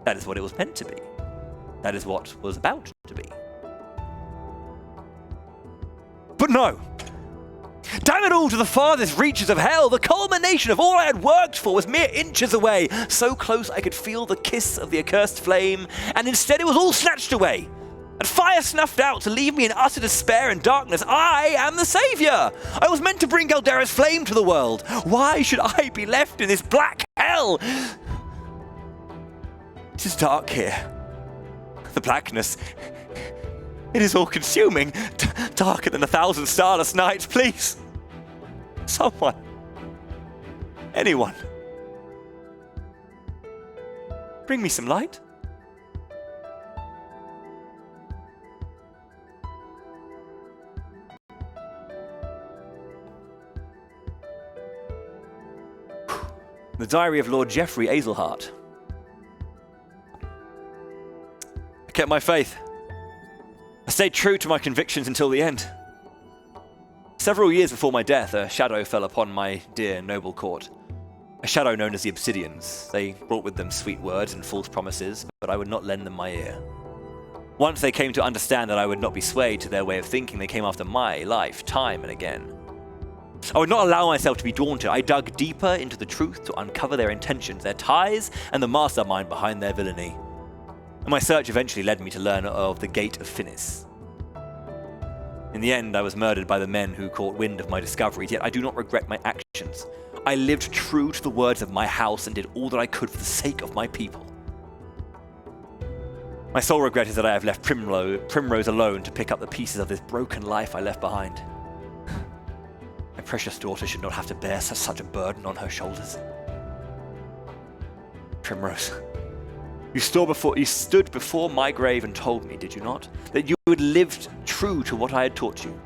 That is what it was meant to be. That is what was about to be. But no! Damn it all to the farthest reaches of hell! The culmination of all I had worked for was mere inches away, so close I could feel the kiss of the accursed flame, and instead it was all snatched away! And fire snuffed out to leave me in utter despair and darkness. I am the savior! I was meant to bring Galdera's flame to the world. Why should I be left in this black hell? It is dark here. The blackness, it is all-consuming. Darker than 1,000 starless nights, please. Someone. Anyone. Bring me some light. The Diary of Lord Geoffrey Azelhart. I kept my faith. I stayed true to my convictions until the end. Several years before my death, a shadow fell upon my dear noble court. A shadow known as the Obsidians. They brought with them sweet words and false promises, but I would not lend them my ear. Once they came to understand that I would not be swayed to their way of thinking, they came after my life time and again. I would not allow myself to be daunted. I dug deeper into the truth to uncover their intentions, their ties, and the mastermind behind their villainy. And my search eventually led me to learn of the Gate of Finis. In the end, I was murdered by the men who caught wind of my discoveries, yet I do not regret my actions. I lived true to the words of my house and did all that I could for the sake of my people. My sole regret is that I have left Primrose alone to pick up the pieces of this broken life I left behind. My precious daughter should not have to bear such a burden on her shoulders. Primrose, you stood before my grave and told me, did you not, that you had lived true to what I had taught you.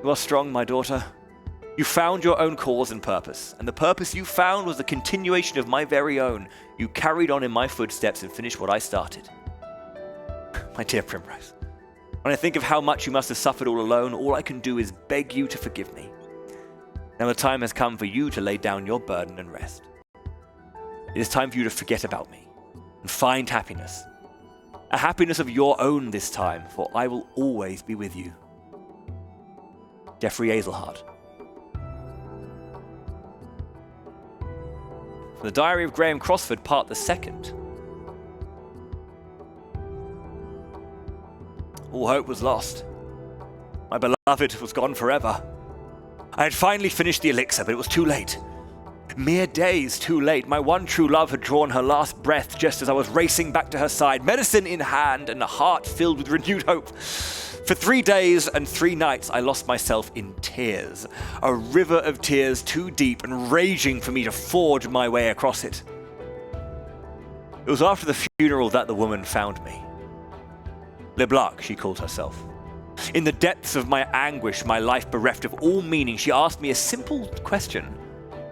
You are strong, my daughter. You found your own cause and purpose, and the purpose you found was the continuation of my very own. You carried on in my footsteps and finished what I started. My dear Primrose, when I think of how much you must have suffered all alone, all I can do is beg you to forgive me. Now the time has come for you to lay down your burden and rest. It is time for you to forget about me and find happiness. A happiness of your own this time, for I will always be with you. Geoffrey Azelhart. From the Diary of Graham Crossford, Part the 2nd. All hope was lost. My beloved was gone forever. I had finally finished the elixir, but it was too late. Mere days too late. My one true love had drawn her last breath just as I was racing back to her side, medicine in hand and a heart filled with renewed hope. For 3 days and 3 nights, I lost myself in tears. A river of tears too deep and raging for me to forge my way across it. It was after the funeral that the woman found me. Leblanc, she called herself. In the depths of my anguish, my life bereft of all meaning, she asked me a simple question,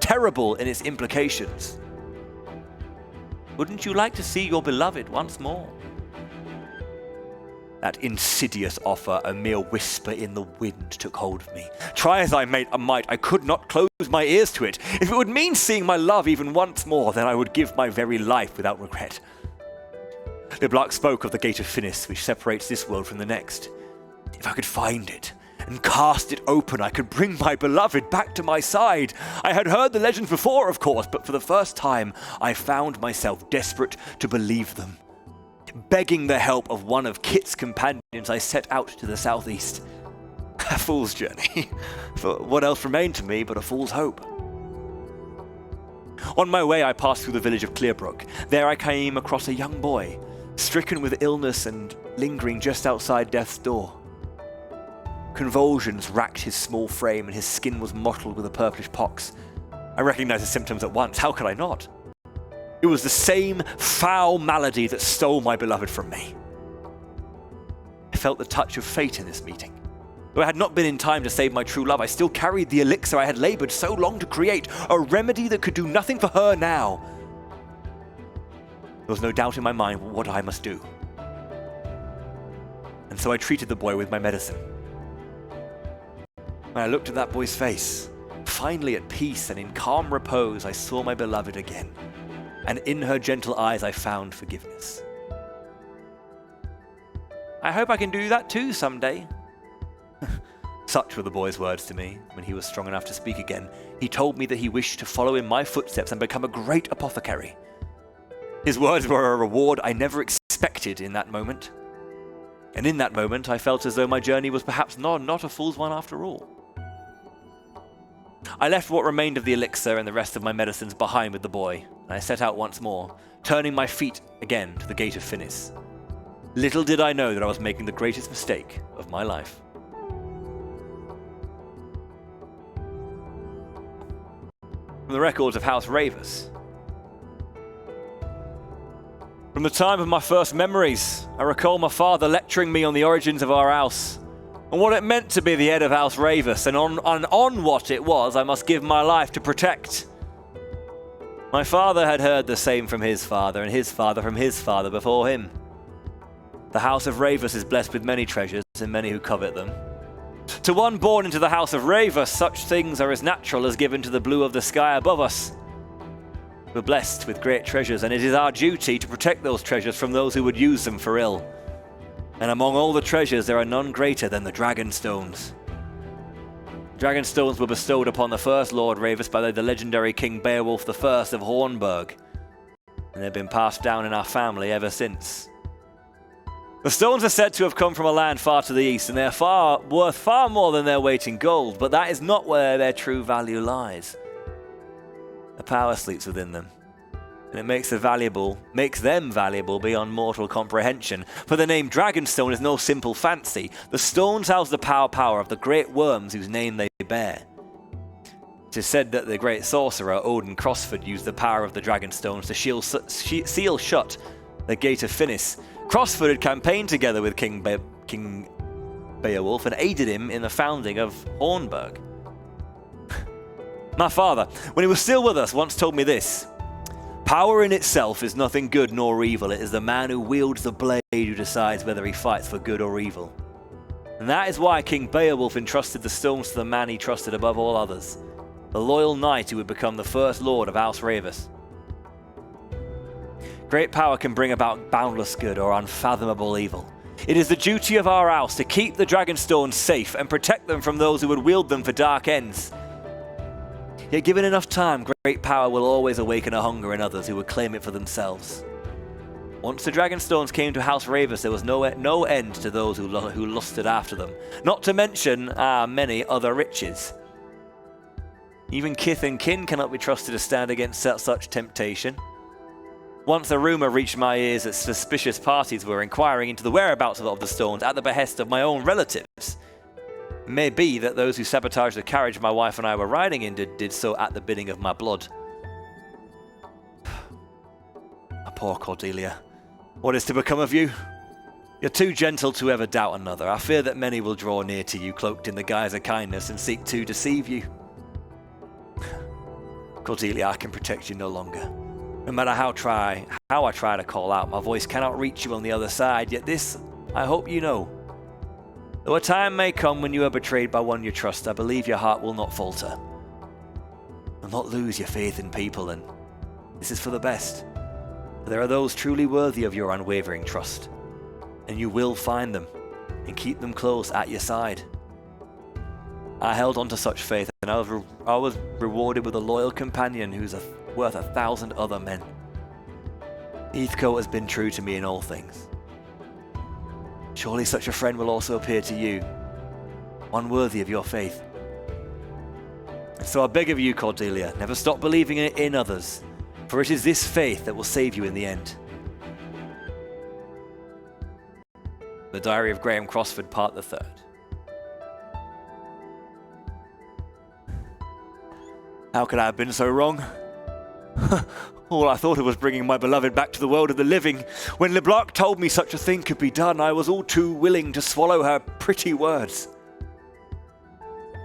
terrible in its implications. Wouldn't you like to see your beloved once more? That insidious offer, a mere whisper in the wind, took hold of me. Try as I might, I could not close my ears to it. If it would mean seeing my love even once more, then I would give my very life without regret. Ulbrich spoke of the Gate of Finis, which separates this world from the next. If I could find it and cast it open, I could bring my beloved back to my side. I had heard the legends before, of course, but for the first time, I found myself desperate to believe them. Begging the help of one of Kit's companions, I set out to the southeast. A fool's journey. For what else remained to me but a fool's hope? On my way, I passed through the village of Clearbrook. There I came across a young boy, stricken with illness and lingering just outside death's door. Convulsions racked his small frame and his skin was mottled with a purplish pox. I recognized the symptoms at once. How could I not? It was the same foul malady that stole my beloved from me. I felt the touch of fate in this meeting. Though I had not been in time to save my true love, I still carried the elixir I had labored so long to create, a remedy that could do nothing for her now. There was no doubt in my mind what I must do. And so I treated the boy with my medicine. When I looked at that boy's face, finally at peace and in calm repose, I saw my beloved again. And in her gentle eyes I found forgiveness. I hope I can do that too someday. Such were the boy's words to me when he was strong enough to speak again. He told me that he wished to follow in my footsteps and become a great apothecary. His words were a reward I never expected in that moment. And in that moment I felt as though my journey was perhaps not a fool's one after all. I left what remained of the elixir and the rest of my medicines behind with the boy, and I set out once more, turning my feet again to the Gate of Finis. Little did I know that I was making the greatest mistake of my life. From the records of House Ravers. From the time of my first memories, I recall my father lecturing me on the origins of our house, and what it meant to be the head of House Ravers, and on what it was I must give my life to protect. My father had heard the same from his father, and his father from his father before him. The House of Ravers is blessed with many treasures, and many who covet them. To one born into the House of Ravers, such things are as natural as given to the blue of the sky above us. We're blessed with great treasures, and it is our duty to protect those treasures from those who would use them for ill. And among all the treasures, there are none greater than the Dragon Stones. Dragon Stones were bestowed upon the first Lord Ravers by the legendary King Beowulf I of Hornburg, and they've been passed down in our family ever since. The stones are said to have come from a land far to the east, and they are worth far more than their weight in gold, but that is not where their true value lies. A power sleeps within them, and it makes them valuable beyond mortal comprehension. For the name Dragonstone is no simple fancy. The stones house the power of the great worms whose name they bear. It is said that the great sorcerer Odin Crossford used the power of the Dragonstones to seal shut the Gate of Finis. Crossford had campaigned together with King Beowulf and aided him in the founding of Hornburg. My father, when he was still with us, once told me this: power in itself is nothing good nor evil. It is the man who wields the blade who decides whether he fights for good or evil. And that is why King Beowulf entrusted the stones to the man he trusted above all others, the loyal knight who would become the first lord of House Ravers. Great power can bring about boundless good or unfathomable evil. It is the duty of our house to keep the Dragonstones safe and protect them from those who would wield them for dark ends. Yet given enough time, great power will always awaken a hunger in others who would claim it for themselves. Once the Dragonstones came to House Ravers, there was no end to those who lusted after them, not to mention many other riches. Even kith and kin cannot be trusted to stand against such temptation. Once a rumour reached my ears that suspicious parties were inquiring into the whereabouts of the stones at the behest of my own relatives. It may be that those who sabotaged the carriage my wife and I were riding in did so at the bidding of my blood. Poor Cordelia. What is to become of you? You're too gentle to ever doubt another. I fear that many will draw near to you, cloaked in the guise of kindness, and seek to deceive you. Cordelia, I can protect you no longer. No matter how I try to call out, my voice cannot reach you on the other side, yet this, I hope you know. Though a time may come when you are betrayed by one you trust, I believe your heart will not falter. Will not lose your faith in people, and this is for the best. There are those truly worthy of your unwavering trust, and you will find them and keep them close at your side. I held on to such faith, and I was rewarded with a loyal companion who's worth 1,000 other men. Heathcote has been true to me in all things. Surely such a friend will also appear to you, one worthy of your faith. And so I beg of you, Cordelia, never stop believing in others, for it is this faith that will save you in the end. The Diary of Graham Crossford, Part the 3rd. How could I have been so wrong? All I thought of was bringing my beloved back to the world of the living. When LeBlanc told me such a thing could be done, I was all too willing to swallow her pretty words.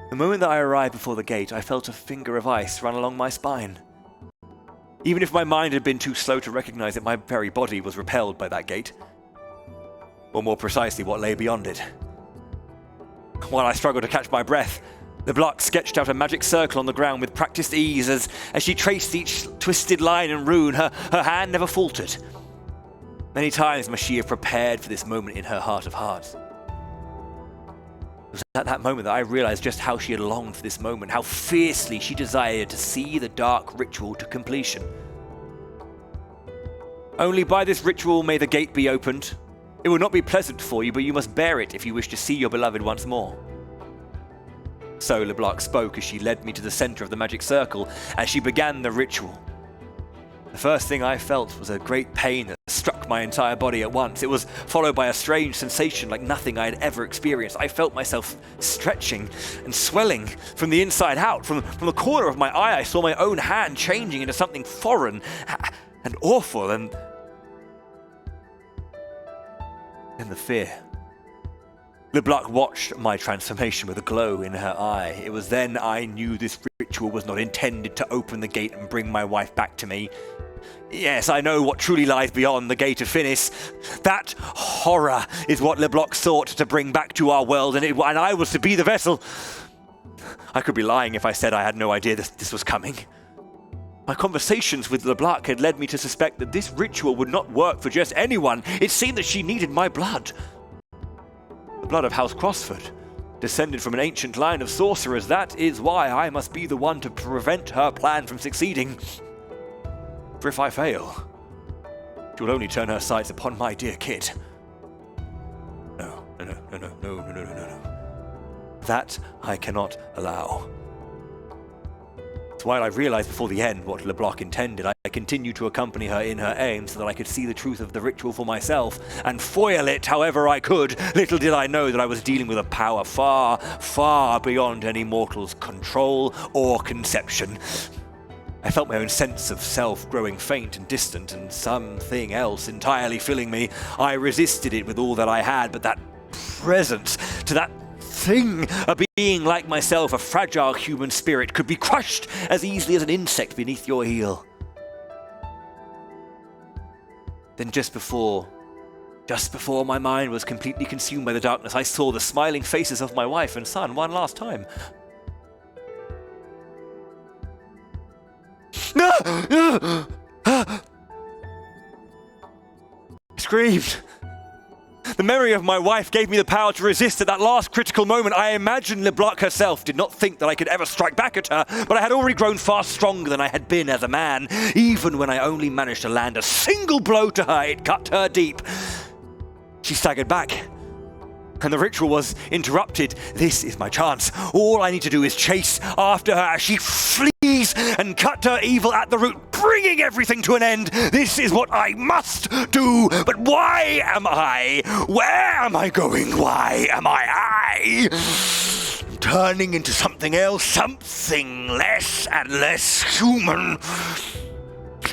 The moment that I arrived before the gate, I felt a finger of ice run along my spine. Even if my mind had been too slow to recognize it, my very body was repelled by that gate. Or more precisely, what lay beyond it. While I struggled to catch my breath, LeBlanc sketched out a magic circle on the ground with practiced ease as she traced each twisted line and rune. Her hand never faltered. Many times must she have prepared for this moment in her heart of hearts. It was at that moment that I realized just how she had longed for this moment, how fiercely she desired to see the dark ritual to completion. Only by this ritual may the gate be opened. It will not be pleasant for you, but you must bear it if you wish to see your beloved once more. So LeBlanc spoke as she led me to the center of the magic circle as she began the ritual. The first thing I felt was a great pain that struck my entire body at once. It was followed by a strange sensation like nothing I had ever experienced. I felt myself stretching and swelling from the inside out. From the corner of my eye, I saw my own hand changing into something foreign and awful, and the fear. LeBlanc watched my transformation with a glow in her eye. It was then I knew this ritual was not intended to open the gate and bring my wife back to me. Yes, I know what truly lies beyond the gate of Finis. That horror is what LeBlanc sought to bring back to our world, and I was to be the vessel. I could be lying if I said I had no idea this was coming. My conversations with LeBlanc had led me to suspect that this ritual would not work for just anyone. It seemed that she needed my blood. The blood of House Crossford, descended from an ancient line of sorcerers. That is why I must be the one to prevent her plan from succeeding. For if I fail, she will only turn her sights upon my dear kid. No. That I cannot allow. So while I realized before the end what LeBlanc intended, I continued to accompany her in her aim so that I could see the truth of the ritual for myself and foil it however I could. Little did I know that I was dealing with a power far, far beyond any mortal's control or conception. I felt my own sense of self growing faint and distant, and something else entirely filling me. I resisted it with all that I had, but that presence to that thing, a being like myself, a fragile human spirit, could be crushed as easily as an insect beneath your heel. Then just before my mind was completely consumed by the darkness, I saw the smiling faces of my wife and son one last time. I screamed. The memory of my wife gave me the power to resist at that last critical moment. I imagined LeBlanc herself did not think that I could ever strike back at her, but I had already grown far stronger than I had been as a man. Even when I only managed to land a single blow to her, it cut her deep. She staggered back, and the ritual was interrupted. This is my chance. All I need to do is chase after her as she flees and cut her evil at the root, bringing everything to an end. This is what I must do. But why am I? Where am I going? Why am I? I'm turning into something else, something less and less human.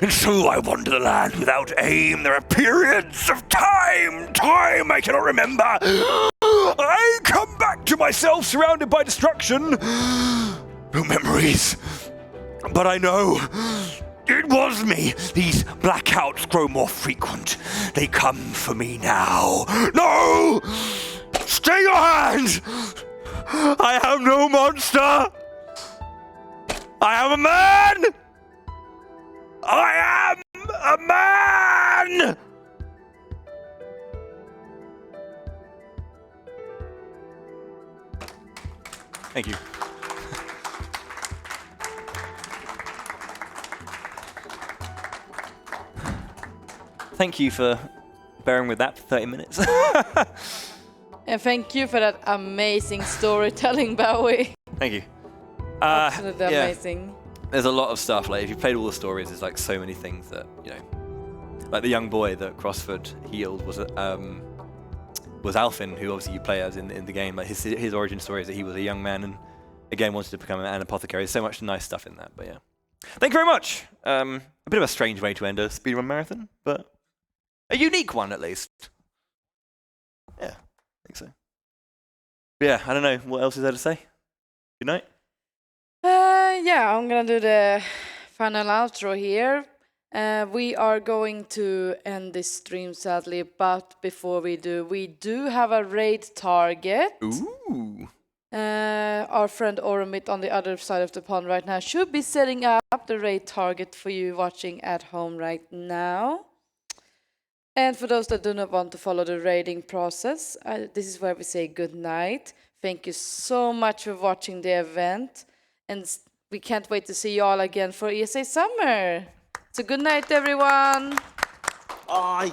And so I wander the land without aim. There are periods of time I cannot remember. I come back to myself surrounded by destruction. No memories. But I know it was me. These blackouts grow more frequent. They come for me now. No! Stay your hand! I am no monster! I am a man! I am a man! Thank you. Thank you for bearing with that for 30 minutes. And thank you for that amazing storytelling, Bowie. Thank you. Absolutely amazing. There's a lot of stuff. Like if you played all the stories, there's like so many things that like the young boy that Crossford healed was Alfin, who obviously you play as in the game. Like his origin story is that he was a young man and again wanted to become an apothecary. There's so much nice stuff in that. But yeah, thank you very much. A bit of a strange way to end a speedrun marathon, but a unique one at least. Yeah, I think so. But yeah, I don't know what else is there to say. Good night. Yeah, I'm gonna do the final outro here. We are going to end this stream sadly, but before we do have a raid target. Ooh. Our friend Oromit on the other side of the pond right now should be setting up the raid target for you watching at home right now. And for those that do not want to follow the raiding process, this is where we say good night. Thank you so much for watching the event. And we can't wait to see you all again for ESA Summer. So good night, everyone. Bye.